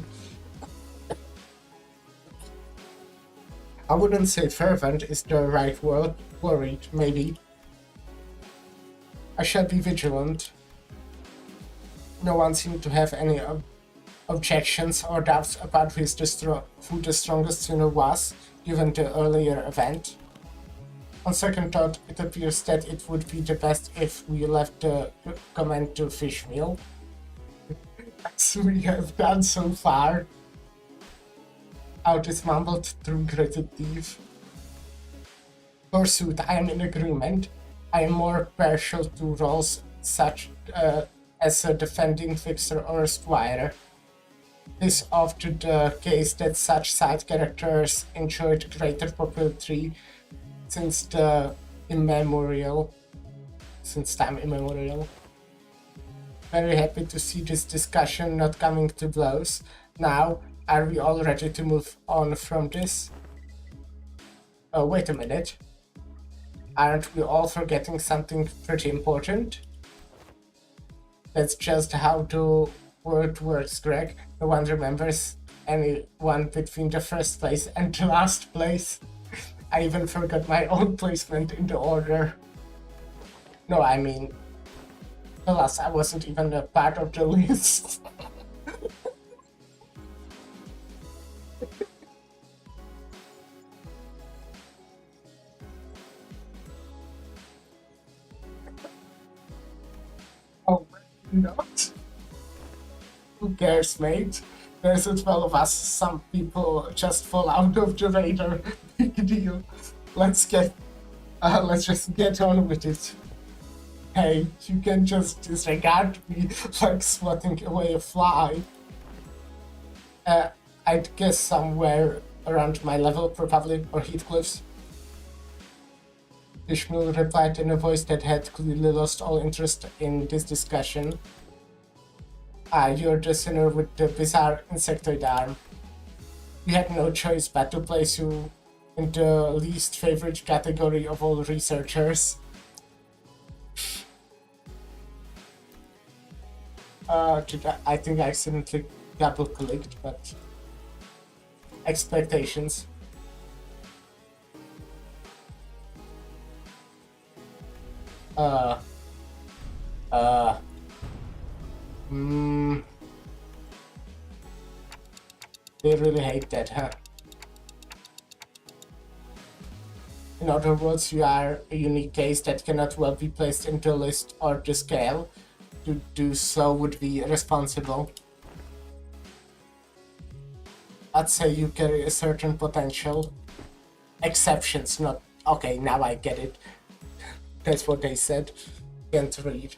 I wouldn't say fervent is the right word. Worried, maybe. I shall be vigilant. No one seemed to have any objections or doubts about who the strongest sinner was, given the earlier event. On second thought, it appears that it would be the best if we left the command to Fishmeal. As we have done so far. Autis mumbled through gritted teeth. Pursuit, I am in agreement. I am more partial to roles such as a defending fixer or a squire. It is often the case that such side characters enjoyed greater popularity since time immemorial. Very happy to see this discussion not coming to blows. Now, are we all ready to move on from this? Oh, wait a minute. Aren't we all forgetting something pretty important? That's just how the word works, Greg. No one remembers anyone between the first place and the last place. I even forgot my own placement in the order. No, I mean, alas, I wasn't even a part of the list. Oh, not? Who cares, mate? There's a 12 of us. Some people just fall out of the radar. Big deal. Let's just get on with it. Hey, you can just disregard me like swatting away a fly. I'd guess somewhere around my level, probably, or Heathcliff's. Ishmael replied in a voice that had clearly lost all interest in this discussion. Ah, you're the sinner with the bizarre insectoid arm. We had no choice but to place you in the least favorite category of all researchers. I think I accidentally double-clicked, but expectations. They really hate that, huh? In other words, you are a unique case that cannot well be placed into a list or the scale. To do so would be irresponsible. I'd say you carry a certain potential. Exceptions, not... Okay, now I get it. That's what they said. Can't read.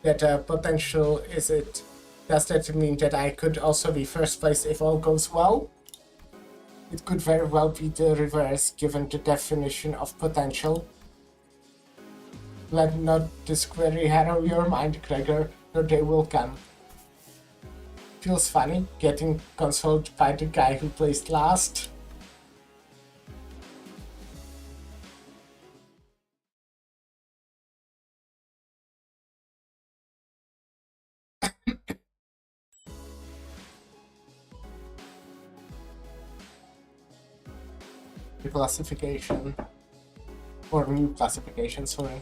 That potential, is it... Does that mean that I could also be first place if all goes well? It could very well be the reverse, given the definition of potential. Let not this query harrow your mind, Gregor. Your day will come. Feels funny, getting consoled by the guy who placed last. The classification. Or new classification, sorry.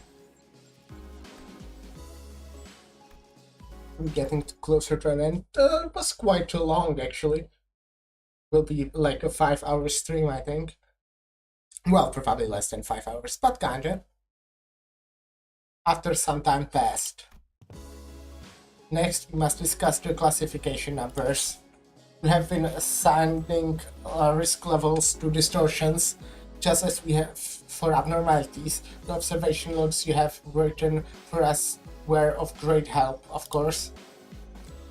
I'm getting closer to an end. It was quite too long, actually. Will be like a 5-hour stream, I think. Well, probably less than 5 hours, but kinda. After some time passed. Next, we must discuss the classification numbers. We have been assigning risk levels to distortions, just as we have for abnormalities. The observation logs you have written for us were of great help, of course.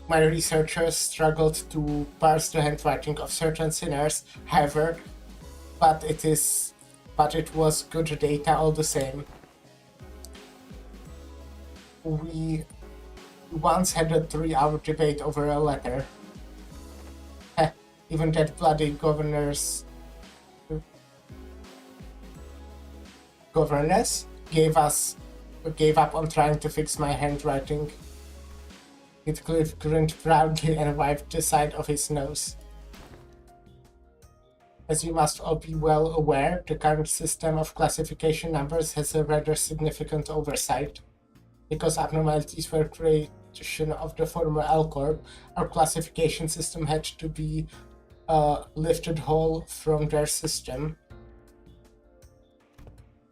My researchers struggled to parse the handwriting of certain sinners, however, but it was good data all the same. We once had a 3-hour debate over a letter. Even that bloody governess gave up on trying to fix my handwriting. Heathcliff grinned proudly and wiped the side of his nose. As you must all be well aware, the current system of classification numbers has a rather significant oversight. Because abnormalities were creation of the former L Corp, our classification system had to be lifted whole from their system.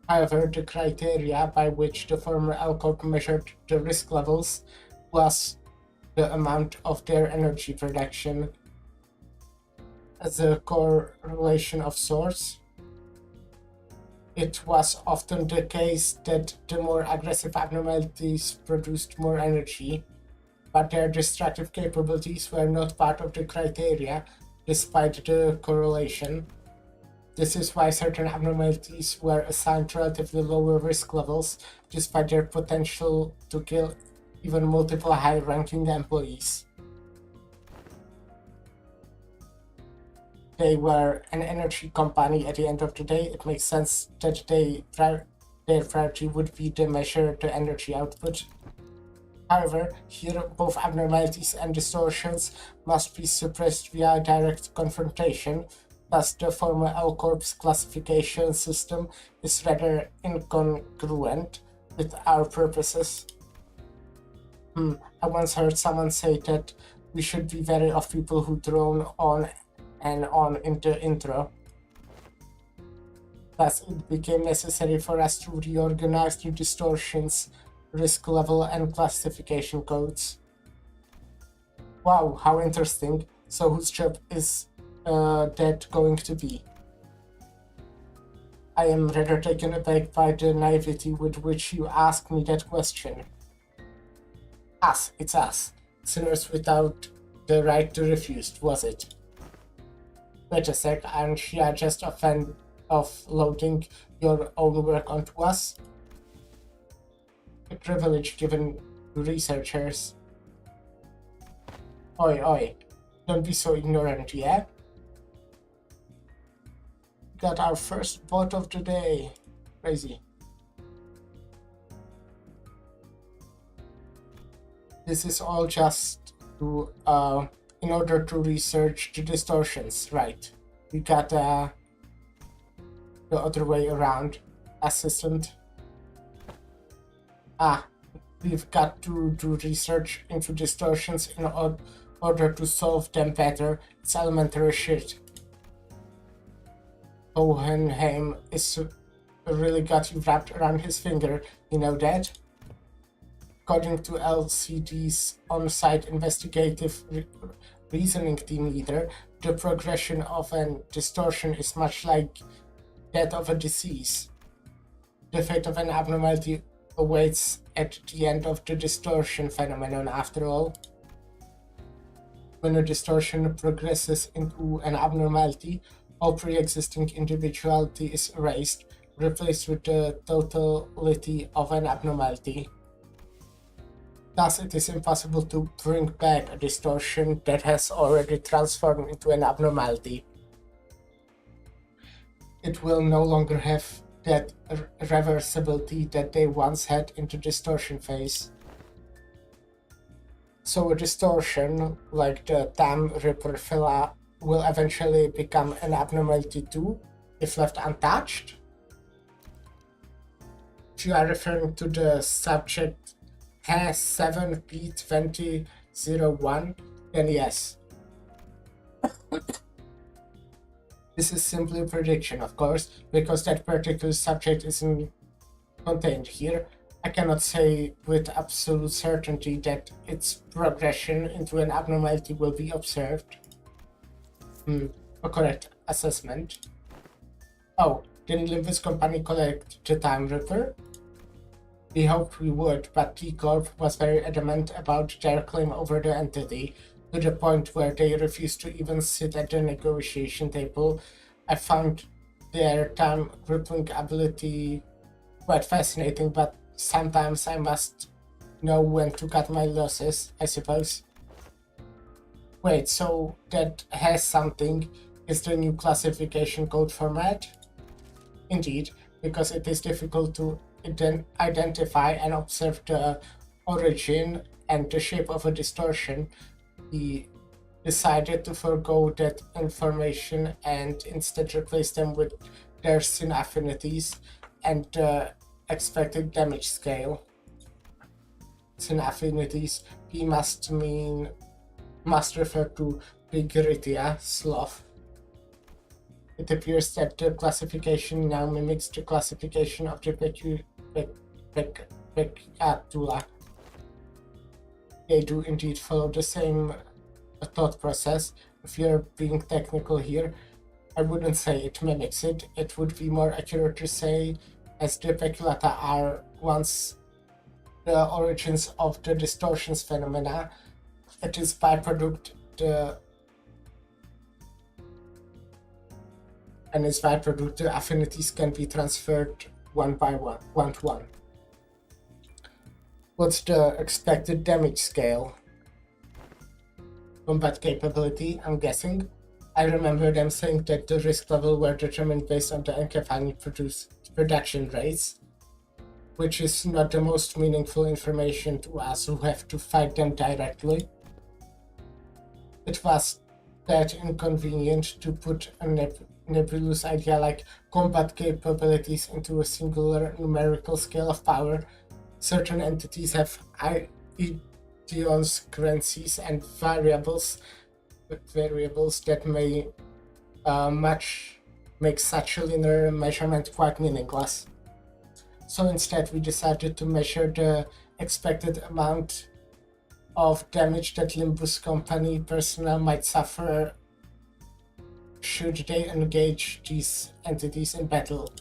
However, the criteria by which the former L Corp measured the risk levels was the amount of their energy production as a correlation of sorts. It was often the case that the more aggressive abnormalities produced more energy, but their destructive capabilities were not part of the criteria, despite the correlation. This is why certain abnormalities were assigned relatively lower risk levels, despite their potential to kill even multiple high-ranking employees. They were an energy company at the end of the day. It makes sense that their priority would be to measure the energy output. However, here both abnormalities and distortions must be suppressed via direct confrontation, thus the former L Corp's classification system is rather incongruent with our purposes. I once heard someone say that we should be wary of people who drone on and on in the intro. Thus, it became necessary for us to reorganize the distortions, risk level, and classification codes. Wow, how interesting. So whose job is that going to be? I am rather taken aback by the naivety with which you ask me that question. Us, it's us. Sinners without the right to refuse, was it? Wait a sec, aren't you just a fan of loading your own work onto us? A privilege given to researchers. Oi, oi, don't be so ignorant, yeah? Got our first bot of the day. Crazy. This is all just to, in order to research the distortions, right? We got, the other way around, assistant. We've got to do research into distortions in order to solve them better. It's elementary shit. Hohenheim is really got you wrapped around his finger, you know that? According to LCD's on-site investigative reasoning team leader, the progression of an distortion is much like that of a disease. The fate of an abnormality awaits at the end of the distortion phenomenon, after all. When a distortion progresses into an abnormality, all pre-existing individuality is erased, replaced with the totality of an abnormality. Thus, it is impossible to bring back a distortion that has already transformed into an abnormality. It will no longer have that reversibility that they once had in the distortion phase. So a distortion, like the Tam Ripper Fila, will eventually become an abnormality too, if left untouched? If you are referring to the subject has 7P2001, then yes. This is simply a prediction, of course, because that particular subject isn't contained here. I cannot say with absolute certainty that its progression into an abnormality will be observed. A correct assessment. Oh, didn't Limbus Company collect the Time Ripper? We hoped we would, but T-Corp was very adamant about their claim over the entity, to the point where they refused to even sit at the negotiation table. I found their time rippling ability quite fascinating, but sometimes I must know when to cut my losses, I suppose. Wait, so that has something is the new classification code format? Indeed, because it is difficult to identify and observe the origin and the shape of a distortion, he decided to forego that information and instead replace them with their sin affinities and the expected damage scale. Sin affinities, P must refer to Pigritia, sloth. It appears that the classification now mimics the classification of the Pecatula. They do indeed follow the same thought process. If you're being technical here, I wouldn't say it mimics it. It would be more accurate to say, as the Peculata are once the origins of the distortions phenomena, it is byproduct the affinities can be transferred one to one. What's the expected damage scale? Combat capability, I'm guessing. I remember them saying that the risk level were determined based on the Enkephani production rates, which is not the most meaningful information to us who have to fight them directly. It was that inconvenient to put a nebulous idea like combat capabilities into a singular numerical scale of power. Certain entities have idiosyncrasies and variables that may make such a linear measurement quite meaningless. So instead we decided to measure the expected amount of damage that Limbus Company personnel might suffer should they engage these entities in battle.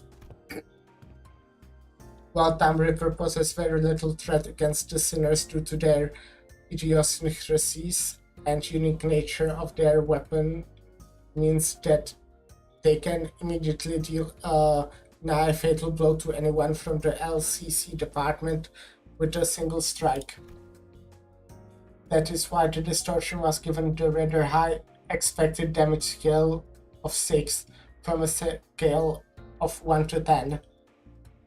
while Time Reaper poses very little threat against the sinners due to their idiosyncrasies and unique nature of their weapon means that they can immediately deal a nigh fatal blow to anyone from the LCC department with a single strike. That is why the distortion was given the rather high expected damage scale of 6 from a scale of 1 to 10.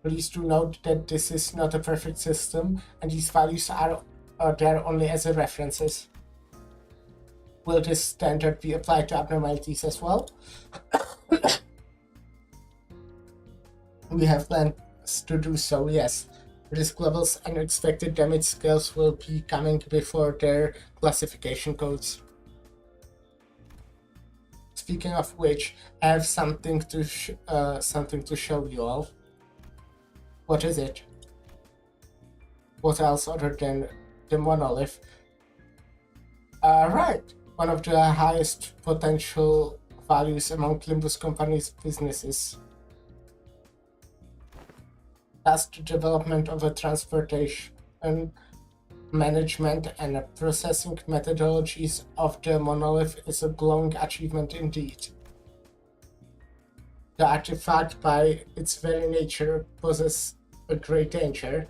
Please do note that this is not a perfect system and these values are there only as a references. Will this standard be applied to abnormalities as well? We have plans to do so, yes. Risk levels and expected damage scales will be coming before their classification codes. Speaking of which, I have something to show you all. What is it? What else other than the monolith? Right, one of the highest potential values among Limbus Company's businesses. Thus, the development of a transportation management and processing methodologies of the monolith is a glowing achievement indeed. The artifact, by its very nature, poses a great danger.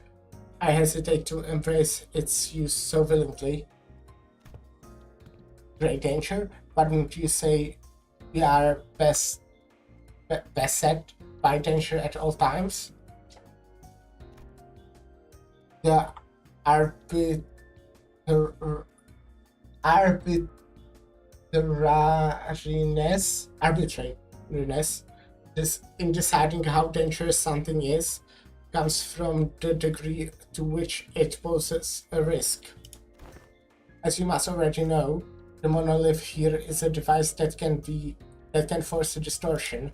I hesitate to embrace its use so willingly. Great danger? Wouldn't you say we are best set by danger at all times? The arbitrariness this in deciding how dangerous something is comes from the degree to which it poses a risk. As you must already know, the monolith here is a device that can force a distortion.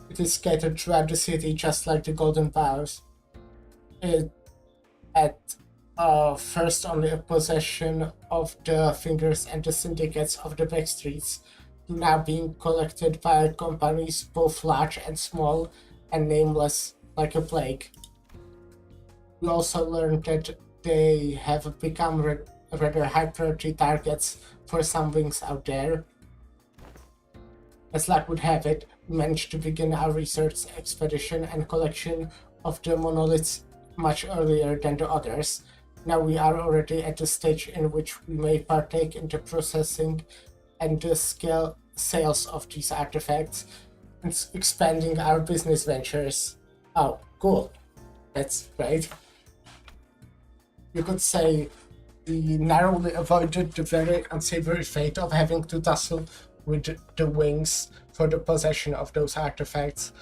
It is scattered throughout the city just like the golden bars. It at first only a possession of the fingers and the syndicates of the backstreets, to now being collected by companies both large and small and nameless like a plague. We also learned that they have become rather high priority targets for some wings out there. As luck would have it, we managed to begin our research expedition and collection of the monoliths much earlier than the others. Now we are already at the stage in which we may partake in the processing and the sales of these artifacts, and expanding our business ventures. Oh, cool. That's great. You could say we narrowly avoided the very unsavory fate of having to tussle with the wings for the possession of those artifacts.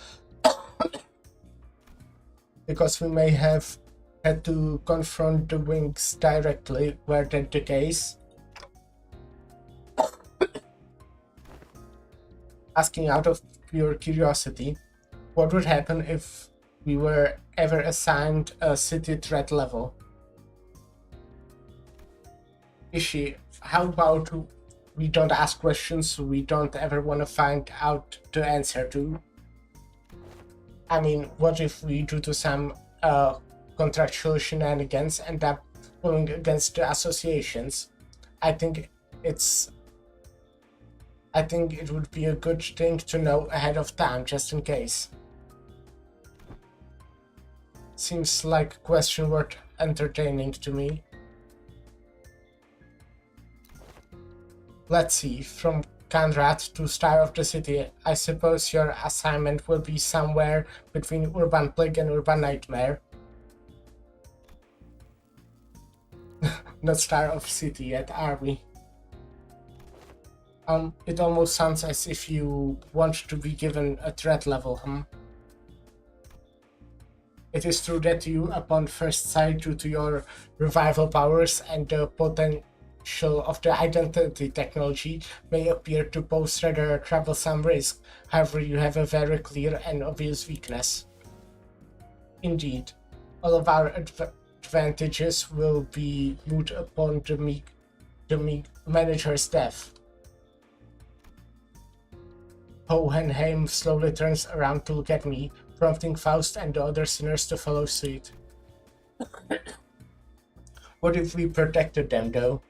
Because we may have had to confront the wings directly were that the case. Asking out of pure curiosity, what would happen if we were ever assigned a city threat level? Ishi, how about we don't ask questions we don't ever want to find out the answer to? I mean, what if we, due to some contractual shenanigans, end up going against the associations? I think it would be a good thing to know ahead of time, just in case. Seems like a question worth entertaining to me. Let's see, from Conrad to Star of the City, I suppose your assignment will be somewhere between Urban Plague and Urban Nightmare. Not Star of City yet, are we? It almost sounds as if you want to be given a threat level, It is true that you, upon first sight, due to your revival powers and the potential of the identity technology, may appear to pose rather troublesome risk. However, you have a very clear and obvious weakness. Indeed, all of our advantages will be moot upon the manager's death. Hohenheim slowly turns around to look at me, prompting Faust and the other sinners to follow suit. What if we protected them, though?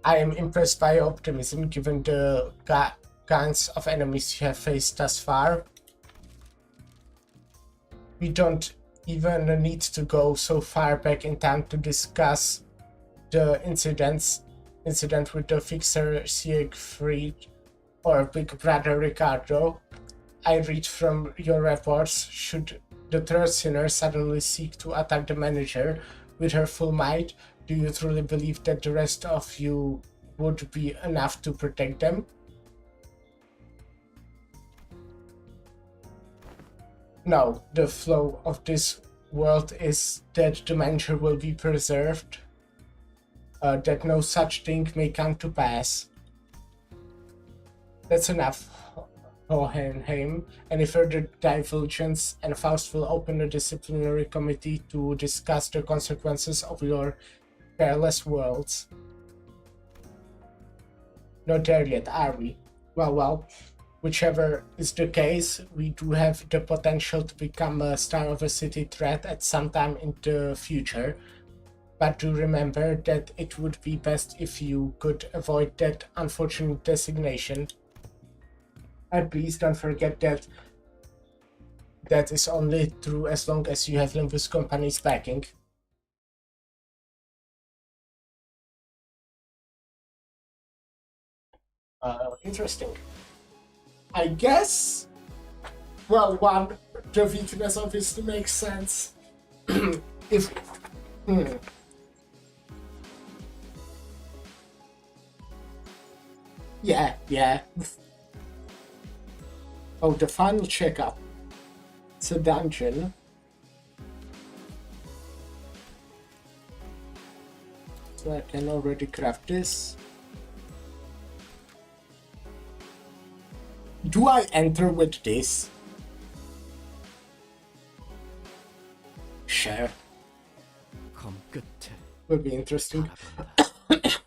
I am impressed by your optimism given the kinds of enemies you have faced thus far. We don't even need to go so far back in time to discuss the incident with the fixer Siegfried or Big Brother Ricardo. I read from your reports, should the third sinner suddenly seek to attack the manager with her full might, do you truly believe that the rest of you would be enough to protect them? No, the flow of this world is that the manager will be preserved, that no such thing may come to pass. That's enough, Hohenheim. Any further divulgence and Faust will open a disciplinary committee to discuss the consequences of your careless words. Not there yet, are we? Well, whichever is the case, we do have the potential to become a star of a city threat at some time in the future. But do remember that it would be best if you could avoid that unfortunate designation. And please don't forget that that is only true as long as you have Limbus Company's backing. Interesting. I guess, well, one, the weakness obviously makes sense. If, Yeah. Oh, the final checkup. It's a dungeon. So I can already craft this. Do I enter with this? Sure. 검 끝에 Will be interesting. 바라본다.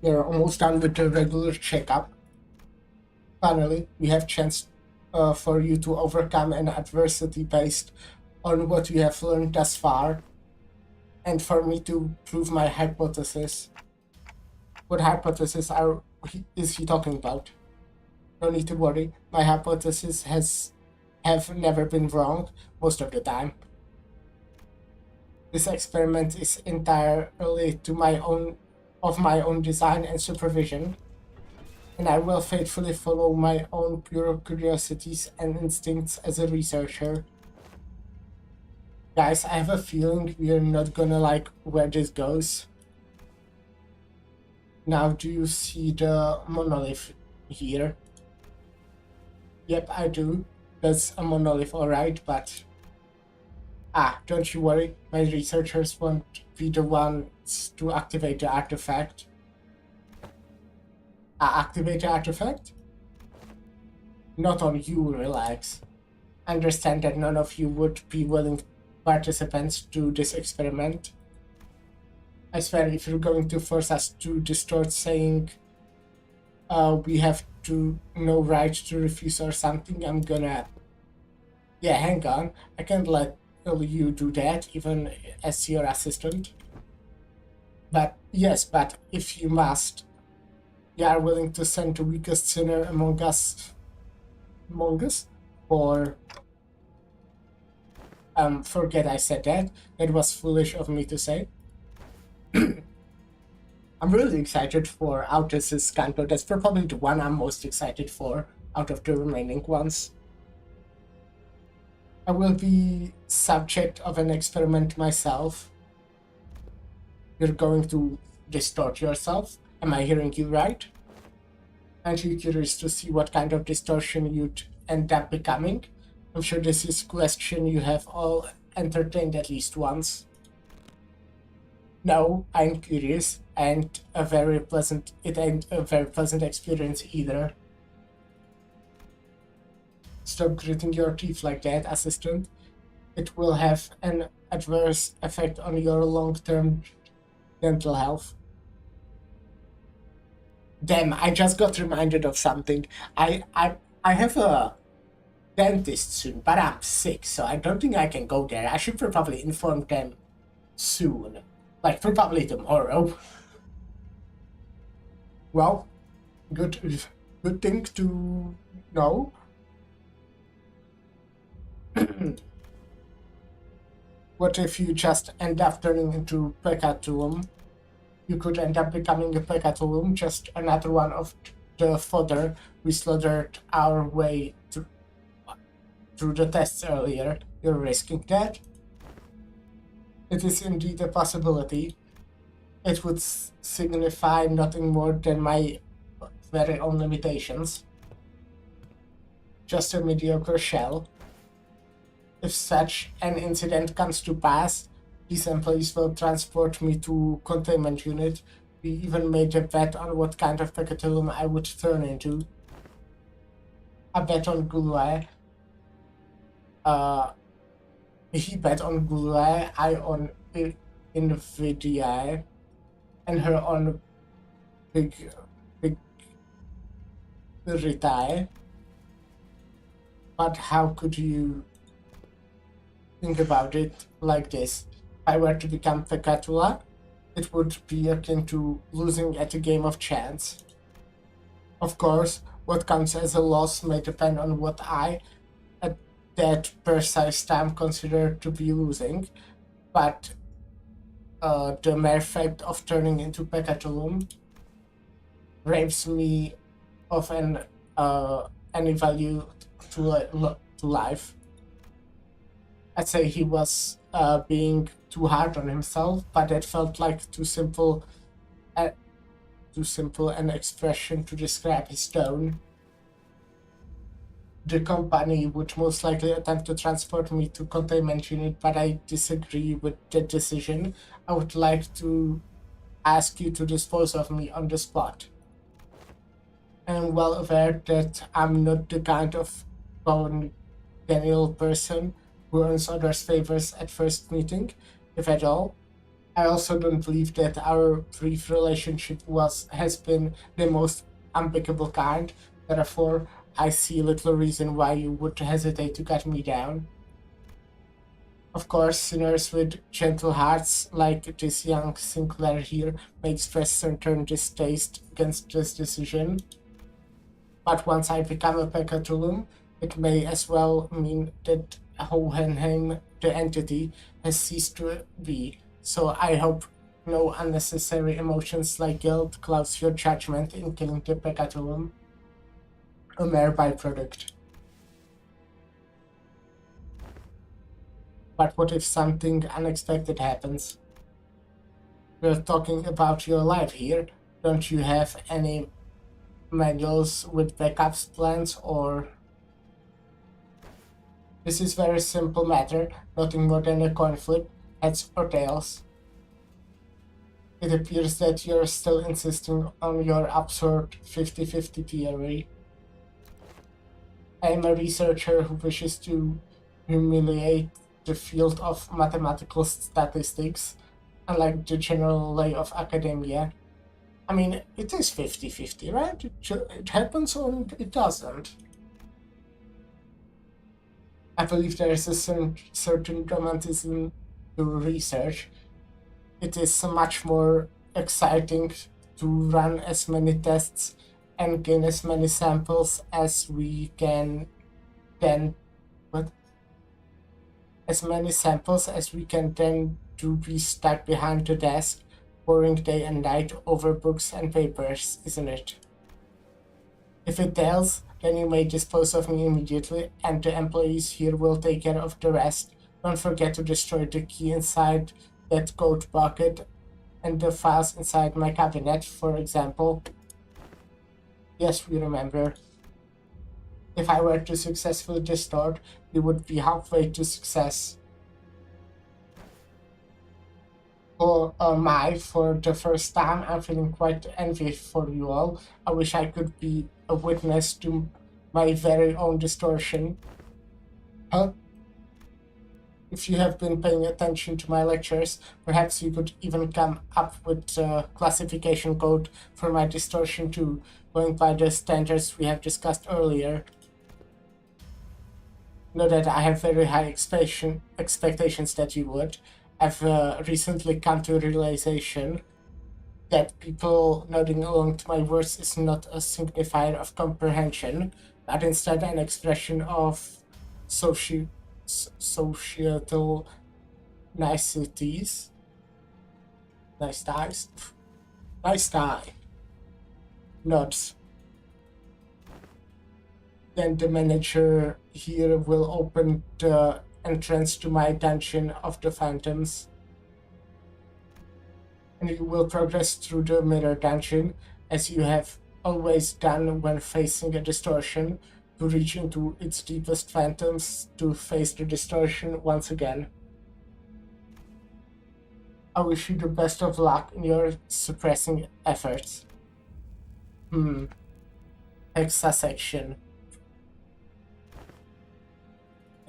We're almost done with the regular checkup. Finally, we have chance for you to overcome an adversity based on what you have learned thus far, and for me to prove my hypothesis. What hypothesis is he talking about? No need to worry. My hypothesis have never been wrong most of the time. This experiment is entirely of my own design and supervision, and I will faithfully follow my own pure curiosities and instincts as a researcher. Guys, I have a feeling we are not gonna like where this goes. Now, do you see the monolith here? Yep, I do. That's a monolith, alright, but... don't you worry, my researchers won't be the ones to activate the artifact. Activate the artifact? Not on you, relax. Understand that none of you would be willing participants to this experiment. I swear, if you're going to force us to distort saying we have to no right to refuse or something, I'm gonna... Yeah, hang on. I can't let you do that, even as your assistant. But yes, but if you must, you are willing to send the weakest sinner among us, or forget I said that. That was foolish of me to say. I'm really excited for Autus's Canto. That's probably the one I'm most excited for out of the remaining ones. I will be subject of an experiment myself. You're going to distort yourself? Am I hearing you right? Aren't you curious to see what kind of distortion you'd end up becoming? I'm sure this is a question you have all entertained at least once. No, I'm curious, and it ain't a very pleasant experience either. Stop gritting your teeth like that, assistant. It will have an adverse effect on your long-term dental health. Damn, I just got reminded of something. I have a dentist soon, but I'm sick, so I don't think I can go there. I should probably inform them soon. Like, probably tomorrow. Well, good thing to know. What if you just end up turning into Pekatulum? You could end up becoming a Pekatulum, just another one of the fodder we slaughtered our way through the tests earlier. You're risking that? It is indeed a possibility. It would signify nothing more than my very own limitations. Just a mediocre shell. If such an incident comes to pass, these employees will transport me to containment unit. We even made a bet on what kind of Pekatulum I would turn into. A bet on Gulai. He bet on Gulai, I on Nvidia, and her on Big Ritai. But how could you think about it like this? If I were to become Pekatula, it would be akin to losing at a game of chance. Of course, what counts as a loss may depend on what I, at that precise time, consider to be losing, but the mere fact of turning into Pekatulum rapes me of any value to life. I'd say he was being too hard on himself, but it felt like too simple an expression to describe his tone. The company would most likely attempt to transport me to containment unit, but I disagree with that decision. I would like to ask you to dispose of me on the spot. I'm well aware that I'm not the kind of congenial person who earns others' favors at first meeting, if at all. I also don't believe that our brief relationship has been the most amicable kind. Therefore, I see little reason why you would hesitate to cut me down. Of course, sinners with gentle hearts like this young Sinclair here may express certain distaste against this decision. But once I become a Pekatulum, it may as well mean that Hohenheim, the entity, has ceased to be. So I hope no unnecessary emotions like guilt clouds your judgment in killing the Pekatulum. A mere byproduct. But what if something unexpected happens? We're talking about your life here. Don't you have any manuals with backups plans or... This is very simple matter, nothing more than a coin flip, heads or tails. It appears that you're still insisting on your absurd 50-50 theory. I am a researcher who wishes to humiliate the field of mathematical statistics, unlike the general lay of academia. I mean, it is 50-50, right? It happens or it doesn't. I believe there is a certain romanticism to research. It is much more exciting to run as many tests and gain as many samples as we can then do be stuck behind the desk, poring day and night over books and papers, isn't it? If it does, then you may dispose of me immediately, and the employees here will take care of the rest. Don't forget to destroy the key inside that coat pocket and the files inside my cabinet, for example. Yes, we remember. If I were to successfully distort, we would be halfway to success. For the first time, I'm feeling quite envious for you all. I wish I could be a witness to my very own distortion. Huh? if you have been paying attention to my lectures, perhaps you could even come up with a classification code for my distortion too, going by the standards we have discussed earlier. Know that I have very high expectations that you would. I've recently come to a realization that people nodding along to my words is not a signifier of comprehension, but instead an expression of societal niceties. Nice ties. Nice tie. Nods. Then the manager here will open the entrance to my dungeon of the phantoms. And you will progress through the mirror dungeon as you have always done when facing a distortion, to reach into its deepest phantoms to face the distortion once again. I wish you the best of luck in your suppressing efforts. Hexa section.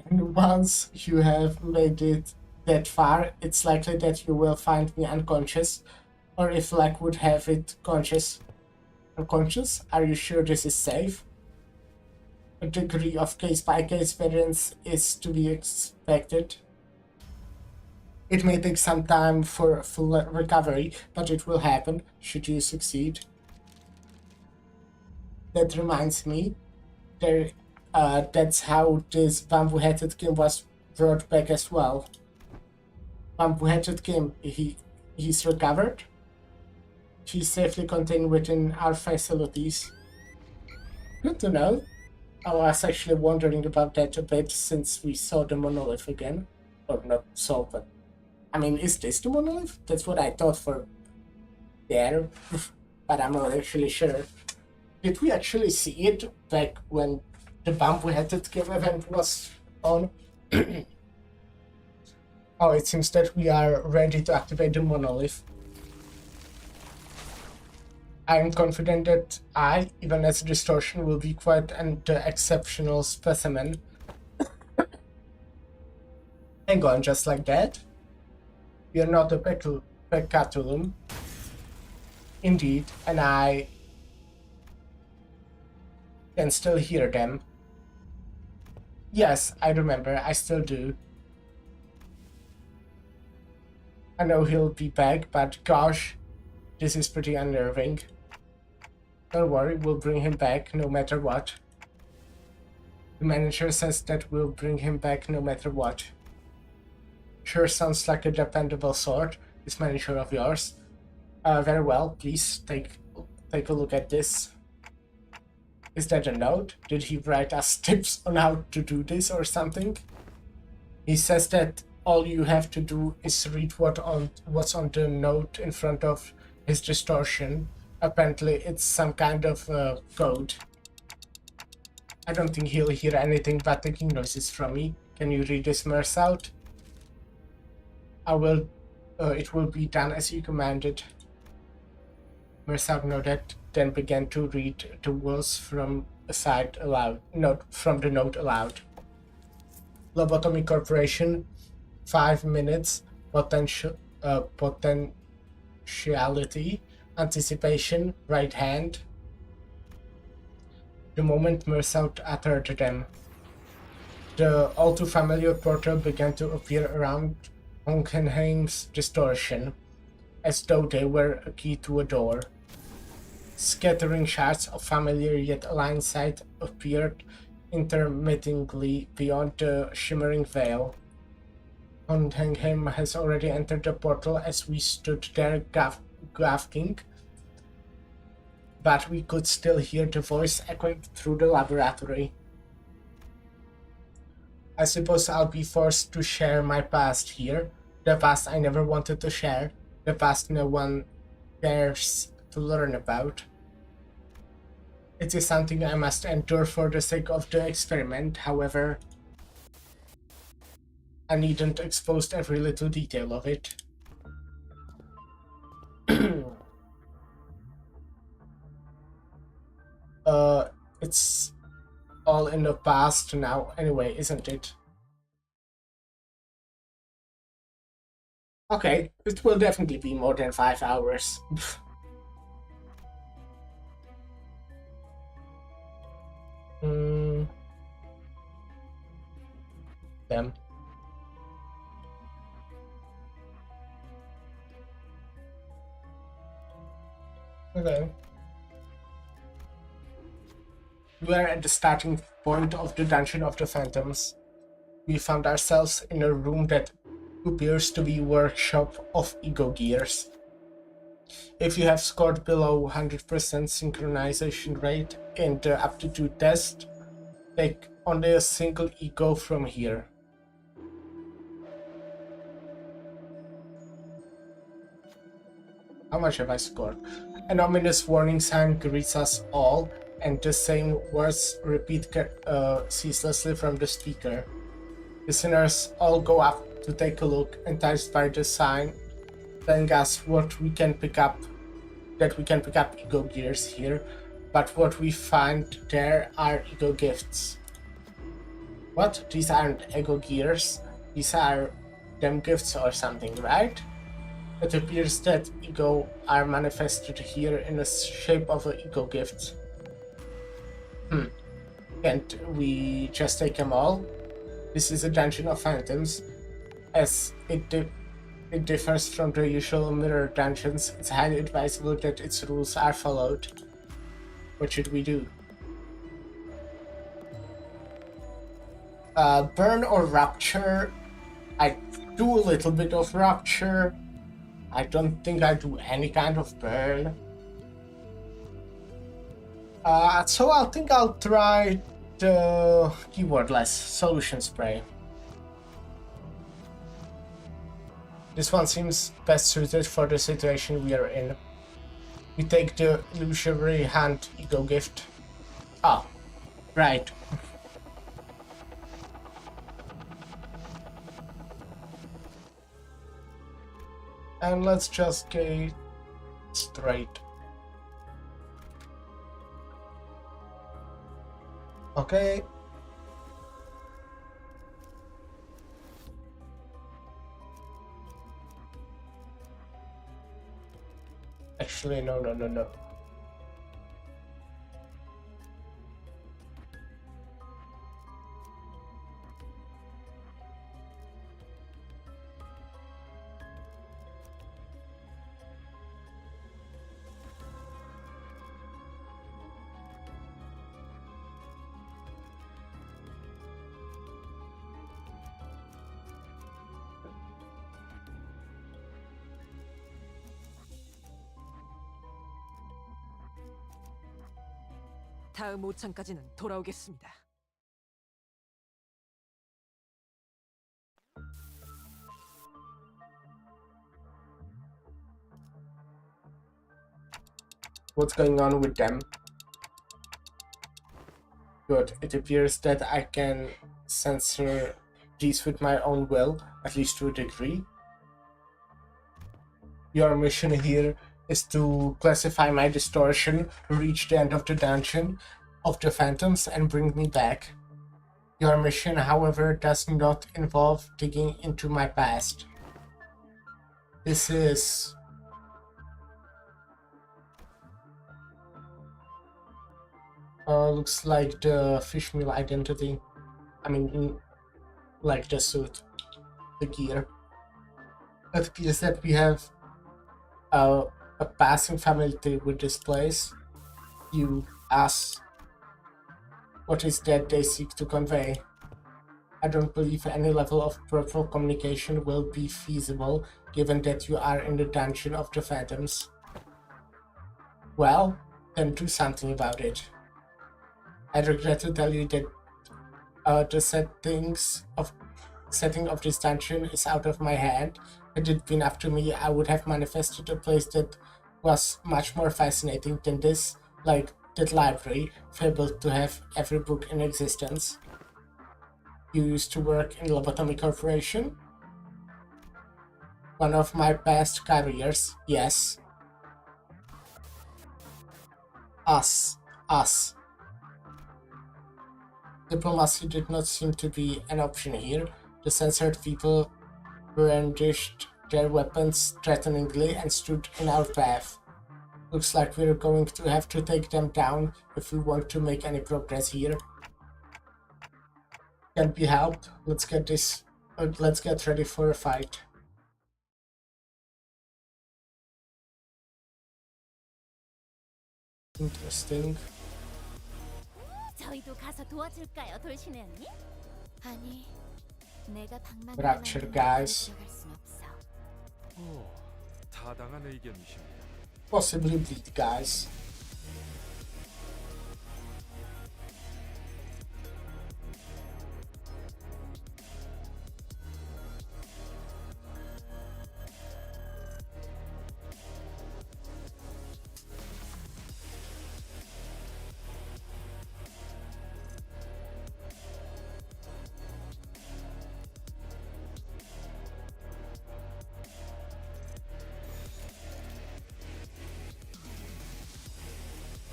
And once you have made it that far, it's likely that you will find me unconscious, or if luck would have it, conscious. Unconscious? Are you sure this is safe? A degree of case-by-case variance is to be expected. It may take some time for full recovery, but it will happen, should you succeed. That reminds me, that's how this bamboo-headed Kim was brought back as well. Bamboo-headed Kim, he's recovered? He's safely contained within our facilities. Good to know. I was actually wondering about that a bit since we saw the monolith again. Or not saw, but... I mean, is this the monolith? That's what I thought for there, but I'm not actually sure. Did we actually see it back when the bamboo-headed game event was on? Oh, it seems that we are ready to activate the monolith. I am confident that I, even as a distortion, will be quite an exceptional specimen. Hang on, just like that? You're not a peccatulum. Indeed, and I can still hear them. Yes, I remember, I still do. I know he'll be back, but gosh, this is pretty unnerving. Don't worry, we'll bring him back no matter what. The manager says that we'll bring him back no matter what. Sure sounds like a dependable sort, this manager of yours. Very well, please take a look at this. Is that a note? Did he write us tips on how to do this or something? He says that all you have to do is read what's on the note in front of his distortion. Apparently it's some kind of code. I don't think he'll hear anything but ticking noises from me. Can you read this Merce out? I will. It will be done as you commanded. Merce nodded, then began to read the words from the side aloud. From the note aloud. Lobotomy Corporation, 5 minutes. Potentiality, anticipation, right hand. The moment Merce uttered them, the all too familiar portal began to appear around Honkenheim's distortion, as though they were a key to a door. Scattering shards of familiar yet aligned sight appeared intermittently beyond the shimmering veil. Honkenheim has already entered the portal as we stood there gawking, but we could still hear the voice echoing through the laboratory. I suppose I'll be forced to share my past here, the past I never wanted to share, the past no one cares to learn about. It is something I must endure for the sake of the experiment, however. I needn't expose every little detail of it. It's all in the past now anyway, isn't it? Okay, it will definitely be more than 5 hours. Hmm. Damn. Okay. We are at the starting point of the Dungeon of the Phantoms. We found ourselves in a room that appears to be a workshop of ego gears. If you have scored below 100% synchronization rate in the aptitude test, take only a single ego from here. How much have I scored? An ominous warning sign greets us all, and the same words repeat ceaselessly from the speaker. Listeners all go up to take a look, enticed by the sign, telling us what we can pick up, that we can pick up ego gears here, but what we find there are ego gifts. What? These aren't ego gears. These are them gifts or something, right? It appears that ego are manifested here in the shape of an ego gift. Can't we just take them all? This is a Dungeon of Phantoms. As it differs from the usual mirror dungeons, it's highly advisable that its rules are followed. What should we do? Burn or Rupture? I do a little bit of Rupture. I don't think I do any kind of burn. So I think I'll try the keywordless solution spray. This one seems best suited for the situation we are in. We take the illusory hand ego gift. Ah, right. And let's just get straight. Okay. Actually, no. 다음 오창까지는 돌아오겠습니다. What's going on with them? Good. It appears that I can censor these with my own will, at least to a degree. Your mission here is to classify my distortion, reach the end of the dungeon of the phantoms, and bring me back. Your mission, however, does not involve digging into my past. This is... looks like the fishmeal identity. I mean, like the suit, the gear. It appears that we have a passing familiarity with this place. You, us. What is that they seek to convey? I don't believe any level of proper communication will be feasible, given that you are in the dungeon of the phantoms. Well, then do something about it. I regret to tell you that the setting of this dungeon is out of my hand. Had it been up to me, I would have manifested a place that was much more fascinating than this, like that library, fabled to have every book in existence. You used to work in Lobotomy Corporation? One of my past careers, yes. Us. Diplomacy did not seem to be an option here. The censored people brandished their weapons threateningly and stood in our path. Looks like we're going to have to take them down if we want to make any progress here. Can't be helped. Let's get ready for a fight. Interesting. 저희도 가서 도와줄까요, 돌신의 언니? 아니, 내가 방망이나 Rapture, 만든 guys. 역할에 들어갈 순 없어. 오, 타당한 의견이십니다. Possibly bleed, guys.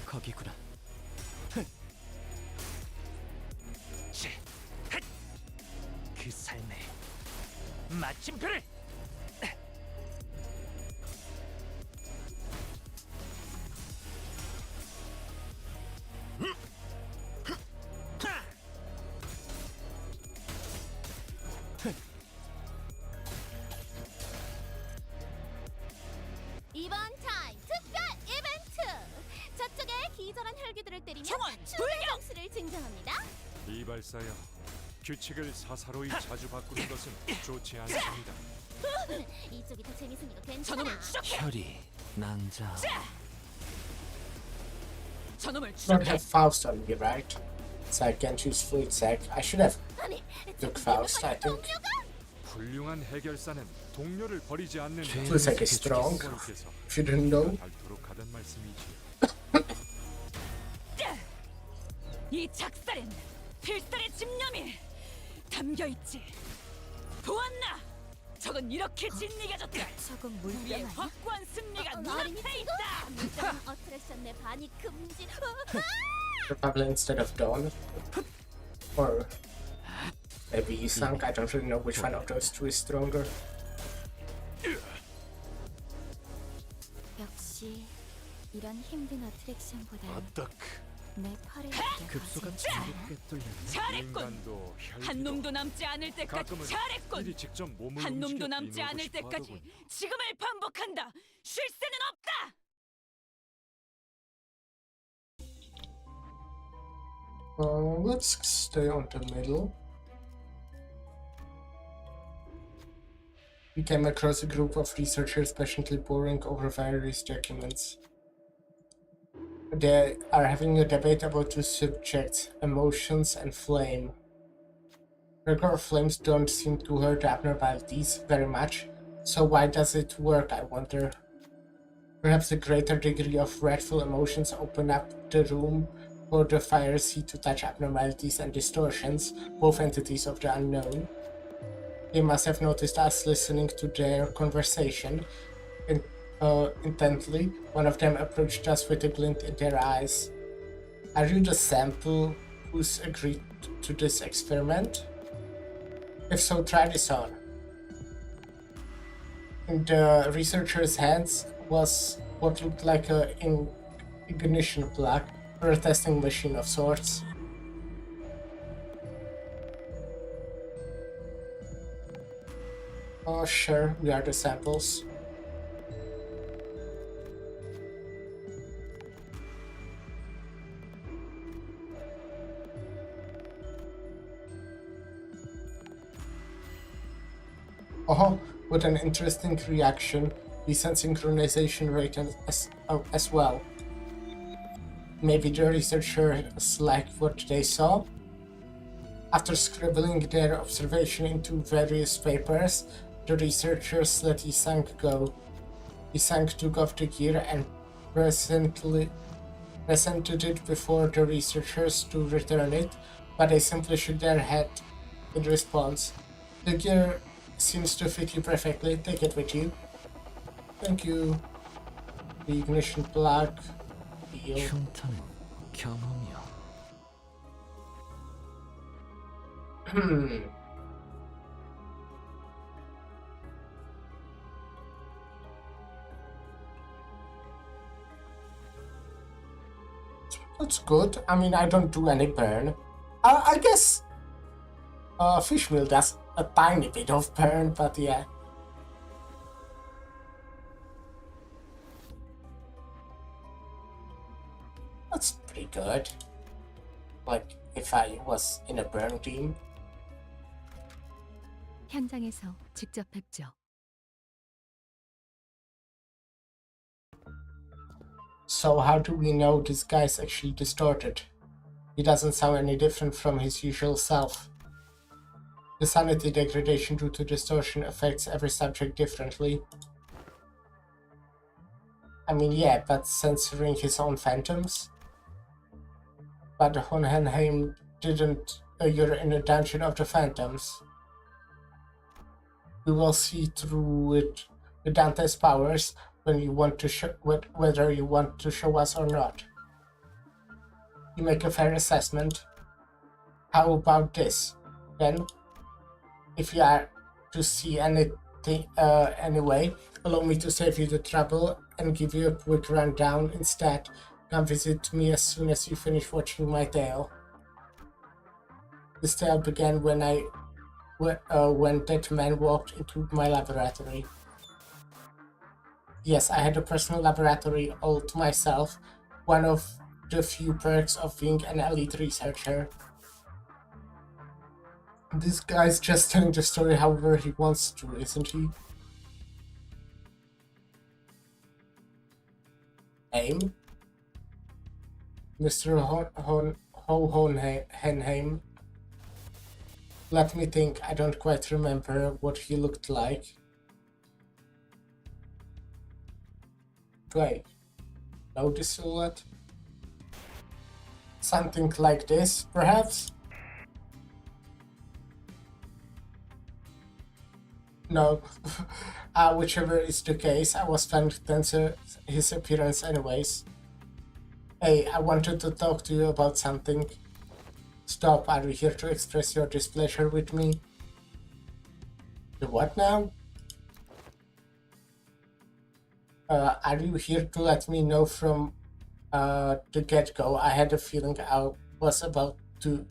거기구나. 그 삶의 마침표를 이번 타임 특별 이벤트! 저쪽에 기절한 혈기들을 때리면 정원, 충분한 점수를 증정합니다. 이발사야, 규칙을 사사로이 자주 바꾸는 것은 좋지 않습니다. 이쪽이 더 재밌으니까 괜찮아. 저놈을 추적해. 혈이 낭자. 저놈을 Don't 추적해. have Faust on me, right? So I can't use Fluid Sac. I should have 아니, took Faust, I think. 훌륭한 해결사는 동료를 버리지 않는다. Fluid Sac is strong. 선생님께서 If you didn't know. 닳도록 하던 말씀이지요. 이 작살엔 필살의 집념이 담겨 있지. 보았나? 저건 이렇게 진리가졌다. 저건 우리의 물병 아니야? 확고한 승리가 어린이 눈앞에 친구? 있다. 물병은 어트랙션 내 반이 금지. Probably instead of Dawn. Or maybe Yisang. I don't really know which one of those two is stronger. 역시 이런 힘든 어트랙션보다 아따크. 내 퍼레이드가 급소가 더 재밌지 않아? 자립게 뚫렸네. 잘했군. 인간도 혈기도 한 놈도 남지 않을 때까지 가끔은 잘했군. 일이 직접 몸을 한 놈도 움직여 남지 비누고 않을 싶어 때까지 하더군요. 지금을 반복한다. 쉴 새는 없다. Let's stay on the middle. We came across a group of researchers patiently poring over various documents. They are having a debate about two subjects, emotions and flame. Regular flames don't seem to hurt abnormalities very much, so why does it work, I wonder? Perhaps a greater degree of dreadful emotions open up the room for the fire sea to touch abnormalities and distortions, both entities of the unknown. They must have noticed us listening to their conversation intently. One of them approached us with a glint in their eyes. Are you the sample who's agreed to this experiment? If so, try this on. In the researcher's hands was what looked like an ignition plug or a testing machine of sorts. Oh, sure, we are the samples. Oh, what an interesting reaction. Decent synchronization rate as well. Maybe the researchers like what they saw? After scribbling their observation into various papers, the researchers let Isang go. Isang took off the gear and presented it before the researchers to return it, but they simply shook their head in response. The gear seems to fit you perfectly. Take it with you. Thank you. The ignition plug. Deal. 흉터는 경험이요. That's good. I mean, I don't do any burn. I guess fish meal does a tiny bit of burn, but yeah. That's pretty good. Like, if I was in a burn team. 현장에서 직접 뵙죠. So how do we know this guy's actually distorted? He doesn't sound any different from his usual self. The sanity degradation due to distortion affects every subject differently. I mean, yeah, but censoring his own phantoms? But Hohenheim didn't. You're in a dungeon of the phantoms. We will see through it with Dante's powers when you want to show whether you want to show us or not. You make a fair assessment. How about this, then? If you are to see anything anyway, allow me to save you the trouble and give you a quick rundown instead. Come visit me as soon as you finish watching my tale. This tale began when that man walked into my laboratory. Yes, I had a personal laboratory all to myself, one of the few perks of being an elite researcher. This guy's just telling the story however he wants to, isn't he? Aim? Mr. Hohenheim. Let me think, I don't quite remember what he looked like. Wait, know the silhouette? Something like this, perhaps? No. Whichever is the case, I was trying to censor his appearance anyways. Hey, I wanted to talk to you about something. Stop, are you here to express your displeasure with me? The what now? Are you here to let me know from the get-go? I had a feeling I was about to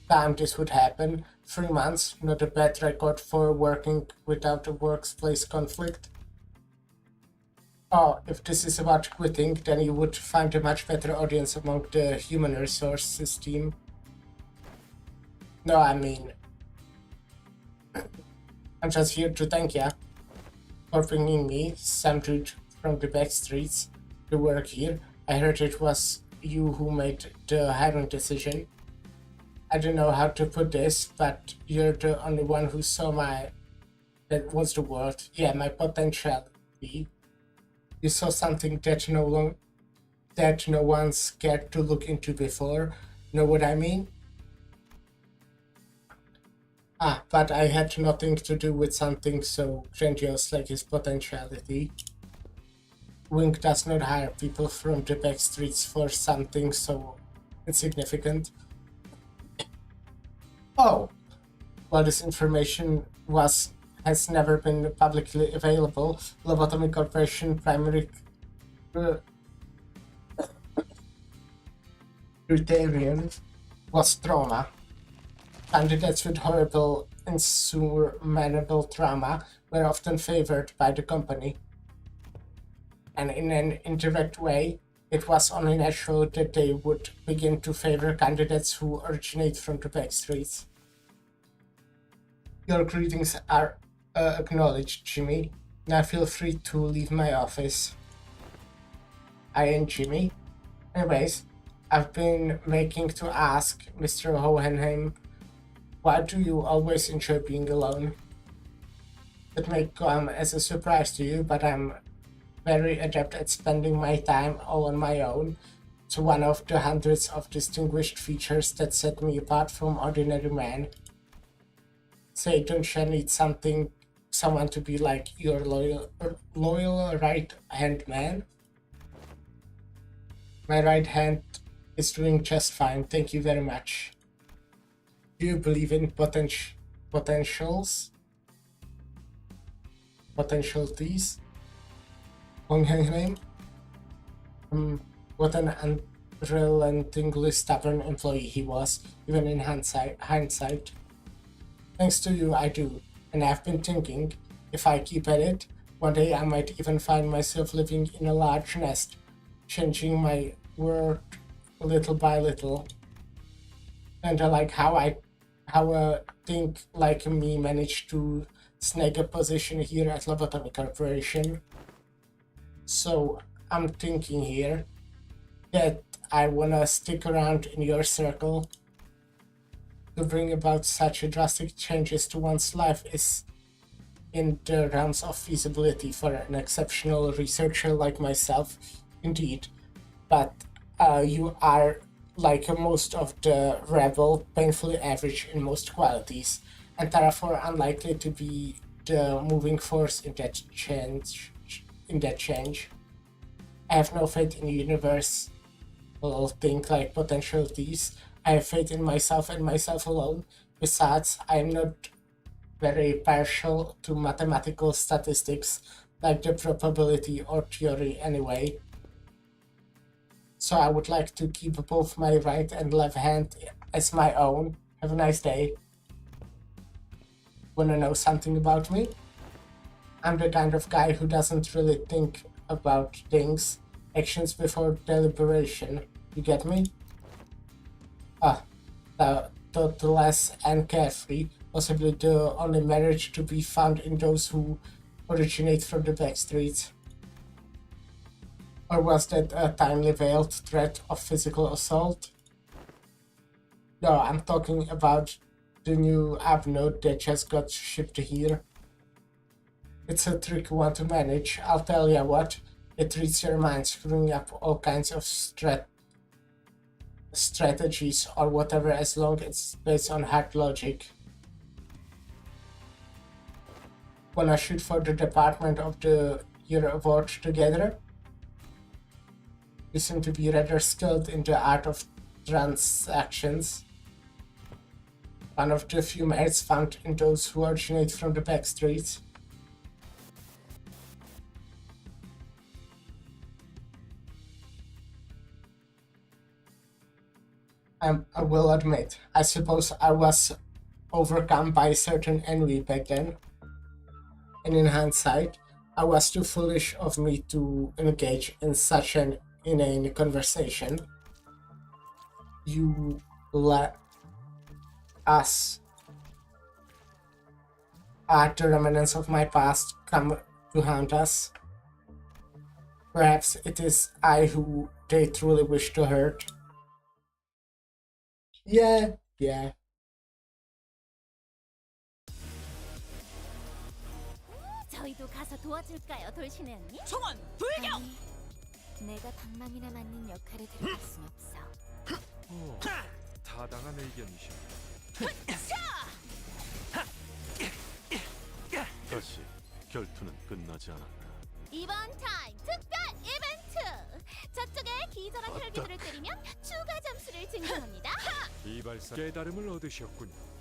time this would happen. 3 months, not a bad record for working without a workplace conflict. Oh, if this is about quitting, then you would find a much better audience among the human resources team. No, I mean, I'm just here to thank ya for bringing me, some dude from the back streets, to work here. I heard it was you who made the hiring decision. I don't know how to put this, but you're the only one who saw that was the word, yeah, my potentiality. You saw something that no one's scared to look into before. Know what I mean? But I had nothing to do with something so grandiose like his potentiality. Wink does not hire people from the back streets for something so insignificant. Oh, well, this information has never been publicly available. Lobotomy Corporation primary criterion was trauma. Candidates with horrible, insurmountable trauma were often favored by the company. And in an indirect way, it was only natural that they would begin to favor candidates who originate from the back streets. Your greetings are acknowledged, Jimmy. Now feel free to leave my office. I am Jimmy. Anyways, I've been making to ask Mr. Hohenheim, why do you always enjoy being alone? It may come as a surprise to you, but I'm very adept at spending my time all on my own. It's one of the hundreds of distinguished features that set me apart from ordinary men. Say, don't you need someone to be like your loyal right-hand man? My right hand is doing just fine, thank you very much. Do you believe in potentials? Potentialities? Hohenheim? What an unrelentingly stubborn employee he was, even in hindsight. Thanks to you, I do. And I've been thinking, if I keep at it, one day I might even find myself living in a large nest, changing my world little by little. And I like how a thing like me managed to snag a position here at Lobotomy Corporation. So I'm thinking here that I wanna stick around in your circle. To bring about such drastic changes to one's life is in the realms of feasibility for an exceptional researcher like myself, indeed. But you are, like most of the rebel, painfully average in most qualities, and therefore unlikely to be the moving force in that change. I have no faith in the universe. Will think like potentialities. I have faith in myself and myself alone. Besides, I am not very partial to mathematical statistics, like the probability or theory anyway. So I would like to keep both my right and left hand as my own. Have a nice day. Wanna know something about me? I'm the kind of guy who doesn't really think about things, actions before deliberation. You get me? Thoughtless and carefree, possibly the only marriage to be found in those who originate from the back streets. Or was that a thinly veiled threat of physical assault? No, I'm talking about the new upnode that just got shipped here. It's a tricky one to manage, I'll tell ya what. It reads your mind, screwing up all kinds of strategies or whatever, as long as it's based on hard logic. Wanna shoot for the Department of the Year award together? You seem to be rather skilled in the art of transactions. One of the few merits found in those who originate from the back streets. I will admit, I suppose I was overcome by a certain envy back then. And in hindsight, I was too foolish of me to engage in such an inane conversation. You let us, the remnants of my past, come to haunt us. Perhaps it is I who they truly wish to hurt. Yeah. 저희도 가서 도와줄까요, 돌신의 언니? 총원 불경! 아니, 내가 방망이나 맞는 역할에 들어갈 순 없어. 오, 타당한 의견이셔. 다시 결투는 끝나지 않았다. 이번 타임 특별 이벤트! 저쪽에 기절한 혈기들을 때리면 추가 점수를 증정합니다. 이발사 깨달음을 얻으셨군요.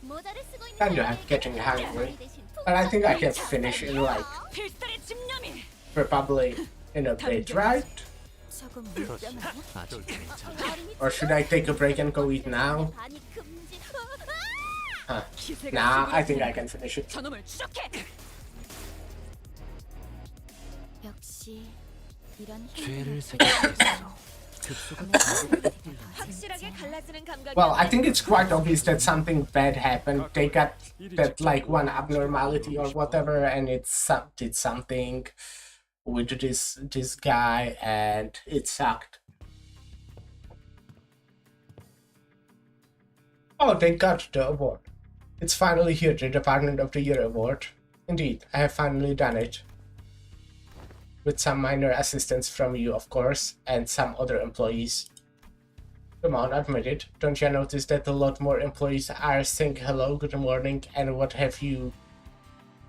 모자를 쓰고 있는 Kinda getting hungry, but I think I can finish in like 필살의 집념이! probably in a bit, right? 저건 다시 물병 아니야? 아주 괜찮아. Or should I take a break and go eat now? 반이 금지. 기세가 Nah, I 죽으라고. think I can finish it. 저놈을 추적해! 역시 이런 죄를 새겼어. 확실하게 갈라지는 감각이 Well, I think it's quite obvious that something bad happened. They got that like one abnormality or whatever, and it did something with this guy, and it sucked. Oh, they got the award. It's finally here, the Department of the Year award. Indeed, I have finally done it. With some minor assistance from you, of course, and some other employees. Come on, admit it. Don't you notice that a lot more employees are saying hello, good morning, and what have you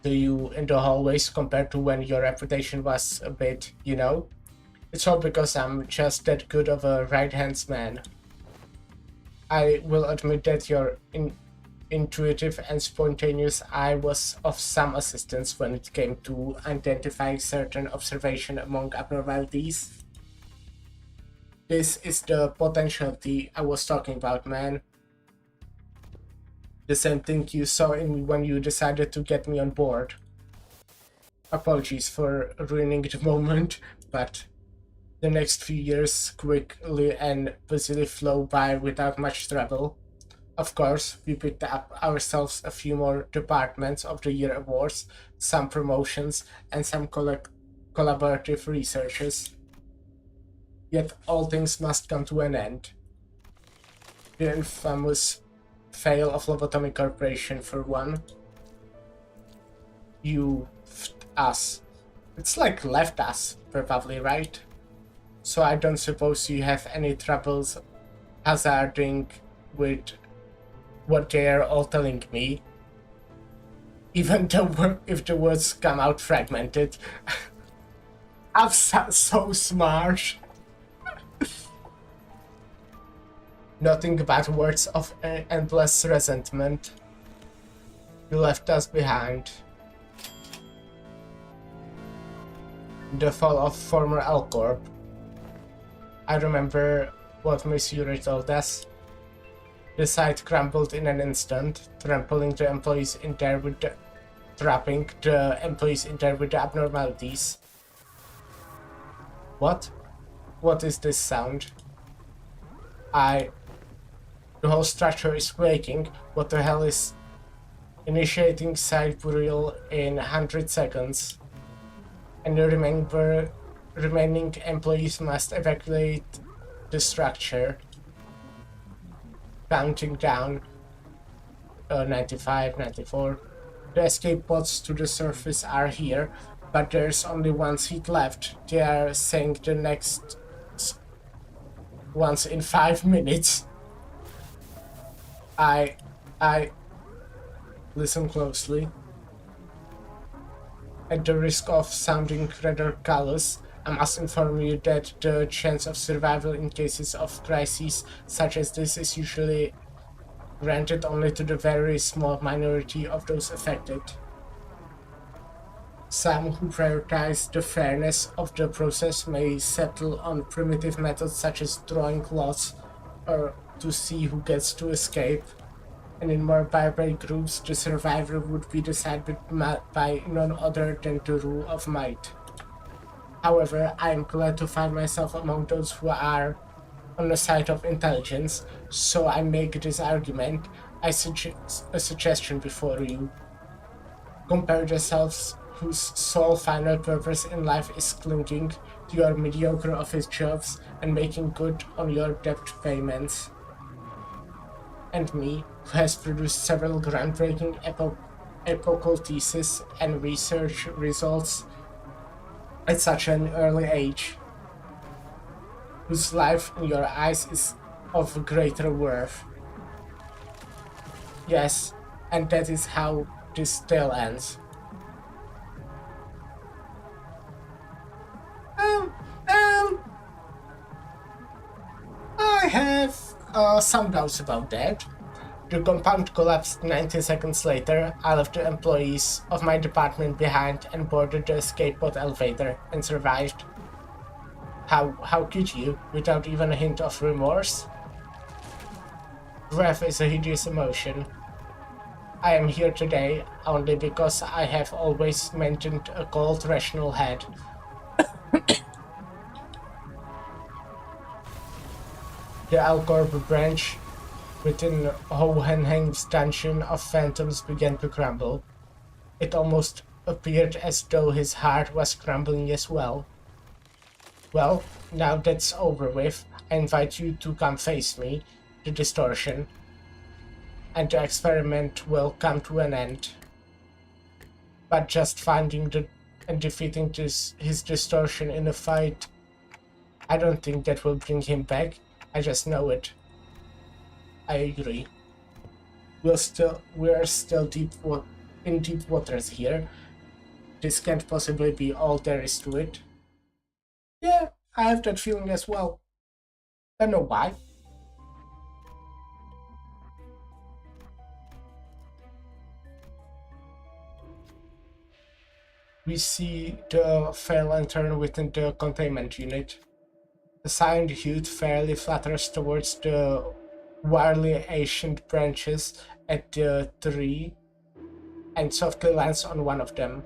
to you in the hallways compared to when your reputation was a bit, you know? It's all because I'm just that good of a right-hand man. I will admit that your intuitive and spontaneous eye was of some assistance when it came to identifying certain observation among abnormalities. This is the potentiality I was talking about, man. The same thing you saw in me when you decided to get me on board. Apologies for ruining the moment, but the next few years quickly and busily flow by without much trouble. Of course, we picked up ourselves a few more Departments of the Year awards, some promotions, and some collaborative researches. Yet all things must come to an end. The infamous fail of Lobotomy Corporation, for one. You us. It's like left us, probably, right? So I don't suppose you have any troubles hazarding with what they're all telling me. Even though if the words come out fragmented. I'm so smart. Nothing but words of endless resentment. You left us behind. The fall of former L-Corp. I remember what Miss Yuri told us. The site crumbled in an instant, trampling the employees in there with the trapping the employees in there with the abnormalities. What? What is this sound? The whole structure is quaking. What the hell is initiating site burial in 100 seconds? And the remaining employees must evacuate the structure. Counting down 95, 94. The escape pods to the surface are here, but there's only one seat left. They are saying the next one's in 5 minutes. I listen closely. At the risk of sounding rather callous, I must inform you that the chance of survival in cases of crises such as this is usually granted only to the very small minority of those affected. Some who prioritize the fairness of the process may settle on primitive methods such as drawing lots or to see who gets to escape. And in more barbaric groups, the survivor would be decided by none other than the rule of might. However, I am glad to find myself among those who are on the side of intelligence, so I make this argument. I suggest a suggestion before you. Compare yourselves whose sole final purpose in life is clinging to your mediocre office jobs and making good on your debt payments. And me, who has produced several groundbreaking epochal theses and research results at such an early age, whose life in your eyes is of greater worth. Yes, and that is how this tale ends. I have some doubts about that. The compound collapsed 90 seconds later. I left the employees of my department behind and boarded the escape pod elevator and survived. How could you, without even a hint of remorse? Grief is a hideous emotion. I am here today only because I have always maintained a cold, rational head. The Alcorp branch within Hohenheim's dungeon of phantoms began to crumble. It almost appeared as though his heart was crumbling as well. Well, now that's over with, I invite you to come face me, the distortion, and the experiment will come to an end. But just finding and defeating his distortion in a fight, I don't think that will bring him back. I just know it. I agree. We're still in deep waters here. This can't possibly be all there is to it. Yeah, I have that feeling as well. I know why. We see the fail lantern within the containment unit. The silent hue fairly flutters towards the wildly ancient branches at the tree and softly lands on one of them.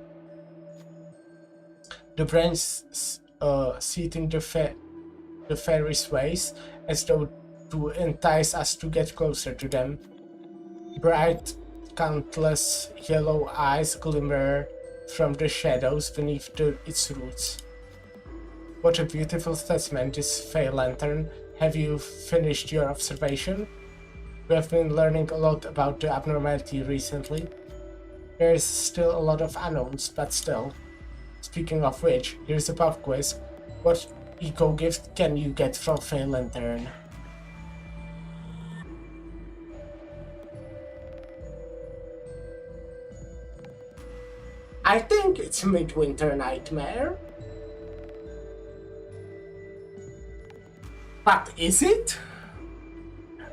The branch seating the fairy sways as though to entice us to get closer to them. Bright, countless yellow eyes glimmer from the shadows beneath its roots. What a beautiful specimen, this fey lantern. Have you finished your observation? We have been learning a lot about the abnormality recently. There is still a lot of unknowns, but still. Speaking of which, here's a pub quiz. What eco gift can you get from Fey Lantern? I think it's Midwinter Nightmare. But is it?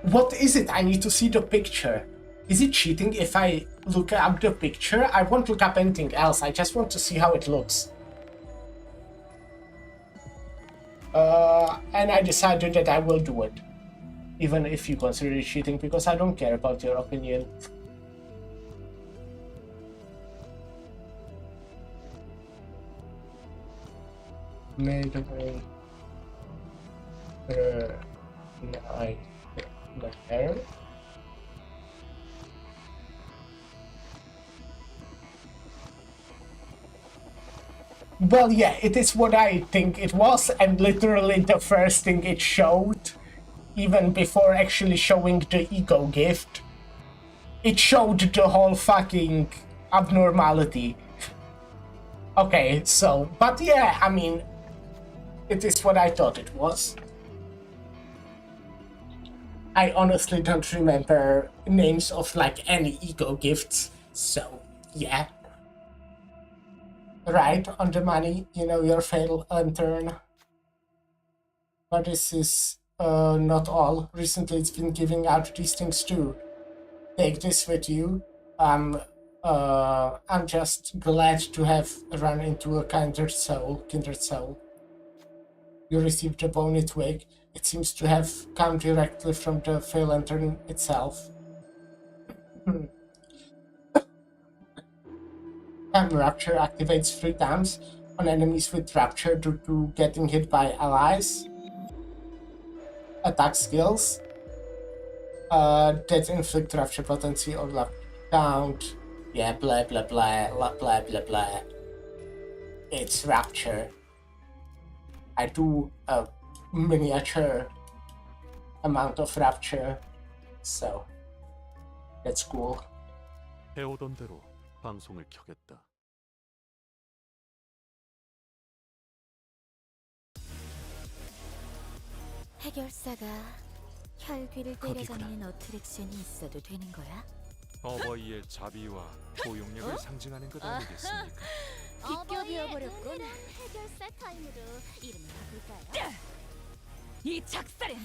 What is it? I need to see the picture. Is it cheating if I look up the picture? I won't look up anything else. I just want to see how it looks. And I decided that I will do it. Even if you consider it cheating, because I don't care about your opinion. Midwinter Nightmare. Well, yeah, it is what I think it was, and literally the first thing it showed, even before actually showing the ego gift, it showed the whole fucking abnormality. Okay, so, but yeah, I mean, it is what I thought it was. I honestly don't remember names of like any ego gifts, so yeah. Right on the money, you know, your fail lantern. But this is not all. Recently it's been giving out these things too. Take this with you. I'm just glad to have run into a kindred soul. You received a bony twig. It seems to have come directly from the fail lantern itself. Rapture activates 3 times on enemies with Rapture due to getting hit by allies. Attack skills that inflict Rapture potency or luck count. Yeah, blah blah blah, blah blah blah. It's Rapture. I do a miniature amount of Rapture, so that's cool. 해오던 대로 방송을 켜겠다. 해결사가 혈귀를 때려잡는 어트랙션이 있어도 되는 거야? 어버이의 자비와 포용력을 상징하는 것 아니겠습니까? 비껴비어버렸군. 해결사 타임으로 이름을 바꿀까요? 이 작살엔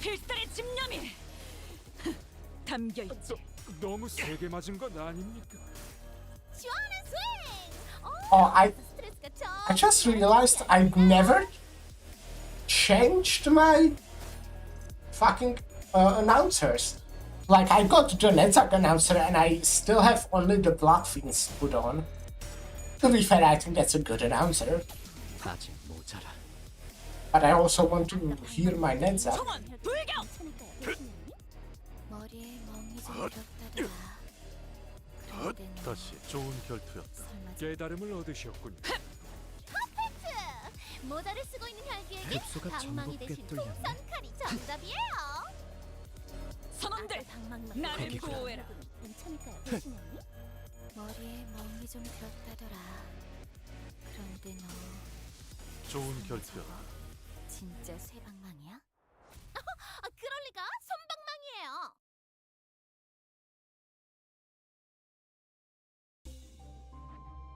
필살의 집념이 담겨있지. 너무 세게 맞은 것 아닙니까? 시원한 스윙! I 스트레스가 just realized I've never changed my fucking announcers. Like, I got the Netzach announcer and I still have only the Blood Fiends put on. To be fair, I think that's a good announcer. 아직 모자라. But I also want to hear my Netzach. 청원 불경. 머리에 멍이 좀 들었다더라. 그런데 너 다시 좋은 결투였다. 설마 깨달음을 얻으셨군요. 모자를 쓰고 있는 혈기에게 흡수가 방망이 전부 대신 꿰뚫렸네. 풍선 칼이 정답이에요. 선원들 방망이만 나를 거기구나. 보호해라. 괜찮을까요, 대신님? 머리에 멍이 좀 들었다더라. 그런데 너 좋은 결투였다. 진짜 쇠방망이야? 그럴 리가, 손방망이에요.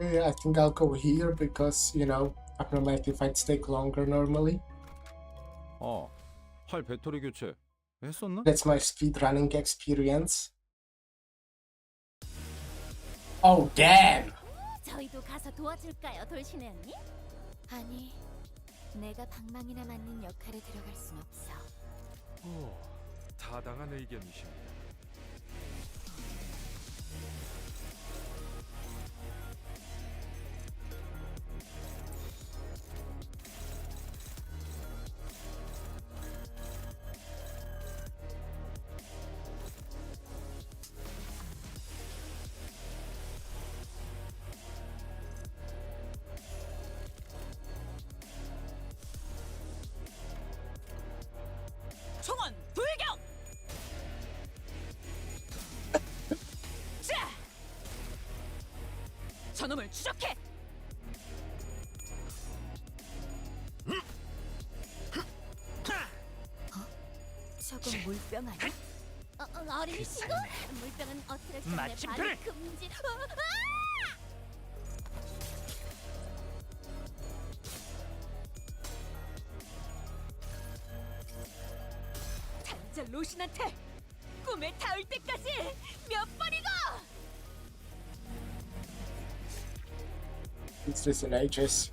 Yeah, I think I'll go here because, you know, abnormality fights take longer normally. 활 배터리 교체 했었나? That's my speedrunning experience. Oh, damn! 저희도 가서 도와줄까요, 돌신의 언니? 아니, 내가 방망이나 맞는 역할에 들어갈 순 없어. 오, 타당한 의견이십니다. 총원 돌격! 자! 저놈을 추적해! 저건 물병 아니야? 어린이 그 친구? 삶에 물병은 어트랙션의 마침표를! 반응 금지. 단자 로신한테 꿈에 닿을 때까지 몇 번이고! It's this in ages.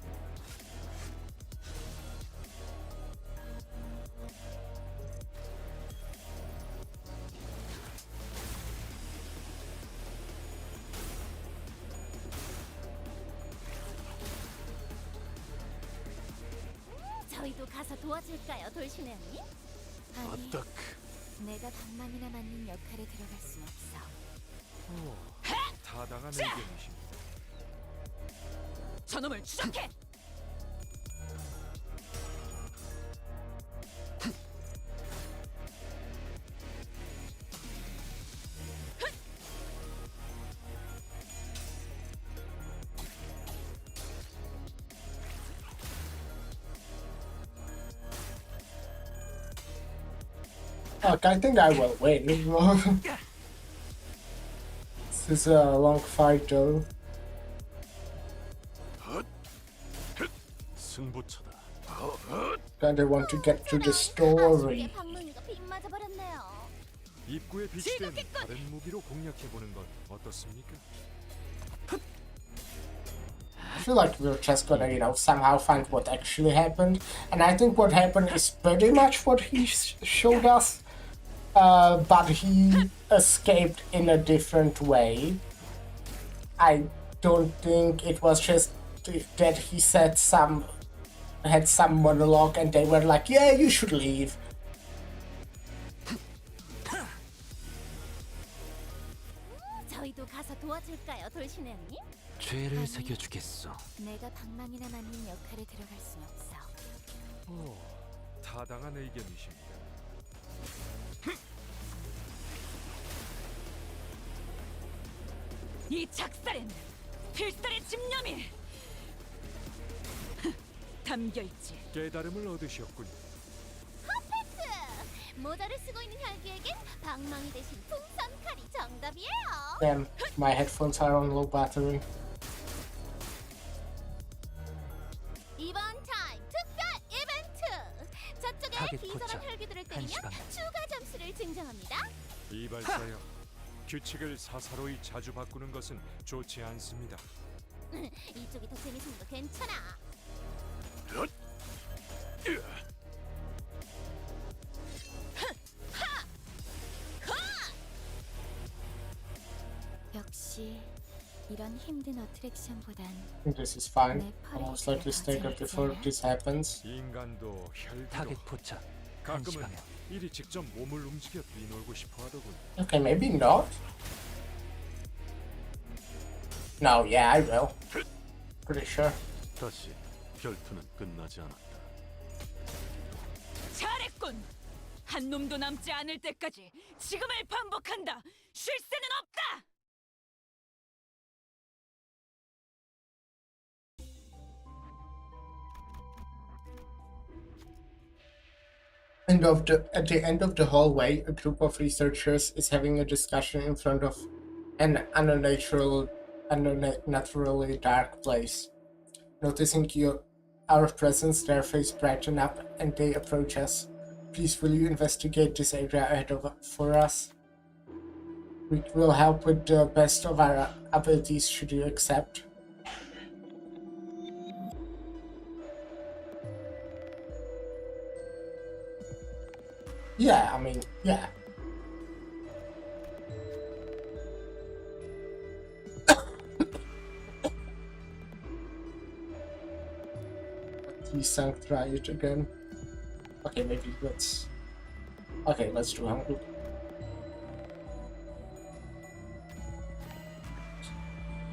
저희도 가서 도와줄까요, 돌신의 언니? 아니, 어떡. 내가 방망이나 맞는 역할에 들어갈 순 없어. 오, 타당한 의견이십니다. 저놈을 추적해! Look, I think I will win. This is a long fight though. 승부처다. Kinda want to get to the story. 방망이가 빗 맞아버렸네요. 입구에 비치된 다른 무기로 공략해보는 건 어떻습니까? I feel like we're just gonna, somehow find what actually happened. And I think what happened is pretty much what he showed us. But he escaped in a different way. I don't think it was just that he had some monologue and they were like, yeah, you should leave. 저희도 가서 도와줄까요, 돌신의 언니? 죄를 새겨주겠어. 내가 방망이나 맞는 역할에 들어갈 순 없어. 오, 타당한 의견이십니다. 이 작살엔 필살의 집념이 담겨있지. 깨달음을 얻으셨군요. 모자를 쓰고 있는 혈기에겐 방망이 대신 풍선 칼이 정답이에요. Damn, my headphones are on low battery. 이번 타임 특별 이벤트! 저쪽에 타겟 비선한 포착. 혈기들을 1 때리면 시간. 추가 점수를 증정합니다. 이발사여, 규칙을 사사로이 자주 바꾸는 것은 좋지 않습니다. 이쪽이 더 재밌으니까 괜찮아. 역시 이런 힘든 어트랙션보단 I think this is fine. Almost like we stated before this happens. 인간도 타겟 혈기도 포착 1 가끔은 시간에 이리 직접 몸을 움직여 뛰놀고 싶어 하더군. Okay, maybe not. No, yeah, I will. Pretty sure. 다시 결투는 끝나지 않았다. 잘했군. 한 놈도 남지 않을 때까지 지금을 반복한다. 쉴 새는 없다. At the end of the hallway, a group of researchers is having a discussion in front of an unnaturally dark place. Noticing our presence, their faces brighten up and they approach us. Please, will you investigate this area for us? We will help with the best of our abilities, should you accept? Yeah, I mean, yeah. T-Sank, try it again. Okay, maybe let's... Okay, let's do Hungry.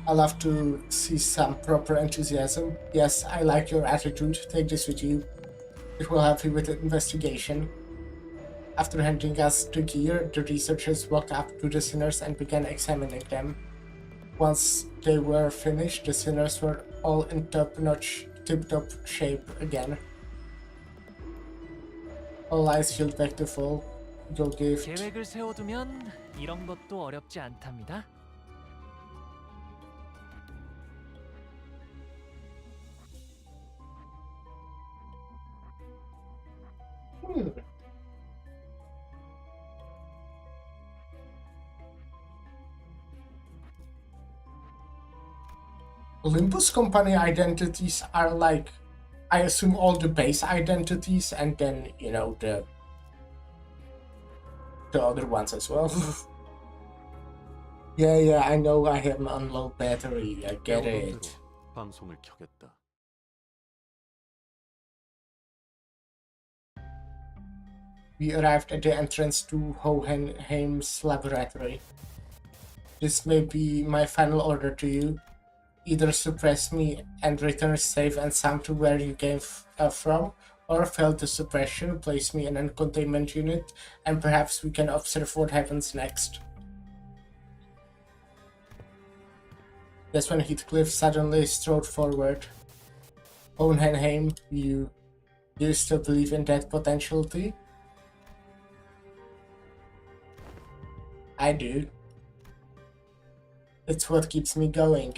I love to see some proper enthusiasm. Yes, I like your attitude. Take this with you. It will help you with the investigation. After handing us the gear, the researchers walked up to the sinners and began examining them. Once they were finished, the sinners were all in top-notch, tip-top shape again. All eyes healed back to full. Your gift. 계획을 세워두면 이런 것도 어렵지 않답니다. Olympus company identities are like, I assume, all the base identities and then, you know, the other ones as well. Yeah, I know I have on low battery. I get 명령대로 it. 방송을 켜겠다. We arrived at the entrance to Hohenheim's laboratory. This may be my final order to you. Either suppress me and return safe and sound to where you came from, or fail the suppression, place me in a containment unit, and perhaps we can observe what happens next. That's when Heathcliff suddenly strode forward. Hohenheim, do you still believe in that potentiality? I do. It's what keeps me going.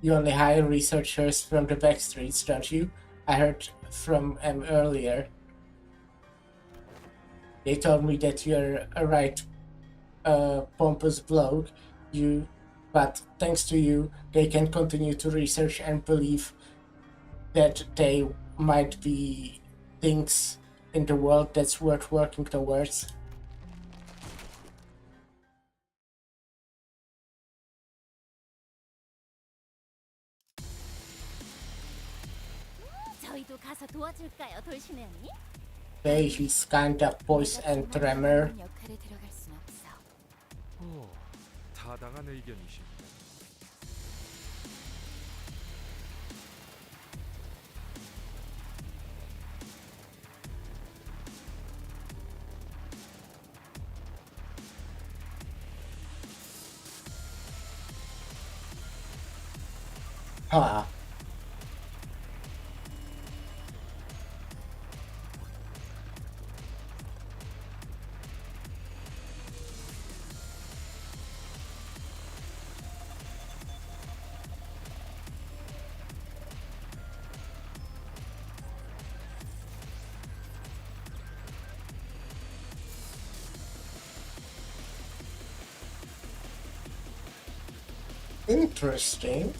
You only hire researchers from the back streets, don't you? I heard from them earlier. They told me that you're a right pompous bloke, but thanks to you, they can continue to research and believe that they might be things in the world that's worth working towards. 저희도 가서 도와줄까요, 돌신의 언니? Hey, he's kinda voice and tremor. 역할에 들어갈 순 없어. 오, 타당한 의견이십니다. Huh. Interesting.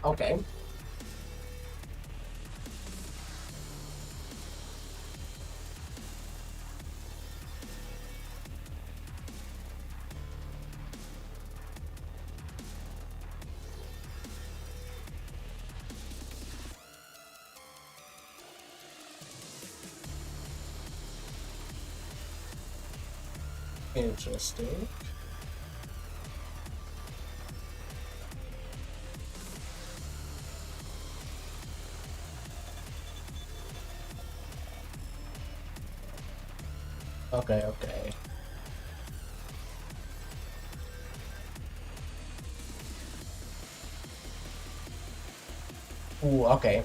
Okay. Interesting. Okay. Ooh, okay.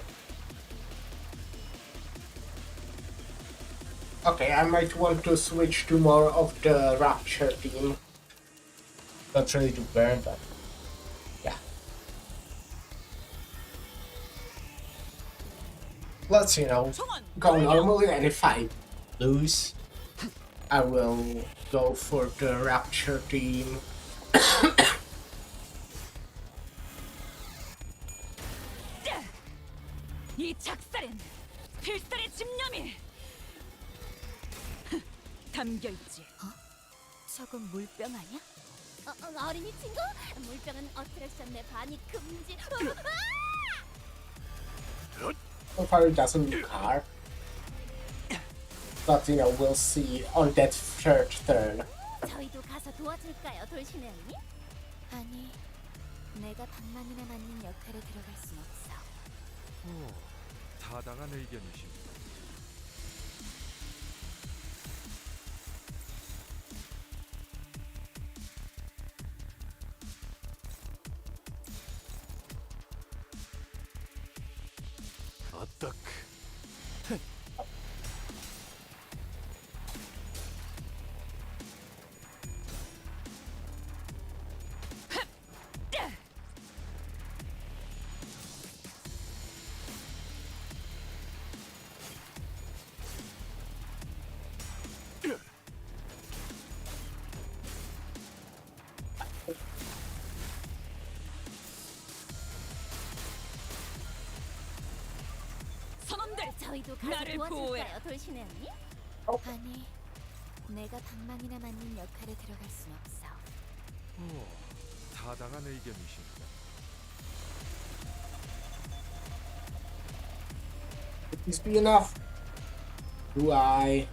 Okay, I might want to switch to more of the Rapture team. Not really to burn, but yeah. Let's, you know, go normally and fight. lose, I will go for the Rapture team. 이 작살엔 필살의 집념이 담겨 있지. 저건 물병 아니야? 어린이 친구? 물병은 어트랙션 내 반입 금지. So far it doesn't look hard. But you know, we'll see on that third turn. 저희도 가서 도와줄까요, 돌신의 언니? 아니, 내가 방망이나 맞는 역할에 들어갈 순 없어. 오, 타당한 의견이십니다. 아딱. 선원들 저희도 가서 나를 보호해. 도와줄까요, 돌신의 언니? 아니, 내가 방망이나 맞는 역할에 들어갈 순 없어. 오, 타당한 의견이십니다. Would this be enough? Do I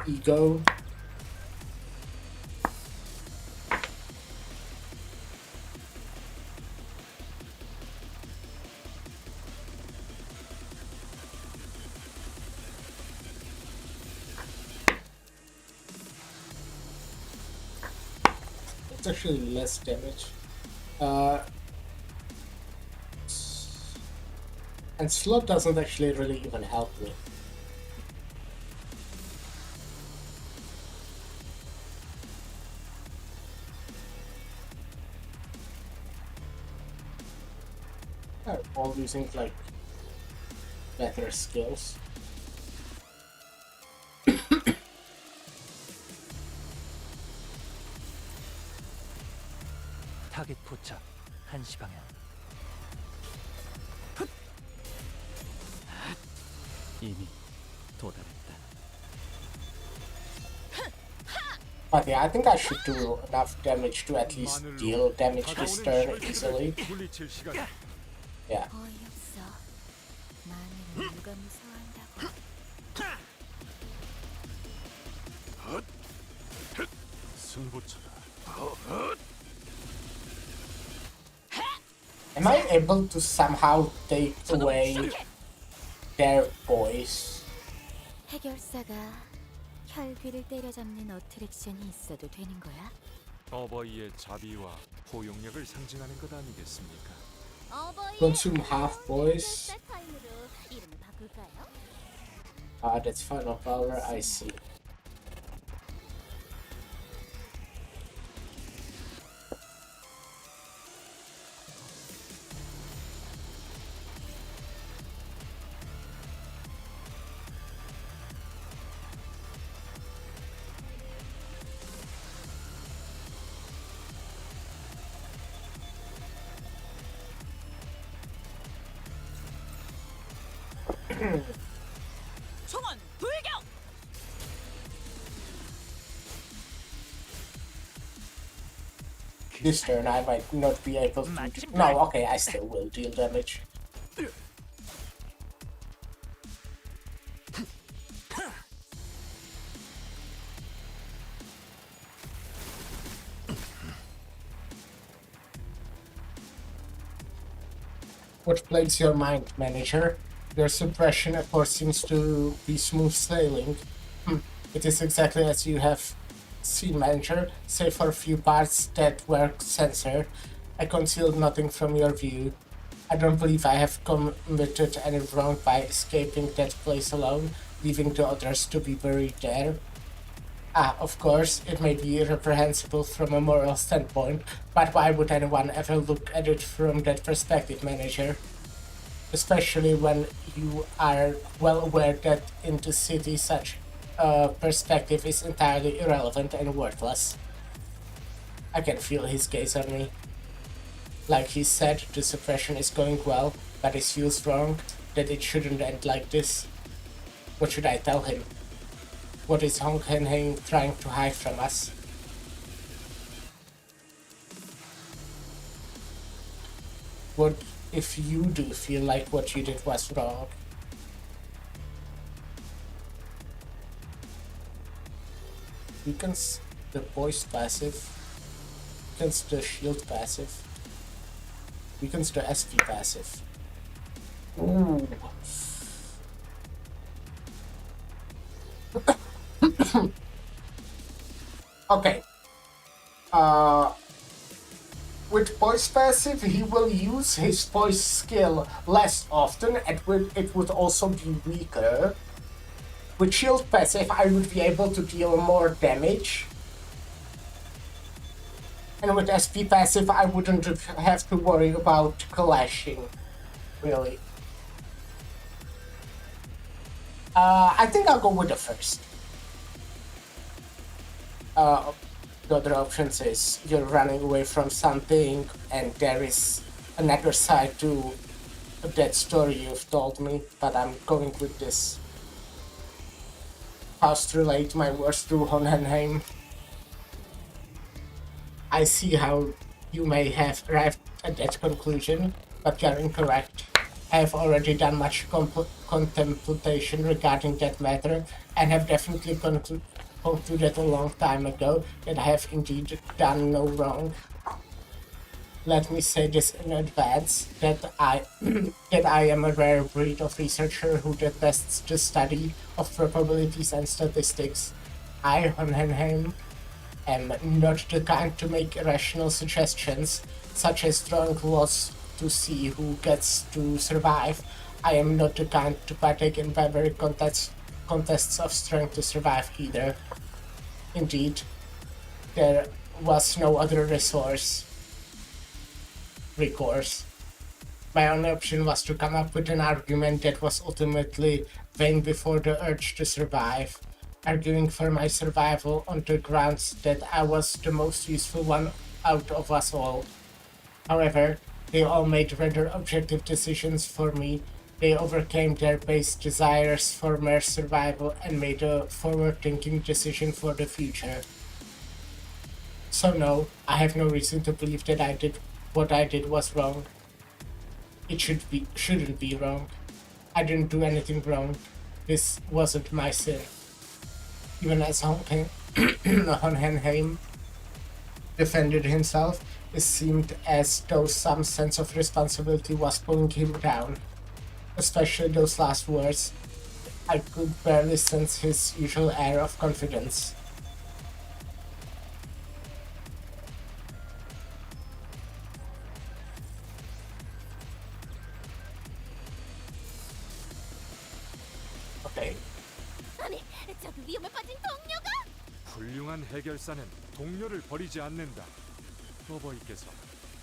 ego? It's actually less damage. And slot doesn't actually really even help me. They're all using like better skills. 타겟 포착 1시 방향. 이미 도달했다. But yeah, I think I should do enough damage to at least deal damage this turn easily. 물리칠 시간. Yeah. 어이없어. 마늘은 누가 무서워한다고. 승부처다. Am I able to somehow take away their voice? 해결사가 혈귀를 때려잡는 어트랙션이 있어도 되는 거야? 어버이의 자비와 포용력을 상징하는 것 아니겠습니까? Consume half voice. 타임으로 이름을 바꿀까요? Ah, that's final power, I see. 총원 불격. This turn I might not be able to do. No, okay, I still will deal damage. What plays your mind, manager? Your suppression effort seems to be smooth sailing. It is exactly as you have seen, manager, save for a few parts that were censored. I concealed nothing from your view. I don't believe I have committed any wrong by escaping that place alone, leaving the others to be buried there. Ah, of course, it may be reprehensible from a moral standpoint, but why would anyone ever look at it from that perspective, manager? especially when you are well aware that in the city such perspective is entirely irrelevant and worthless. I can feel his gaze on me. Like he said, the suppression is going well, but it feels wrong, that it shouldn't end like this. What should I tell him? What is Honkenheim trying to hide from us? What if you do feel like what you did was wrong? Weakens the voice passive, weakens the shield passive, weakens the SP passive. Ooh. Okay. With voice passive, he will use his voice skill less often, and it would also be weaker. With shield passive, I would be able to deal more damage. And with SP passive, I wouldn't have to worry about clashing, really. I think I'll go with the first. The other options is you're running away from something, and there is another side to that story you've told me, but I'm going with this. Past relate my words to Honenheim. I see how you may have arrived at that conclusion, but you're incorrect. I have already done much contemplation regarding that matter, and have definitely concluded a long time ago that I have indeed done no wrong. Let me say this in advance, that I am a rare breed of researcher who detests the study of probabilities and statistics. I, Honenheim, am not the kind to make irrational suggestions, such as drawing lots to see who gets to survive. I am not the kind to partake in bravery contests of strength to survive either. Indeed, there was no other recourse. My only option was to come up with an argument that was ultimately vain before the urge to survive, arguing for my survival on the grounds that I was the most useful one out of us all. However, they all made rather objective decisions for me. They overcame their base desires for mere survival and made a forward-thinking decision for the future. So no, I have no reason to believe that what I did was wrong. It shouldn't be wrong. I didn't do anything wrong. This wasn't my sin. Even as Honenheim defended himself, it seemed as though some sense of responsibility was pulling him down. Especially those last words. I could barely sense his usual air of confidence. Okay. 훌륭한 해결사는 동료를 버리지 않는다. 어버이께서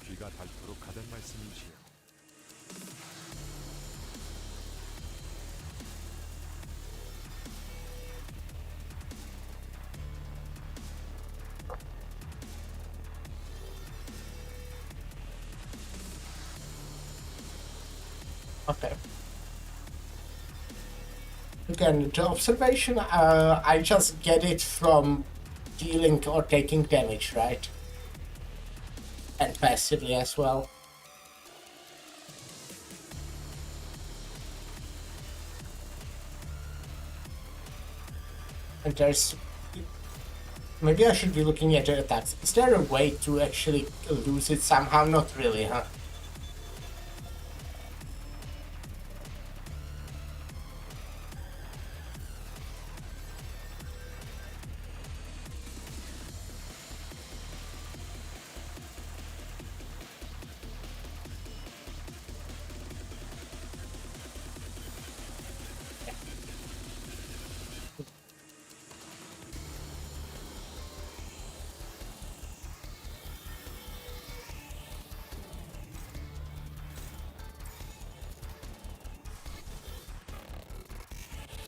귀가 닳도록 하던 말씀이지요. Okay. Again, the observation, I just get it from dealing or taking damage, right? And passively as well. And there's... Maybe I should be looking at the attacks. Is there a way to actually lose it somehow? Not really, huh?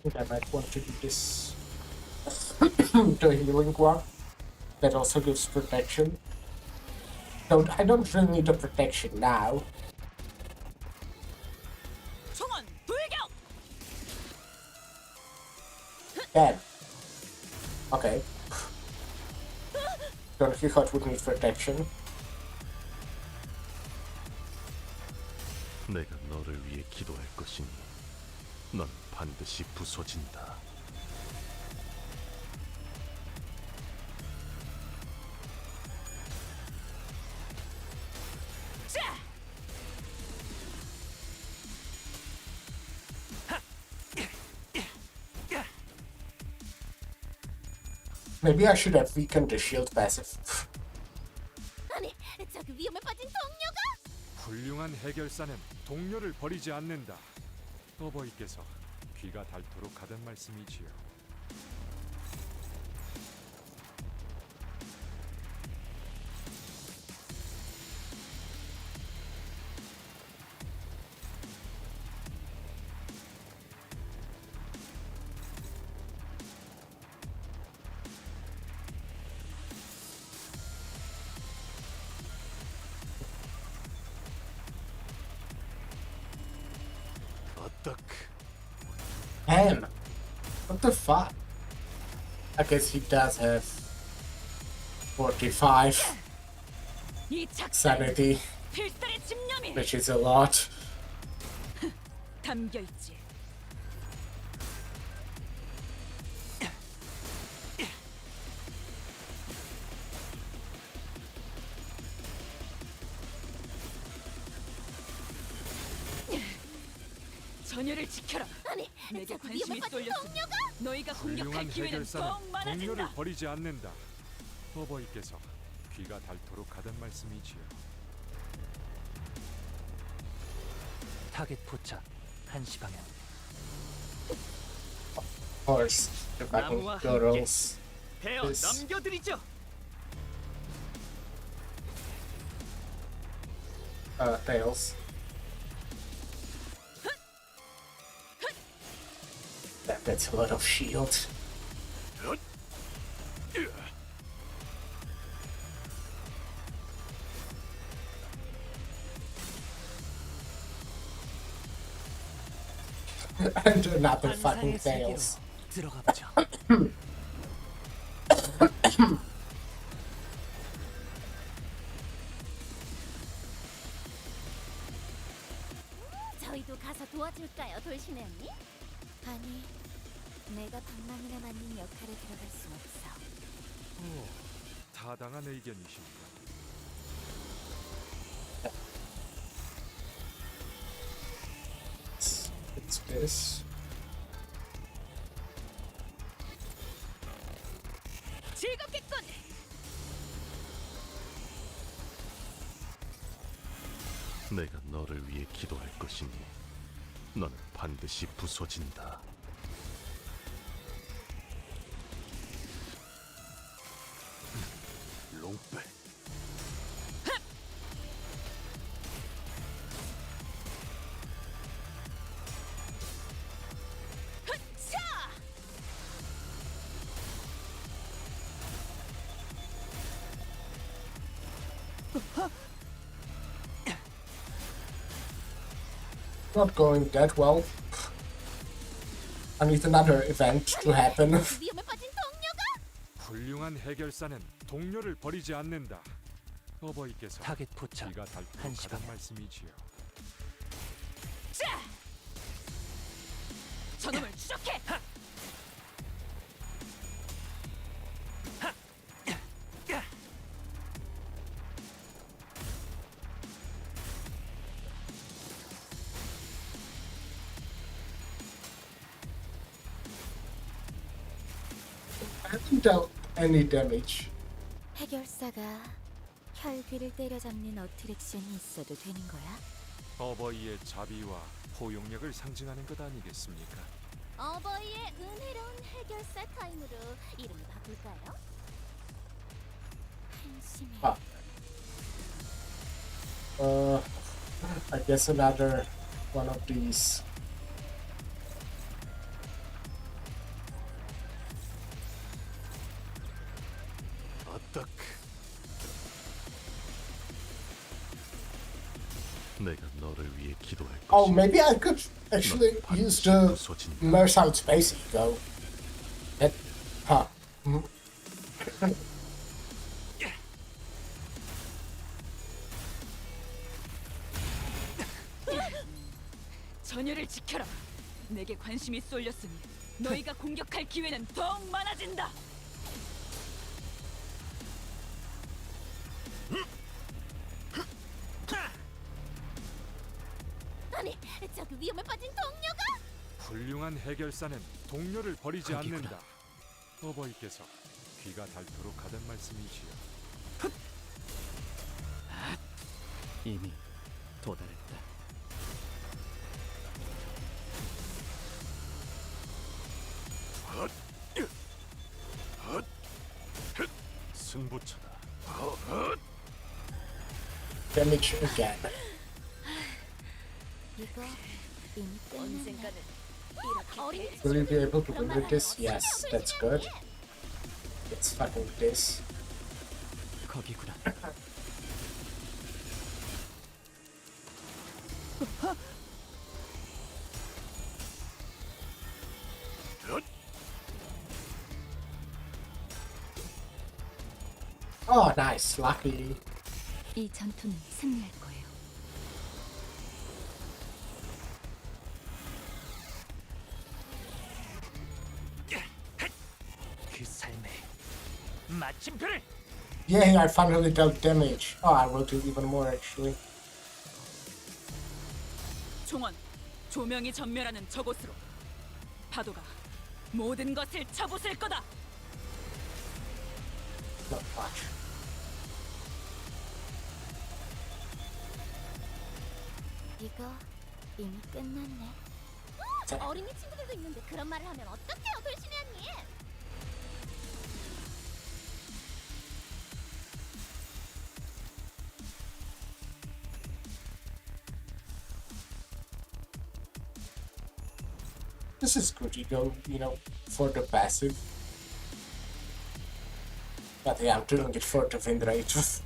think I might want to do this. The healing one. That also gives protection. I don't really need the protection now. 총원 돌격! Damn. Okay. Don't he thought would need protection. 내가 너를 위해 기도할 것이니 넌 반드시 부서진다. 자! Maybe I should have weakened the shield passive. 아니, 저기 위험에 빠진 동료가? 훌륭한 해결사는 동료를 버리지 않는다. 어버이께서 귀가 닳도록 하던 말씀이지요. Damn. What the fuck? I guess he does have 45 이 작살 sanity, 필살의 집념이 which is a lot. 담겨 있지. 전열을 지켜라. 아니, 내게 저기 관심이 위험에 빠진 쏠렸으니 동료가? 너희가 공격할 훌륭한 기회는 해결사는 더욱 동료를 많아진다. 버리지 않는다. 어버이께서 귀가 닳도록 하던 말씀이지요. 타겟 포착 1시 방향. Of course, the fucking 나무와 girls. 베어 This- 넘겨드리죠. Tails. That's a lot of shield. And another fucking 환상의 세계로 Tails. 들어가 보죠. 저희도 가서 도와줄까요, 돌신의 언니? 아니, 내가 방망이나 맞는 역할에 들어갈 순 없어. 오, 타당한 의견이십니다. It's this. 즐겁겠군. 내가 너를 위해 기도할 것이니 너는 반드시 부서진다. 롱백. 자! Not going that well. I need another event to happen. 위험에 빠진 동료가? 훌륭한 해결사는 동료를 버리지 않는다. 어버이께서 타겟 포착 귀가 닳도록 1시 하던 방향. 말씀이지요. 자! 저놈을 추적해. I haven't dealt any damage. 해결사가 혈귀를 때려잡는 어트랙션이 있어도 되는 거야? 어버이의 자비와 포용력을 상징하는 것 아니겠습니까? 어버이의 은혜로운 해결사 타임으로 이름을 바꿀까요? 한심해. Ah. I guess another one of these. 딱 내가 너를 위해 기도할 Oh, 것이야. maybe I could actually use the 부서진다. merge out space ego. That, huh. 전열을 지켜라. 내게 관심이 쏠렸으니 너희가 공격할 기회는 더욱 많아진다. 아니, 저기 위험에 빠진 동료가? 훌륭한 해결사는 동료를 버리지 거기구나. 않는다. 어버이께서 귀가 닳도록 하던 말씀이시여. 이미 도달했다. 승부처다. Damage again. 이거 이미 끝났네. 언젠가는 어린 Will you be able to win with this? Yes, that's good. Let's fucking with this. 거기구나. Oh, nice. Lucky. 이 전투는 승리할 거예요. 그 삶의 마침표를 Yay, I finally dealt damage. Oh, I will do even more actually. 종원, 조명이 전멸하는 저곳으로. 파도가 모든 것을 쳐부술 거다. Not much. 이거 이미 끝났네. 어린이 친구들도 있는데 그런 말을 하면 어떡해요, 돌신이 언니? This is good. You go, for the passive. But yeah, I'm doing it for the win rate.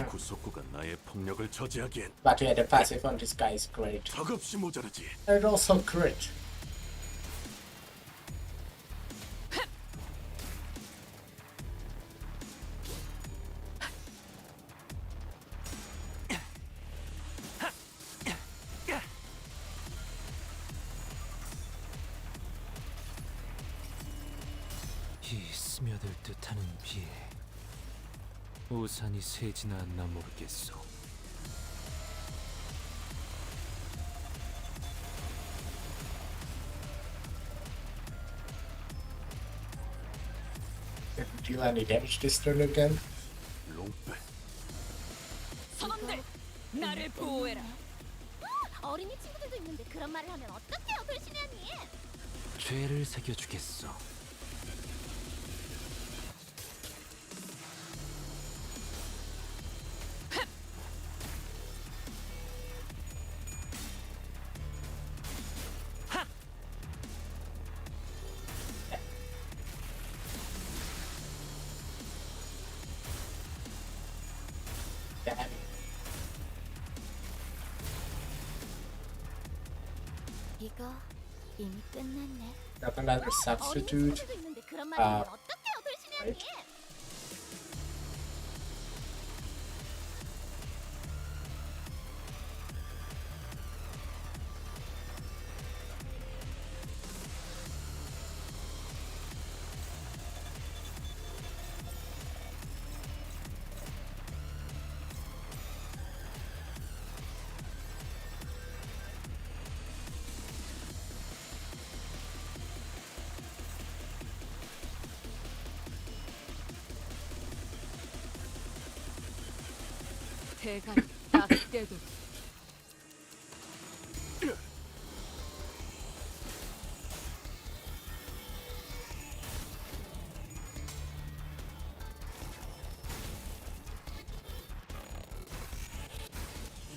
구속구가 나의 폭력을 저지하기엔 But yeah, the passive on this guy is great. 턱없이 모자라지. And also crit. 이 스며들 듯하는 비에 우산이 새지나 않나 모르겠소. Did we deal any damage this turn again? 롱빼. 선원들, 나를 보호해라. 어린이 친구들도 있는데 그런 말을 하면 어떡해요, 돌신이 언니? 죄를 새겨주겠소. Damn. 이거 이미 끝났네. Got another 어린이 substitute. 친구들도 있는데 그런 말을 하면 어떡해요, 돌신이 언니? right. 대가리 딱 떼도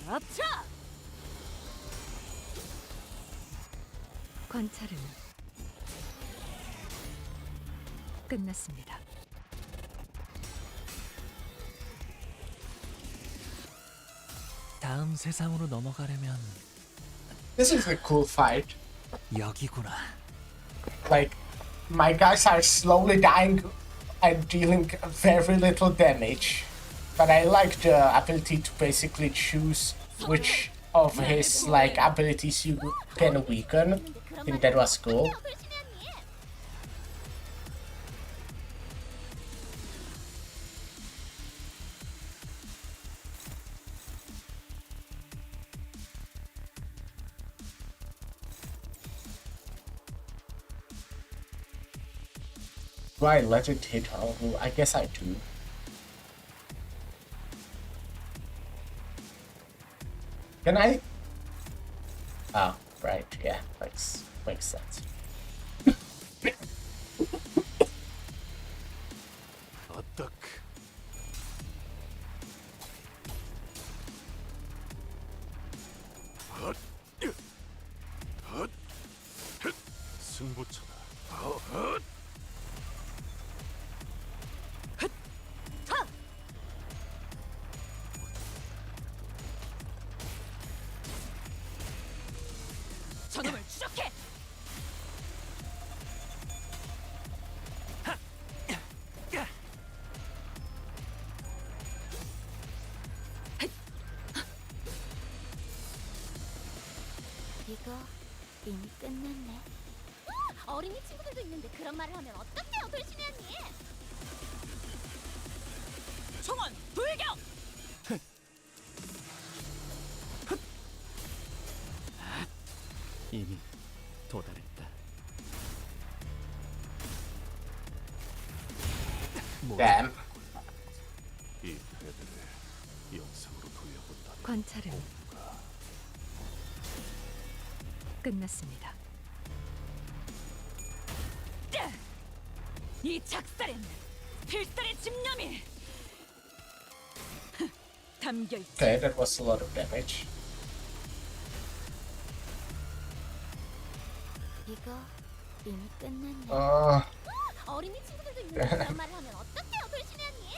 앞차! 관찰은 끝났습니다. 다음 세상으로 넘어가려면 This is a cool fight. 여기구나. Like, my guys are slowly dying and dealing very little damage. But I like the ability to basically choose which of his like abilities you can weaken. I think that was cool. Do I let it hit Hongu? I guess I do. Can I? Oh, right, yeah, makes sense. 어떡. 승부처다. 저놈을 추적해. 이거 이미 끝났네. 어린이 친구들도 있는데 그런 말을 하면 어떡해요, 돌신이 언니? 총원 돌격. 이미 도달했다. Damn. 이 패배를 영상으로 돌려본다. 관찰은 끝났습니다. 이 작살엔 필살의 집념이 담겨있지. Okay, that was a lot of damage. 이거 이미 끝났네. 어린이 친구들도 있는데 그런 말을 하면 어떡해요, 돌신이 언니?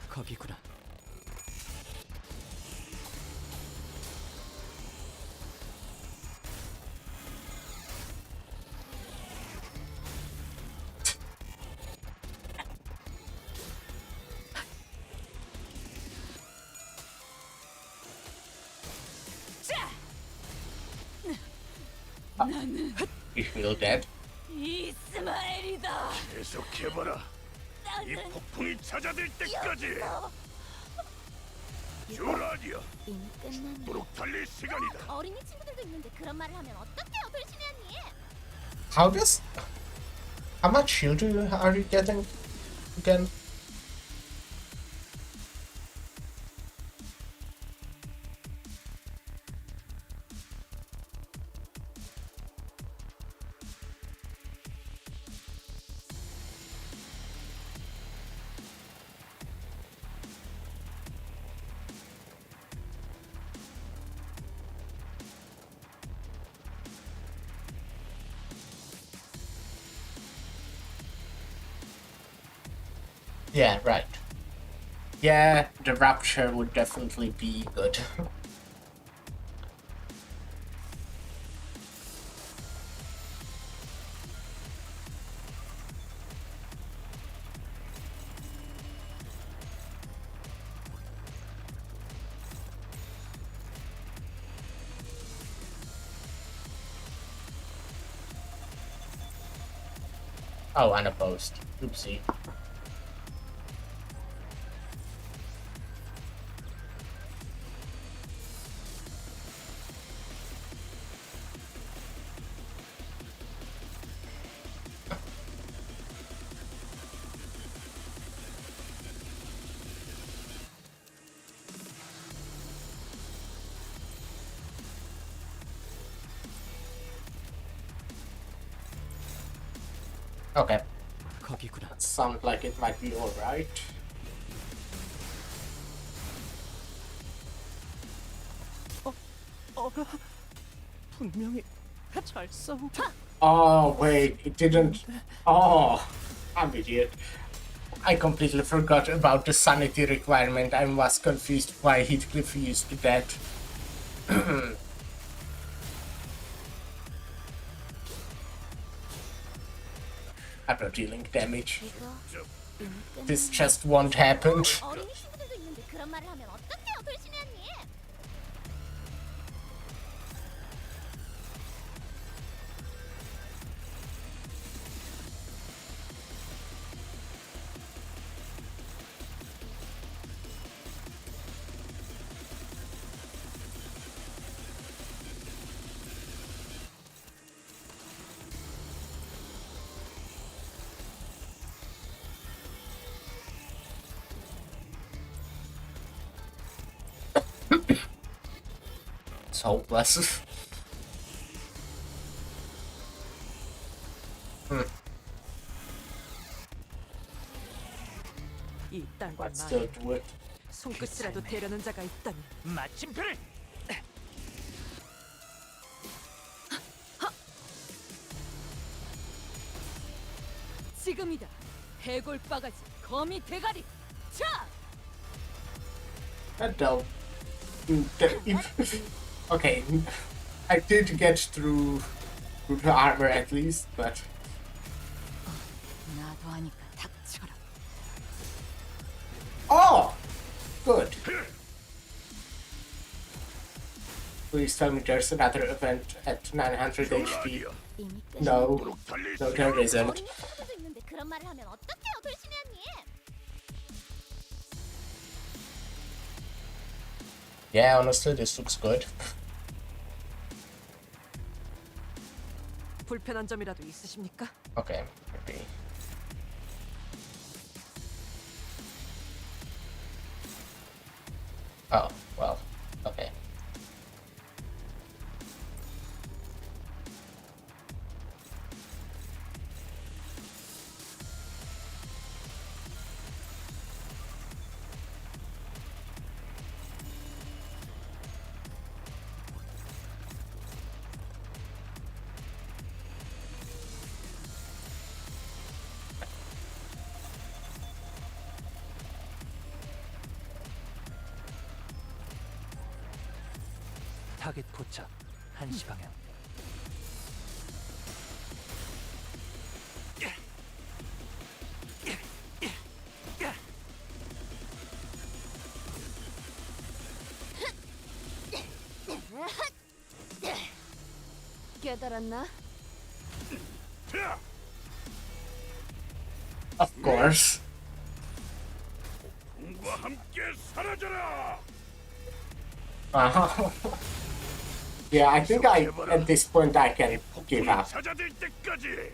거기구나. You feel dead? 이스마엘이다. 계속해봐라. 이 폭풍이 찾아들 때까지. 주라디야. 이미 끝났네. 도록 달릴 시간이다. 어린이 친구들도 있는데 그런 말을 하면 어떡해요, 돌신이 언니? How much shield are you getting again? Yeah, right. Yeah, the rapture would definitely be good. Oh, unopposed. Oopsie. Okay, 거기구나. sounds like it might be alright. 분명히 잘 싸우고. Oh, wait, it didn't. Oh, I'm idiot. I completely forgot about the sanity requirement. I was confused why Heathcliff used that. I'm not dealing damage. 이거 이미 끝난 This just won't happen. 어린이 친구들도 있는데 그런 말을 하면 어떡해요, 돌신의 언니? It's hopeless. 이 딸과 But still 나의 do it. 손끝이라도 대려는 자가 있다니. 마침표를. 지금이다. 해골 바가지, 거미 대가리. 자! Adele. Okay, I did get through the armor at least, but 나도 하니까 닥쳐라. oh, good. Please tell me there's another event at 900 HP. 이미 끝난 No, no, there isn't. 어린이 친구들도 있는데 그런 말을 하면 어떡해요, 돌신의 언니? Yeah, honestly, this looks good. 불편한 점이라도 있으십니까? Okay, maybe. Oh, well, okay. 타겟 포착. 1시 방향. 깨달았나? Of course. 공과 함께 사라져라. Yeah, I think at this point I can give up. 찾아들 때까지.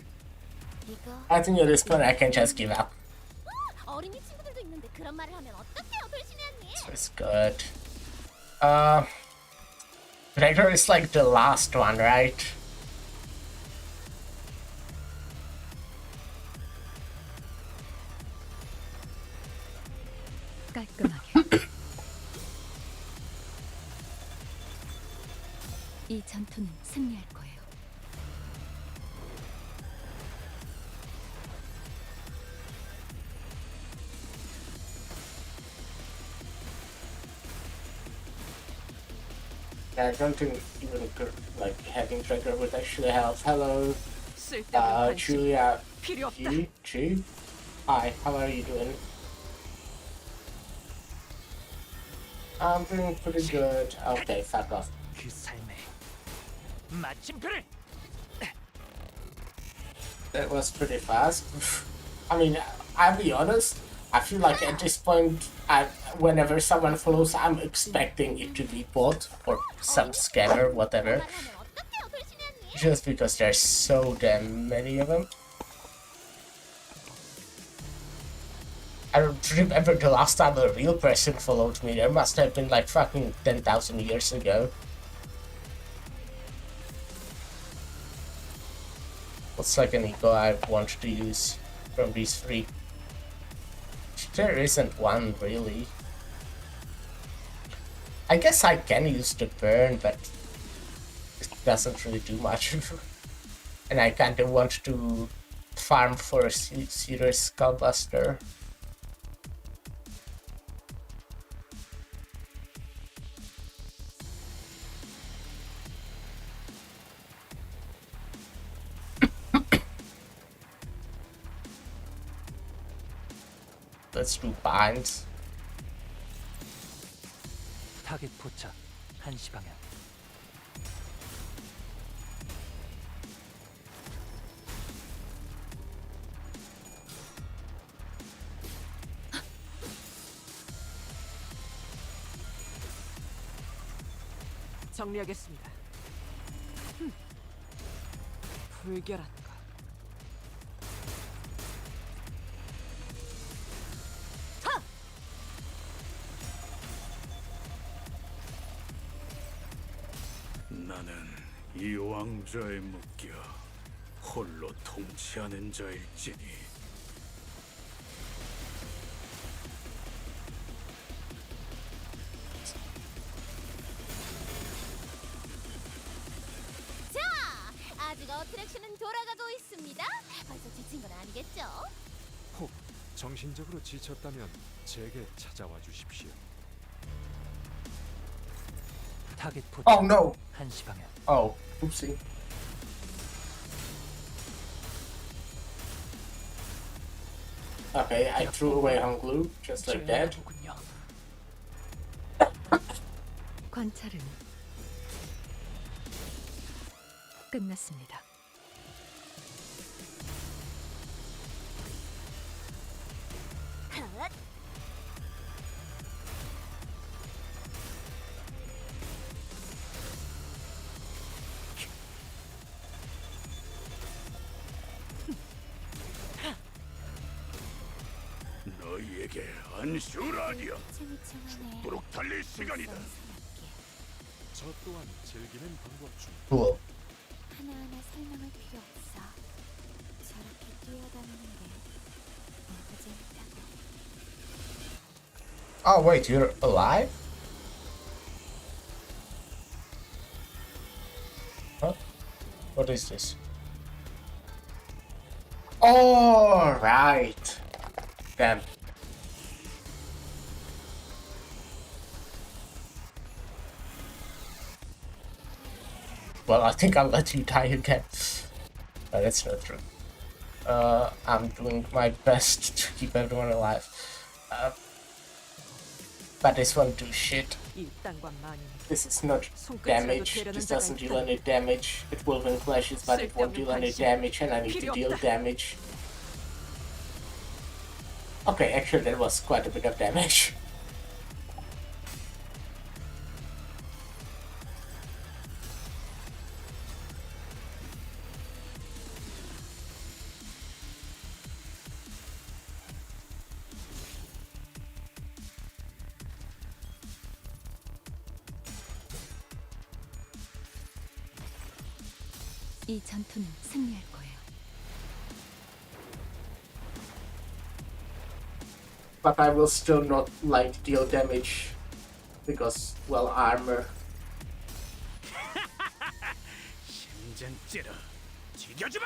이거 I think at this point I can just give up. 어린이 친구들도 있는데 그런 말을 하면 어떡해요, 돌신의 언니? It's good. Gregor is like the last one, right? 깔끔하게. 이 전투는 승리할 거예요. I don't think even like having Gregor would actually help. Hello, 쓸데없는 관심 Julia 필요 없다. G. Hi, how are you doing? I'm doing pretty good. Okay, fuck off. 그 삶의 마침표를. That was pretty fast. I mean, I'll be honest. I feel like at this point, whenever someone follows, I'm expecting it to be bot or some scammer, whatever. 말을 하면 어떡해요, 돌신의 언니? Just because there's so damn many of them. I don't remember the last time a real person followed me. There must have been like fucking 10,000 years ago. What's like an ego I want to use from these three? There isn't one really. I guess I can use the burn, but it doesn't really do much. And I kind of want to farm for a serious skullbuster. Let's do binds. 타겟 포착 1시 방향. 정리하겠습니다. 불결한가. 나는 이 왕좌에 묶여 홀로 통치하는 자일지니. 자, 아직 어트랙션은 돌아가고 있습니다. 벌써 지친 건 아니겠죠? 혹 정신적으로 지쳤다면 제게 찾아와 주십시오. 타겟 포착 Oh no! 1시 방향. Oh, oopsie. Okay, I threw away on glue, just like that. 보군요. 관찰은 끝났습니다. 너희에게 안슈라디아 층층하네. 도록 달릴 시간이다. 저 또한 즐기는 방법 중 Cool. 하나하나 설명할 필요 없어. 저렇게 뛰어다니는 게 너무 재밌다고. Oh wait, you're alive? Huh? What is this? Oh, right. Damn. Well, I think I'll let you die again. No, that's not true. I'm doing my best to keep everyone alive. But this won't do shit. 이 땅과 만인 This is not damage. This doesn't deal any damage. It will win clashes, but it won't deal any damage, and I need to deal damage. Okay, actually that was quite a bit of damage. 이 전투는 승리할 거예요. But I will still not like deal damage because, well, armor. 심장 찌러 지겨주마.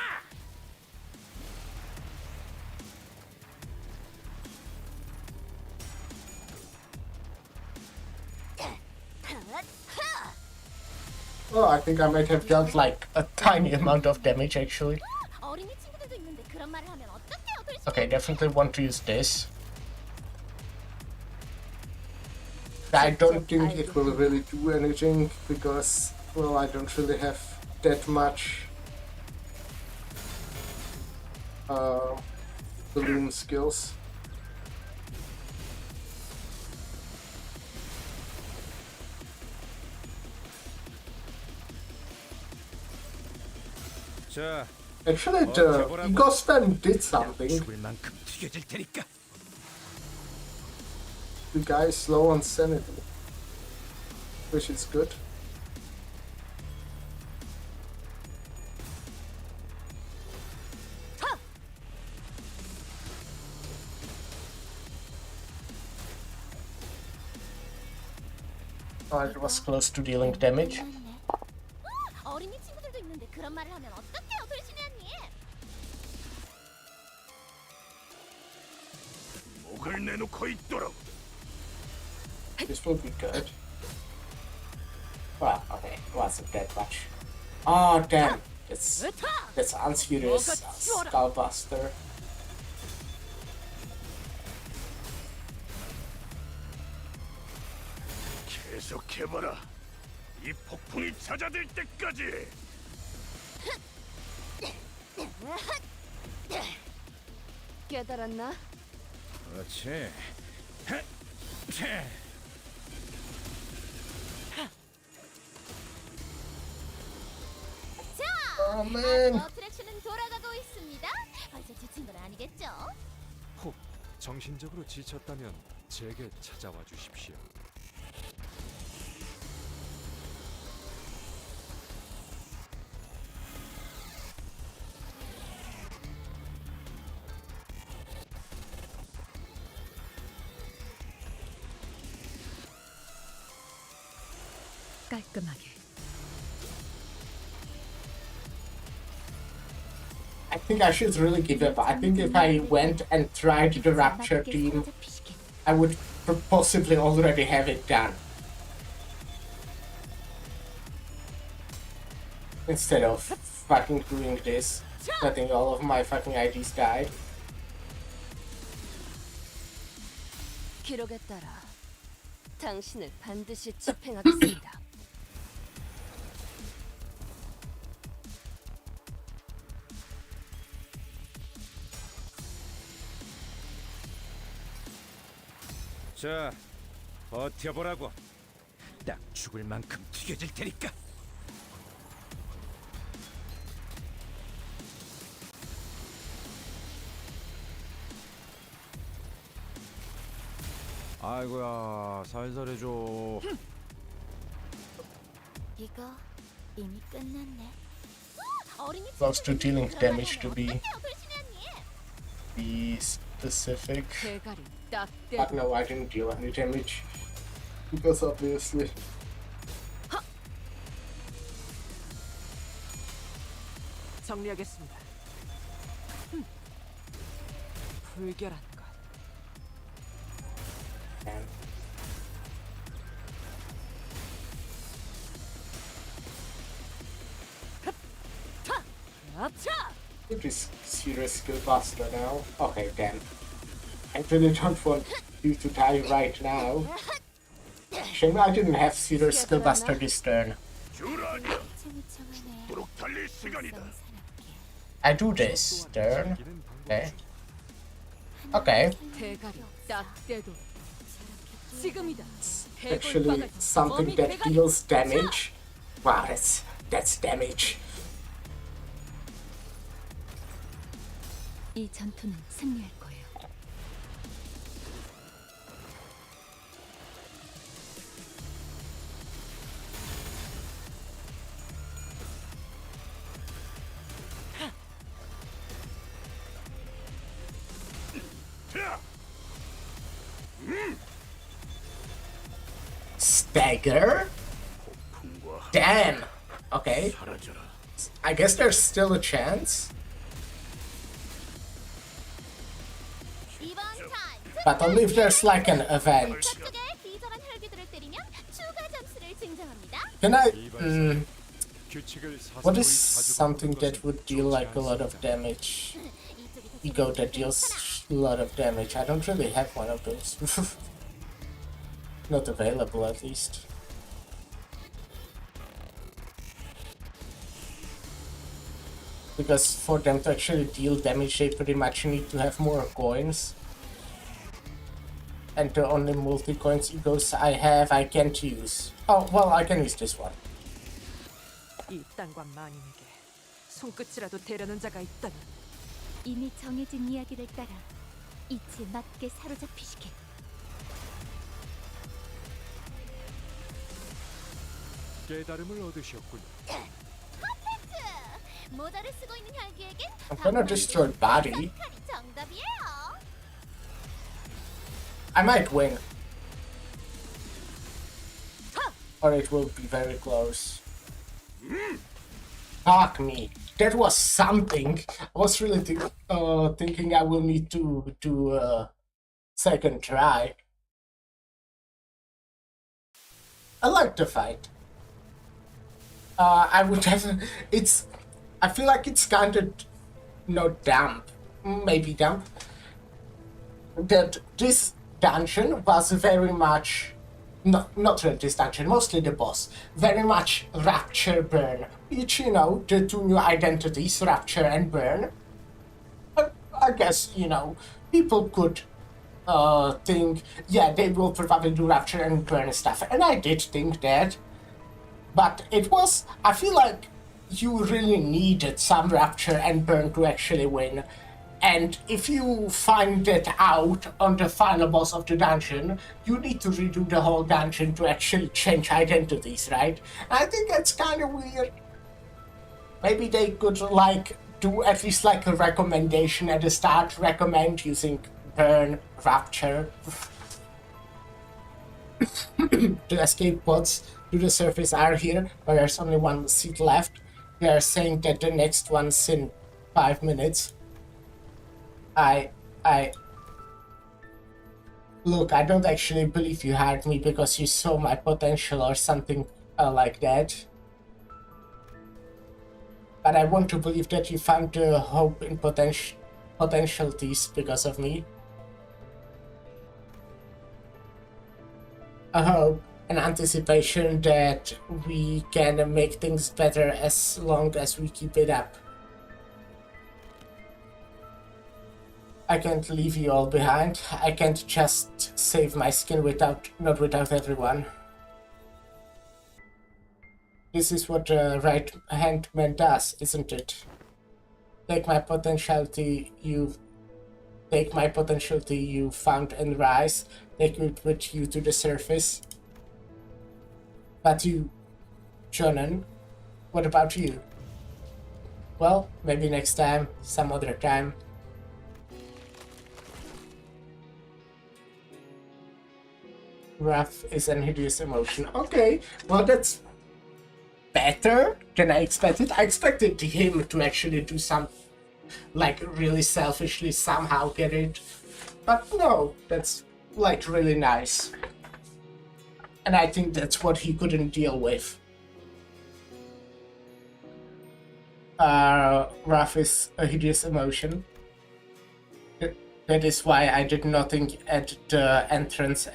Oh, I think I might have dealt like a tiny amount of damage actually. 어린이 친구들도 있는데 그런 말을 하면 어떡해요, 돌싱? Okay, definitely want to use this. I don't think it will really do anything because, well, I don't really have that much balloon skills. 자, Actually, the Ego Spam did something. 죽을 만큼 튀겨질 테니까. The guy is slow on sanity, which is good. thought it was close to dealing damage. 어린이 친구들도 있는데 그런 말을 하면 어떡해요, 돌신의 언니? 목을 내놓고 있도록. This will be good. Well, okay, it wasn't that much. Oh damn, that's unserious skullbuster. 계속해봐라. 이 폭풍이 잦아들 때까지. 깨달았나? 그렇지. Oh man. 어트랙션은 돌아가고 있습니다. 벌써 지친 건 아니겠죠? 혹 정신적으로 지쳤다면 제게 찾아와 주십시오. 깔끔하게. I think I should really give up. I think if I went and tried the Rapture team, I would possibly already have it done. Instead of fucking doing this, letting all of my fucking IDs die. 기록에 따라 당신을 반드시 집행하겠습니다. 자, 버텨보라고. 딱 죽을 만큼 튀겨질 테니까. 아이고야, 살살 해줘. 이거 이미 끝났네. 어린이 Close to dealing damage to be 돌신의 언니. specific. 대가리 딱 But no, I didn't deal any damage. Because obviously. 정리하겠습니다. 불결한 것. Man. It is serious skill buster now. Okay, damn. I really don't want you to die right now. Shame I didn't have serious skill buster this turn. 주라냐. 도록 달릴 시간이다. I do this turn. Okay. Okay. 대가리 딱 떼도 지금이다. Actually, something that deals damage. Wow, that's damage. 이 전투는 승리할 거예요. Stagger? Damn. Okay. I guess there's still a chance. But only if there's like an event. Can I... what is something that would deal like a lot of damage? Ego that deals a lot of damage. I don't really have one of those. Not available at least. Because for them to actually deal damage they pretty much need to have more coins. And the only multi-coins egos I have I can't use. Oh, well, I can use this one. 이 땅과 만인에게 손끝이라도 대려는 자가 있다면 이미 정해진 이야기를 따라 이치에 맞게 사로잡히시게. 깨달음을 얻으셨군요. 모자를 쓰고 있는 혈기에겐 I'm gonna destroy body. 정답이에요. I might win. or it will be very close. Fuck me. That was something. I was really thinking I will need to do a second try. I like the fight. I would have. I feel like it's kind of not damp. Maybe damp. That this dungeon was very much. Not really this dungeon, mostly the boss. Very much Rapture Burn. Which, you know, the two new identities, Rapture and Burn. I guess, you know, people could think, yeah, they will probably do Rapture and Burn stuff. And I did think that. But it was, I feel like you really needed some Rapture and Burn to actually win. And if you find that out on the final boss of the dungeon, you need to redo the whole dungeon to actually change identities, right? I think that's kind of weird. Maybe they could, like, do at least, like, a recommendation at the start. Recommend using Burn, Rapture. The escape pods to the surface are here, but there's only one seat left. They are saying that the next one's in 5 minutes. Look, I don't actually believe you hired me because you saw my potential or something like that. But I want to believe that you found the hope in potentialities because of me. A hope, an anticipation that we can make things better as long as we keep it up. I can't leave you all behind. I can't just save my skin not without everyone. This is what the right hand man does, isn't it? Take my potentiality you found and rise. Take it with you to the surface. But you, Jonan, what about you? Well, maybe next time, some other time. Wrath is an hideous emotion. Okay, well that's better than I expected. I expected him to actually do some, like, really selfishly somehow get it. But no, that's, like, really nice. And I think that's what he couldn't deal with. Wrath is a hideous emotion. That is why I did nothing at the entrance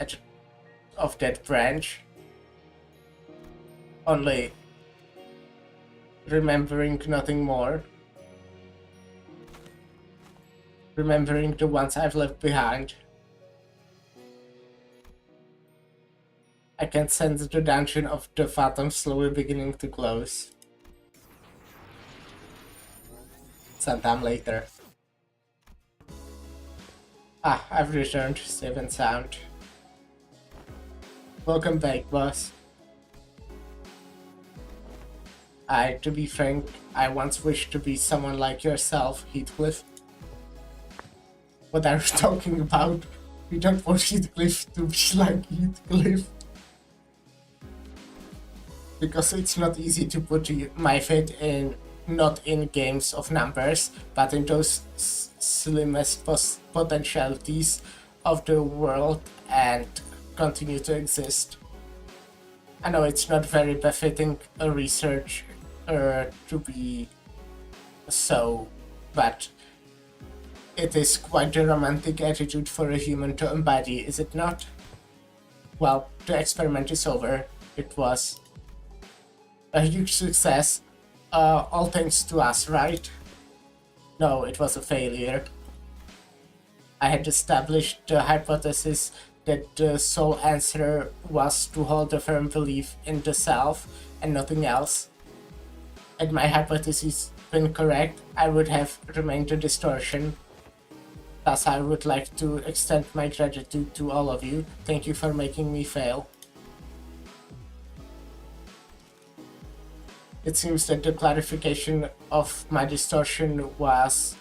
of that branch. Only remembering nothing more. Remembering the ones I've left behind. I can sense the dungeon of the Phantom slowly beginning to close. Sometime later. Ah, I've returned, safe and sound. Welcome back, boss. To be frank, I once wished to be someone like yourself, Heathcliff. What are you talking about? You don't want Heathcliff to be like Heathcliff. Because it's not easy to put my faith in, not in games of numbers, but in those slimmest potentialities of the world and continue to exist. I know it's not very befitting a researcher to be so, but it is quite a romantic attitude for a human to embody, is it not? Well, the experiment is over. It was a huge success, all thanks to us, right? No, it was a failure. I had established the hypothesis that the sole answer was to hold a firm belief in the self and nothing else. Had my hypothesis been correct, I would have remained a distortion. Thus, I would like to extend my gratitude to all of you. Thank you for making me fail. It seems that the clarification of my distortion was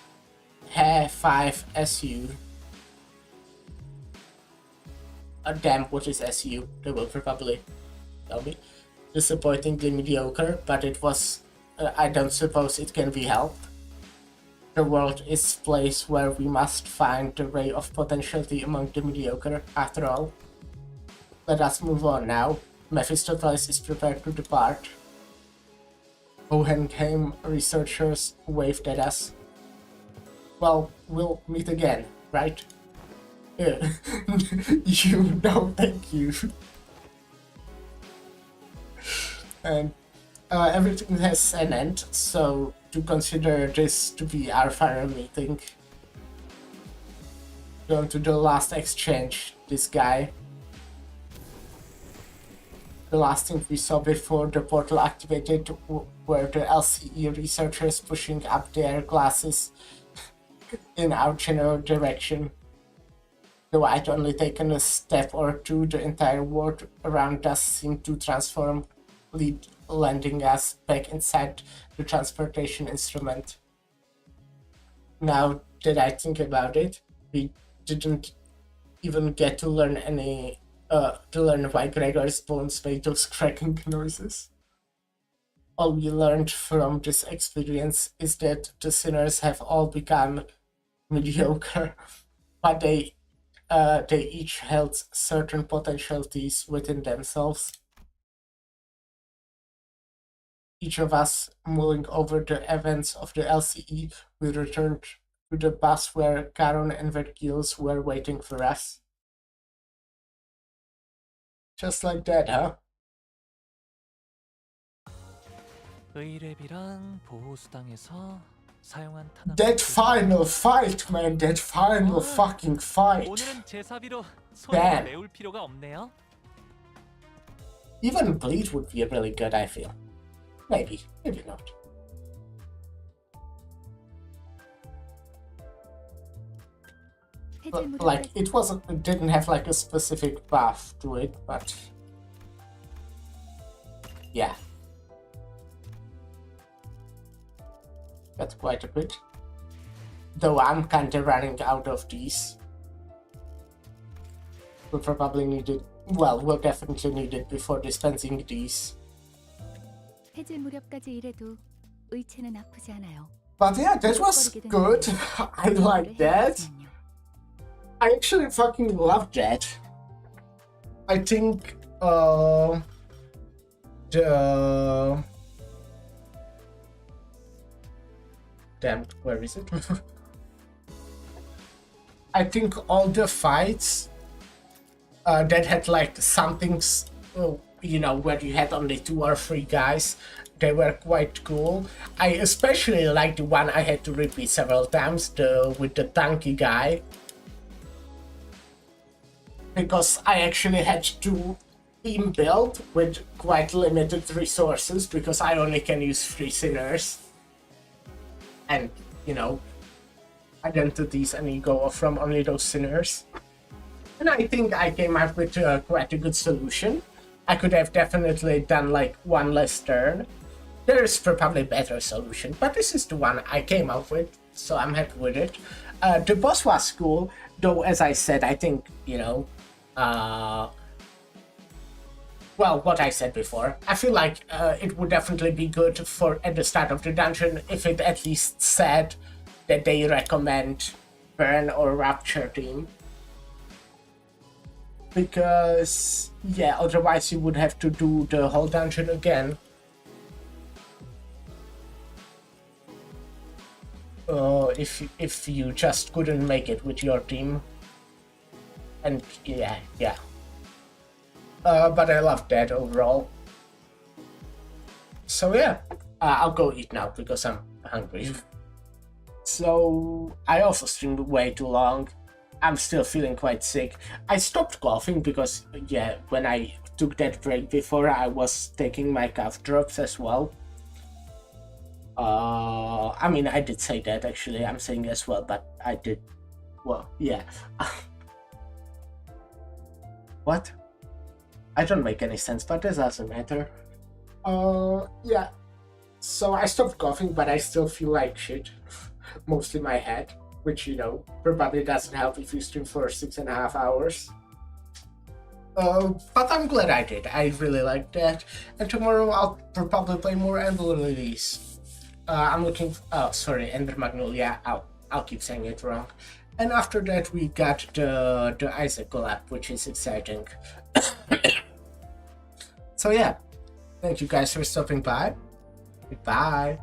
5 SU. Damn, what is SU? They will probably Toby. Disappointingly mediocre, but it was. I don't suppose it can be helped. The world is a place where we must find the ray of potentiality among the mediocre, after all. Let us move on now. Mephistopheles is prepared to depart. Hohenheim researchers waved at us. Well, we'll meet again, right? You no, thank you. And everything has an end, so to consider this to be our final meeting. Going to the last exchange, this guy. The last thing we saw before the portal activated were the LCE researchers pushing up their glasses in our general direction. Though I'd only taken a step or two, the entire world around us seemed to transform, landing us back inside the transportation instrument. Now that I think about it, we didn't even get to learn why Gregor's bones made those cracking noises. All we learned from this experience is that the sinners have all become mediocre, but they each held certain potentialities within themselves. Each of us mulling over the events of the LCE, we returned to the bus where Caron and Vergils were waiting for us. Just like that, huh? 의뢰비랑 보호수당에서 사용한 탄압. That final fight, man! That final fucking fight! 오늘은 제사비로 손을 Damn. 메울 필요가 없네요. Even bleed would be really good, I feel. Maybe not. Like it didn't have like a specific buff to it, but yeah, that's quite a bit. Though I'm kinda running out of these. We'll probably need it. Well, we'll definitely need it before dispensing these. 해질 무렵까지 일해도 의체는 아프지 않아요. But yeah, that was good. I like that. I actually fucking love that. I think the damn, where is it? I think all the fights that had like something, you know, where you had only 2 or 3 guys, they were quite cool. I especially like the one I had to repeat several times, with the tanky guy. Because I actually had to team build with quite limited resources because I only can use 3 sinners. And, you know, identities and ego from only those sinners. And I think I came up with quite a good solution. I could have definitely done like 1 less turn. There's probably a better solution, but this is the one I came up with, so I'm happy with it. The boss was cool, though as I said, I think, you know, well, what I said before, I feel like it would definitely be good for at the start of the dungeon if it at least said that they recommend Burn or Rapture team. Because, yeah, otherwise you would have to do the whole dungeon again. If you just couldn't make it with your team. And yeah. But I love that overall. So yeah, I'll go eat now because I'm hungry. So I also streamed way too long. I'm still feeling quite sick. I stopped coughing because, yeah, when I took that break before, I was taking my cough drops as well. I mean, I did say that actually, I'm saying as well, but I did, well, yeah. What? I don't make any sense, but this doesn't matter. Yeah. So I stopped coughing, but I still feel like shit. Mostly my head, which, you know, probably doesn't help if you stream for 6.5 hours. But I'm glad I did. I really like that. And tomorrow I'll probably play more Ender Lilies. I'm looking. Oh, sorry, Ender Magnolia. I'll keep saying it wrong. And after that, we got the Isaac collab, which is exciting. So yeah, thank you guys for stopping by. Goodbye.